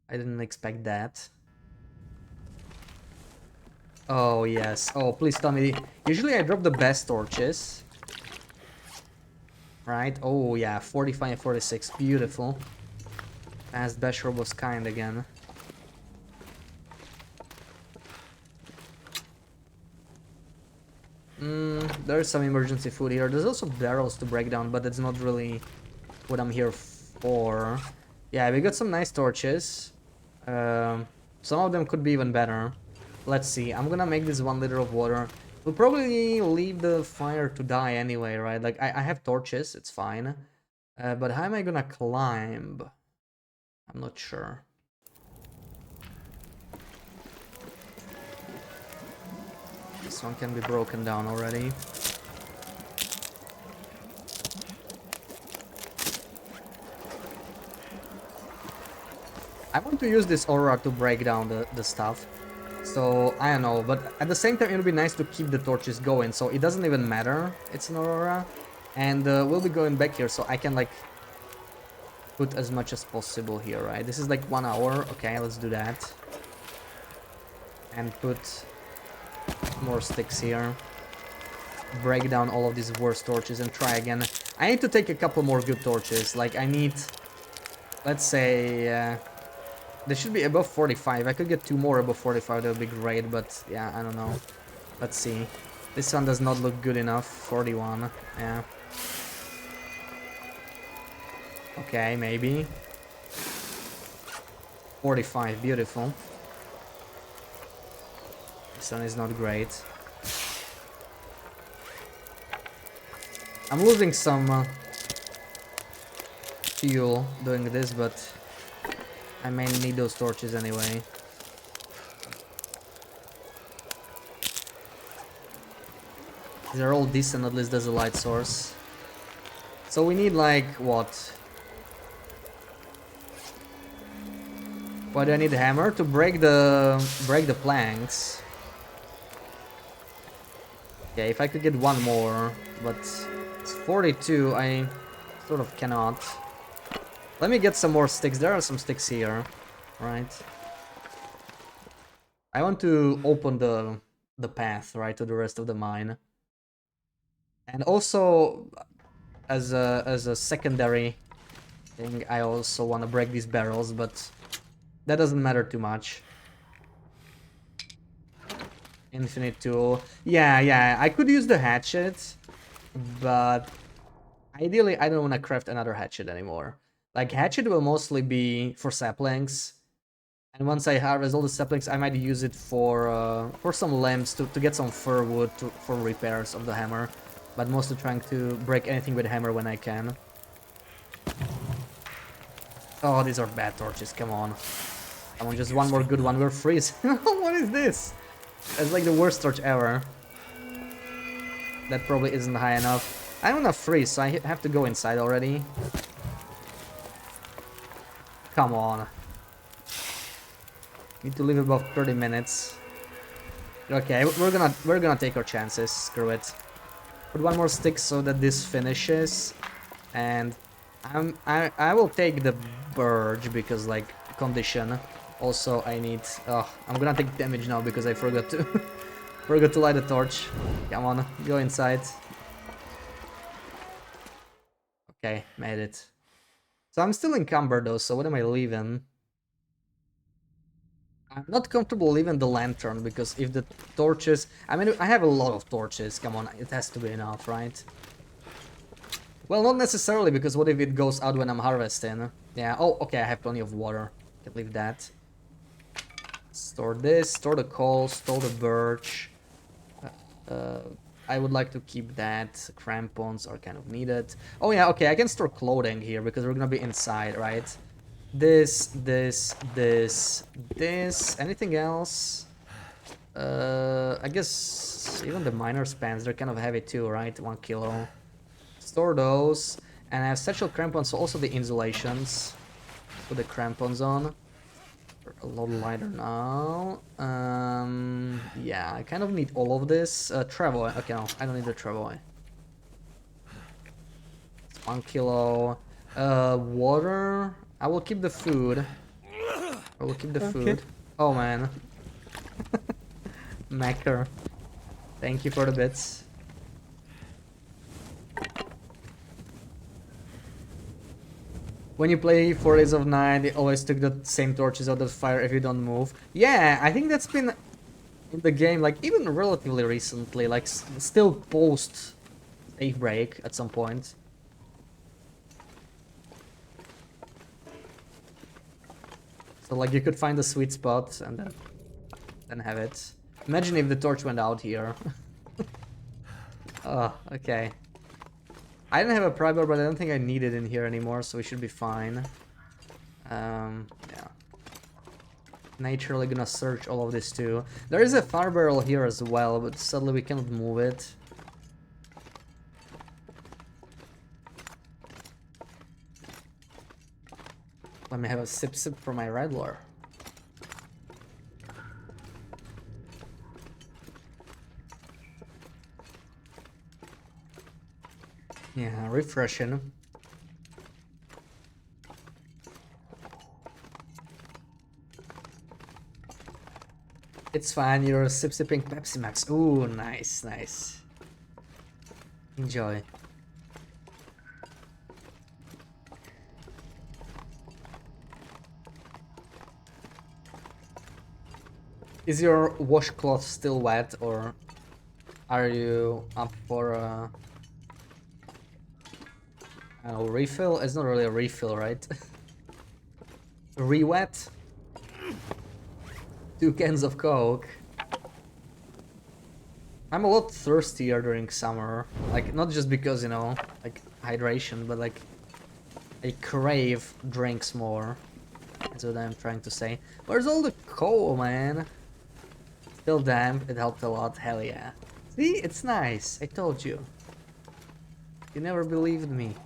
I didn't expect that. Oh yes, oh please tell me. Usually I drop the best torches. Right, oh yeah, 45, 46, beautiful. As Basher was kind again. There's some emergency food here. There's also barrels to break down, but that's not really what I'm here for. Yeah, we got some nice torches. Some of them could be even better. Let's see. I'm gonna make this 1 liter of water. We'll probably leave the fire to die anyway, right? Like, I have torches, it's fine. But how am I gonna climb? I'm not sure. This one can be broken down already. I want to use this aura to break down the stuff. So, I don't know, but at the same time it would be nice to keep the torches going, so it doesn't even matter, it's an aurora. And we'll be going back here, so I can like put as much as possible here, right? This is like 1 hour, okay, let's do that. And put more sticks here. Break down all of these worst torches and try again. I need to take a couple more good torches, like I need, let's say, they should be above 45. I could get 2 more above 45, that would be great, but yeah, I don't know. Let's see. This one does not look good enough. 41, yeah. Okay, maybe. 45, beautiful. This one is not great. I'm losing some fuel doing this, but I may need those torches anyway. They're all decent, at least there's a light source. So we need like, what? Why do I need a hammer? To break the planks. Okay, if I could get 1 more, but it's 42, I sort of cannot. Let me get some more sticks. There are some sticks here, right? I want to open the path, right, to the rest of the mine. And also, as a secondary thing, I also want to break these barrels, but that doesn't matter too much. Infinite tool. Yeah, I could use the hatchet, but ideally I don't want to craft another hatchet anymore. Like, hatchet will mostly be for saplings, and once I harvest all the saplings, I might use it for some lamps to get some fir wood for repairs of the hammer, but mostly trying to break anything with hammer when I can. Oh, these are bad torches, come on. Come on, just 1 more good one, we're freeze. What is this? It's like the worst torch ever. That probably isn't high enough. I don't want to freeze, so I have to go inside already. Come on. Need to leave above 30 minutes. Okay, we're gonna take our chances. Screw it. Put 1 more stick so that this finishes, and I will take the Burge because, like, condition. Also, I need... Oh, I'm gonna take damage now because I forgot to forgot to light the torch. Come on, go inside. Okay, made it. So I'm still encumbered though, so what am I leaving? I'm not comfortable leaving the lantern, because if the torches... I mean, I have a lot of torches, come on, it has to be enough, right? Well, not necessarily, because what if it goes out when I'm harvesting? Yeah, oh, okay, I have plenty of water. Can leave that. Store this, store the coal, store the birch. I would like to keep that. Crampons are kind of needed. Oh yeah, okay, I can store clothing here, because we're gonna be inside, right? This. Anything else? I guess even the miner's pants, they're kind of heavy too, right? 1 kilo. Store those. And I have satchel crampons, so also the insulations. Put the crampons on. They're a lot lighter now. Yeah, I kind of need all of this. Travoy. Okay, no, I don't need the travoy. It's 1 kilo. Water. I will keep the food. I will keep the food. Oh man. Macker. Thank you for the bits. When you play 4 Days of Night, they always took the same torches out of the fire if you don't move. Yeah, I think that's been in the game, like, even relatively recently, like, still post save break at some point. So, like, you could find a sweet spot and then have it. Imagine if the torch went out here. Oh, okay. I don't have a primer, but I don't think I need it in here anymore, so we should be fine. Yeah. Naturally gonna search all of this too. There is a fire barrel here as well, but sadly we cannot move it. Let me have a sip for my Redler. Yeah, refreshing. It's fine, you're sipping Pepsi Max. Ooh, nice, nice. Enjoy. Is your washcloth still wet, or are you up for a refill? It's not really a refill, right? Re-wet? 2 cans of Coke. I'm a lot thirstier during summer. Like, not just because, you know, like, hydration, but like, I crave drinks more. That's what I'm trying to say. Where's all the coal, man? Still damp, it helped a lot, hell yeah. See, it's nice, I told you. You never believed me.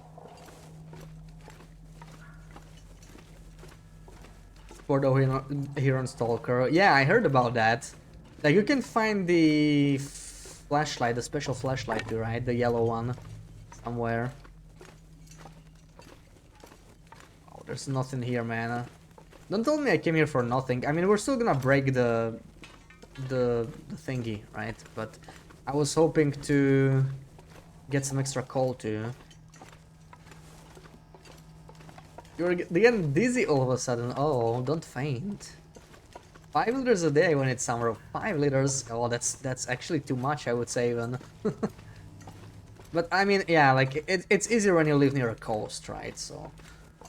For the Huron Stalker. Yeah, I heard about that. Like, you can find the flashlight, the special flashlight too, right? The yellow one. Somewhere. Oh, there's nothing here, man. Don't tell me I came here for nothing. I mean, we're still gonna break the thingy, right? But I was hoping to get some extra coal too. You're getting dizzy all of a sudden. Oh, don't faint. 5 liters a day when it's summer. 5 liters. Oh, that's actually too much, I would say even. But I mean, yeah, like it's easier when you live near a coast, right? So,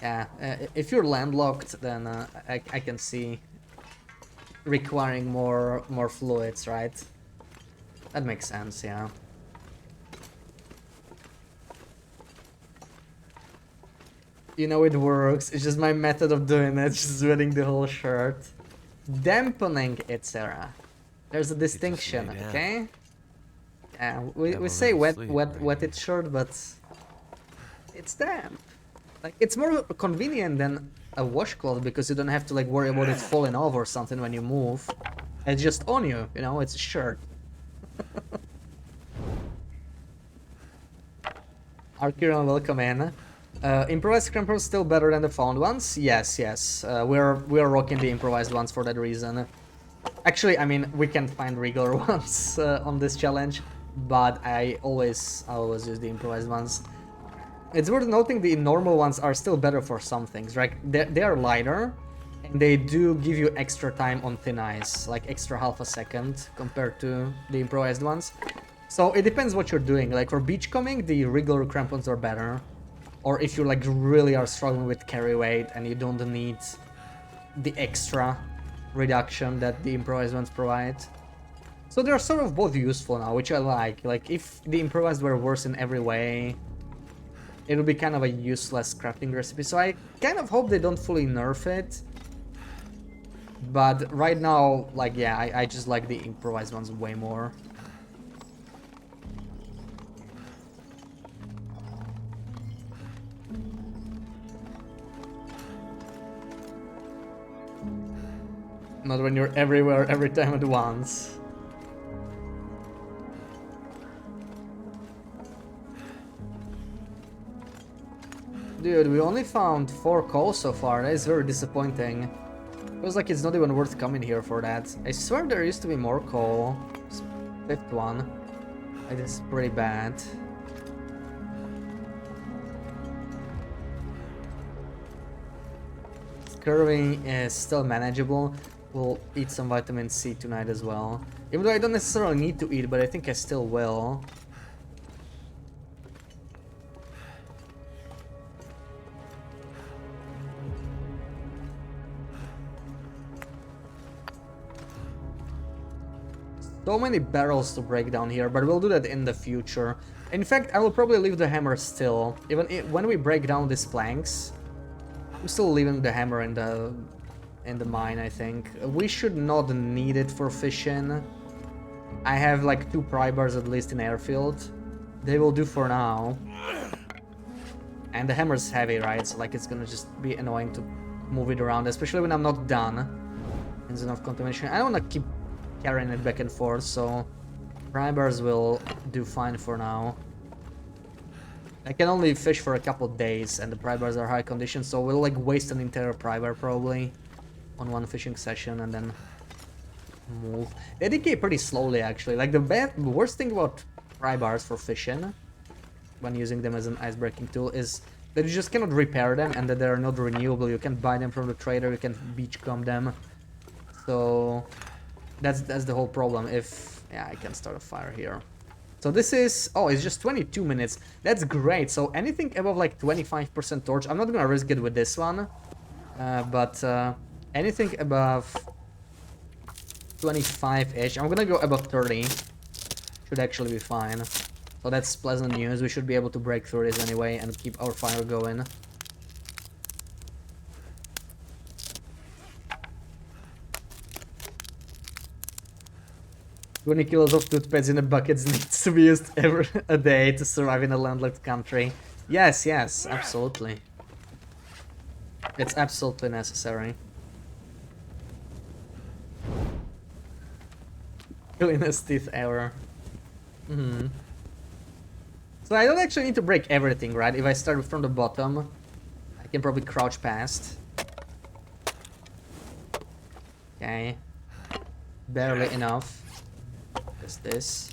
yeah, if you're landlocked, then I can see requiring more fluids, right? That makes sense, yeah. You know it works, it's just my method of doing it, just sweating the whole shirt. Dampening it, Sarah. There's a distinction, okay? Yeah, we say wet it shirt, but it's damp. Like, it's more convenient than a washcloth, because you don't have to like worry about it falling off or something when you move. It's just on you, you know, it's a shirt. Arkiron, welcome in. Improvised crampons still better than the found ones? Yes, yes. We're rocking the improvised ones for that reason. Actually, I mean, we can find regular ones on this challenge, but I always use the improvised ones. It's worth noting the normal ones are still better for some things, right? They are lighter, and they do give you extra time on thin ice, like extra half a second compared to the improvised ones. So it depends what you're doing. Like for beachcombing, the regular crampons are better. Or if you like really are struggling with carry weight and you don't need the extra reduction that the improvised ones provide. So they're sort of both useful now, which I like. Like if the improvised were worse in every way, it would be kind of a useless crafting recipe. So I kind of hope they don't fully nerf it. But right now, like, yeah, I just like the improvised ones way more. Not when you're everywhere, every time at once. Dude, we only found 4 coal so far. That is very disappointing. Feels like it's not even worth coming here for that. I swear there used to be more coal. 5th one. It is pretty bad. Scurvy is still manageable. We'll eat some vitamin C tonight as well. Even though I don't necessarily need to eat, but I think I still will. So many barrels to break down here, but we'll do that in the future. In fact, I will probably leave the hammer still. Even when we break down these planks, I'm still leaving the hammer in the mine, I think. We should not need it for fishing. I have like 2 pry bars at least in airfield. They will do for now. And the hammer's heavy, right? So like it's gonna just be annoying to move it around, especially when I'm not done in zone of contamination. I don't wanna keep carrying it back and forth, so pry bars will do fine for now. I can only fish for a couple days and the pry bars are high condition, so we'll like waste an entire pry bar probably on one fishing session and then move. They decay pretty slowly actually. Like the worst thing about pry bars for fishing when using them as an ice breaking tool is that you just cannot repair them and that they're not renewable. You can't buy them from the trader, you can't beachcomb them. So that's the whole problem. If yeah, I can start a fire here. So this is, oh, it's just 22 minutes. That's great. So anything above like 25% torch, I'm not gonna risk it with this one, but anything above 25-ish, I'm gonna go above 30. Should actually be fine. So that's pleasant news. We should be able to break through this anyway and keep our fire going. 20 kilos of toothpaste in a bucket needs to be used every a day to survive in a landlocked country. Yes, yes, absolutely. It's absolutely necessary. Cleanest teeth ever. So I don't actually need to break everything, right? If I start from the bottom, I can probably crouch past. Okay. Barely enough. Just this.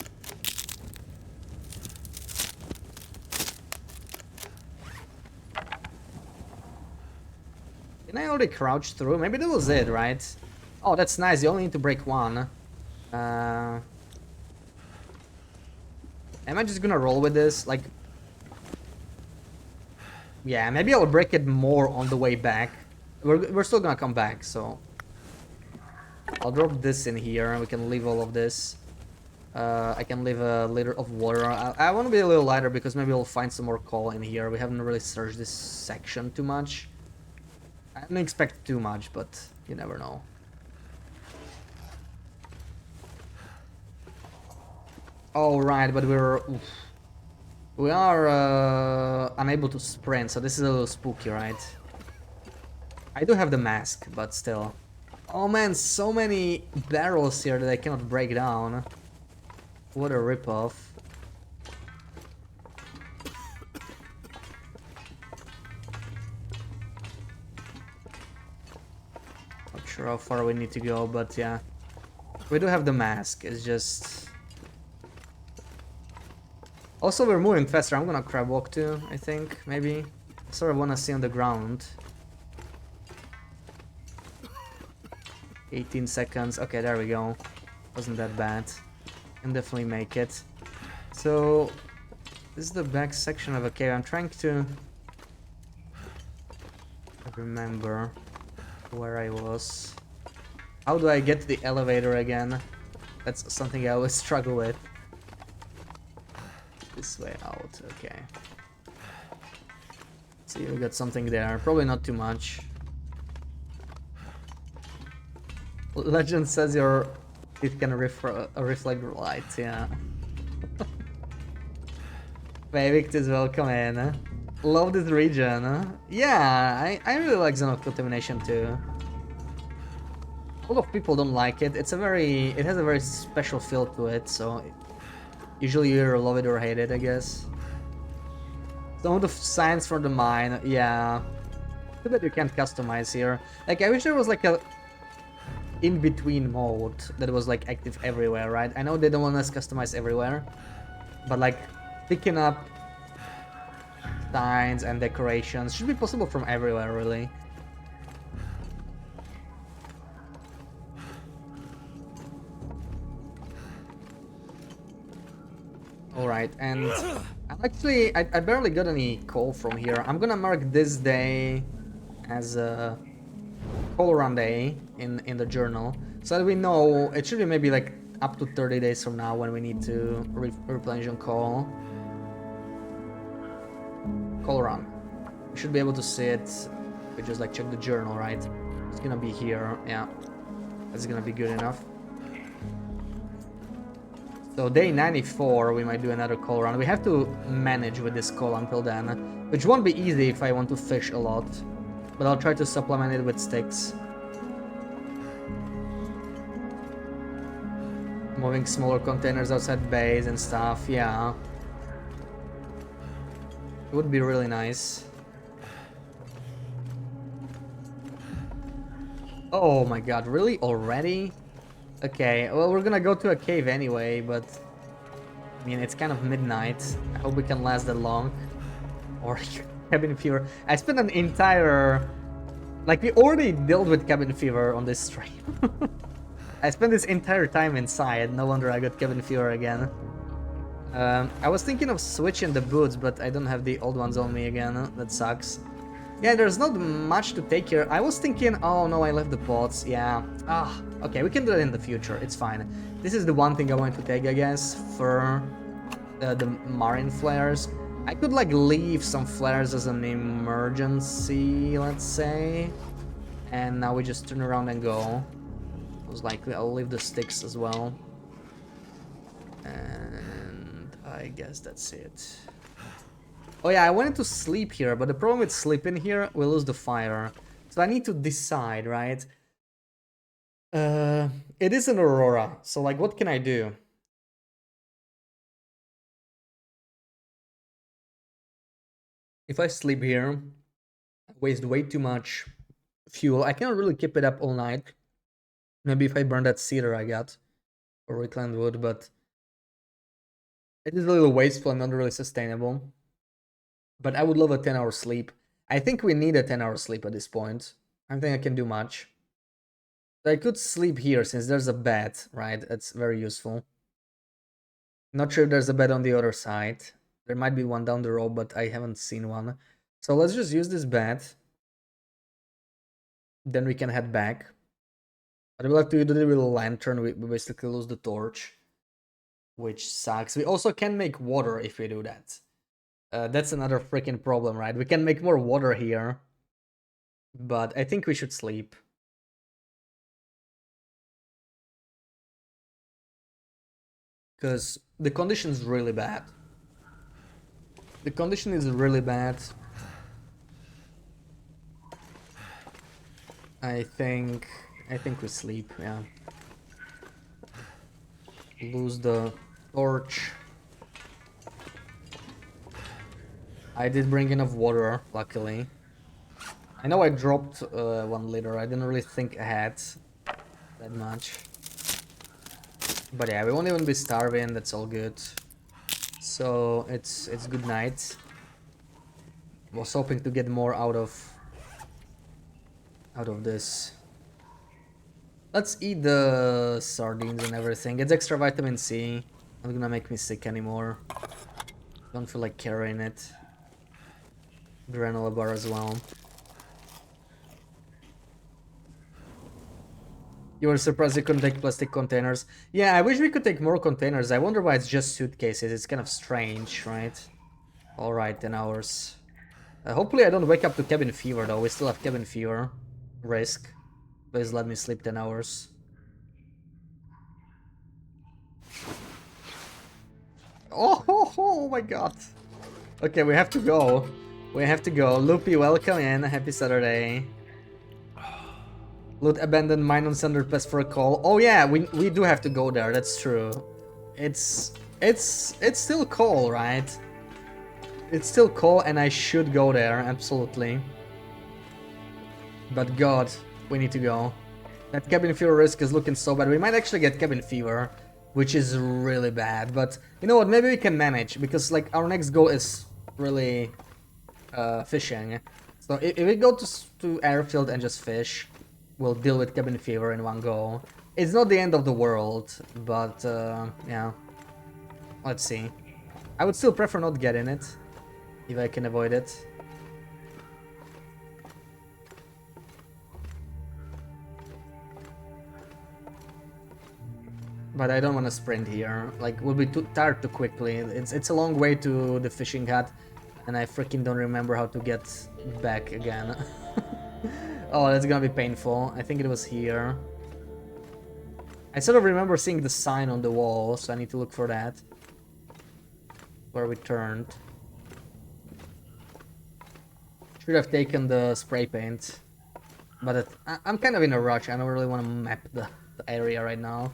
Can I already crouch through? Maybe that was it, right? Oh, that's nice. You only need to break one. Am I just gonna roll with this? Like, yeah, maybe I'll break it more on the way back. We're still gonna come back, so I'll drop this in here and we can leave all of this. I can leave a liter of water. I want to be a little lighter because maybe we'll find some more coal in here. We haven't really searched this section too much. I don't expect too much, but you never know. Oh, right, but we are unable to sprint, so this is a little spooky, right? I do have the mask, but still. Oh man, so many barrels here that I cannot break down. What a ripoff. Not sure how far we need to go, but yeah. We do have the mask, it's just... Also, we're moving faster. I'm gonna crab walk too, I think, maybe. Sort of wanna see on the ground. 18 seconds. Okay, there we go. Wasn't that bad. Can definitely make it. So, this is the back section of a cave. I'm trying to remember where I was. How do I get to the elevator again? That's something I always struggle with. This way out, okay. See, we got something there. Probably not too much. Legend says it can reflect light, yeah. Victus, welcome in. Love this region. Yeah, I really like Zone of Contamination too. A lot of people don't like it. It has a very special feel to it, so usually you either love it or hate it, I guess. Some of the signs for the mine, yeah. Too bad you can't customize here. Like, I wish there was like a in-between mode that was like active everywhere, right? I know they don't want us customized everywhere, but like picking up signs and decorations should be possible from everywhere, really. Alright, and I barely got any coal from here. I'm gonna mark this day as a coal run day in the journal, so that we know it should be maybe like up to 30 days from now when we need to replenish on coal. Coal run. We should be able to see it. We just like check the journal, right? It's gonna be here, yeah. That's gonna be good enough. So day 94, we might do another coal run. We have to manage with this coal until then, which won't be easy if I want to fish a lot. But I'll try to supplement it with sticks. Moving smaller containers outside base and stuff, yeah. It would be really nice. Oh my god, really? Already? Okay, well, we're gonna go to a cave anyway, but I mean, it's kind of midnight. I hope we can last that long. Or cabin fever. I spent an entire... Like, we already dealt with cabin fever on this stream. I spent this entire time inside. No wonder I got cabin fever again. I was thinking of switching the boots, but I don't have the old ones on me again. That sucks. Yeah, there's not much to take here. I was thinking, oh no, I left the pots. Yeah. Okay, we can do that in the future. It's fine. This is the one thing I want to take, I guess, for the marine flares. I could like leave some flares as an emergency, let's say. And now we just turn around and go. Most likely I'll leave the sticks as well. And I guess that's it. Oh yeah, I wanted to sleep here, but the problem with sleeping here, we lose the fire. So I need to decide, right? It is an aurora, so like what can I do? If I sleep here, I waste way too much fuel. I cannot really keep it up all night. Maybe if I burn that cedar I got, or reclaimed wood, but it is a little wasteful and not really sustainable. But I would love a 10-hour sleep. I think we need a 10-hour sleep at this point. I don't think I can do much. So I could sleep here since there's a bed, right? That's very useful. Not sure if there's a bed on the other side. There might be one down the road, but I haven't seen one. So let's just use this bed. Then we can head back. But we'll have to do the little lantern. We basically lose the torch, which sucks. We also can make water if we do that. That's another freaking problem, right? We can make more water here. But I think we should sleep. Because the condition is really bad. The condition is really bad. I think we sleep, yeah. Lose the torch. I did bring enough water, luckily. I know I dropped 1 liter. I didn't really think ahead that much. But yeah, we won't even be starving. That's all good. So it's good night. Was hoping to get more out of this. Let's eat the sardines and everything. It's extra vitamin C. Not gonna make me sick anymore. Don't feel like carrying it. Granola bar as well. You were surprised you couldn't take plastic containers. Yeah, I wish we could take more containers. I wonder why it's just suitcases. It's kind of strange, right? Alright, 10 hours. Hopefully I don't wake up to cabin fever though. We still have cabin fever. Risk. Please let me sleep 10 hours. Oh my god. Okay, we have to go. We have to go. Loopy, welcome in. Happy Saturday. Loot abandoned mine on Thunder Pass for a call. Oh yeah, we do have to go there. That's true. It's still call, right? It's still call, and I should go there, absolutely. But God, we need to go. That cabin fever risk is looking so bad. We might actually get cabin fever, which is really bad. But you know what? Maybe we can manage, because like our next goal is really fishing. So if we go to airfield and just fish, we'll deal with cabin fever in one go. It's not the end of the world, but yeah. Let's see. I would still prefer not getting it, if I can avoid it. But I don't want to sprint here. Like, we'll be too tired too quickly. It's a long way to the fishing hut, and I freaking don't remember how to get back again. Oh, that's gonna be painful. I think it was here. I sort of remember seeing the sign on the wall, so I need to look for that. Where we turned. Should have taken the spray paint. But I'm kind of in a rush. I don't really want to map the area right now.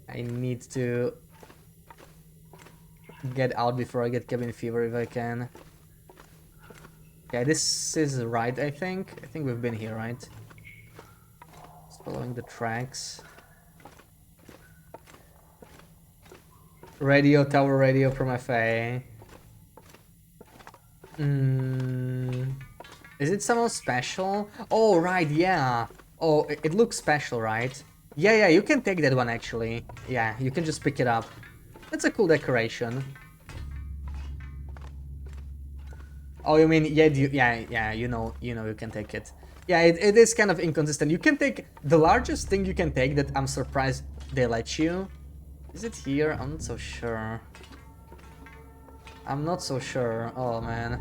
I need to get out before I get cabin fever if I can. Yeah, this is right, I think. I think we've been here, right? Just following the tracks. Radio, tower radio from FA. Is it somehow special? Oh, right, yeah. Oh, it looks special, right? Yeah, you can take that one, actually. Yeah, you can just pick it up. That's a cool decoration. Oh, you mean, yeah, you know, you can take it. Yeah, it is kind of inconsistent. You can take, the largest thing you can take that I'm surprised they let you. Is it here? I'm not so sure. I'm not so sure. Oh, man.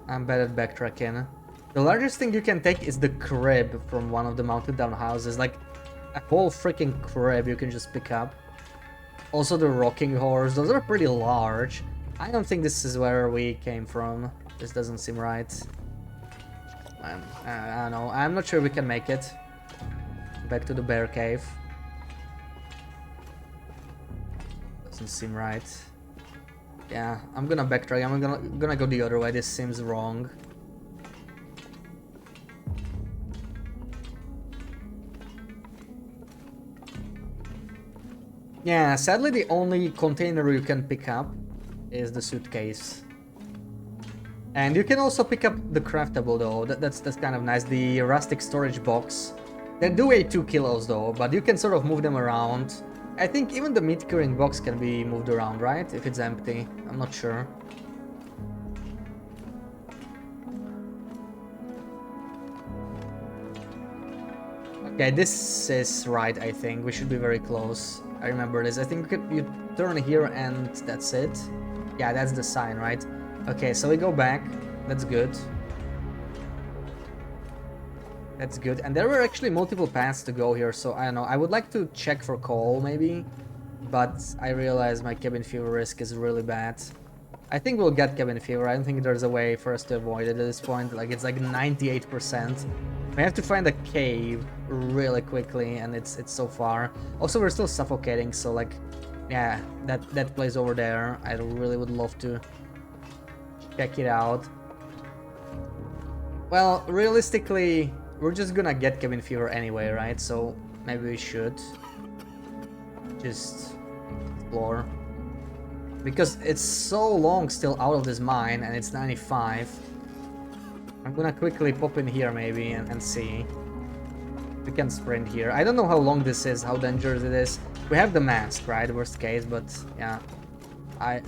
I'm bad at backtracking. The largest thing you can take is the crib from one of the mounted down houses. Like, a whole freaking crib you can just pick up. Also the rocking horse, those are pretty large. I don't think this is where we came from. This doesn't seem right. I don't know, I'm not sure we can make it. Back to the bear cave. Doesn't seem right. Yeah, I'm gonna backtrack, I'm gonna go the other way, this seems wrong. Yeah, sadly the only container you can pick up is the suitcase. And you can also pick up the craftable though, that's kind of nice, the rustic storage box. They do weigh 2 kilos though, but you can sort of move them around. I think even the meat curing box can be moved around, right? If it's empty, I'm not sure. Okay, this is right, I think. We should be very close. I remember this. I think you turn here and that's it. Yeah, that's the sign, right? Okay, so we go back. That's good. That's good. And there were actually multiple paths to go here, so I don't know. I would like to check for coal, maybe. But I realize my cabin fever risk is really bad. I think we'll get cabin fever. I don't think there's a way for us to avoid it at this point. Like, it's like 98%. We have to find a cave really quickly, and it's so far. Also, we're still suffocating, so like, yeah, that place over there, I really would love to check it out. Well, realistically, we're just gonna get cabin fever anyway, right? So maybe we should. just explore. Because it's so long still out of this mine, and it's 95. I'm gonna quickly pop in here maybe and see. We can sprint here. I don't know how long this is, how dangerous it is. We have the mask, right? Worst case, but yeah. I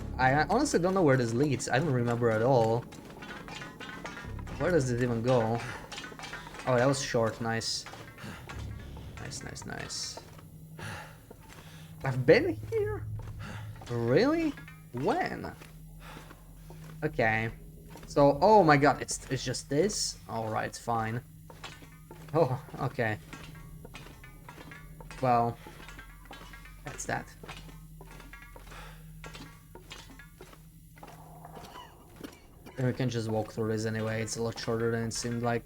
honestly don't know where this leads. I don't remember at all. Where does this even go? Oh, that was short. Nice. Nice, nice, nice. I've been here? Really? When? Okay. So, oh my god, it's just this? Alright, it's fine. Oh, okay. Well, that's that. And we can just walk through this anyway, it's a lot shorter than it seemed like.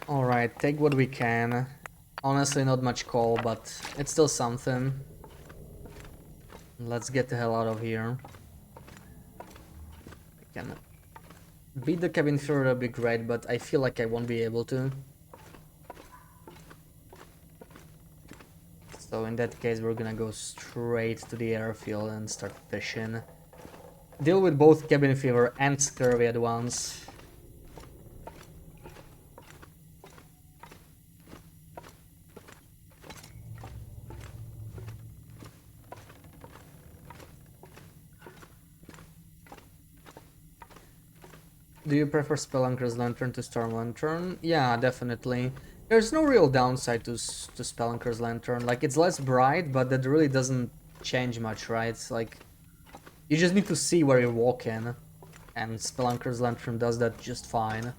Alright, take what we can. Honestly, not much coal, but it's still something. Let's get the hell out of here. I can beat the cabin fever, that'd be great, but I feel like I won't be able to. So in that case, we're gonna go straight to the airfield and start fishing. Deal with both cabin fever and scurvy at once. Do you prefer Spelunker's Lantern to Storm Lantern? Yeah, definitely. There's no real downside to Spelunker's Lantern. Like, it's less bright, but that really doesn't change much, right? It's like, you just need to see where you're walking, and Spelunker's Lantern does that just fine.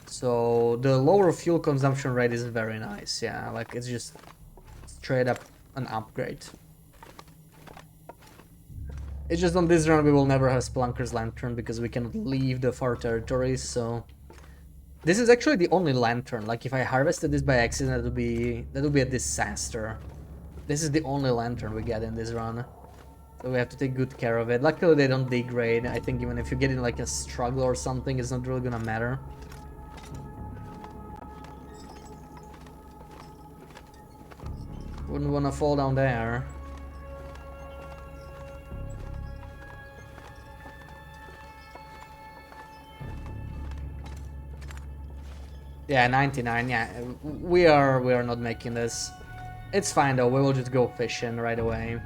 So, the lower fuel consumption rate is very nice, yeah. Like, it's just straight up an upgrade. It's just on this run we will never have Spelunker's Lantern because we cannot leave the far territories, so... This is actually the only lantern. Like, if I harvested this by accident, that would be a disaster. This is the only lantern we get in this run. So we have to take good care of it. Luckily they don't degrade. I think even if you get in like a struggle or something, it's not really gonna matter. Wouldn't wanna fall down there. Yeah, 99, yeah. We are not making this. It's fine though, we will just go fishing right away.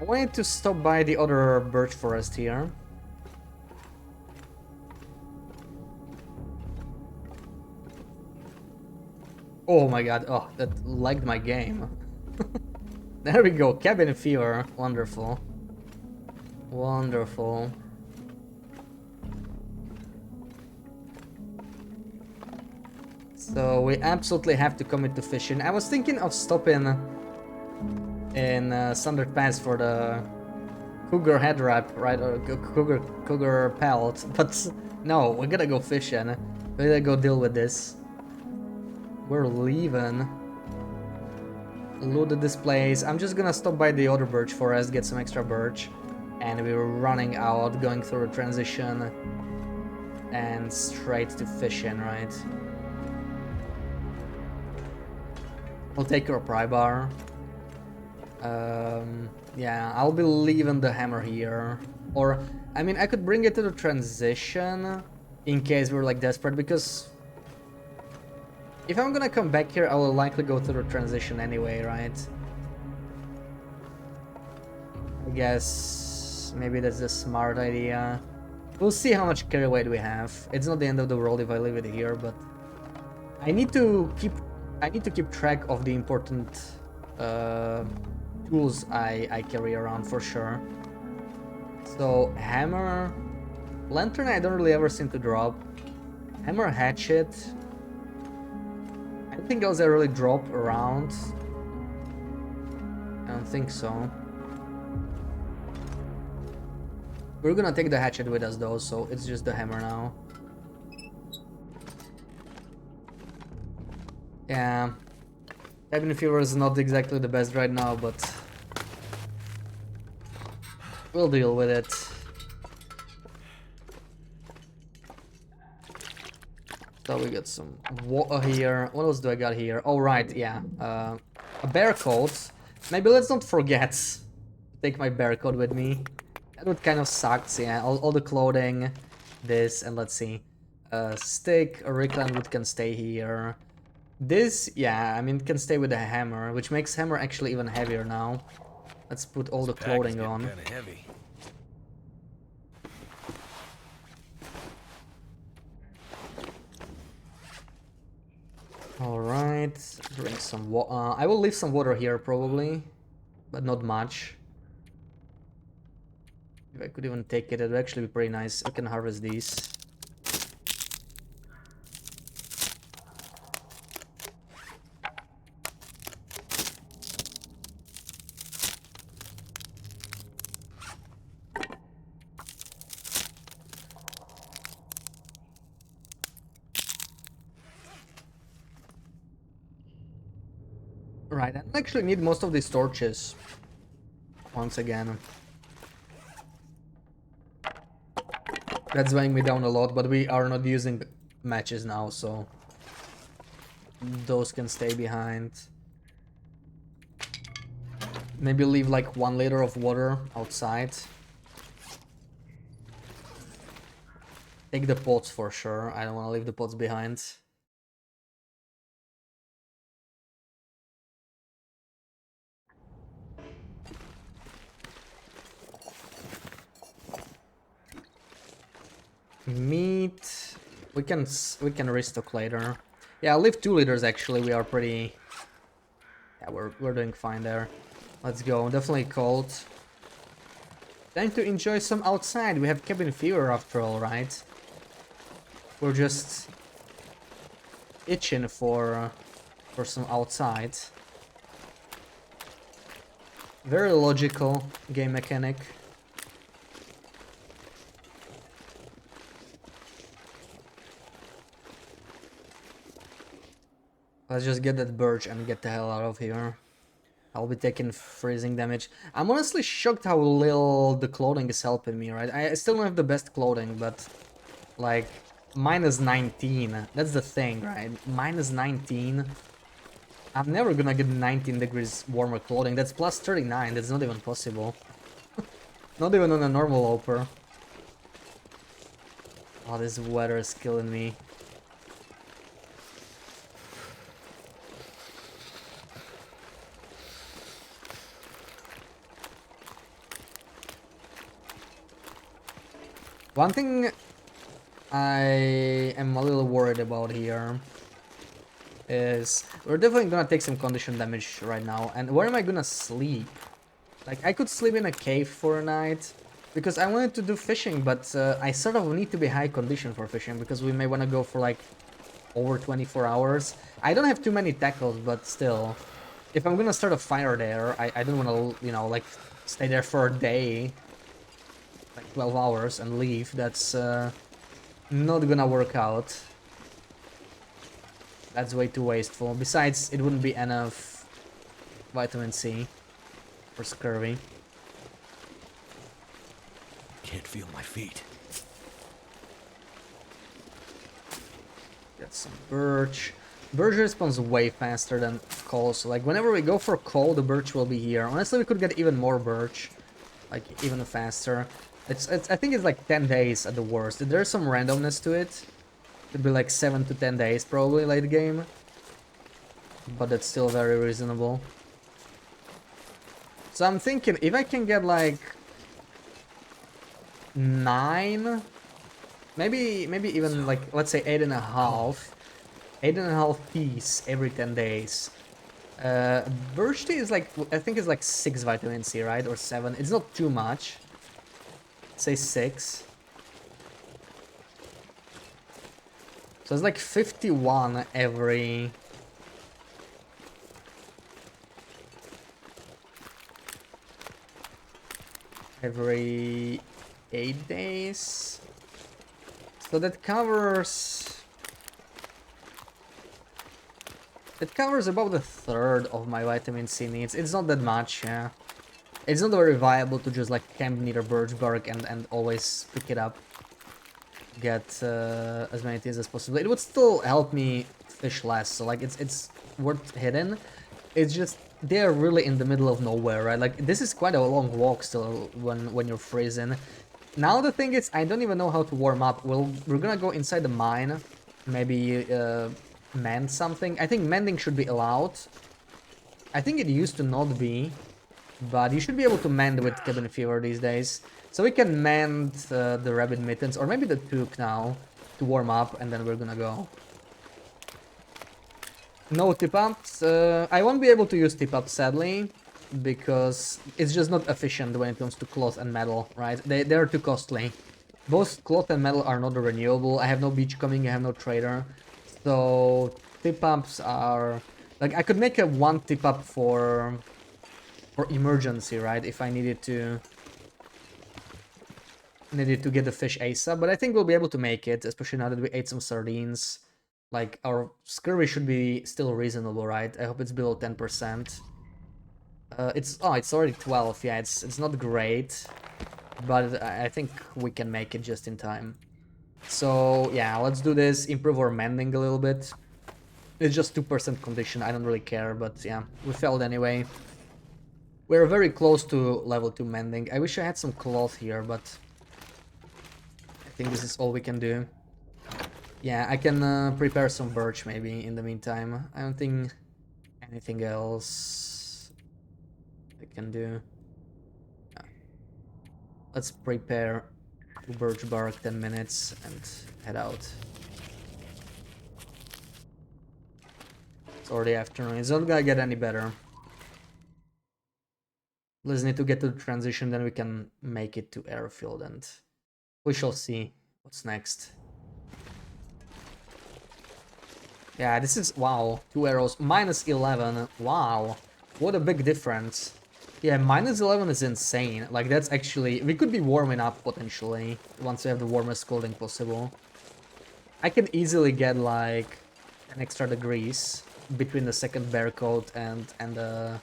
I wanted to stop by the other birch forest here. Oh my god, oh, that lagged my game. There we go, cabin fever, wonderful. Wonderful. So we absolutely have to commit to fishing. I was thinking of stopping in Sundered Pass for the cougar head wrap, right, or cougar pelt, but no, we gotta go fishing. We gotta go deal with this. We're leaving. Loot the displays. I'm just gonna stop by the other birch forest, get some extra birch, and we're running out, going through a transition, and straight to fishing, right? We'll take our pry bar. Yeah, I'll be leaving the hammer here. Or, I mean, I could bring it to the transition in case we're like desperate, because if I'm gonna come back here, I will likely go through the transition anyway, right? I guess maybe that's a smart idea. We'll see how much carry weight we have. It's not the end of the world if I leave it here, but I need to keep track of the important tools I carry around for sure. So hammer, lantern I don't really ever seem to drop. Hammer, hatchet. I Anything else that really drop around? I don't think so. We're gonna take the hatchet with us though, so it's just the hammer now. Yeah. Cabin fever is not exactly the best right now, but we'll deal with it. So we got some water here. What else do I got here? Oh right, yeah. A bear coat. Maybe let's not forget to take my bear coat with me. That would kind of sucks, yeah. All the clothing, this, and let's see. Stick, a recline wood can stay here. This, yeah, I mean, it can stay with the hammer, which makes hammer actually even heavier now. Let's put all the clothing on. Kind of heavy. Alright, drink some water. I will leave some water here probably, but not much. If I could even take it, it would actually be pretty nice. I can harvest these. Right, I don't actually need most of these torches. Once again. That's weighing me down a lot, but we are not using matches now, so those can stay behind. Maybe leave like 1 liter of water outside. Take the pots for sure. I don't want to leave the pots behind. Meat. We can restock later. Yeah, I'll leave 2 liters actually. We are pretty. Yeah, we're doing fine there. Let's go. Definitely cold. Time to enjoy some outside. We have cabin fever after all, right? We're just itching for some outside. Very logical game mechanic. Let's just get that birch and get the hell out of here. I'll be taking freezing damage. I'm honestly shocked how little the clothing is helping me, right? I still don't have the best clothing, but like minus 19. That's the thing, right? Minus 19. I'm never gonna get 19 degrees warmer clothing. That's plus 39. That's not even possible. Not even on a normal loper. Oh, this weather is killing me. One thing I am a little worried about here is we're definitely gonna take some condition damage right now. And where am I gonna sleep? Like, I could sleep in a cave for a night because I wanted to do fishing, but I sort of need to be high condition for fishing because we may want to go for like over 24 hours. I don't have too many tackles, but still, if I'm gonna start a fire there, I don't want to, you know, like stay there for a day. Like 12 hours and leave. That's not gonna work out. That's way too wasteful. Besides, it wouldn't be enough vitamin C for scurvy. Can't feel my feet. Get some birch. Birch responds way faster than coal, so like whenever we go for coal, the birch will be here. Honestly, we could get even more birch, like even faster. I think it's like 10 days at the worst. There's some randomness to it. It'd be like 7 to 10 days probably late game. But that's still very reasonable. So I'm thinking if I can get like 9, maybe even like, let's say 8.5. 8.5 piece every 10 days. Birch tea is like, I think it's like 6 vitamin C, right? Or 7. It's not too much. Say 6. So it's like 51 every every 8 days. So that covers... It covers about a third of my vitamin C needs. It's not that much, yeah. It's not very viable to just like camp near birch bark and always pick it up. Get as many things as possible. It would still help me fish less, so like it's worth hitting. It's just they're really in the middle of nowhere, right? Like this is quite a long walk still when you're freezing. Now the thing is, I don't even know how to warm up. We're gonna go inside the mine, maybe mend something. I think mending should be allowed. I think it used to not be, but you should be able to mend with cabin fever these days. So we can mend the rabbit mittens, or maybe the toque now, to warm up, and then we're gonna go. No tip-ups. I won't be able to use tip-ups, sadly, because it's just not efficient when it comes to cloth and metal, right? They're too costly. Both cloth and metal are not renewable. I have no beach coming, I have no trader. So tip-ups are... Like, I could make a one tip-up for emergency, right? If I needed to get the fish ASAP, but I think we'll be able to make it, especially now that we ate some sardines. Like, our scurvy should be still reasonable, right? I hope it's below 10%. It's already 12, yeah, it's not great, but I think we can make it just in time. So, yeah, let's do this, improve our mending a little bit. It's just 2% condition, I don't really care, but yeah, we failed anyway. We're very close to level 2 mending. I wish I had some cloth here, but I think this is all we can do. Yeah, I can prepare some birch maybe in the meantime. I don't think anything else I can do. Let's prepare birch bark 10 minutes and head out. It's already afternoon. It's not gonna get any better. Let's need to get to the transition, then we can make it to airfield, and we shall see what's next. Yeah, this is... wow, 2 arrows. -11. Wow, what a big difference. Yeah, -11 is insane. Like, that's actually... we could be warming up, potentially, once we have the warmest clothing possible. I can easily get, like, an extra degrees between the second bear coat and the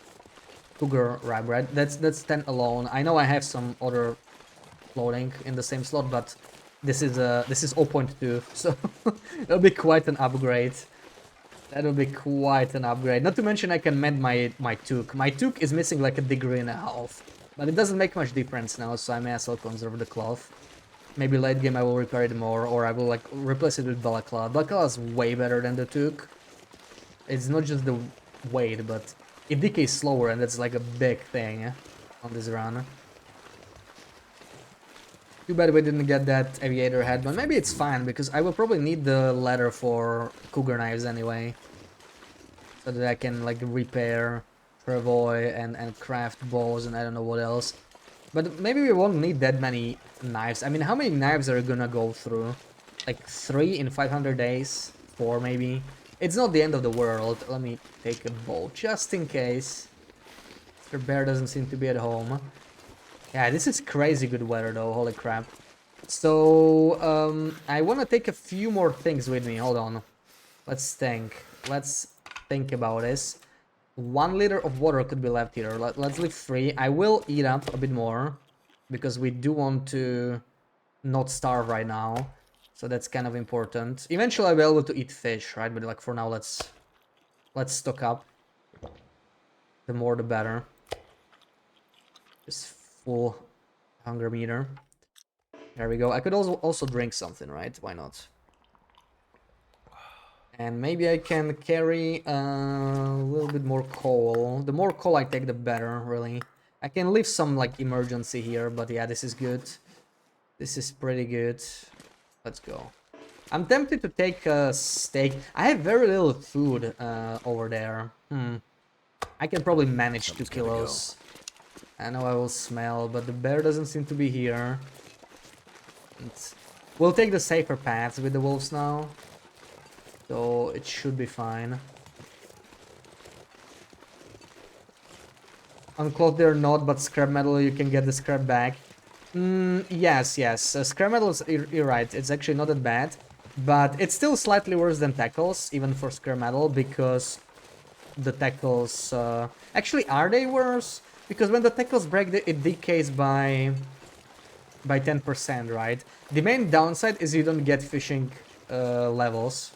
cougar rib, right? That's 10 alone. I know I have some other clothing in the same slot, but this is 0.2, so it'll be quite an upgrade. That'll be quite an upgrade. Not to mention I can mend my toque. My toque is missing like a degree and a half, but it doesn't make much difference now, so I may as well conserve the cloth. Maybe late game I will repair it more, or I will like replace it with balaclava. Balaclava is way better than the toque. It's not just the weight, but it decays slower, and that's like a big thing on this run. Too bad we didn't get that aviator head, but maybe it's fine, because I will probably need the leather for cougar knives anyway. So that I can like repair travois and craft bows and I don't know what else. But maybe we won't need that many knives. I mean, how many knives are you gonna go through? Like 3 in 500 days? 4 maybe? It's not the end of the world. Let me take a bow just in case. Mr. Bear doesn't seem to be at home. Yeah, this is crazy good weather though, holy crap. So, I want to take a few more things with me, hold on. Let's think about this. 1 liter of water could be left here, let's leave 3. I will eat up a bit more, because we do want to not starve right now. So that's kind of important. Eventually I'll be able to eat fish, right? But like for now, let's stock up. The more the better. Just full hunger meter. There we go. I could also drink something, right? Why not? And maybe I can carry a little bit more coal. The more coal I take, the better, really. I can leave some like emergency here, but yeah, this is good. This is pretty good. Let's go. I'm tempted to take a steak. I have very little food over there. I can probably manage 2 kilos. I know I will smell, but the bear doesn't seem to be here. We'll take the safer paths with the wolves now. So it should be fine. On cloth they're not, but scrap metal you can get the scrap back. Yes, yes. Scrap metal is you're right. It's actually not that bad, but it's still slightly worse than tackles, even for scrap metal, because the tackles actually are they worse? Because when the tackles break, it decays by 10%, right? The main downside is you don't get fishing levels.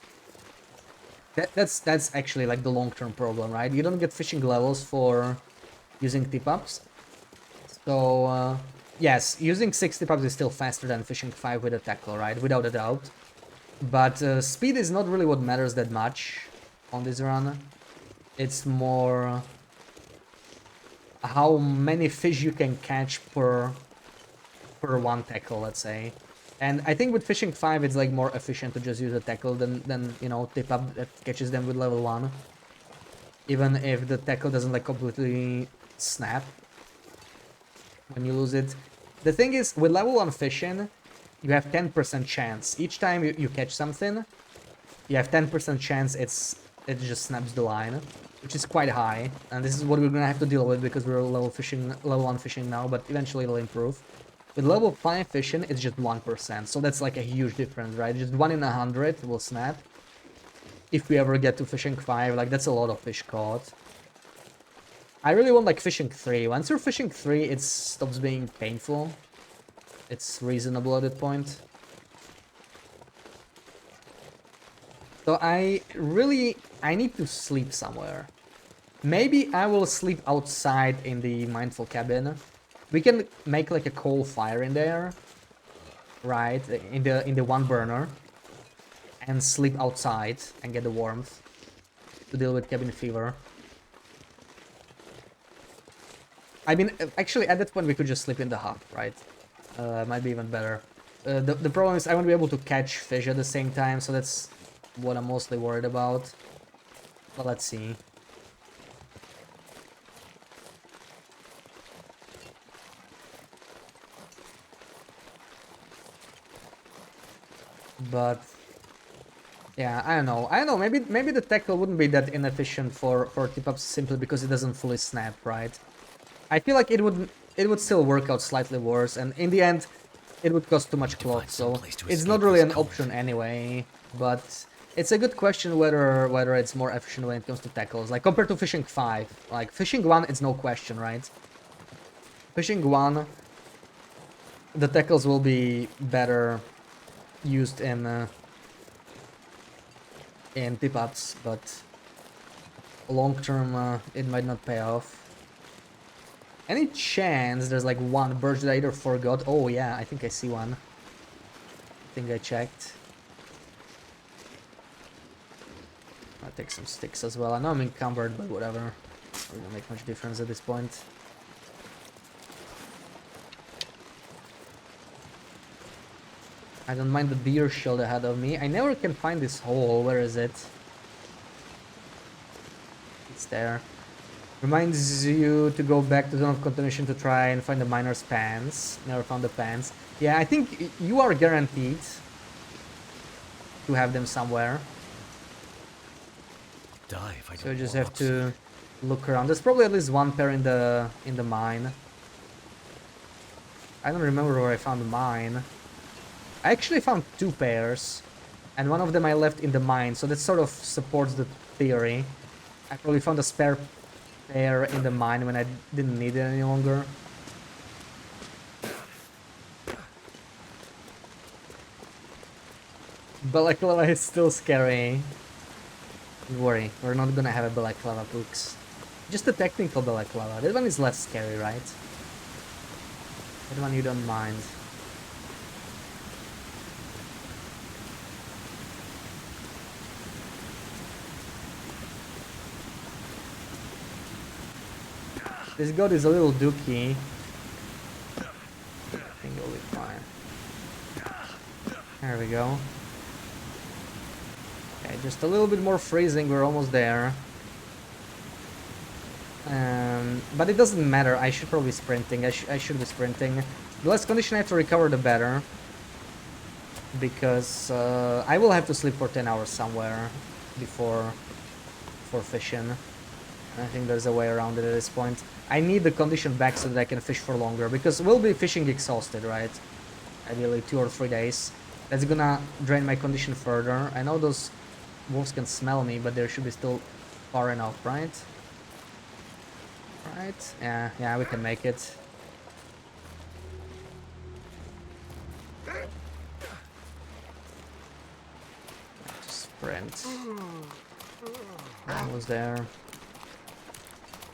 That's actually like the long-term problem, right? You don't get fishing levels for using tip-ups. So yes, using 6 tip-ups is still faster than fishing 5 with a tackle, right? Without a doubt. But speed is not really what matters that much on this run. It's more how many fish you can catch per one tackle, let's say. And I think with fishing 5 it's like more efficient to just use a tackle than you know, tip up that catches them with level 1. Even if the tackle doesn't like completely snap when you lose it. The thing is, with level 1 fishing, you have 10% chance. Each time you catch something, you have 10% chance it just snaps the line, which is quite high. And this is what we're gonna have to deal with because we're level 1 fishing now, but eventually it'll improve. With level 5 fishing, it's just 1%, so that's like a huge difference, right? Just 1 in 100 will snap. If we ever get to fishing 5, like that's a lot of fish caught. I really want like fishing 3. Once you're fishing 3, it stops being painful. It's reasonable at that point. So I need to sleep somewhere. Maybe I will sleep outside in the mindful cabin. We can make like a coal fire in there, right? In the one burner, and sleep outside and get the warmth to deal with cabin fever. I mean, actually, at that point we could just sleep in the hut, right? Might be even better. The problem is I won't be able to catch fish at the same time, so that's what I'm mostly worried about. But let's see. But yeah, I don't know. Maybe the tackle wouldn't be that inefficient for tip-ups simply because it doesn't fully snap, right? I feel like it would still work out slightly worse, and in the end, it would cost too much cloth, so it's not really an option anyway. But it's a good question whether it's more efficient when it comes to tackles, like compared to fishing 5. Like fishing 1, it's no question, right? Fishing 1, the tackles will be better used in tip-ups, but long term it might not pay off. Any chance there's like one birch that I either forgot? Oh yeah, I think I see one. I think I checked. I'll take some sticks as well. I know I'm encumbered, but whatever. It doesn't make much difference at this point. I don't mind the deer shield ahead of me. I never can find this hole. Where is it? It's there. Reminds you to go back to the zone of continuation to try and find the miner's pants. Never found the pants. Yeah, I think you are guaranteed to have them somewhere. Die if I don't So you just warm have up to soon. look around. There's probably at least one pair in the mine. I don't remember where I found the mine. I actually found 2 pairs, and one of them I left in the mine, so that sort of supports the theory. I probably found a spare pair in the mine when I didn't need it any longer. Balaclava is still scary. Don't worry, we're not gonna have a balaclava books. Just a technical balaclava. That one is less scary, right? That one you don't mind. This god is a little dookie. I think it'll be fine. There we go. Okay, just a little bit more freezing, we're almost there. But it doesn't matter, I should probably be sprinting, I should be sprinting. The less condition I have to recover, the better. Because I will have to sleep for 10 hours somewhere before fishing. I think there's a way around it at this point. I need the condition back so that I can fish for longer, because we'll be fishing exhausted, right? Ideally 2 or 3 days. That's gonna drain my condition further. I know those wolves can smell me, but they should be still far enough, right? Right? Yeah, we can make it. Sprint. Almost there.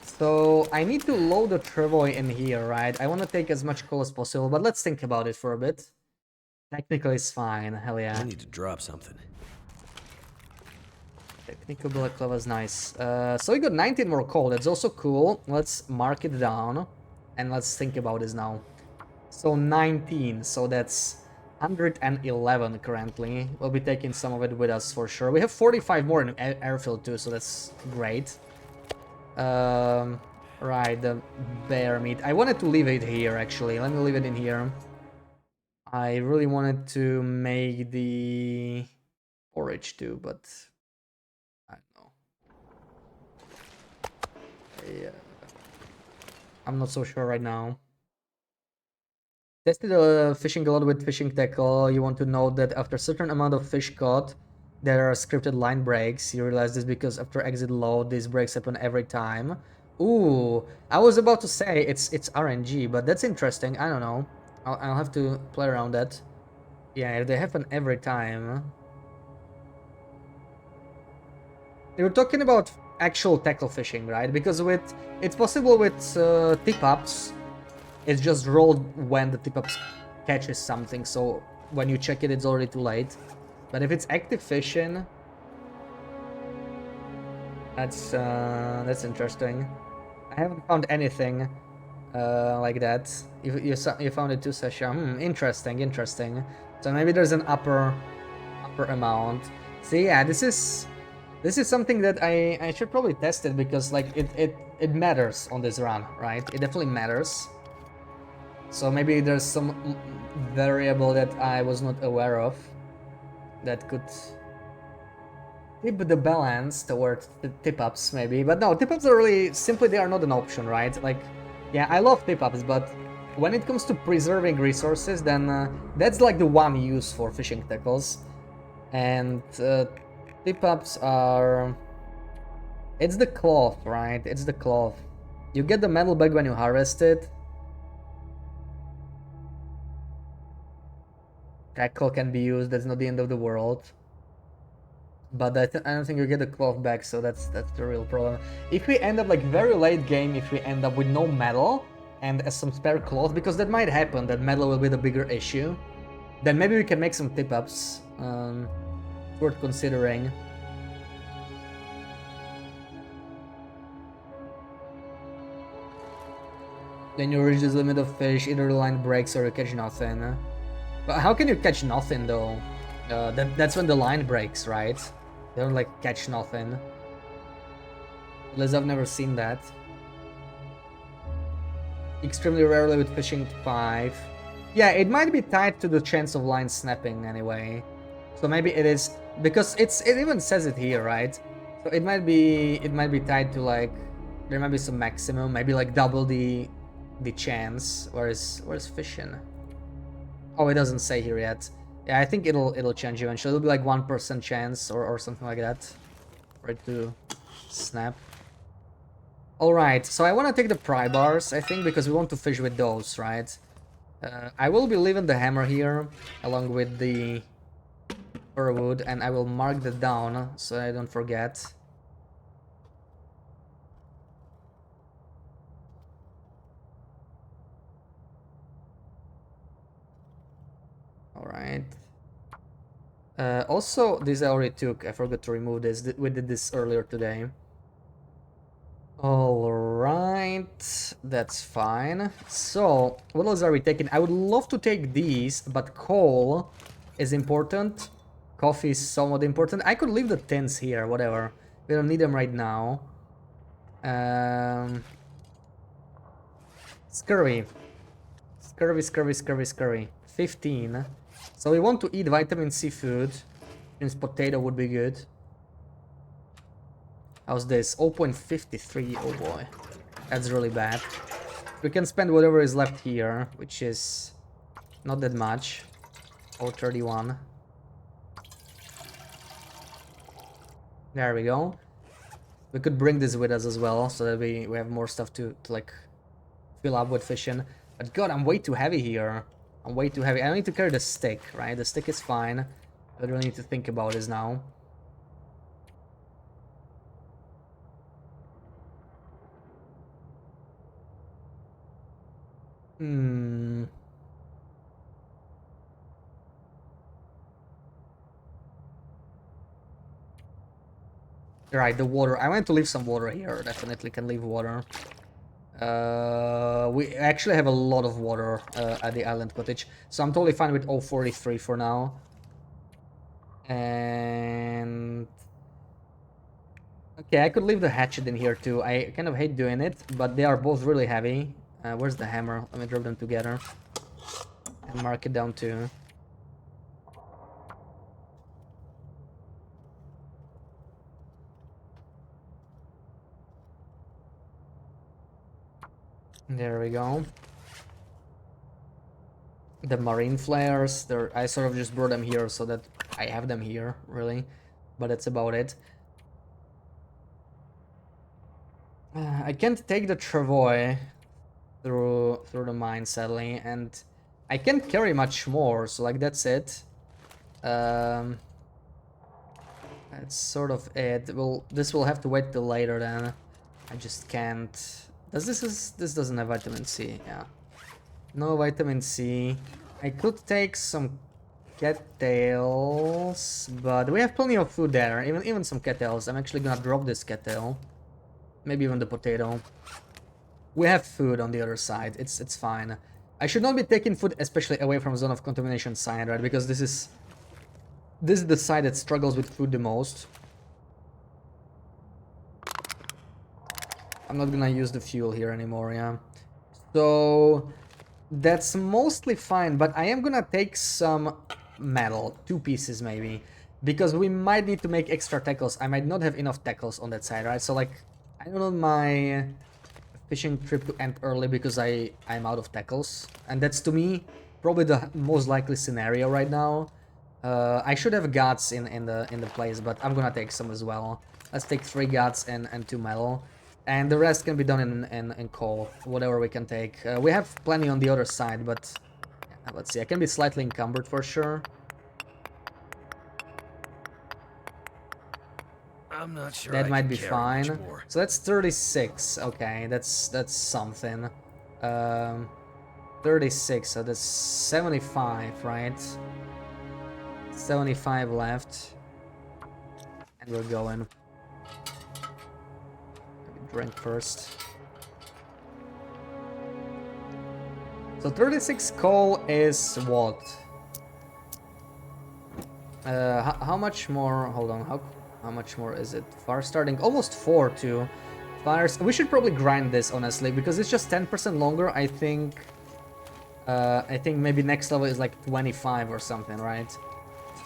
So I need to load the travoy in here, right? I want to take as much coal as possible, but let's think about it for a bit. Technically it's fine, hell yeah. I need to drop something. Technical balaclava is nice. So we got 19 more coal, that's also cool. Let's mark it down and let's think about this now. So 19, so that's 111 currently. We'll be taking some of it with us for sure. We have 45 more in airfield too, so that's great. Right, the bear meat. I wanted to leave it here actually. Let me leave it in here. I really wanted to make the porridge too, but I don't know. I'm not so sure right now. Tested fishing a lot with fishing tackle. You want to know that after a certain amount of fish caught, there are scripted line breaks. You realize this because after exit load, these breaks happen every time. Ooh, I was about to say it's RNG, but that's interesting. I don't know. I'll have to play around that. Yeah, if they happen every time. They were talking about actual tackle fishing, right? Because it's possible with tip-ups. It's just rolled when the tip-ups catches something, so when you check it, it's already too late. But if it's active fishing, that's interesting. I haven't found anything like that. You found it too, Sasha. Interesting. So maybe there's an upper amount. So yeah, this is something that I should probably test it, because like it matters on this run, right? It definitely matters. So maybe there's some variable that I was not aware of that could tip the balance towards the tip-ups maybe. But no, tip-ups are really simply, they are not an option, right? Like, yeah, I love tip-ups, but when it comes to preserving resources, then that's like the one use for fishing tackles. And tip-ups are... It's the cloth, right? It's the cloth. You get the metal back when you harvest it. Tackle can be used, that's not the end of the world. But I don't think you get the cloth back, so that's the real problem. If we end up like very late game, if we end up with no metal and some spare cloth, because that might happen, that metal will be the bigger issue, then maybe we can make some tip-ups. Worth considering. Then you reach this limit of fish, either the line breaks or you catch nothing. But how can you catch nothing though? That's when the line breaks, right? They don't like catch nothing. At least I've never seen that. Extremely rarely with fishing 5. Yeah, it might be tied to the chance of line snapping anyway. So maybe it is, because it even says it here, right? So it might be tied to like, there might be some maximum, maybe like double the chance. Where's fishing? Oh, it doesn't say here yet. Yeah, I think it'll change eventually. It'll be like 1% chance or something like that for it to snap. Alright, so I want to take the pry bars, I think, because we want to fish with those, right? I will be leaving the hammer here along with the firewood, and I will mark that down so I don't forget. Alright. Also, this I already took. I forgot to remove this. We did this earlier today. Alright, that's fine. So, what else are we taking? I would love to take these, but coal is important. Coffee is somewhat important. I could leave the tins here, whatever. We don't need them right now. Scurvy. Scurvy. 15. So we want to eat vitamin C food. Since potato would be good. How's this? 0.53, oh boy. That's really bad. We can spend whatever is left here, which is not that much. 0.31. There we go. We could bring this with us as well, so that we have more stuff to like fill up with fishing. But god, I'm way too heavy here. I'm way too heavy. I don't need to carry the stick, right? The stick is fine. I don't need to think about this now. Right, the water. I want to leave some water here. Definitely can leave water. We actually have a lot of water at the island cottage, so I'm totally fine with 0.43 for now. And okay, I could leave the hatchet in here too. I kind of hate doing it, but they are both really heavy. Where's the hammer? Let me drop them together and mark it down too. There we go. The marine flares, I sort of just brought them here so that I have them here, really. But that's about it. I can't take the travois through the mine, sadly, and I can't carry much more, so like that's it. That's sort of it. Well, this will have to wait till later then. I just can't. This doesn't have vitamin C, yeah. No vitamin C. I could take some cattails, but we have plenty of food there, even some cattails. I'm actually gonna drop this cattail. Maybe even the potato. We have food on the other side. It's fine. I should not be taking food, especially away from zone of contamination side, right? Because this is the side that struggles with food the most. I'm not gonna use the fuel here anymore, yeah. So that's mostly fine, but I am gonna take some metal, 2 pieces maybe, because we might need to make extra tackles. I might not have enough tackles on that side, right? So like, I don't want my fishing trip to end early because I'm out of tackles, and that's to me probably the most likely scenario right now. I should have guts in the place, but I'm gonna take some as well. Let's take 3 guts and 2 metal. And the rest can be done in coal, whatever we can take. We have plenty on the other side, but yeah, let's see. I can be slightly encumbered for sure. I'm not sure That I might can be carry fine. much more. So that's 36. Okay, that's something. 36. So that's 75, right? 75 left, and we're going. Drink first. So 36 coal is what? How much more? Hold on. How much more is it? Fire starting almost 4 too. Fires. We should probably grind this honestly because it's just 10% longer. I think maybe next level is like 25 or something, right?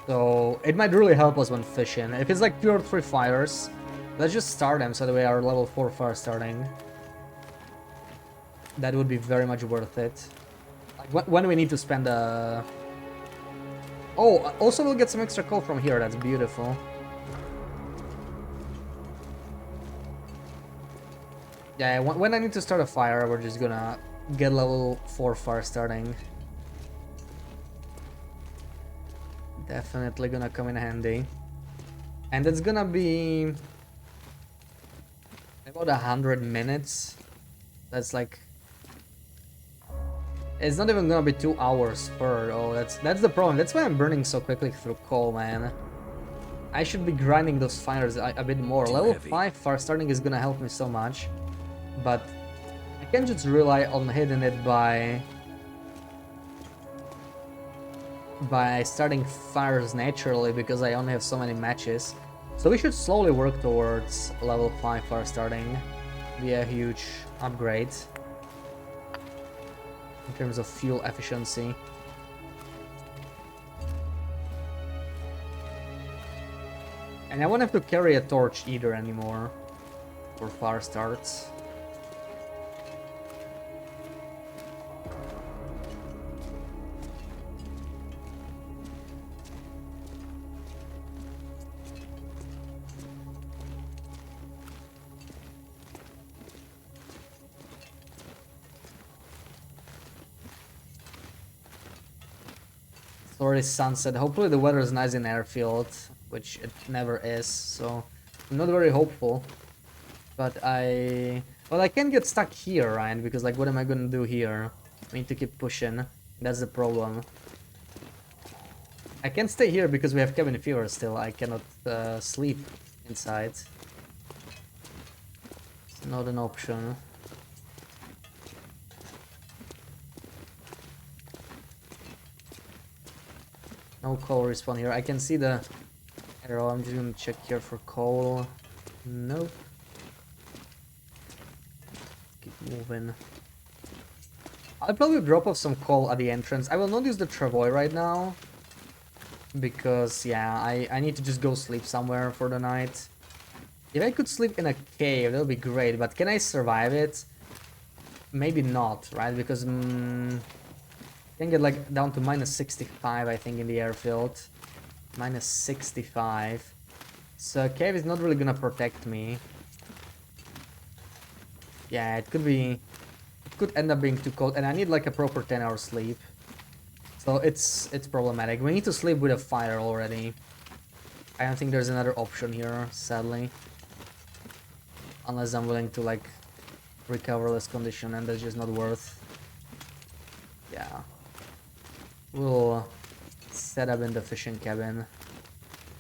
So it might really help us when fishing. If it's like 2 or 3 fires. Let's just start them so that we are level 4 fire starting. That would be very much worth it. Like when we need to spend a... Oh, also we'll get some extra coal from here. That's beautiful. Yeah, when I need to start a fire, we're just gonna get level 4 fire starting. Definitely gonna come in handy. And it's gonna be... about 100 minutes. That's like... It's not even gonna be 2 hours per... Oh, that's the problem. That's why I'm burning so quickly through coal, man. I should be grinding those fires a bit more. Level 5 fire starting is gonna help me so much. But I can't just rely on hitting it by starting fires naturally because I only have so many matches. So we should slowly work towards level 5 fire starting. Be a huge upgrade in terms of fuel efficiency. And I won't have to carry a torch either anymore for fire starts. already sunset. Hopefully the weather is nice in airfield, which it never is, so I'm not very hopeful. But well, I can't get stuck here, right? Because like, what am I gonna do here? I need to keep pushing. That's the problem. I can't stay here because we have cabin fever still. I cannot sleep inside. It's not an option. No coal respawn here. I can see the arrow. I'm just gonna check here for coal. Nope. Keep moving. I'll probably drop off some coal at the entrance. I will not use the travoy right now. Because, yeah, I need to just go sleep somewhere for the night. If I could sleep in a cave, that would be great. But can I survive it? Maybe not, right? Because can get like down to minus 65, I think, in the airfield. Minus 65. So a cave is not really gonna protect me. Yeah, it could be... It could end up being too cold. And I need like a proper 10-hour sleep. So it's problematic. We need to sleep with a fire already. I don't think there's another option here, sadly. Unless I'm willing to like recover this condition, and that's just not worth. Yeah. We'll set up in the fishing cabin.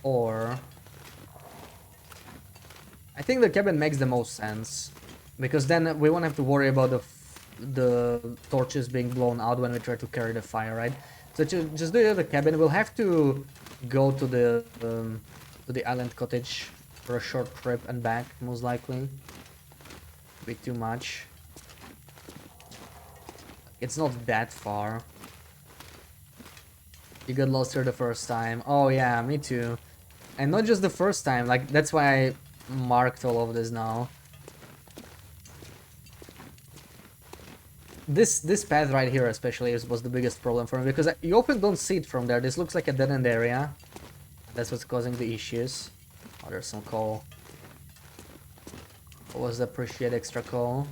Or I think the cabin makes the most sense. Because then we won't have to worry about the torches being blown out when we try to carry the fire, right? So just do the cabin. We'll have to go to the island cottage for a short trip and back, most likely. Be too much. It's not that far. You got lost here the first time. Oh yeah, me too. And not just the first time, like that's why I marked all of this now. This path right here especially was the biggest problem for me, because you often don't see it from there. This looks like a dead-end area. That's what's causing the issues. Oh, there's some coal. Always appreciate extra coal.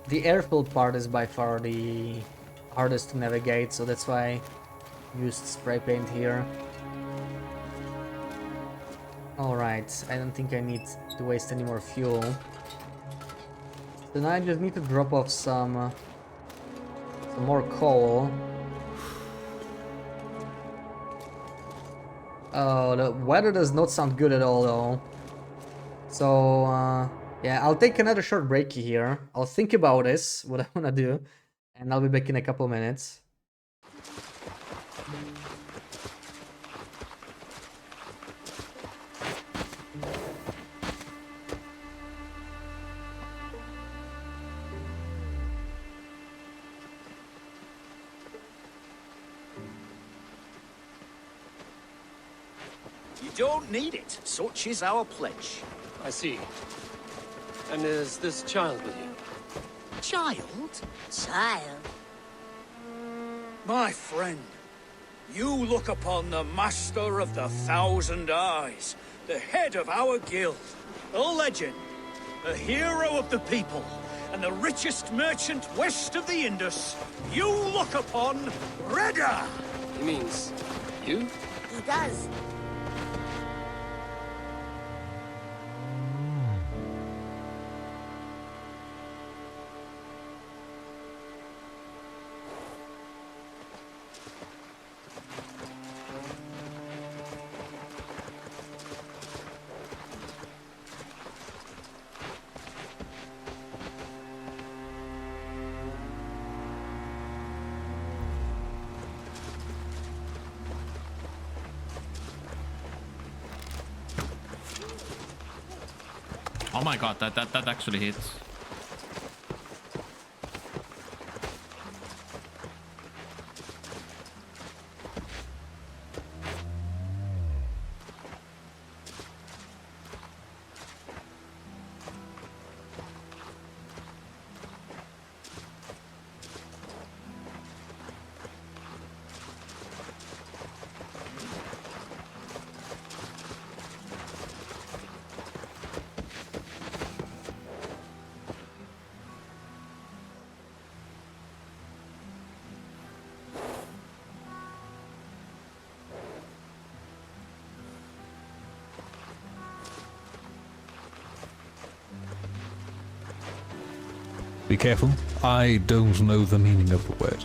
The airfield part is by far the hardest to navigate, so that's why I used spray paint here. Alright, I don't think I need to waste any more fuel. Then I just need to drop off some more coal. Oh, the weather does not sound good at all though. So, yeah, I'll take another short break here. I'll think about this, what I wanna do, and I'll be back in a couple minutes. You don't need it. Such is our pledge. I see. And is this child with you? Child? Child. My friend, you look upon the master of the 1,000 eyes, the head of our guild, a legend, a hero of the people, and the richest merchant west of the Indus. You look upon Reda! He means you? He does. Oh my god, that actually hits. Be careful. I don't know the meaning of the word.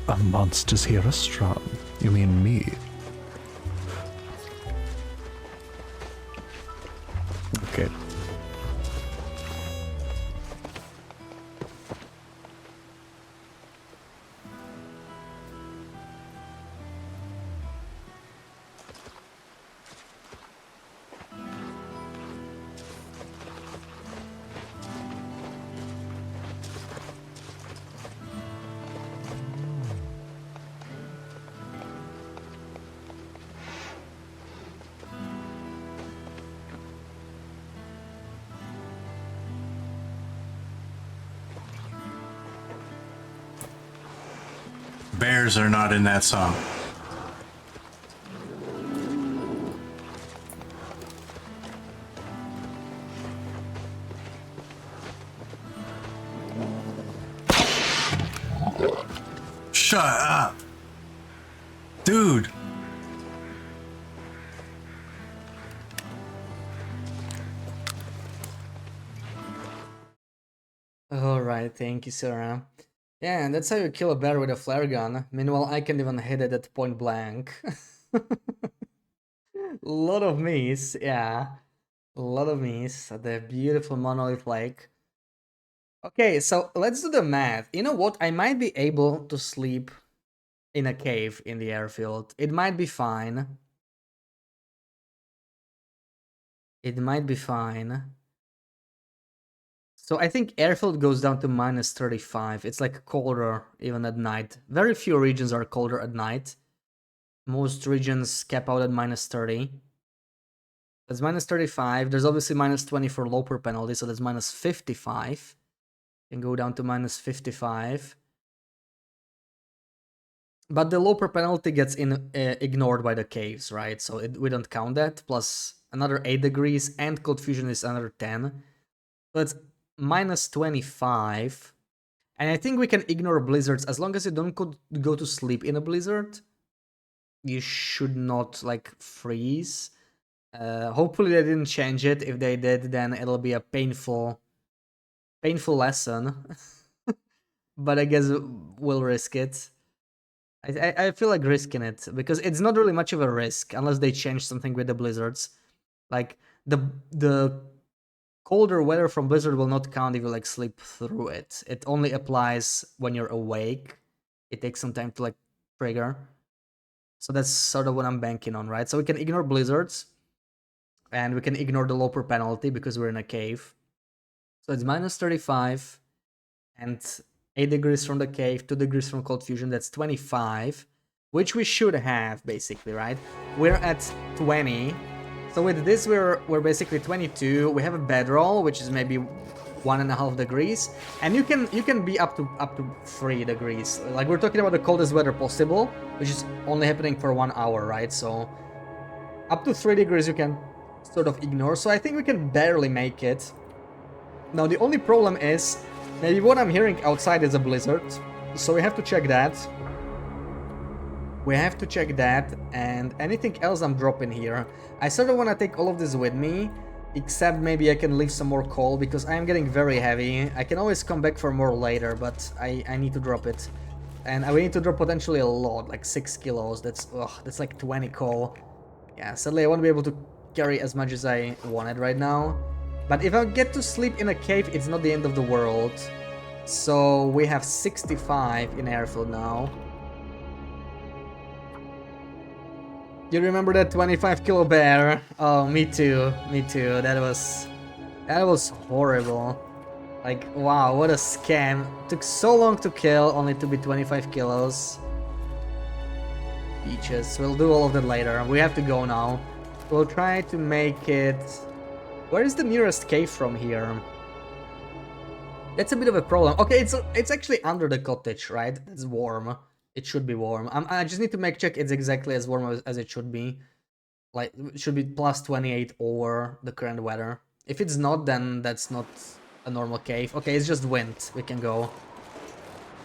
A monster's here are strong. You mean me? Okay. Bears are not in that song. Shut up. Dude. Alright, thank you, Sarah. Yeah, and that's how you kill a bear with a flare gun. Meanwhile, I can't even hit it at point blank. Lot of miss, yeah. A lot of miss at the beautiful monolith lake. Okay, so let's do the math. You know what? I might be able to sleep in a cave in the airfield. It might be fine. It might be fine. So I think airfield goes down to minus 35. It's like colder even at night. Very few regions are colder at night. Most regions cap out at minus 30. That's minus 35. There's obviously minus 20 for loper penalty, so that's minus 55. Can go down to minus 55. But the loper penalty gets ignored by the caves, right? So we don't count that. Plus another 8 degrees and cold fusion is another 10. So it's minus 25. And I think we can ignore blizzards as long as you don't go to sleep in a blizzard. You should not like freeze. Hopefully they didn't change it. If they did, then it'll be a painful lesson. But I guess we'll risk it. I feel like risking it because it's not really much of a risk unless they change something with the blizzards. Like the colder weather from blizzard will not count if you like sleep through it. It only applies when you're awake. It takes some time to like trigger. So that's sort of what I'm banking on, right? So we can ignore blizzards and we can ignore the loper penalty because we're in a cave. So it's minus 35 and 8 degrees from the cave, 2 degrees from cold fusion, that's 25, which we should have basically, right? We're at 20. So with this we're basically 22. We have a bedroll, which is maybe 1.5 degrees, and you can be up to 3 degrees. Like we're talking about the coldest weather possible, which is only happening for 1 hour, right? So up to 3 degrees you can sort of ignore. So I think we can barely make it. Now the only problem is maybe what I'm hearing outside is a blizzard, so we have to check that. We have to check that, and anything else I'm dropping here. I sort of want to take all of this with me, except maybe I can leave some more coal, because I am getting very heavy. I can always come back for more later, but I need to drop it. And I will need to drop potentially a lot, like 6 kilos, that's like 20 coal. Yeah, sadly I won't be able to carry as much as I wanted right now. But if I get to sleep in a cave, it's not the end of the world. So we have 65 in airfield now. You remember that 25 kilo bear? Oh, me too, me too. That was horrible. Like, wow, what a scam. Took so long to kill, only to be 25 kilos. Beaches, we'll do all of that later. We have to go now. We'll try to make it... Where is the nearest cave from here? That's a bit of a problem. Okay, it's actually under the cottage, right? It's warm. It should be warm. I just need to check it's exactly as warm as it should be. Like, it should be plus 28 over the current weather. If it's not, then that's not a normal cave. Okay, it's just wind. We can go.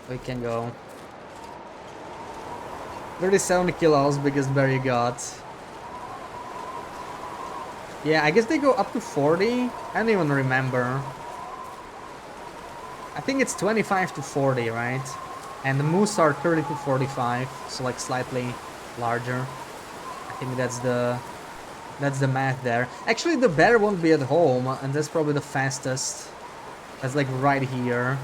We can go. 37 kilos, biggest bear you got. Yeah, I guess they go up to 40. I don't even remember. I think it's 25 to 40, right? And the moose are 30 to 45, so like slightly larger. I think that's the math there. Actually, the bear won't be at home, and that's probably the fastest. That's like right here.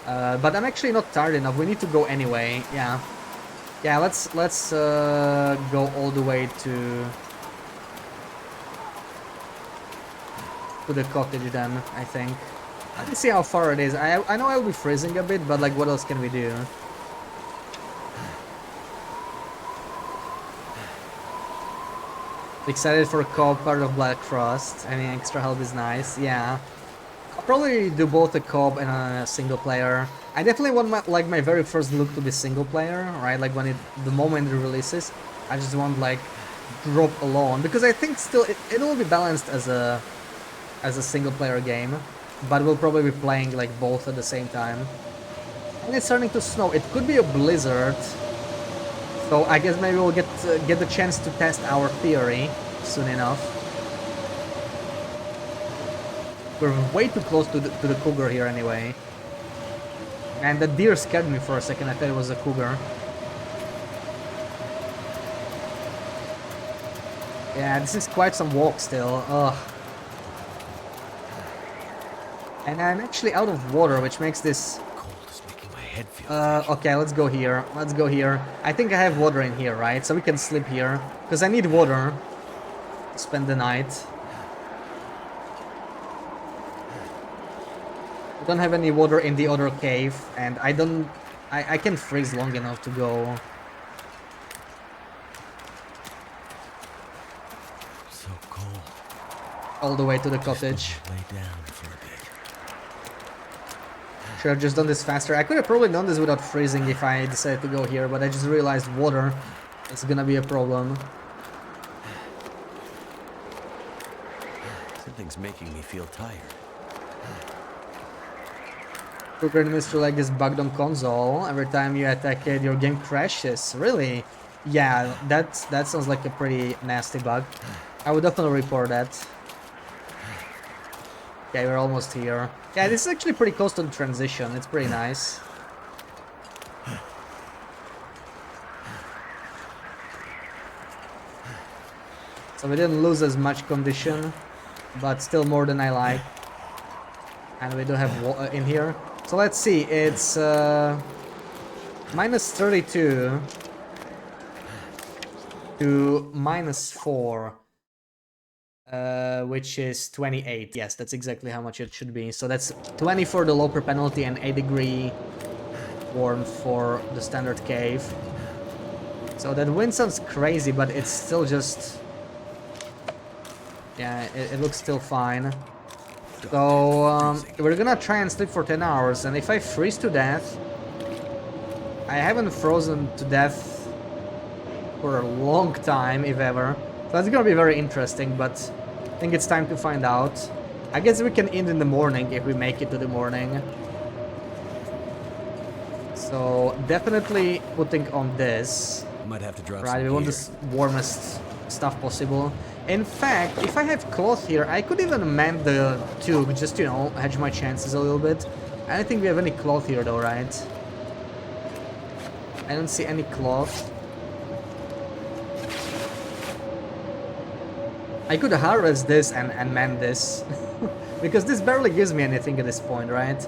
But I'm actually not tired enough. We need to go anyway. Yeah, yeah. Let's go all the way to the cottage then. I think. Let's see how far it is. I know I'll be freezing a bit, but like, what else can we do? Excited for a co-op part of Black Frost. Any extra help is nice. Yeah. I'll probably do both a co-op and a single player. I definitely want my very first look to be single player, right? Like when the moment it releases, I just want like drop alone, because I think still it will be balanced as a single player game, but we'll probably be playing like both at the same time. And it's starting to snow. It could be a blizzard, so I guess maybe we'll get the chance to test our theory soon enough. We're way too close to the cougar here anyway. And the deer scared me for a second. I thought it was a cougar. Yeah, this is quite some walk still. Ugh. And I'm actually out of water, which makes this... Cold is making my head feel... okay, let's go here. Let's go here. I think I have water in here, right? So we can sleep here. Because I need water to spend the night. I don't have any water in the other cave, and I can't freeze long enough to go. So cold. All the way to the cottage. Lay down for a bit. Should have just done this faster. I could have probably done this without freezing if I decided to go here, but I just realized water is gonna be a problem. Something's making me feel tired. Cougar Mr. Leg is bugged on console. Every time you attack it, your game crashes. Really? Yeah, that sounds like a pretty nasty bug. I would definitely report that. Okay, we're almost here. Yeah, this is actually pretty close to the transition. It's pretty nice. So we didn't lose as much condition, but still more than I like. And we do have water in here. So let's see, it's minus 32 to minus 4, which is 28. Yes, that's exactly how much it should be. So that's 20 for the loper penalty and 8-degree warm for the standard cave. So that wind sounds crazy, but it's still just... Yeah, it looks still fine. So, we're gonna try and sleep for 10 hours, and if I freeze to death... I haven't frozen to death for a long time, if ever. So that's gonna be very interesting, but I think it's time to find out. I guess we can end in the morning if we make it to the morning. So, definitely putting on this. Might have to drop right, some we want gear. the warmest stuff possible. In fact, if I have cloth here, I could even mend the tube, just, you know, hedge my chances a little bit. I don't think we have any cloth here though, right? I don't see any cloth. I could harvest this and mend this. Because this barely gives me anything at this point, right?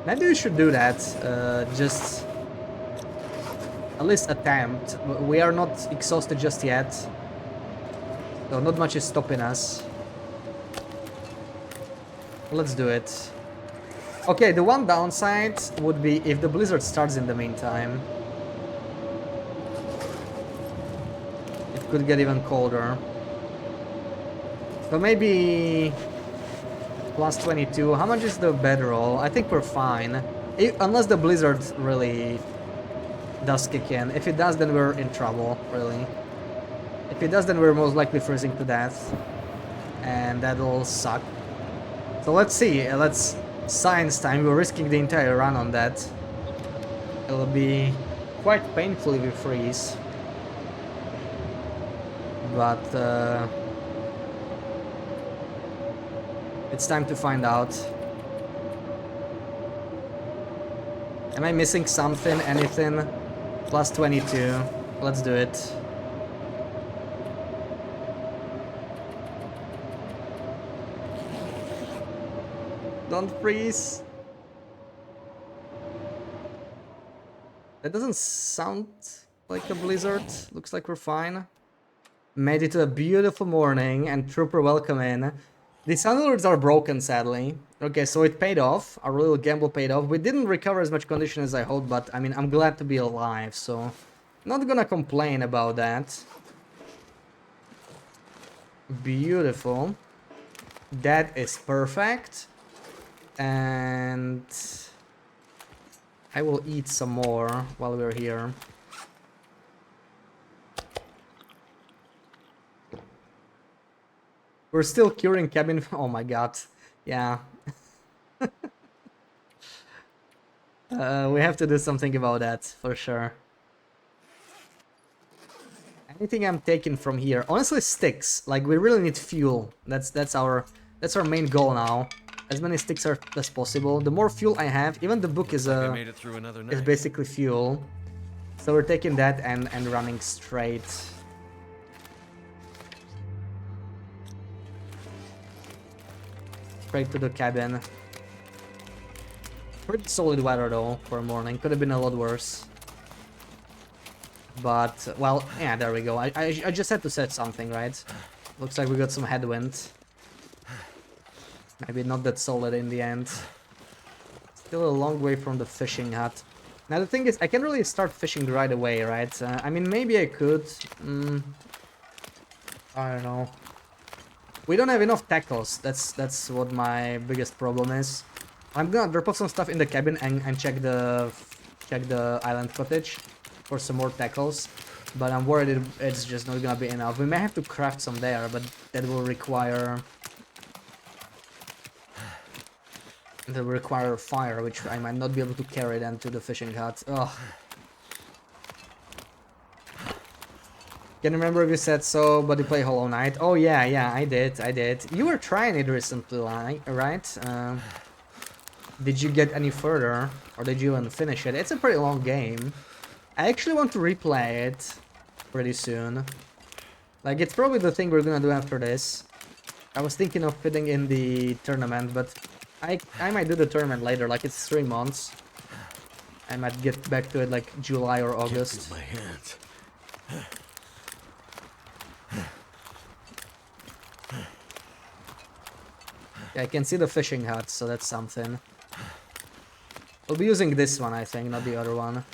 Maybe we should do that. Just... at least attempt. We are not exhausted just yet. So not much is stopping us. Let's do it. Okay, the one downside would be if the blizzard starts in the meantime. It could get even colder. So maybe... plus 22. How much is the bedroll? I think we're fine. Unless the blizzard really does kick in. If it does, then we're in trouble, really. If it does, then we're most likely freezing to death. And that'll suck. So let's see. Let's... Science time. We're risking the entire run on that. It'll be quite painful if you freeze. But it's time to find out. Am I missing something? Anything? Plus 22. Let's do it. Don't freeze. That doesn't sound like a blizzard. Looks like we're fine. Made it to a beautiful morning and trooper welcome in. The sound alerts are broken, sadly. Okay, so it paid off. Our little gamble paid off. We didn't recover as much condition as I hoped, but I mean, I'm glad to be alive, so not gonna complain about that. Beautiful. That is perfect. And I will eat some more while we're here. We're still curing cabin. Oh my god. Yeah. We have to do something about that for sure. Anything I'm taking from here, honestly, sticks. Like we really need fuel. That's our main goal now. As many sticks as possible. The more fuel I have, even the book is is basically fuel. So we're taking that and running straight. Straight to the cabin. Pretty solid weather though for a morning. Could have been a lot worse. But well, yeah, there we go. I just had to set something, right? Looks like we got some headwind. Maybe not that solid in the end. Still a long way from the fishing hut. Now the thing is, I can't really start fishing right away, right? I mean, maybe I could. I don't know. We don't have enough tackles. That's what my biggest problem is. I'm gonna drop off some stuff in the cabin and check the island cottage for some more tackles. But I'm worried it's just not gonna be enough. We may have to craft some there, but that will require fire, which I might not be able to carry then to the fishing hut. Ugh. Can you remember if you said so, but you play Hollow Knight? Oh yeah, I did. You were trying it recently, right? Did you get any further, or did you even finish it? It's a pretty long game. I actually want to replay it pretty soon. Like, it's probably the thing we're gonna do after this. I was thinking of fitting in the tournament, but I might do the tournament later, like it's 3 months. I might get back to it like July or August. My hands. Yeah, I can see the fishing hut, so that's something. We'll be using this one, I think, not the other one.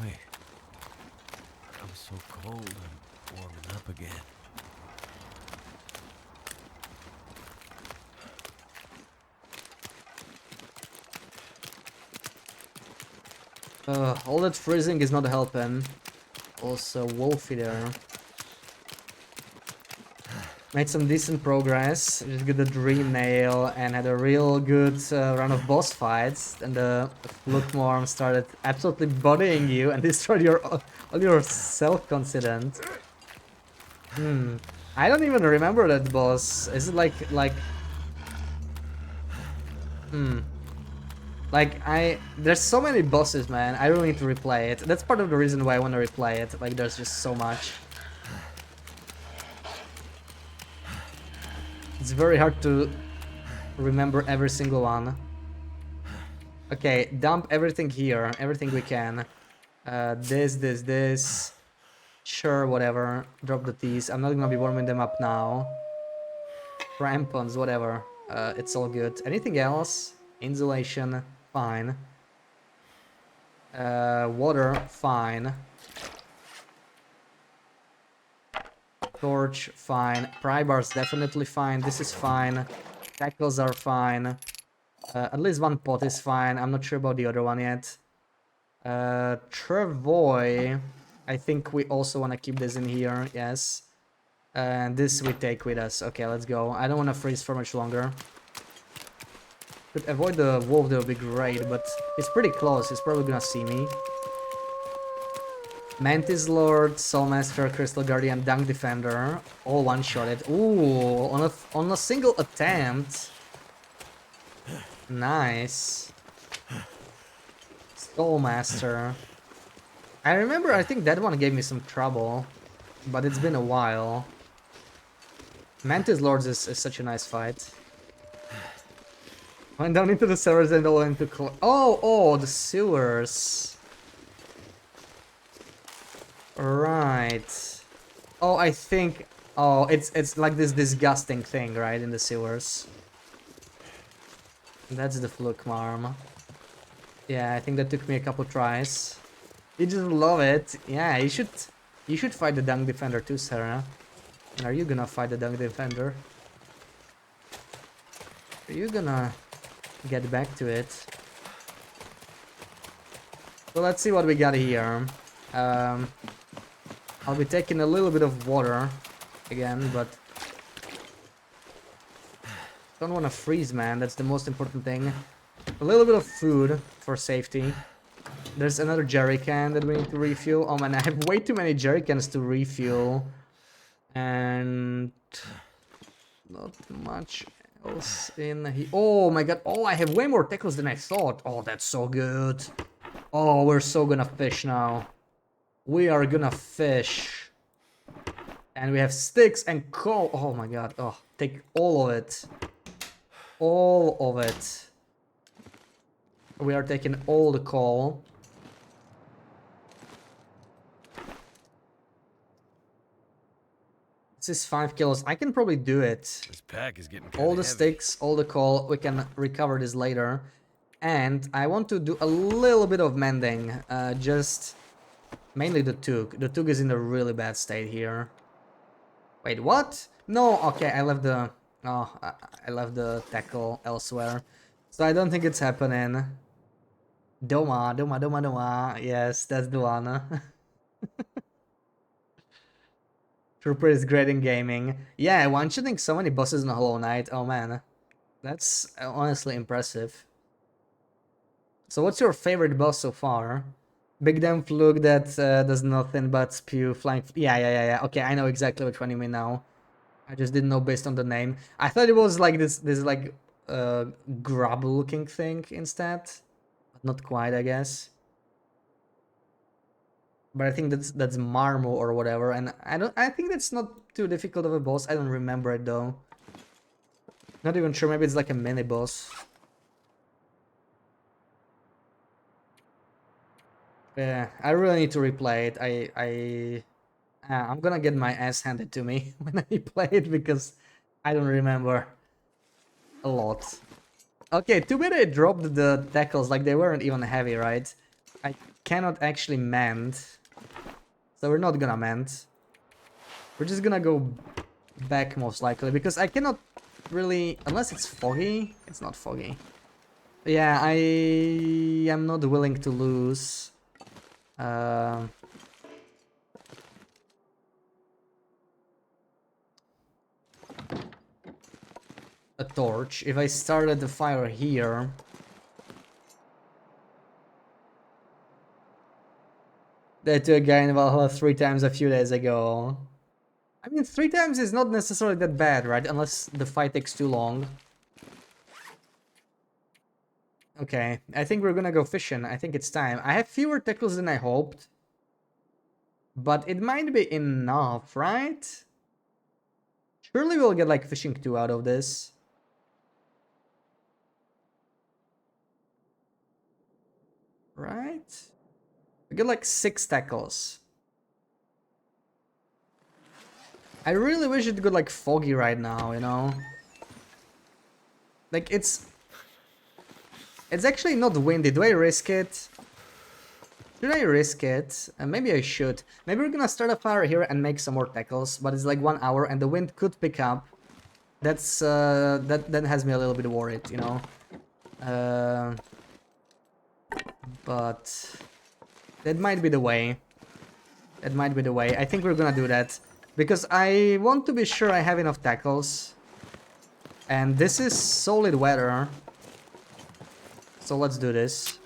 Wait. I'm so cold, I'm warming up again. All that freezing is not helping. Also, Wolfie there. Made some decent progress. Just got the Dream Nail and had a real good run of boss fights. And the Lookmorm started absolutely bodying you and destroyed all your self-confidence. I don't even remember that boss. Is it like... There's so many bosses, man. I really need to replay it. That's part of the reason why I want to replay it. Like, there's just so much. It's very hard to remember every single one. Okay, dump everything here. Everything we can. This. Sure, whatever. Drop the teas. I'm not gonna be warming them up now. Crampons, whatever. It's all good. Anything else? Insulation, fine. Water, fine. Torch, fine. Pry bars, definitely fine. This is fine. Tackles are fine. At least one pot is fine. I'm not sure about the other one yet. Travoy. I think we also want to keep this in here, yes. And this we take with us. Okay, let's go. I don't want to freeze for much longer. Could avoid the wolf, that would be great, but he's pretty close. He's probably gonna see me. Mantis Lord, Soul Master, Crystal Guardian, Dunk Defender, all one-shotted. Ooh, on a single attempt. Nice. Soul Master. I remember, I think that one gave me some trouble, but it's been a while. Mantis Lords is such a nice fight. Went down into the sewers and all into oh, the sewers. Right. Oh, I think. Oh, it's like this disgusting thing, right, in the sewers. That's the fluke marm. Yeah, I think that took me a couple tries. You just love it. Yeah, you should fight the Dunk Defender too, Sarah. And are you gonna fight the Dunk Defender? Are you gonna get back to it? So let's see what we got here. I'll be taking a little bit of water again, but don't want to freeze, man. That's the most important thing. A little bit of food for safety. There's another jerry can that we need to refuel. Oh man, I have way too many jerry cans to refuel. And not much else in here. Oh my god. Oh, I have way more tackles than I thought. Oh, that's so good. Oh, we're so gonna fish now. We are gonna fish. And we have sticks and coal. Oh my god. Oh, take all of it. All of it. We are taking all the coal. This is 5 kilos. I can probably do it. This pack is getting all the heavy. sticks, all the coal. We can recover this later. And I want to do a little bit of mending. Just mainly the Tug. The Tug is in a really bad state here. Wait, what? No, okay, I left the... Oh, I left the tackle elsewhere. So I don't think it's happening. Doma, Doma, Doma, Doma. Yes, that's the one. Trooper is great in gaming. Yeah, one-shooting so many bosses in a Hollow Knight. Oh man, that's honestly impressive. So what's your favorite boss so far? Big damn fluke that does nothing but spew flying... Yeah. Okay, I know exactly which one you mean now. I just didn't know based on the name. I thought it was like this like grub-looking thing instead. But not quite, I guess. But I think that's Marmo or whatever, and I think that's not too difficult of a boss. I don't remember it though. Not even sure, maybe it's like a mini boss. Yeah, I really need to replay it. I'm gonna get my ass handed to me when I play it because I don't remember a lot. Okay, too bad I dropped the tackles, like they weren't even heavy, right? I cannot actually mend. So we're not gonna mend. We're just gonna go back most likely because I cannot really, unless it's foggy. It's not foggy. Yeah, I am not willing to lose. A torch. If I started the fire here. That to a guy in Valhalla 3 times a few days ago. I mean, 3 times is not necessarily that bad, right? Unless the fight takes too long. Okay, I think we're gonna go fishing. I think it's time. I have fewer tackles than I hoped. But it might be enough, right? Surely we'll get like fishing 2 out of this. Right? We get like 6 tackles. I really wish it got like foggy right now, you know? Like it's actually not windy. Do I risk it? Should I risk it? Maybe I should. Maybe we're gonna start a fire here and make some more tackles, but it's like 1 hour and the wind could pick up. That's that has me a little bit worried, you know. But that might be the way. That might be the way. I think we're gonna do that. Because I want to be sure I have enough tackles. And this is solid weather. So let's do this.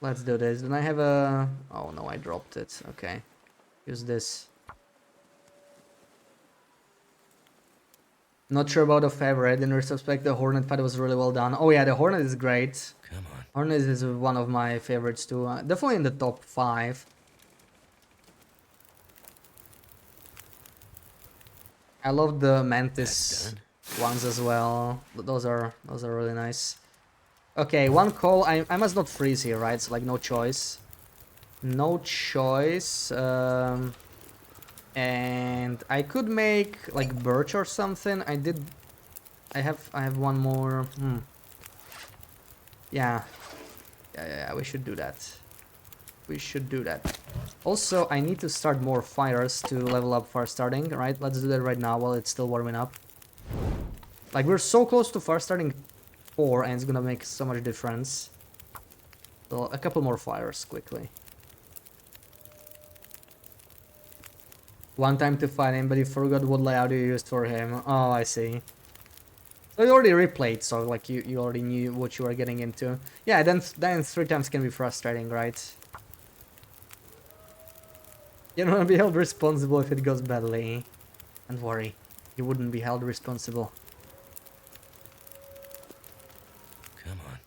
Let's do this. Then I have a... Oh no, I dropped it. Okay. Use this. Not sure about the favorite. In retrospect, the Hornet fight was really well done. Oh yeah, the Hornet is great. Come on. Hornet is one of my favorites too. Definitely in the top 5. I love the Mantis ones as well. Those are really nice. Okay, one call. I must not freeze here, right? So like no choice. No choice. And I could make like birch or something. I have one more. Yeah, we should do that. We should do that. Also, I need to start more fires to level up fire starting, right? Let's do that right now while it's still warming up. Like, we're so close to fire starting 4 and it's gonna make so much difference. So, a couple more fires quickly. One time to fight him, but you forgot what layout you used for him. Oh, I see. So you already replayed, so like you already knew what you were getting into. Yeah, then 3 times can be frustrating, right? You don't want to be held responsible if it goes badly. Don't worry, you wouldn't be held responsible. Come on.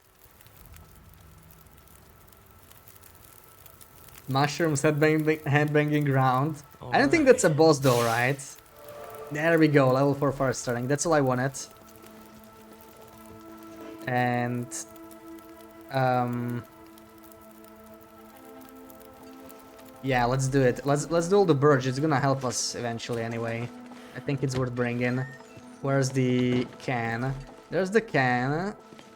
Mushrooms headbanging ground. I don't think that's a boss though, right? There we go, level 4 fire starting. That's all I wanted. And yeah, let's do it. Let's do all the birch. It's gonna help us eventually anyway. I think it's worth bringing. Where's the can? There's the can.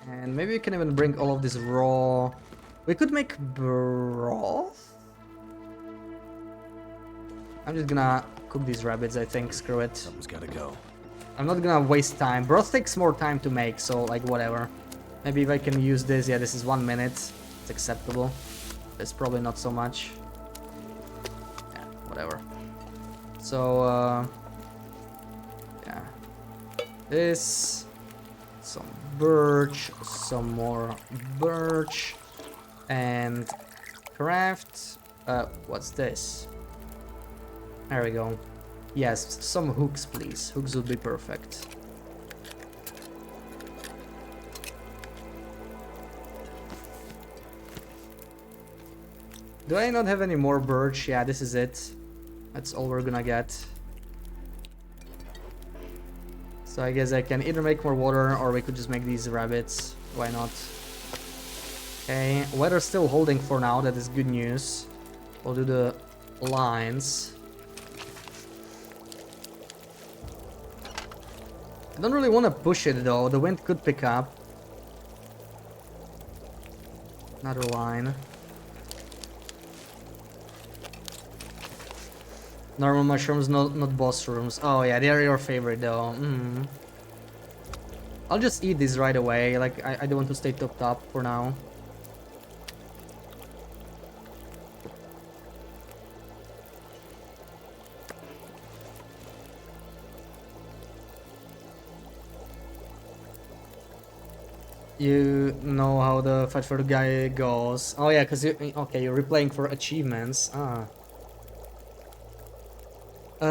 And maybe we can even bring all of this raw. We could make broth. I'm just gonna cook these rabbits, I think. Screw it. Something's gotta go. I'm not gonna waste time. Broth takes more time to make, so like whatever. Maybe if I can use this. Yeah, this is 1 minute. It's acceptable. It's probably not so much. Yeah, whatever. So, yeah. This. Some birch. Some more birch. And craft. What's this? There we go. Yes, some hooks, please. Hooks would be perfect. Do I not have any more birch? Yeah, this is it. That's all we're gonna get. So I guess I can either make more water or we could just make these rabbits. Why not? Okay, weather's still holding for now. That is good news. We'll do the lines. I don't really want to push it though. The wind could pick up. Another line. Normal mushrooms, not boss rooms. Oh yeah, they are your favorite though. I'll just eat these right away. Like I don't want to stay topped up for now. You know how the fight for the guy goes. Oh yeah, because you're replaying for achievements.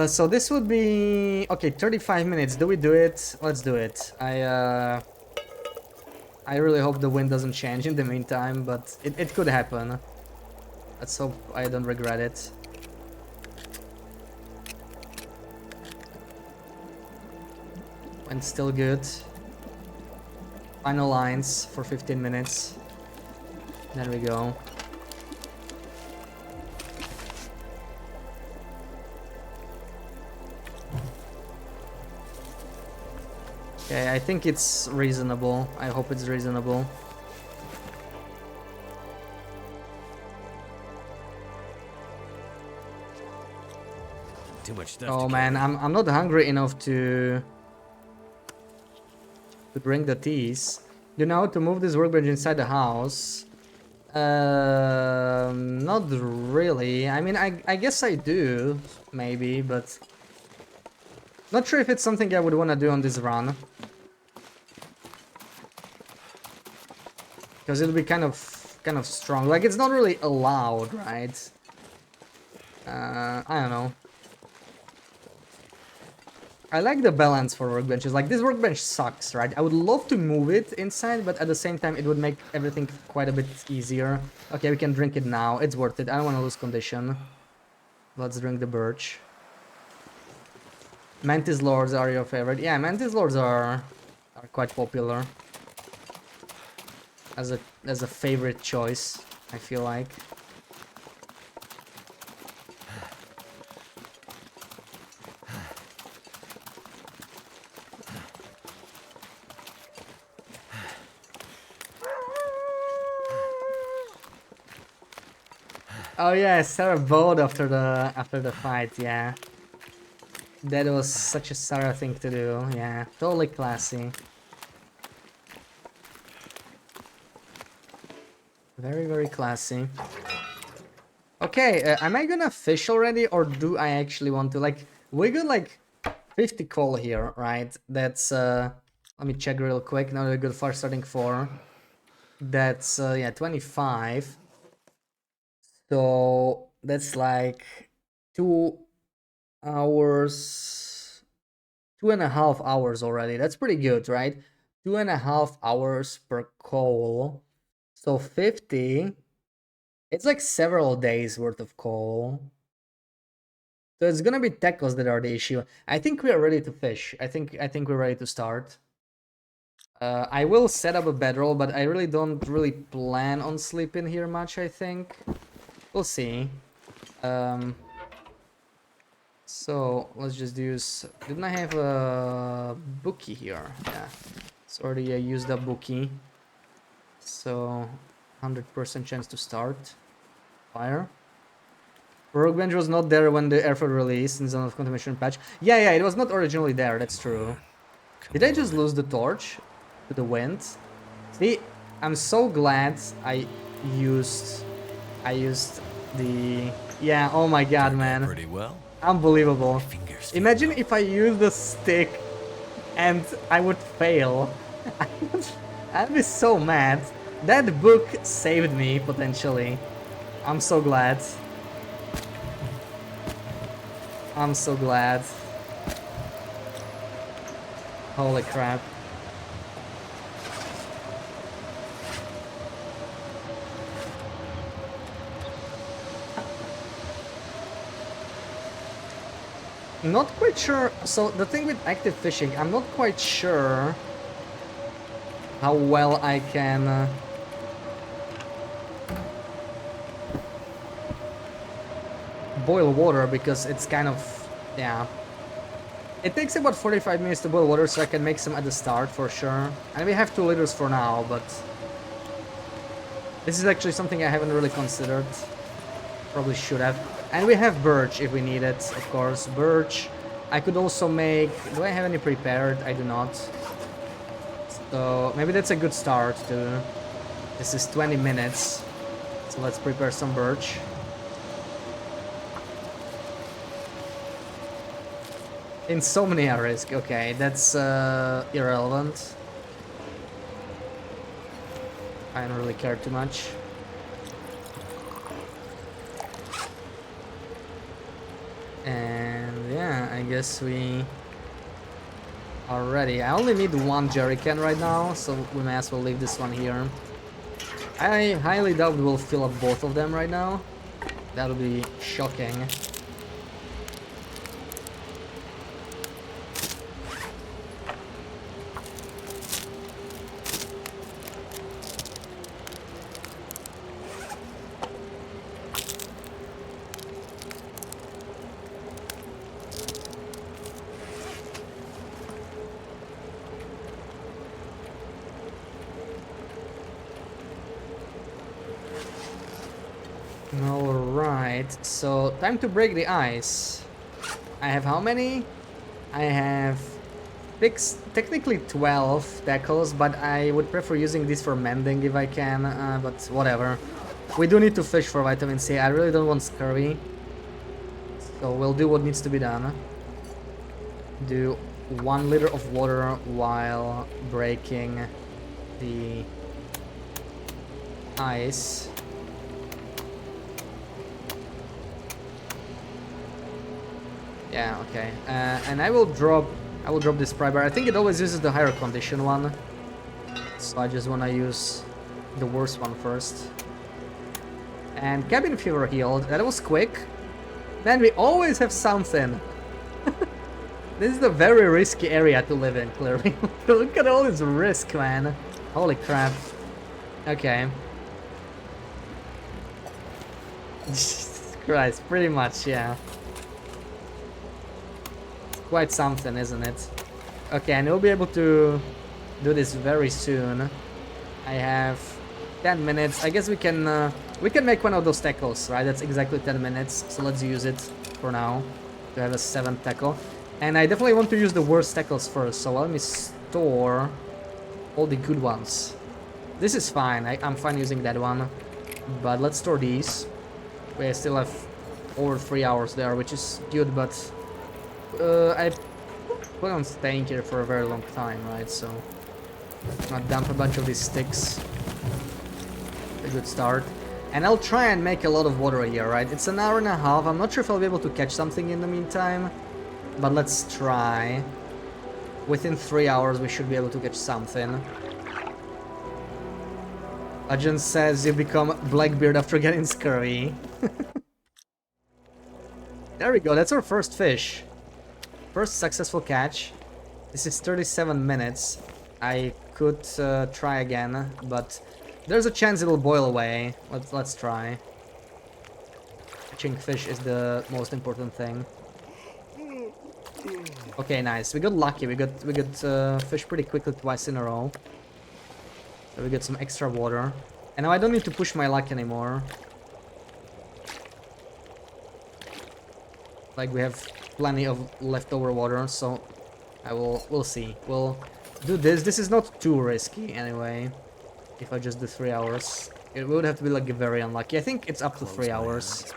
So this would be... Okay, 35 minutes. Do we do it? Let's do it. I really hope the wind doesn't change in the meantime, but it could happen. Let's hope I don't regret it. Wind's still good. Final lines for 15 minutes. There we go. Okay, I think it's reasonable. I hope it's reasonable. Too much stuff. Oh man, I'm not hungry enough to bring the teas. You know how to move this workbench inside the house? Not Not really. I mean, I guess I do, maybe, but not sure if it's something I would want to do on this run. Because it'll be kind of strong. Like, it's not really allowed, right? I don't know. I like the balance for workbenches. Like, this workbench sucks, right? I would love to move it inside, but at the same time, it would make everything quite a bit easier. Okay, we can drink it now. It's worth it. I don't want to lose condition. Let's drink the birch. Mantis Lords are your favorite. Yeah, Mantis Lords are quite popular. As a favorite choice, I feel like. Oh yeah, Sarah bowed after the fight, yeah. That was such a Sarah thing to do, yeah. Totally classy. Very, very classy. Okay, am I gonna fish already, or do I actually want to? Like, we got like 50 coal here, right? That's, let me check real quick. Now we got far starting 4. That's, yeah, 25. So, that's like 2 hours, 2.5 hours already. That's pretty good, right? 2.5 hours per coal. So 50, it's like several days worth of coal. So it's gonna be tackles that are the issue. I think we are ready to fish. I think we're ready to start. I will set up a bedroll, but I really don't plan on sleeping here much, I think. We'll see. So let's just use... Didn't I have a bookie here? Yeah. It's already a used up bookie. So 100% chance to start. Fire. Workbench was not there when the airfield released in Zone of Contamination patch. Yeah, it was not originally there, that's true. Did I just lose the torch to the wind? See, I'm so glad I used the... Yeah, oh my god, man. Pretty well. Unbelievable. Imagine if I used the stick and I would fail. I'd be so mad. That book saved me, potentially. I'm so glad. I'm so glad. Holy crap. Not quite sure. So the thing with active fishing, I'm not quite sure how well I can boil water, because it's kind of, yeah. It takes about 45 minutes to boil water, so I can make some at the start for sure. And we have 2 liters for now, but this is actually something I haven't really considered. Probably should have. And we have birch if we need it, of course. Birch. I could also make... Do I have any prepared? I do not. So maybe that's a good start too. This is 20 minutes. So let's prepare some birch. In so many areas. Okay, that's irrelevant. I don't really care too much. And yeah, I guess we are ready. I only need 1 jerry can right now, so we may as well leave this one here. I highly doubt we'll fill up both of them right now. That'll be shocking. Alright, so time to break the ice. I have how many? I have 6, technically 12 tackles, but I would prefer using these for mending if I can, but whatever. We do need to fish for vitamin C. I really don't want scurvy. So we'll do what needs to be done. Do 1 liter of water while breaking the ice. Yeah, okay. And I will drop this primer. I think it always uses the higher condition one. So I just want to use the worst one first. And cabin fever healed. That was quick. Man, we always have something. This is a very risky area to live in, clearly. Look at all this risk, man. Holy crap. Okay. Jesus Christ, pretty much, yeah. Quite something, isn't it? Okay, and we'll be able to do this very soon. I have 10 minutes. I guess we can make one of those tackles, right? That's exactly 10 minutes. So let's use it for now to have a 7th tackle. And I definitely want to use the worst tackles first. So let me store all the good ones. This is fine. I'm fine using that one. But let's store these. We still have over 3 hours there, which is good, but I plan on staying here for a very long time, right? So I'm gonna dump a bunch of these sticks. A good start. And I'll try and make a lot of water here, right? It's an hour and a half. I'm not sure if I'll be able to catch something in the meantime, but let's try. Within 3 hours, we should be able to catch something. Legend says you become Blackbeard after getting scurvy. There we go, that's our first fish. First successful catch. This is 37 minutes. I could try again, but there's a chance it'll boil away. Let's try. Catching fish is the most important thing. Okay, nice. We got lucky. We got fish pretty quickly twice in a row. So we got some extra water. And now I don't need to push my luck anymore. Like, we have plenty of leftover water, so we'll see. We'll do this. This is not too risky anyway. If I just do 3 hours. It would have to be like very unlucky. I think it's up to 3 hours.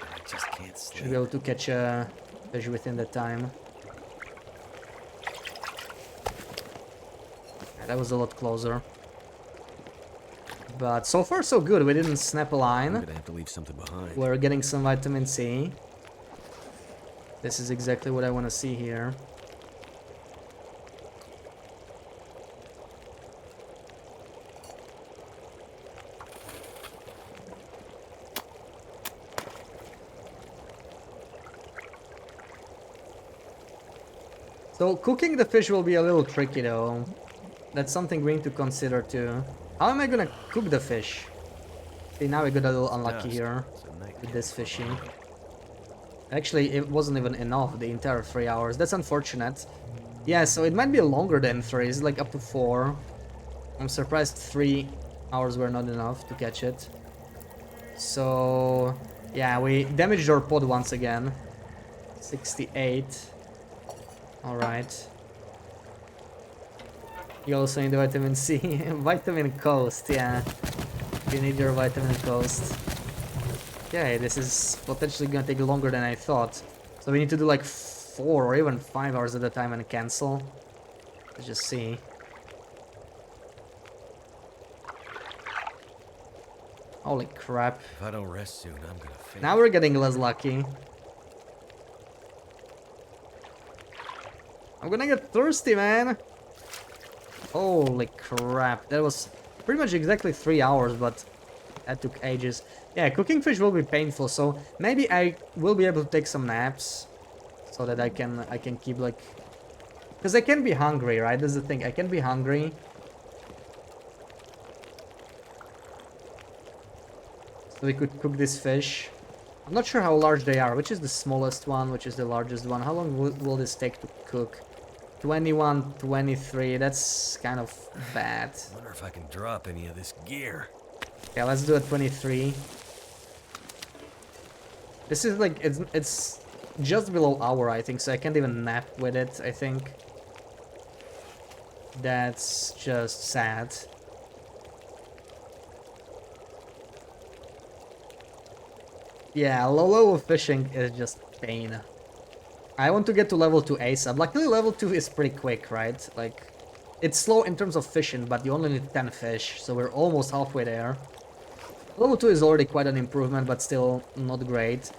Should be able to catch a fish within that time. Yeah, that was a lot closer. But so far so good. We didn't snap a line. I'm gonna have to leave something behind. We're getting some vitamin C. This is exactly what I want to see here. So cooking the fish will be a little tricky though. That's something we need to consider too. How am I gonna cook the fish? See, now we got a little unlucky here with this fishing. Actually, it wasn't even enough, the entire 3 hours. That's unfortunate. Yeah, so it might be longer than 3. It's like up to 4. I'm surprised 3 hours were not enough to catch it. So, yeah, we damaged our pod once again. 68. Alright. You also need vitamin C. Vitamin Coast, yeah. You need your vitamin Coast. Okay, this is potentially gonna take longer than I thought. So we need to do like 4 or even 5 hours at a time and cancel. Let's just see. Holy crap. If I don't rest soon, I'm gonna faint. Now we're getting less lucky. I'm gonna get thirsty, man. Holy crap. That was pretty much exactly 3 hours, but that took ages. Yeah, cooking fish will be painful, so maybe I will be able to take some naps so that I can keep like, because I can be hungry, right? That's the thing. I can be hungry. So we could cook this fish. I'm not sure how large they are. Which is the smallest one? Which is the largest one? How long will this take to cook? 21, 23. That's kind of bad. I wonder if I can drop any of this gear. Yeah, let's do a 23. This is like, it's just below hour, I think, so I can't even nap with it, I think. That's just sad. Yeah, low level fishing is just pain. I want to get to level 2 ASAP. Luckily level 2 is pretty quick, right? Like, it's slow in terms of fishing, but you only need 10 fish, so we're almost halfway there. Level 2 is already quite an improvement, but still not great.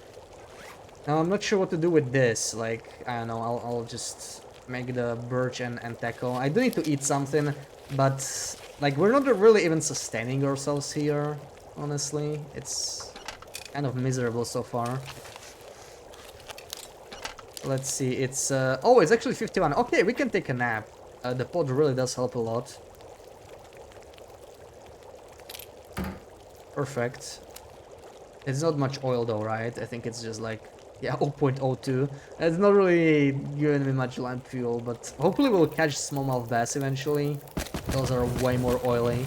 Now, I'm not sure what to do with this. Like, I don't know, I'll just make the birch and tackle. I do need to eat something, but, like, we're not really even sustaining ourselves here, honestly. It's kind of miserable so far. Let's see, it's... oh, it's actually 51. Okay, we can take a nap. The pod really does help a lot. Perfect. It's not much oil though, right? I think it's just like, yeah, 0.02. It's not really giving me much lamp fuel, but hopefully we'll catch smallmouth bass eventually. Those are way more oily.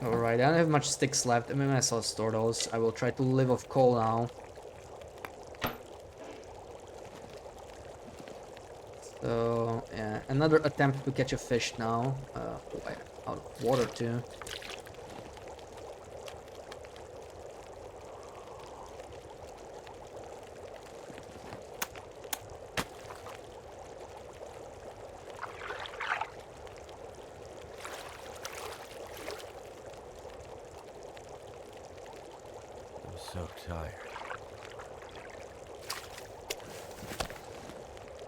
Alright, I don't have much sticks left. I mean, I will store those. I will try to live off coal now. So, yeah, another attempt to catch a fish now. Out of water too. I'm so tired.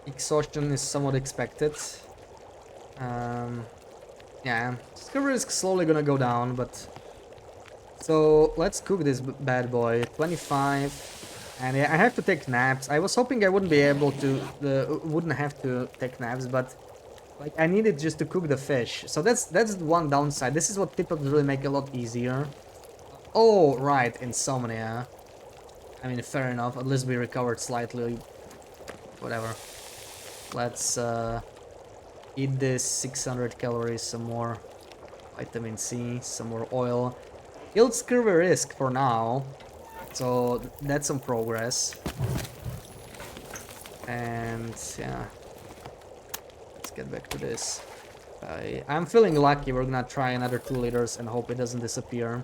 Exhaustion is somewhat expected. Yeah, skill risk slowly gonna go down, but... So, let's cook this bad boy. 25. And yeah, I have to take naps. I was hoping I wouldn't be able to... wouldn't have to take naps, but... Like, I needed just to cook the fish. So that's one downside. This is what typically really make it a lot easier. Oh, right, insomnia. I mean, fair enough. At least we recovered slightly. Whatever. Let's eat this 600 calories, some more vitamin C, some more oil. Yield scurvy risk for now, so that's some progress. And yeah, let's get back to this. I'm feeling lucky. We're gonna try another 2 liters and hope it doesn't disappear.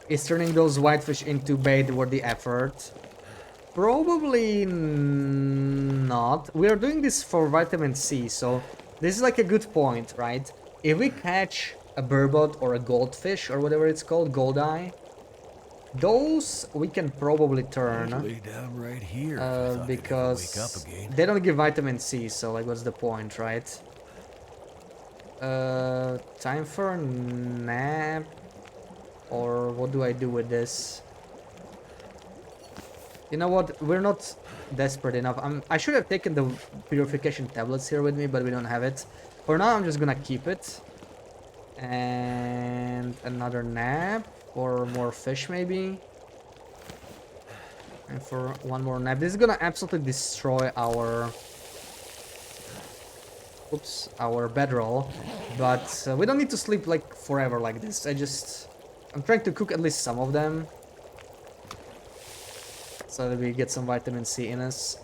Is turning those whitefish into bait worth the effort? Probably not. We are doing this for vitamin C, so this is like a good point, right? If we catch a burbot or a goldfish or whatever it's called, goldeye, those we can probably turn. Lay down right here Because they don't give vitamin C, so like what's the point, right? Time for a nap. Or what do I do with this? You know what? We're not desperate enough. I should have taken the purification tablets here with me, but we don't have it. For now, I'm just gonna keep it. And another nap. Or more fish, maybe. And for one more nap. This is gonna absolutely destroy our... Oops, our bedroll. But we don't need to sleep like forever like this. I'm trying to cook at least some of them. So that we get some vitamin C in us.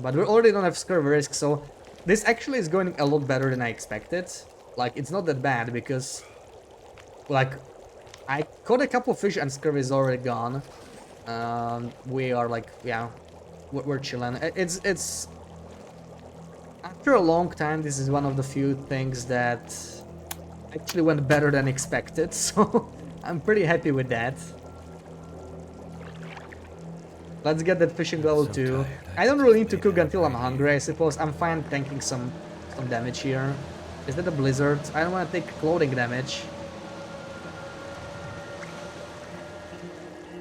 But we already don't have scurvy risk, so this actually is going a lot better than I expected. Like, it's not that bad because... Like, I caught a couple fish and scurvy is already gone. We are like, yeah, we're chilling. It's... After a long time, this is one of the few things that actually went better than expected, so... I'm pretty happy with that. Let's get that fishing level 2. I don't really need to cook until I'm hungry, I suppose. I'm fine tanking some damage here. Is that a blizzard? I don't want to take clothing damage.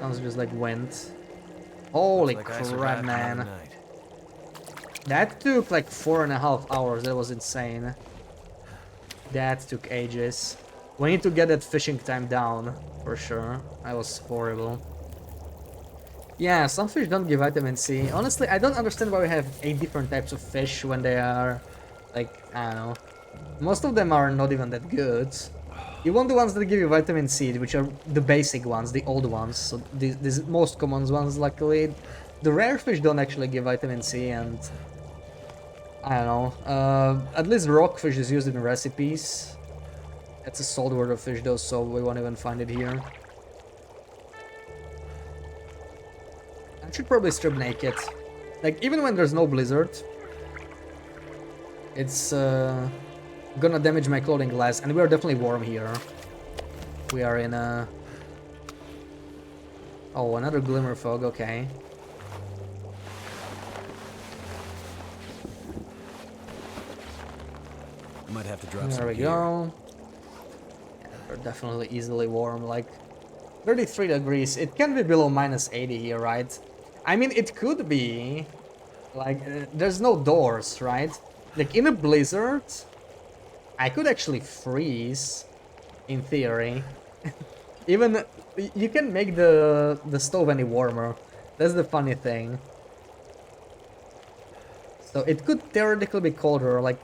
Sounds just like wind. Holy crap, man. That took like 4.5 hours. That was insane. That took ages. We need to get that fishing time down, for sure. That was horrible. Yeah, some fish don't give vitamin C. Honestly, I don't understand why we have 8 different types of fish when they are, like, I don't know. Most of them are not even that good. You want the ones that give you vitamin C, which are the basic ones, the old ones. So these most common ones, luckily. The rare fish don't actually give vitamin C, and I don't know. At least rockfish is used in recipes. It's a saltwater fish though, so we won't even find it here. I should probably strip naked. Like, even when there's no blizzard, it's gonna damage my clothing less, and we are definitely warm here. We are in a... Oh, another glimmer fog, okay. Might have to drop There some we gear. go. Yeah, we're definitely easily warm, like 33 degrees. It can be below -80 here, right? I mean, it could be. Like, there's no doors, right? Like, in a blizzard, I could actually freeze, in theory. Even, you can make the stove any warmer. That's the funny thing. So it could theoretically be colder, like,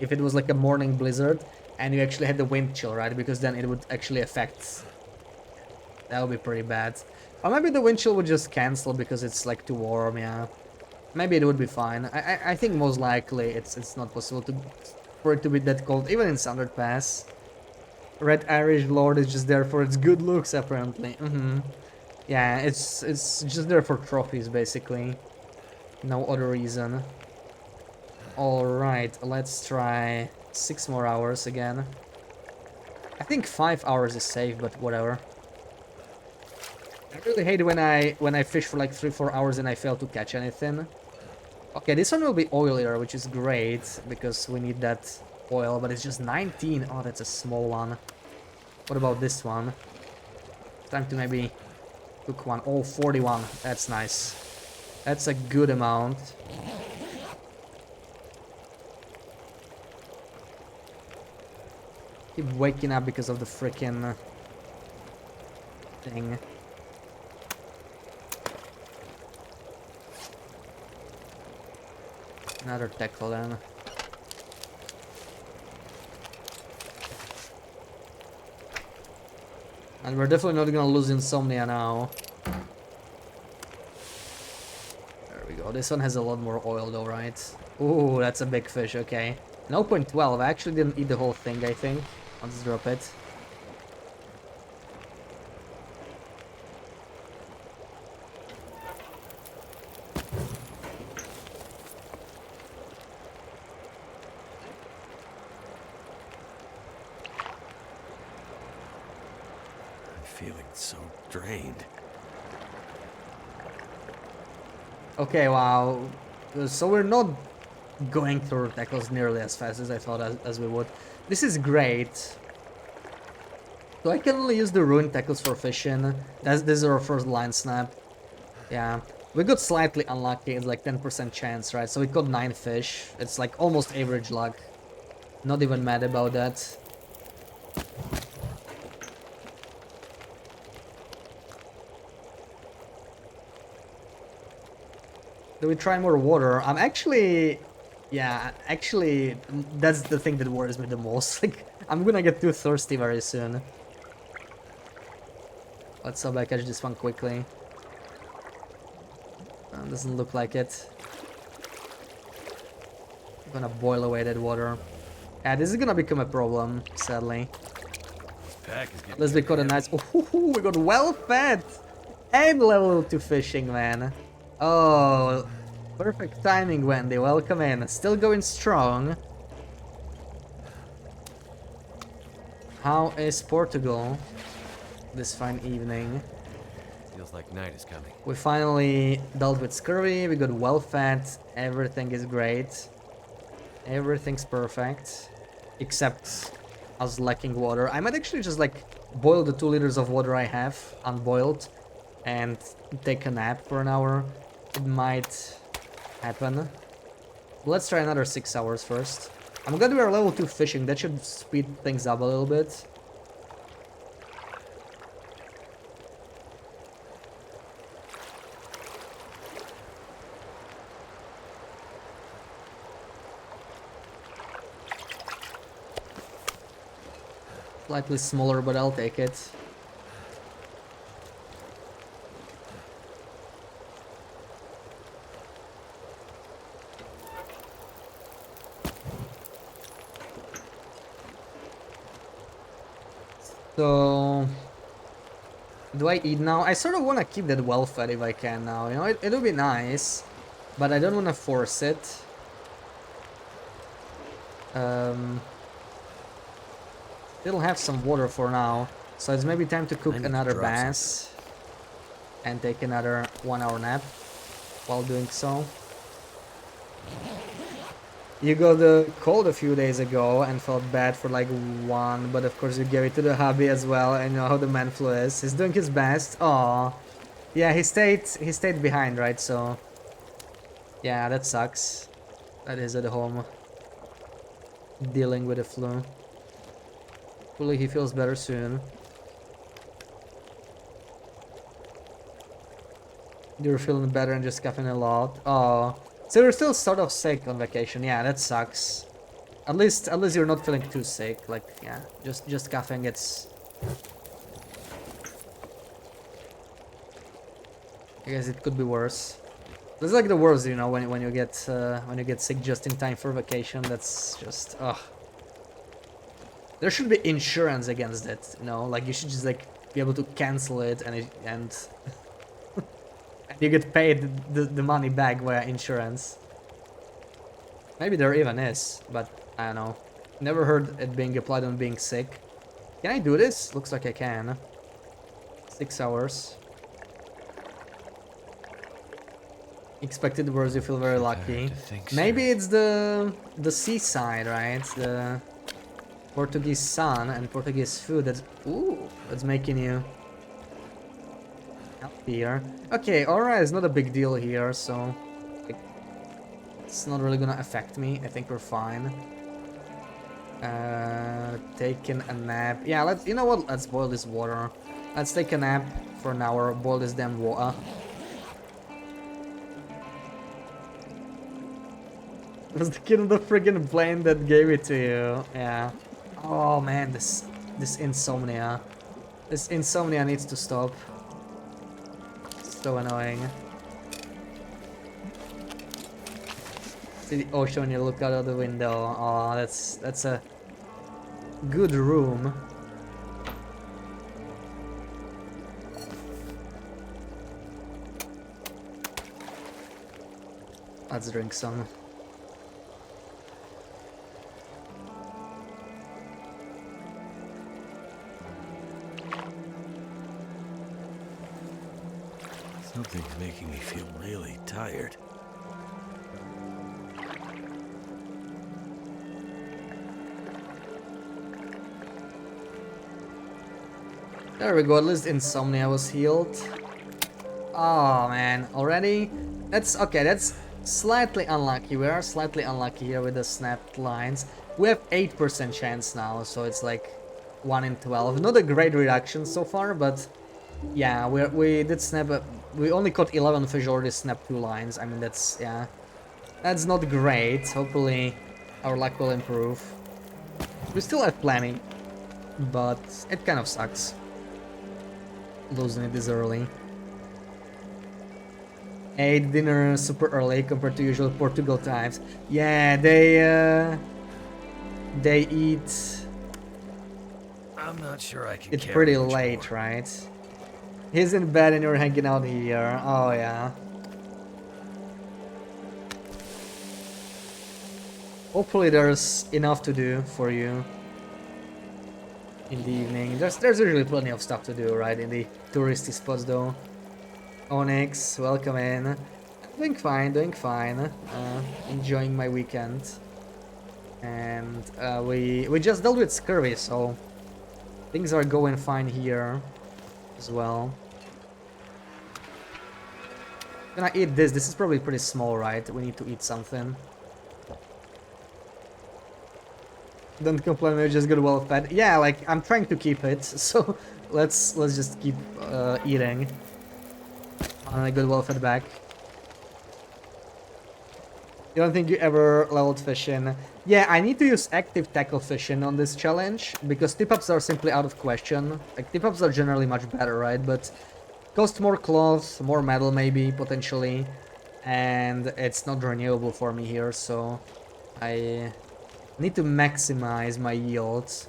if it was like a morning blizzard, and you actually had the wind chill, right? Because then it would actually affect... That would be pretty bad. Or maybe the wind chill would just cancel because it's like too warm, yeah. Maybe it would be fine. I think most likely it's not possible for it to be that cold, even in Sundered Pass. Red Irish Lord is just there for its good looks, apparently. Yeah, it's just there for trophies, basically. No other reason. Alright, let's try 6 more hours again. I think 5 hours is safe, but whatever. I really hate when I fish for like 3-4 hours and I fail to catch anything. Okay, this one will be oilier, which is great, because we need that oil, but it's just 19. Oh, that's a small one. What about this one? Time to maybe cook one. Oh, 41. That's nice. That's a good amount. Keep waking up because of the frickin' thing. Another tackle then. And we're definitely not gonna lose insomnia now. There we go. This one has a lot more oil though, right? Ooh, that's a big fish, okay. 0.12. I actually didn't eat the whole thing, I think. I'll just drop it. Feeling so drained. Okay, wow. So we're not going through tackles nearly as fast as I thought as we would. This is great. So I can only use the ruined tackles for fishing. This is our first line snap. Yeah. We got slightly unlucky. It's like 10% chance, right? So we caught 9 fish. It's like almost average luck. Not even mad about that. Do we try more water? I'm actually... Yeah, actually, that's the thing that worries me the most. Like, I'm gonna get too thirsty very soon. Let's hope I catch this one quickly. Doesn't look like it. I'm gonna boil away that water. Yeah, this is gonna become a problem, sadly. Let's be caught a nice... Oh, we got well fed! And level 2 fishing, man. Oh, perfect timing, Wendy. Welcome in. Still going strong. How is Portugal this fine evening? Feels like night is coming. We finally dealt with scurvy. We got well fed. Everything is great. Everything's perfect. Except us lacking water. I might actually just like boil the 2 liters of water I have unboiled and take a nap for an hour. It might happen. Let's try another 6 hours first. I'm glad we are level 2 fishing. That should speed things up a little bit. Slightly smaller, but I'll take it. So, do I eat now? I sort of want to keep that well fed if I can now. You know, it'll be nice, but I don't want to force it. It'll have some water for now, so it's maybe time to cook another bass and take another 1-hour nap while doing so. You got the cold a few days ago and felt bad for like 1, but of course you gave it to the hubby as well, and you know how the man flu is. He's doing his best. Aw. Yeah, he stayed behind, right? So yeah, that sucks. That is at home dealing with the flu. Hopefully he feels better soon. You're feeling better and just coughing a lot. Oh, so you're still sort of sick on vacation. Yeah, that sucks. At least you're not feeling too sick. Like, yeah, just coughing. It's. I guess it could be worse. It's like the worst, you know, when you get sick just in time for vacation. That's just ugh. There should be insurance against it, you know. Like you should just like be able to cancel it and you get paid the money back via insurance. Maybe there even is, but I don't know. Never heard it being applied on being sick. Can I do this? Looks like I can. 6 hours. Expected worse, you feel very lucky. Maybe it's the seaside, right? The Portuguese sun and Portuguese food that's making you healthier. Okay, aura is not a big deal here, so it's not really gonna affect me. I think we're fine. Taking a nap. Yeah, you know what? Let's boil this water. Let's take a nap for an hour. Boil this damn water. It was the kid on the friggin' plane that gave it to you. Yeah. Oh man, this insomnia. This insomnia needs to stop. So annoying. See the ocean when you look out of the window. Oh, that's a good room. Let's drink some. Something's making me feel really tired. There we go, at least insomnia was healed. Oh man, already? That's okay, that's slightly unlucky. We are slightly unlucky here with the snapped lines. We have 8% chance now, so it's like 1 in 12. Not a great reduction so far, but yeah, we did snap we only caught 11 fish, already snapped 2 lines. I mean, that's, yeah. That's not great. Hopefully our luck will improve. We still have plenty, but it kind of sucks losing it this early. Ate dinner super early compared to usual Portugal times. Yeah, they eat. I'm not sure I can. It's pretty late, right? He's in bed and you're hanging out here. Oh yeah. Hopefully there's enough to do for you in the evening. There's usually plenty of stuff to do, right? In the touristy spots though. Onyx, welcome in. Doing fine. Enjoying my weekend. And we just dealt with scurvy, so things are going fine here as well. Gonna eat this. This is probably pretty small, right? We need to eat something. Don't complain, we just got well fed. Yeah, like I'm trying to keep it, so let's just keep eating. On a good well fed back. You don't think you ever leveled fishing? Yeah, I need to use active tackle fishing on this challenge because tip-ups are simply out of question. Like tip-ups are generally much better, right? But cost more cloth, more metal maybe, potentially. And it's not renewable for me here, so I need to maximize my yields.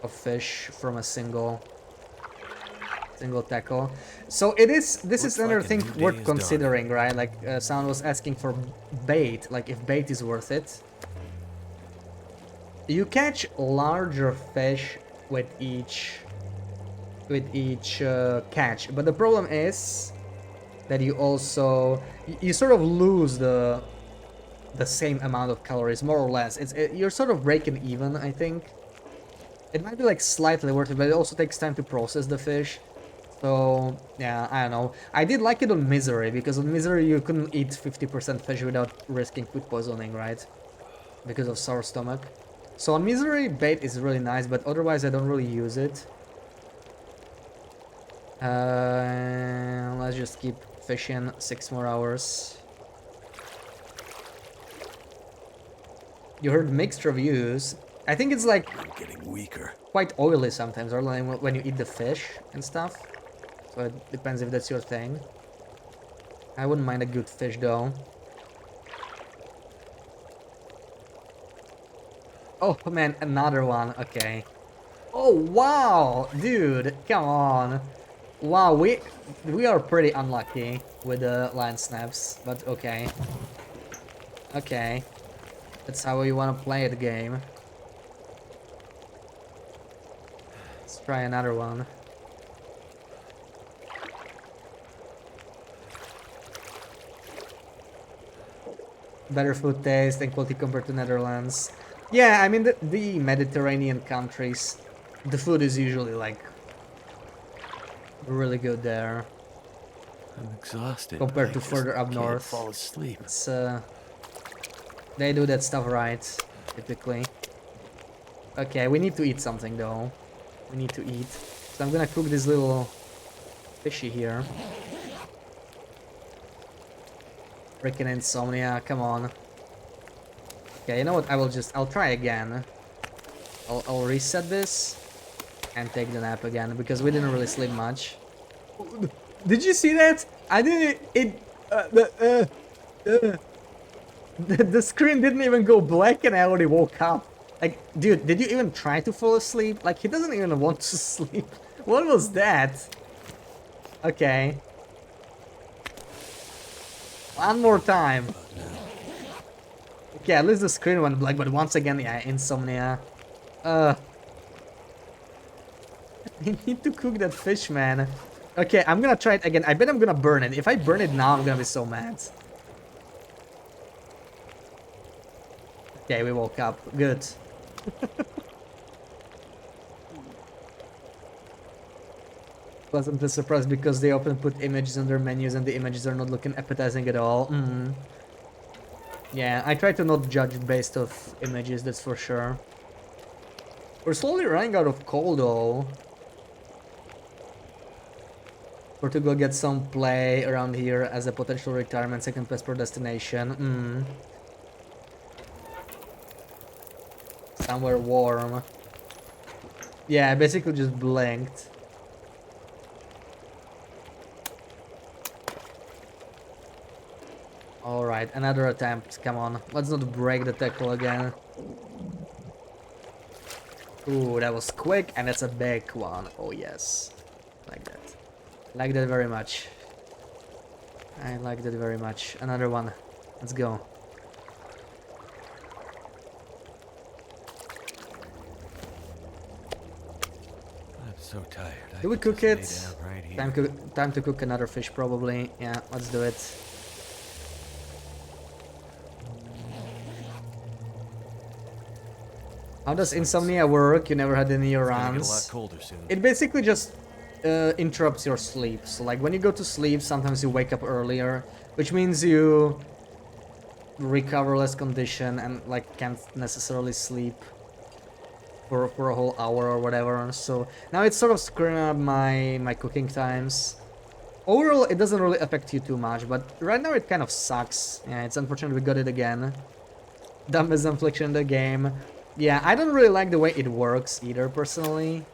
of fish from a single tackle. So it is. This is another thing worth considering, right? Like someone was asking for bait. Like if bait is worth it. You catch larger fish with each catch, but the problem is that you also you sort of lose the same amount of calories, more or less. You're sort of breaking even, I think. It might be like slightly worth it, but it also takes time to process the fish. So yeah, I don't know. I did like it on Misery, because on Misery you couldn't eat 50% fish without risking food poisoning, right? Because of sour stomach. So on Misery, bait is really nice, but otherwise I don't really use it. Let's just keep fishing 6 more hours. You heard mixed reviews. I think it's like I'm getting weaker. Quite oily sometimes, or like when you eat the fish and stuff. So it depends if that's your thing. I wouldn't mind a good fish though. Oh man, another one. Okay. Oh wow, dude, come on. Wow, we are pretty unlucky with the land snaps, but okay. Okay. That's how you want to play the game. Let's try another one. Better food taste and quality compared to Netherlands. Yeah, I mean the Mediterranean countries, the food is usually like really good there. I'm exhausted. Compared to I further just up can't north. fall asleep. It's they do that stuff right, typically. Okay, we need to eat something though. We need to eat. So I'm gonna cook this little fishy here. Freaking insomnia, come on. Okay, you know what? I'll try again. I'll reset this and take the nap again because we didn't really sleep much. Did you see that? I didn't. The screen didn't even go black and I already woke up. Like, dude, did you even try to fall asleep? Like, he doesn't even want to sleep. What was that? Okay. One more time. Okay, at least the screen went black, but once again, yeah, insomnia. I need to cook that fish, man. Okay, I'm gonna try it again. I bet I'm gonna burn it. If I burn it now, I'm gonna be so mad. Okay, we woke up. Good. Pleasantly surprised because they often put images on their menus and the images are not looking appetizing at all. Yeah, I try to not judge it based off images, that's for sure. We're slowly running out of coal though. Portugal gets some play around here as a potential retirement second passport destination. Somewhere warm. Yeah, I basically just blinked. Alright, another attempt. Come on. Let's not break the tackle again. Ooh, that was quick and that's a big one. Oh yes. Like that. Like that very much. I like that very much. Another one. Let's go. So tired. Do we cook it? Time to cook another fish probably. Yeah, let's do it. How does insomnia work? You never had any runs. It basically just interrupts your sleep. So like when you go to sleep, sometimes you wake up earlier, which means you recover less condition and like can't necessarily sleep for a whole hour or whatever. So now it's sort of screwing up my cooking times. Overall, it doesn't really affect you too much, but right now it kind of sucks. Yeah, it's unfortunate we got it again. Dumbest infliction in the game. Yeah, I don't really like the way it works either, personally.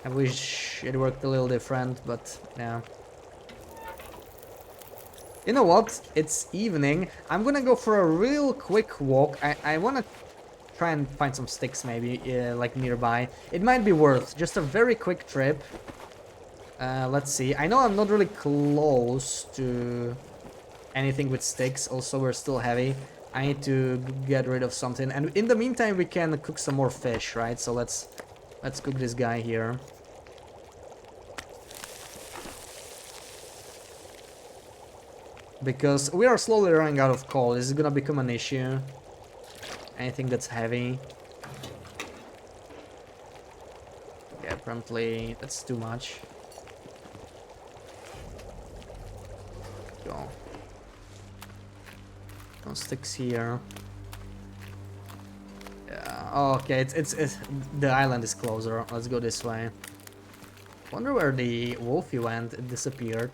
I wish it worked a little different, but yeah. You know what? It's evening. I'm gonna go for a real quick walk. I wanna try and find some sticks maybe, like nearby. It might be worth just a very quick trip. Let's see. I know I'm not really close to anything with sticks. Also, we're still heavy. I need to get rid of something. And in the meantime, we can cook some more fish, right? So let's cook this guy here. Because we are slowly running out of coal. This is gonna become an issue. Anything that's heavy. Yeah, apparently that's too much. Go. No sticks here. Yeah. Oh, okay, it's the island is closer. Let's go this way. Wonder where the wolfie went. It disappeared.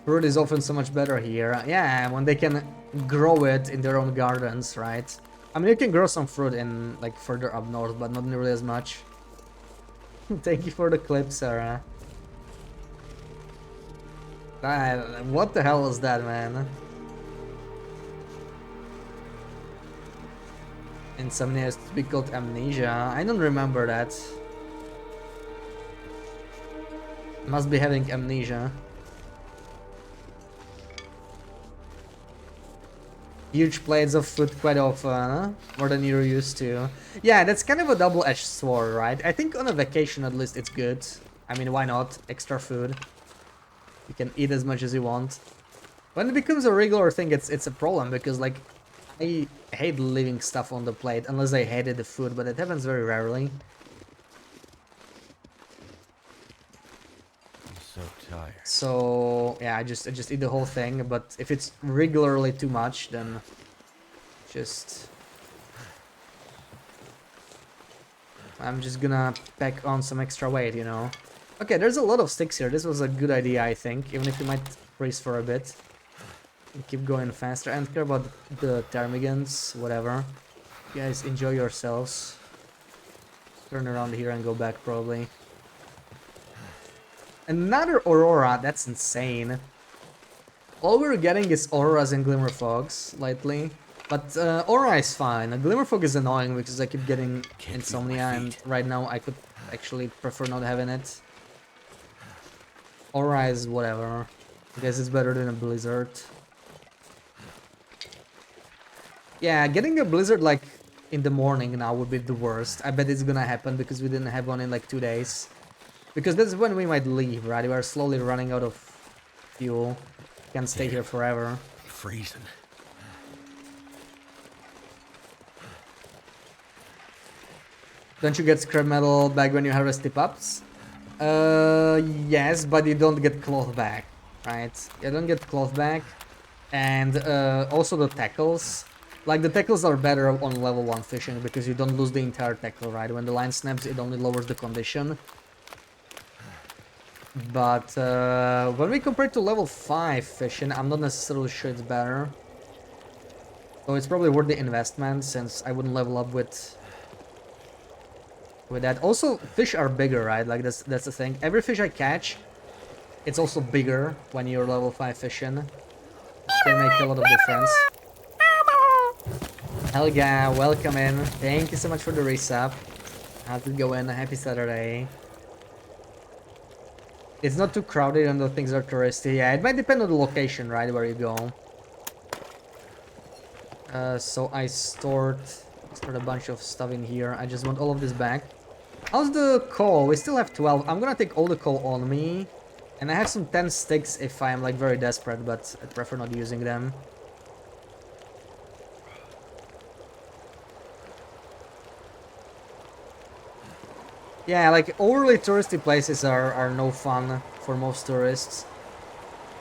Fruit is often so much better here. Yeah, when they can grow it in their own gardens, right? I mean, you can grow some fruit in, like, further up north, but not nearly as much. Thank you for the clip, Sarah. What the hell is that, man? Insomnia is to be called amnesia. I don't remember that. Must be having amnesia. Huge plates of food quite often, huh? More than you're used to. Yeah, that's kind of a double-edged sword, right? I think on a vacation at least it's good. I mean, why not? Extra food. You can eat as much as you want. When it becomes a regular thing, it's a problem because, like, I hate leaving stuff on the plate unless I hated the food, but it happens very rarely. So tired. So yeah, I just eat the whole thing. But if it's regularly too much, then I'm just gonna pack on some extra weight, you know. Okay, there's a lot of sticks here. This was a good idea, I think, even if you might freeze for a bit. And keep going faster. And care about the ptarmigans, whatever. You guys enjoy yourselves. Turn around here and go back probably. Another aurora, that's insane. All we're getting is auroras and glimmer fogs lately. But aurora is fine. A glimmer fog is annoying because I keep getting insomnia, and right now I could actually prefer not having it. Aurora is whatever. I guess it's better than a blizzard. Yeah, getting a blizzard like in the morning now would be the worst. I bet it's gonna happen because we didn't have one in like 2 days. Because that's when we might leave, right? We are slowly running out of fuel. Can't stay here forever. Freezing. Don't you get scrap metal back when you harvest the pups? Yes, but you don't get cloth back, right? You don't get cloth back. And also the tackles. Like, the tackles are better on level 1 fishing because you don't lose the entire tackle, right? When the line snaps, it only lowers the condition. But when we compare to level 5 fishing, I'm not necessarily sure it's better. So it's probably worth the investment since I wouldn't level up with that. Also, fish are bigger, right? Like that's the thing. Every fish I catch, it's also bigger when you're level 5 fishing. It can make a lot of difference. Helga, welcome in. Thank you so much for the resub. How's it going? Happy Saturday. It's not too crowded and the things are touristy. Yeah, it might depend on the location, right, where you go. So I stored a bunch of stuff in here. I just want all of this back. How's the coal? We still have 12. I'm gonna take all the coal on me. And I have some 10 sticks if I'm like very desperate, but I prefer not using them. Yeah, like overly touristy places are no fun for most tourists.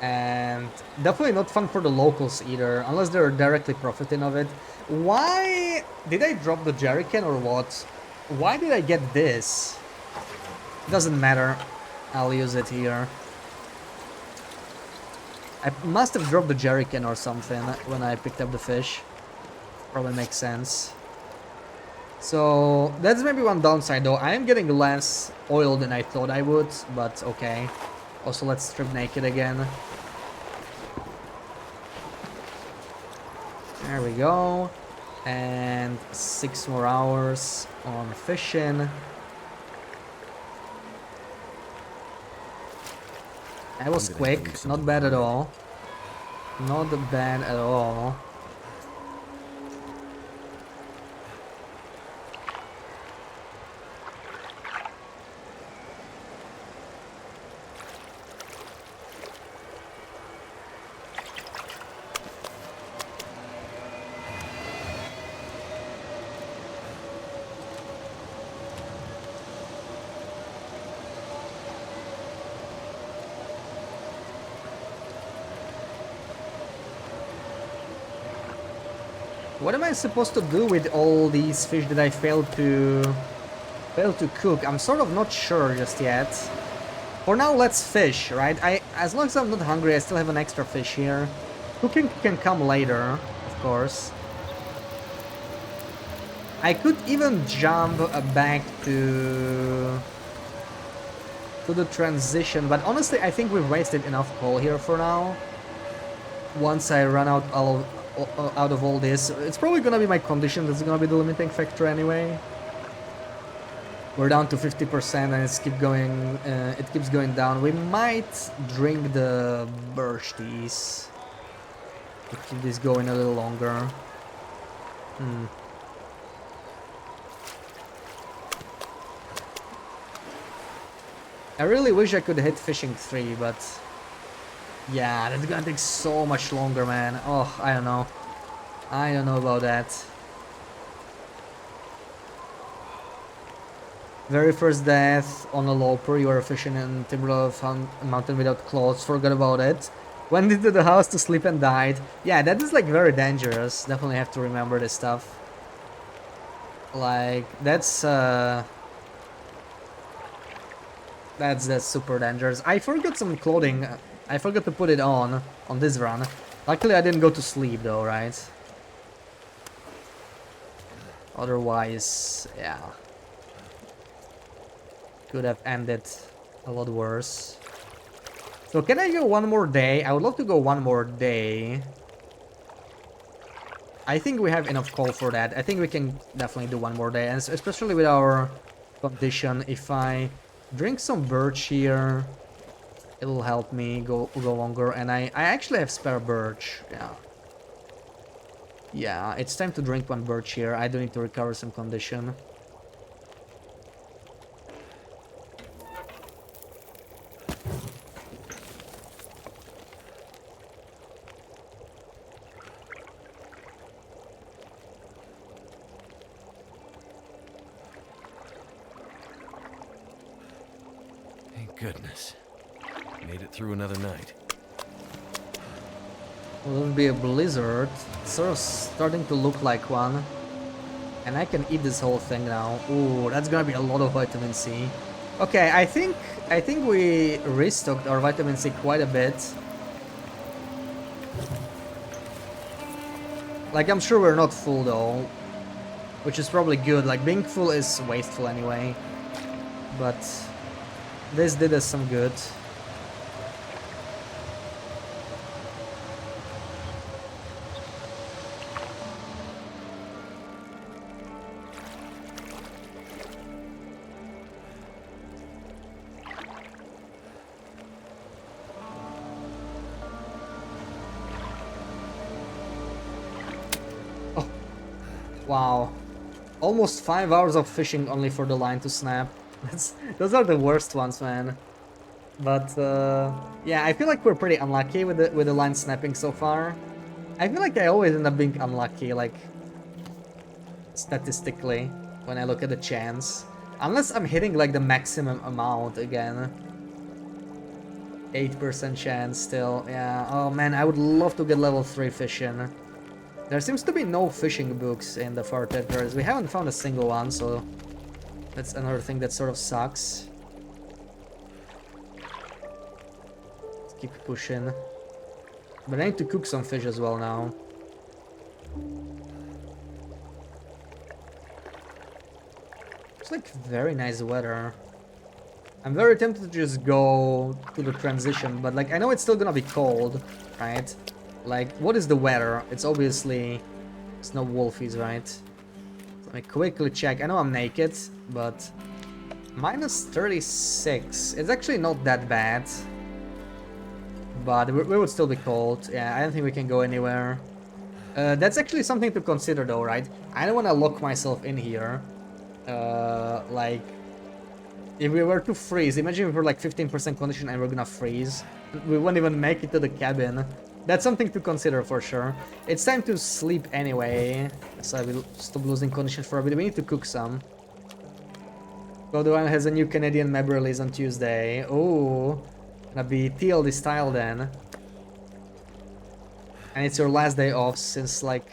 And definitely not fun for the locals either, unless they're directly profiting of it. Why did I drop the jerrycan or what? Why did I get this? Doesn't matter. I'll use it here. I must have dropped the jerrycan or something when I picked up the fish. Probably makes sense. So that's maybe one downside though. I am getting less oil than I thought I would, but okay. Also, let's strip naked again. There we go. And 6 more hours on fishing. That was quick, not bad at all. Not bad at all. What am I supposed to do with all these fish that I failed to cook? I'm sort of not sure just yet. For now, let's fish, right? As long as I'm not hungry, I still have an extra fish here. Cooking can come later, of course. I could even jump back to the transition, but honestly, I think we've wasted enough coal here for now. Once I run out of all this, it's probably gonna be my condition that's gonna be the limiting factor anyway. We're down to 50% and it keeps going down. We might drink the birch teas to keep this going a little longer. I really wish I could hit fishing 3, but yeah, that's gonna take so much longer, man. Oh, I don't know. I don't know about that. Very first death on a loper. You were fishing in Timberlove mountain without clothes. Forgot about it. Went into the house to sleep and died. Yeah, that is like very dangerous. Definitely have to remember this stuff. Like, that's super dangerous. I forgot some clothing. I forgot to put it on this run. Luckily I didn't go to sleep though, right? Otherwise, yeah. Could have ended a lot worse. So can I go one more day? I would love to go one more day. I think we have enough coal for that. I think we can definitely do one more day, and especially with our condition. If I drink some birch here, it'll help me go longer. And I actually have spare birch. Yeah, it's time to drink one birch here. I do need to recover some condition. Goodness. Made it through another night. Well, it'll be a blizzard. It's sort of starting to look like one. And I can eat this whole thing now. Ooh, that's gonna be a lot of vitamin C. Okay, I think we restocked our vitamin C quite a bit. Like, I'm sure we're not full though, which is probably good. Like, being full is wasteful anyway. But this did us some good. Oh, wow. Almost 5 hours of fishing only for the line to snap. Those are the worst ones, man. But yeah, I feel like we're pretty unlucky with the line snapping so far. I feel like I always end up being unlucky, like statistically, when I look at the chance. Unless I'm hitting like the maximum amount again. 8% chance still. Yeah. Oh man, I would love to get level 3 fishing. There seems to be no fishing books in the far territories. We haven't found a single one, so that's another thing that sort of sucks. Let's keep pushing. But I need to cook some fish as well now. It's like very nice weather. I'm very tempted to just go to the transition, but like I know it's still gonna be cold, right? Like, what is the weather? It's obviously There's no wolfies, right? Let me quickly check. I know I'm naked, but minus 36. It's actually not that bad. But we would still be cold. Yeah, I don't think we can go anywhere. That's actually something to consider though, right? I don't want to lock myself in here. Like, if we were to freeze, imagine if we're like 15% condition and we're gonna freeze. We won't even make it to the cabin. That's something to consider for sure. It's time to sleep anyway, so I will stop losing condition for a bit. We need to cook some. Godwan has a new Canadian map release on Tuesday. Oh, gonna be TLD style then. And it's your last day off since like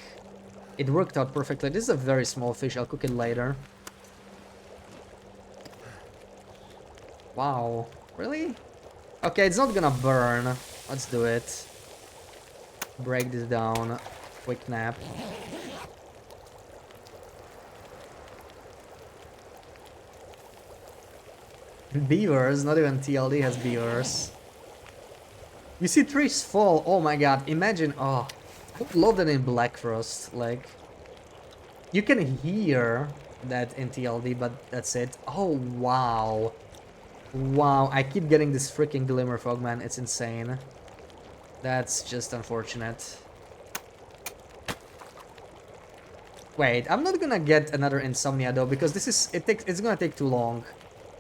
it worked out perfectly. This is a very small fish. I'll cook it later. Wow, really? Okay, it's not gonna burn. Let's do it. Break this down. Quick nap. Beavers, not even TLD has beavers. You see trees fall. Oh my god, imagine. Oh, I would love that in Black Frost. Like, you can hear that in TLD, but that's it. Oh, wow. Wow, I keep getting this freaking glimmer fog, man. It's insane. That's just unfortunate. Wait, I'm not gonna get another insomnia though, because this is it's gonna take too long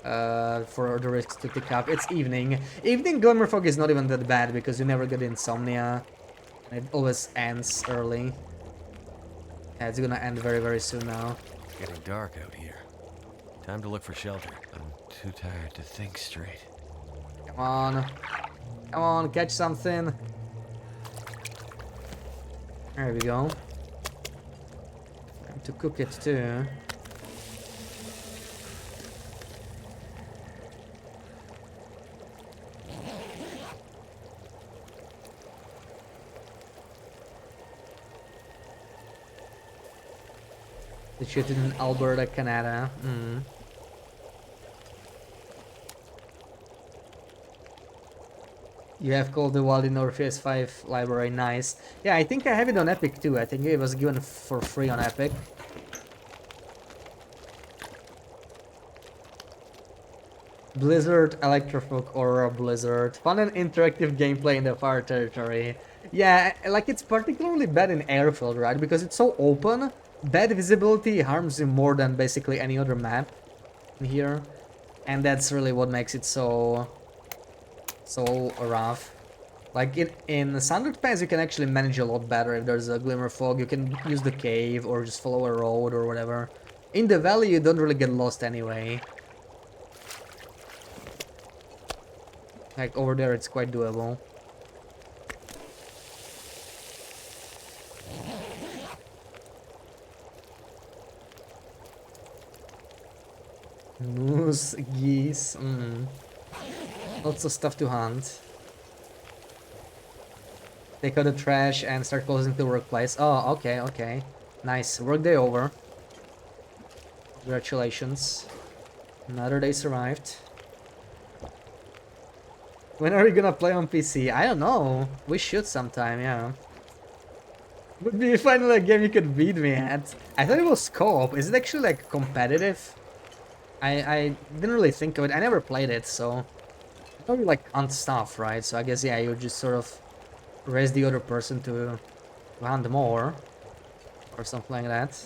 for the risks to tick up. It's evening. Evening glimmer fog is not even that bad because you never get insomnia. And it always ends early. Yeah, it's gonna end very, very soon now. It's getting dark out here. Time to look for shelter. I'm too tired to think straight. Come on. Come on, catch something. There we go. Time to cook it too. Situated in Alberta, Canada. You have Call of the Wild in our PS5 library, nice. Yeah, I think I have it on Epic too. I think it was given for free on Epic. Blizzard, Electrofolk, Aurora, Blizzard. Fun and interactive gameplay in the far territory. Yeah, like it's particularly bad in Airfield, right? Because it's so open. Bad visibility harms you more than basically any other map in here. And that's really what makes it so rough. Like in Sundered Pass you can actually manage a lot better if there's a glimmer fog. You can use the cave or just follow a road or whatever. In the valley you don't really get lost anyway. Like over there it's quite doable. Moose, geese, lots of stuff to hunt. Take out the trash and start closing the workplace. Oh, okay, okay. Nice. Workday over. Congratulations. Another day survived. When are we gonna play on PC? I don't know. We should sometime, yeah. Would be finally a game you could beat me at. I thought it was co-op. Is it actually like competitive? I didn't really think of it. I never played it, so I thought you like hunt stuff, right? So I guess yeah, you just sort of raise the other person to hunt more or something like that.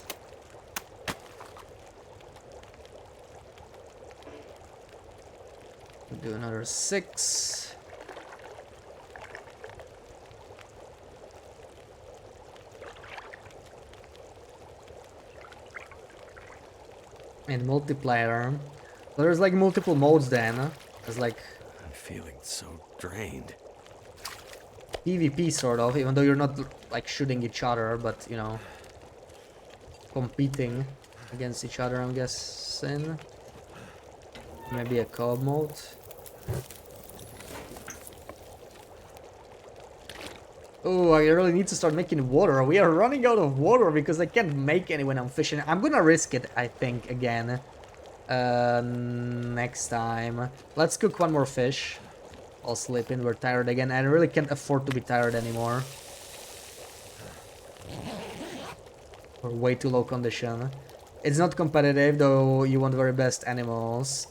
Do another 6. And multiplayer. There's like multiple modes then. There's like I'm feeling so drained. PvP sort of, even though you're not like shooting each other, but you know, competing against each other, I'm guessing. Maybe a co-op mode. Oh, I really need to start making water. We are running out of water because I can't make any when I'm fishing. I'm gonna risk it, I think, again. Next time. Let's cook one more fish. I'll sleep in. We're tired again. I really can't afford to be tired anymore. Or way too low condition. It's not competitive, though you want very best animals.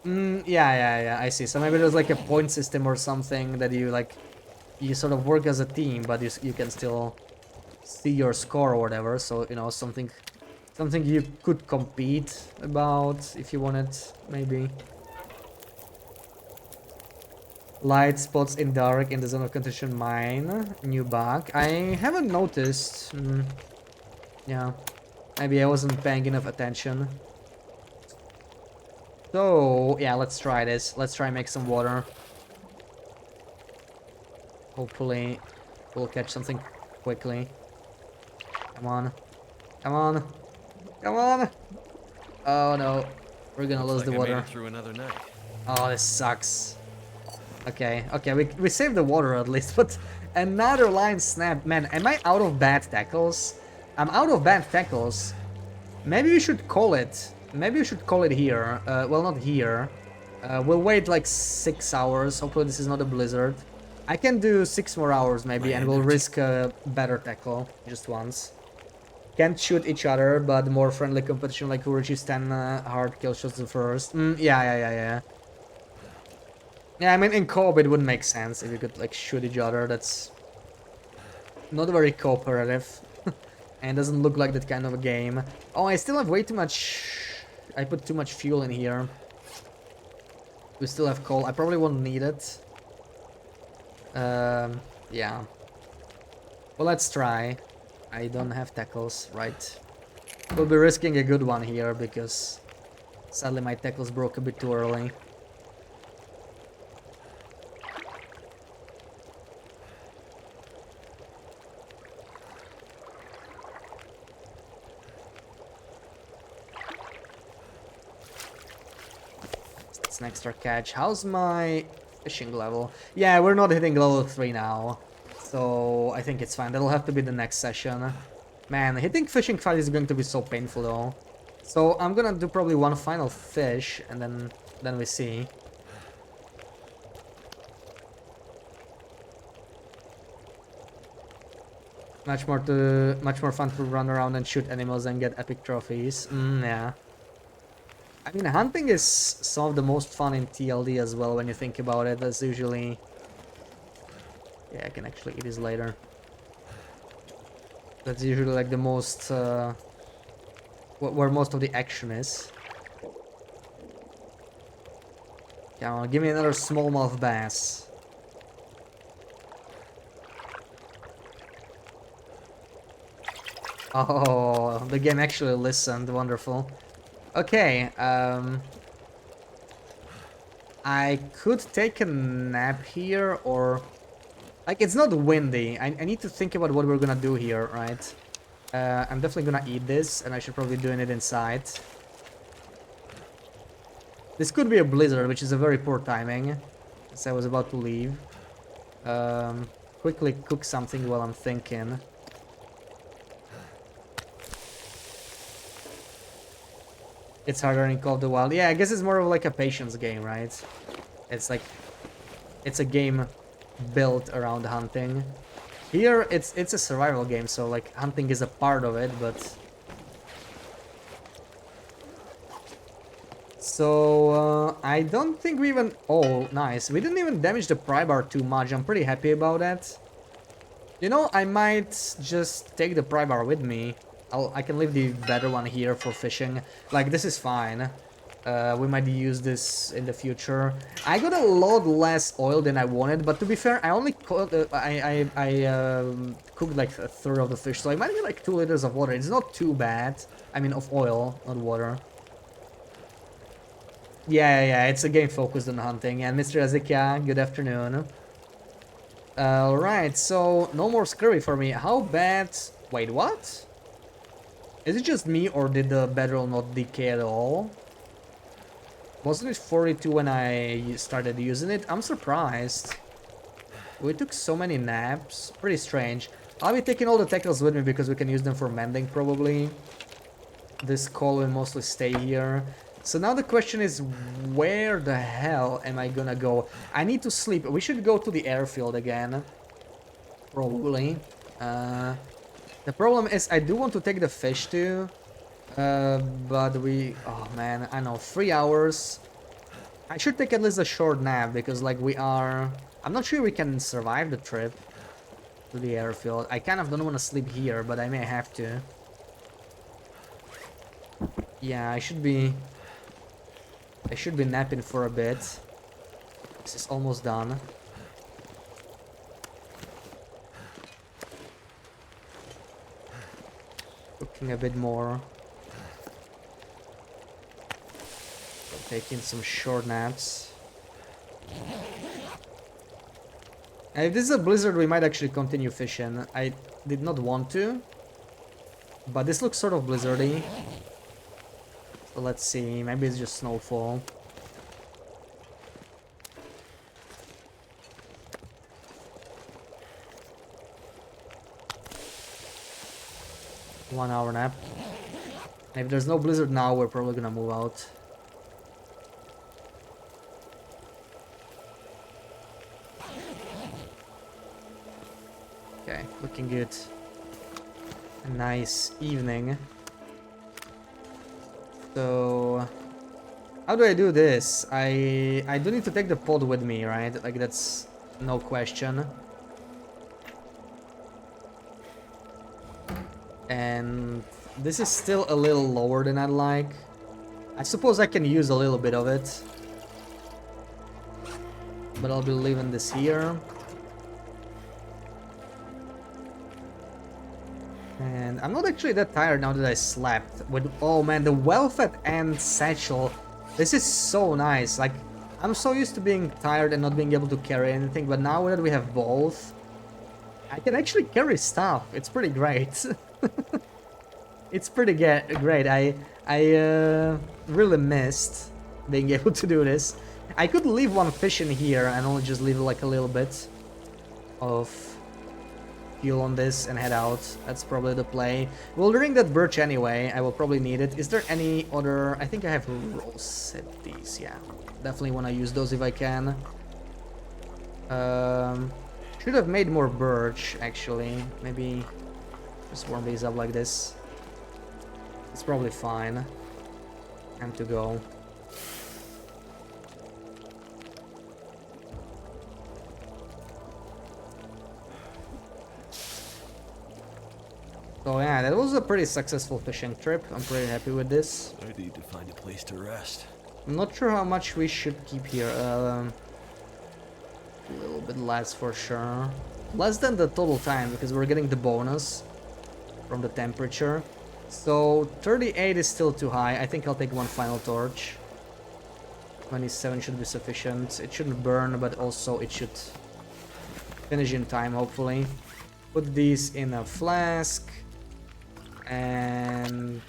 Yeah, I see. So maybe there's like a point system or something that you like, you sort of work as a team, but you can still see your score or whatever. So, you know, something you could compete about if you wanted, maybe. Light spots in dark in the zone of condition mine. New bug. I haven't noticed. Yeah. Maybe I wasn't paying enough attention. So, yeah, let's try this. Let's try and make some water. Hopefully, we'll catch something quickly. Come on. Come on. Come on! Oh no. We're gonna lose the water. I made it through another night. Oh, this sucks. Okay, we saved the water at least, but another line snap. Man, am I out of bad tackles? I'm out of bad tackles. Maybe we should call it. Maybe we should call it here. Well, not here. We'll wait like 6 hours. Hopefully this is not a blizzard. I can do 6 more hours maybe, and we'll risk a better tackle just once. Can't shoot each other, but more friendly competition like who achieves 10 hard kill shots the first. Yeah. Yeah, I mean, in co-op it would make sense if you could like shoot each other. That's not very cooperative. And doesn't look like that kind of a game. Oh, I still have way too much... I put too much fuel in here. We still have coal. I probably won't need it. Yeah. Well, let's try. I don't have tackles, right? We'll be risking a good one here because sadly my tackles broke a bit too early. An extra catch. How's my fishing level? Yeah, we're not hitting level 3 now, so I think it's fine. That'll have to be the next session. Man, hitting fishing 5 is going to be so painful though. So I'm gonna do probably one final fish and then we see. Much more fun to run around and shoot animals and get epic trophies. Yeah. I mean, hunting is some of the most fun in TLD as well when you think about it. That's usually... Yeah, I can actually eat this later. That's usually like the most... where most of the action is. Come on, give me another smallmouth bass. Oh, the game actually listened. Wonderful. Okay, I could take a nap here, or... Like, it's not windy. I need to think about what we're gonna do here, right? I'm definitely gonna eat this, and I should probably be doing it inside. This could be a blizzard, which is a very poor timing, as I was about to leave. Quickly cook something while I'm thinking. It's harder in Call of the Wild. Yeah, I guess it's more of like a patience game, right? It's like... It's a game built around hunting. Here, it's a survival game, so like hunting is a part of it, but... So, I don't think we even... Oh, nice. We didn't even damage the pry bar too much. I'm pretty happy about that. You know, I might just take the pry bar with me. I can leave the better one here for fishing. Like, this is fine. We might use this in the future. I got a lot less oil than I wanted, but to be fair, I only cooked like a third of the fish, so I might get like 2 liters of water. It's not too bad. I mean, of oil, not water. Yeah, it's a game focused on hunting. And Mr. Ezekiel, good afternoon. Alright, so no more scurvy for me. How bad... Wait, what? Is it just me, or did the bedroll not decay at all? Wasn't it 42 when I started using it? I'm surprised. We took so many naps. Pretty strange. I'll be taking all the tackles with me because we can use them for mending probably. This coal will mostly stay here. So now the question is, where the hell am I gonna go? I need to sleep. We should go to the airfield again. Probably. The problem is I do want to take the fish too. But we... Oh man, I know, 3 hours. I should take at least a short nap because like we are... I'm not sure we can survive the trip to the airfield. I kind of don't want to sleep here, but I may have to. Yeah, I should be napping for a bit. This is almost done. Cooking a bit more. Taking some short naps. And if this is a blizzard, we might actually continue fishing. I did not want to, but this looks sort of blizzardy. So let's see, maybe it's just snowfall. One hour nap. If there's no blizzard now, we're probably gonna move out. Okay, looking good. A nice evening. So, how do I do this? I do need to take the pod with me, right? Like that's no question. And this is still a little lower than I'd like. I suppose I can use a little bit of it. But I'll be leaving this here. And I'm not actually that tired now that I slept. With, oh man, the well-fed and satchel. This is so nice. Like, I'm so used to being tired and not being able to carry anything. But now that we have both, I can actually carry stuff. It's pretty great. It's pretty great. I really missed being able to do this. I could leave one fish in here and only just leave like a little bit of fuel on this and head out. That's probably the play. We'll drink that birch anyway. I will probably need it. Is there any other... I think I have Rosettis. Yeah, definitely want to use those if I can. Should have made more birch, actually. Maybe just warm these up like this. It's probably fine. Time to go. So yeah, that was a pretty successful fishing trip. I'm pretty happy with this. I need to find a place to rest. I'm not sure how much we should keep here. A little bit less for sure. Less than the total time because we're getting the bonus from the temperature. So 38 is still too high. I think I'll take one final torch. 27 should be sufficient. It shouldn't burn, but also it should finish in time, hopefully. Put these in a flask. And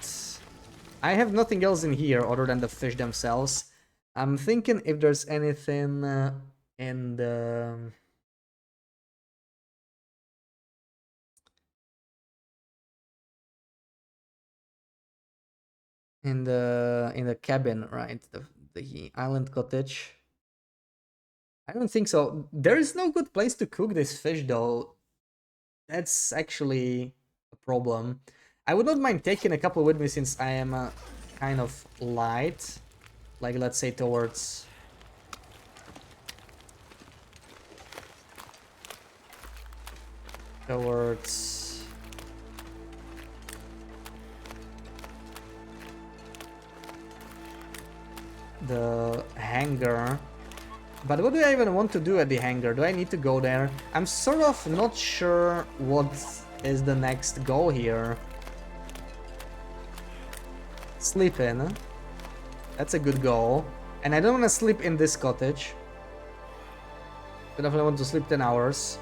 I have nothing else in here other than the fish themselves. I'm thinking if there's anything in the... in the cabin, right? The island cottage. I don't think so. There is no good place to cook this fish though. That's actually a problem. I would not mind taking a couple with me since I am kind of light. Like let's say towards the hangar. But what do I even want to do at the hangar? Do I need to go there? I'm sort of not sure what is the next goal here. Sleep in. That's a good goal. And I don't want to sleep in this cottage. I definitely want to sleep 10 hours.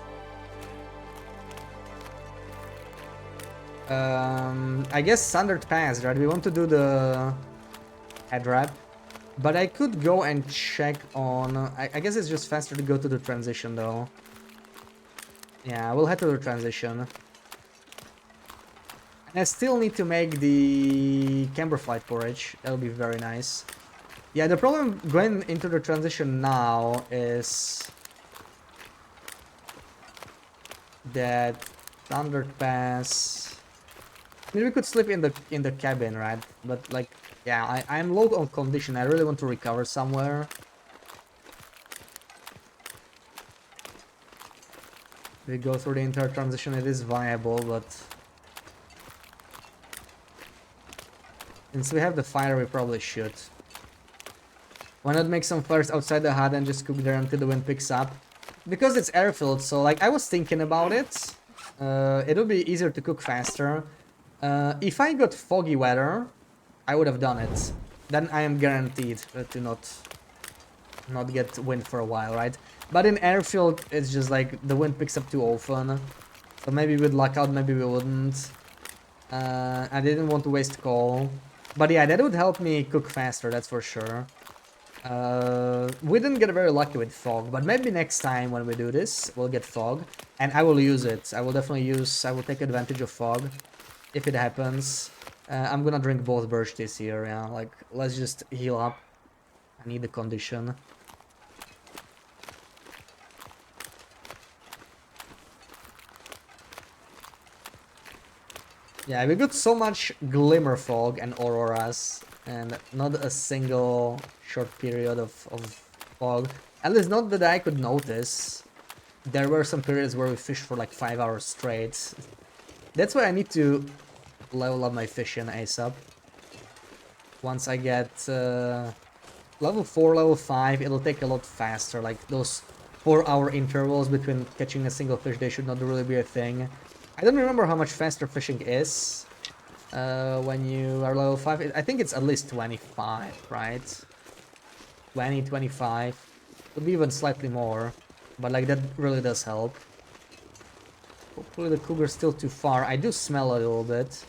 I guess Sundered Pass, right? We want to do the head wrap. But I could go and check on... I guess it's just faster to go to the transition though. Yeah, we'll head to the transition. And I still need to make the camberflight porridge. That'll be very nice. Yeah, the problem going into the transition now is that Thundered Pass mean, we could sleep in the cabin, right? But like, yeah, I'm low on condition. I really want to recover somewhere. We go through the entire transition. It is viable, but since we have the fire, we probably should. Why not make some fires outside the hut and just cook there until the wind picks up? Because it's airfield, so like I was thinking about it. It would be easier to cook faster. If I got foggy weather, I would have done it. Then I am guaranteed to not get wind for a while, right? But in airfield, it's just like the wind picks up too often. So maybe we'd luck out, maybe we wouldn't. I didn't want to waste coal. But yeah, that would help me cook faster, that's for sure. We didn't get very lucky with fog, but maybe next time when we do this, we'll get fog. And I will use it. I will take advantage of fog if it happens. I'm gonna drink both birch teas here, yeah. Like, let's just heal up. I need the condition. Yeah, we got so much glimmer fog and auroras, and not a single short period of fog. At least not that I could notice. There were some periods where we fished for like 5 hours straight. That's why I need to level up my fishing ASAP. Once I get level 4, level 5, it'll take a lot faster. Like those 4-hour intervals between catching a single fish, they should not really be a thing. I don't remember how much faster fishing is when you are level 5. I think it's at least 25, right? 20, 25. Could be even slightly more. But like that really does help. Hopefully the cougar's still too far. I do smell a little bit,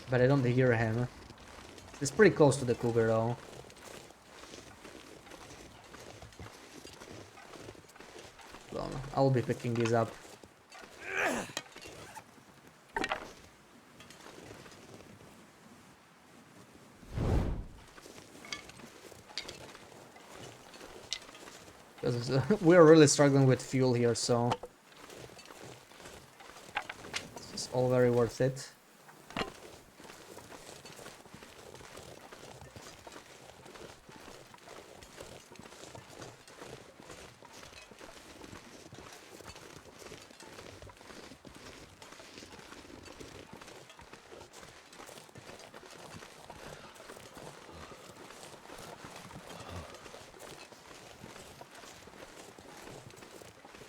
but I don't hear him. It's pretty close to the cougar though. Well, I'll be picking these up. Because we're really struggling with fuel here, so it's all very worth it.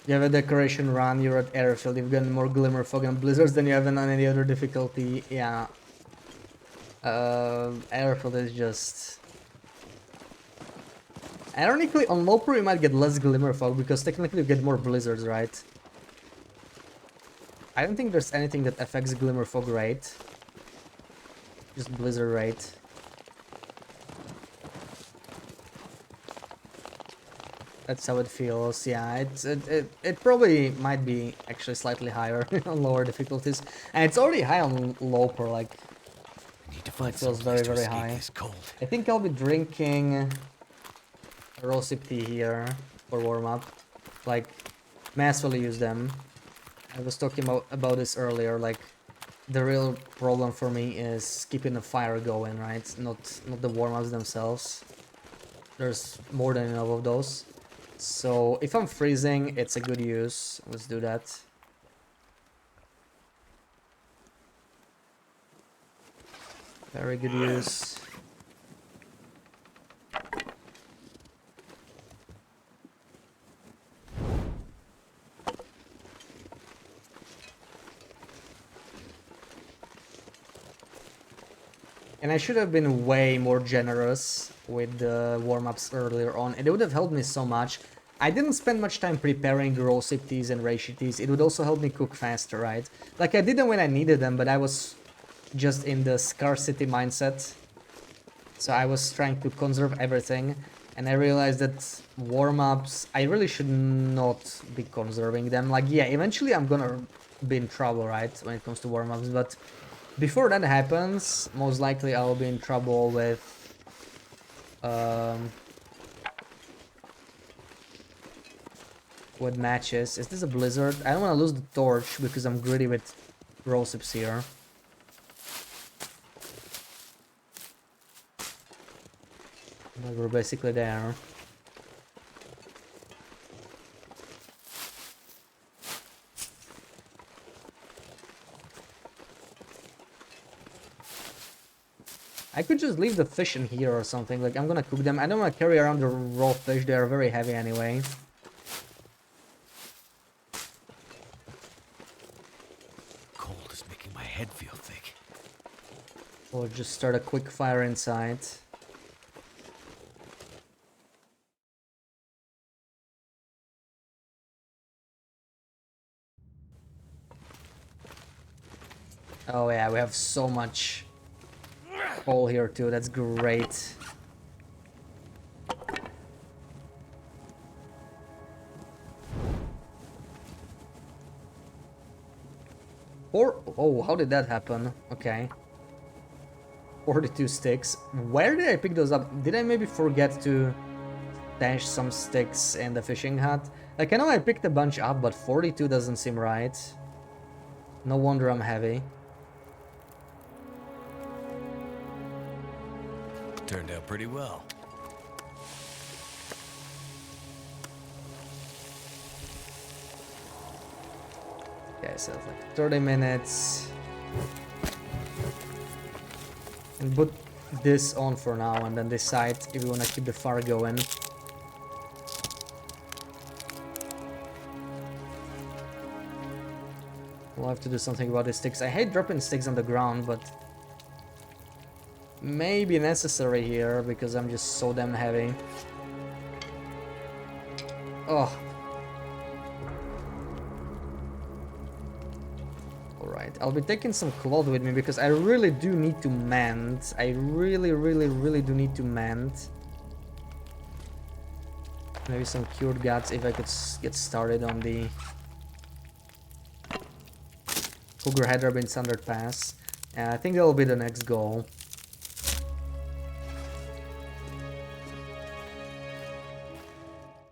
You have a decoration run, you're at airfield, you've gotten more glimmer fog and blizzards than you have on any other difficulty. Yeah. Airfield is just... Ironically, on low pro you might get less glimmer fog because technically you get more blizzards, right? I don't think there's anything that affects glimmer fog rate. Just blizzard rate. That's how it feels. Yeah, it probably might be actually slightly higher on lower difficulties, and it's already high on low pro. Like, it feels very high. I think I'll be drinking rosehip tea here for warm up. Like, massively use them. I was talking about this earlier. Like, the real problem for me is keeping the fire going, right? Not the warm ups themselves. There's more than enough of those. So if I'm freezing, it's a good use. Let's do that. Very good use. And I should have been way more generous with the warm-ups earlier on. It would have helped me so much. I didn't spend much time preparing the rosehip teas and reishi teas. It would also help me cook faster, right? Like, I did them when I needed them, but I was just in the scarcity mindset. So I was trying to conserve everything. And I realized that warm-ups, I really should not be conserving them. Like, yeah, eventually I'm gonna be in trouble, right? When it comes to warm-ups, but before that happens, most likely I'll be in trouble with matches. Is this a blizzard? I don't want to lose the torch because I'm greedy with rosehips here. But we're basically there. I could just leave the fish in here or something. Like, I'm gonna cook them. I don't want to carry around the raw fish. They are very heavy anyway. Cold is making my head feel thick. Or just start a quick fire inside. Oh yeah, we have so much coal here too. That's great. Oh, how did that happen? Okay. 42 sticks. Where did I pick those up? Did I maybe forget to stash some sticks in the fishing hut? Like, I know I picked a bunch up, but 42 doesn't seem right. No wonder I'm heavy. Turned out pretty well. Okay, so it's like 30 minutes. And put this on for now and then decide if we want to keep the fire going. We'll have to do something about the sticks. I hate dropping sticks on the ground, but maybe necessary here because I'm just so damn heavy. Oh. Alright, I'll be taking some cloth with me because I really do need to mend. I really do need to mend. Maybe some cured guts if I could get started on the Cougar Hydrabin Standard Pass. I think that'll be the next goal.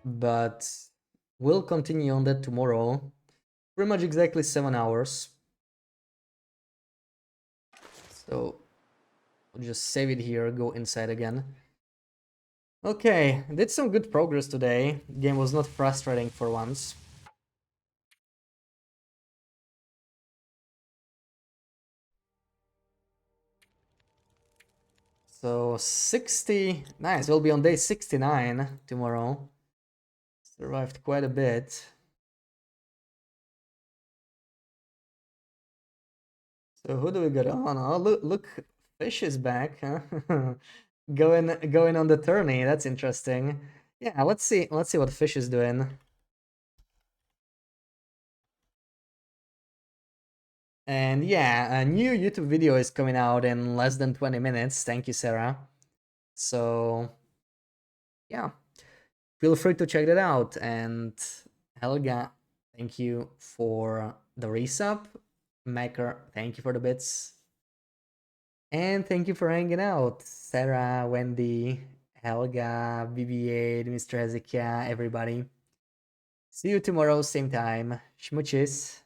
But we'll continue on that tomorrow. Pretty much exactly 7 hours. So we'll just save it here, go inside again. Okay, did some good progress today. Game was not frustrating for once. So 60, nice, we'll be on day 69 tomorrow. Survived quite a bit. So who do we got on? Oh, look, Fish is back, huh? going on the tourney. That's interesting. Yeah, let's see what Fish is doing. And yeah, a new YouTube video is coming out in less than 20 minutes. Thank you, Sarah. So yeah, feel free to check that out. And Helga, thank you for the resub. Maker, thank you for the bits. And thank you for hanging out. Sarah, Wendy, Helga, BB8, Mr. Hezekiah, everybody. See you tomorrow, same time. Schmooches.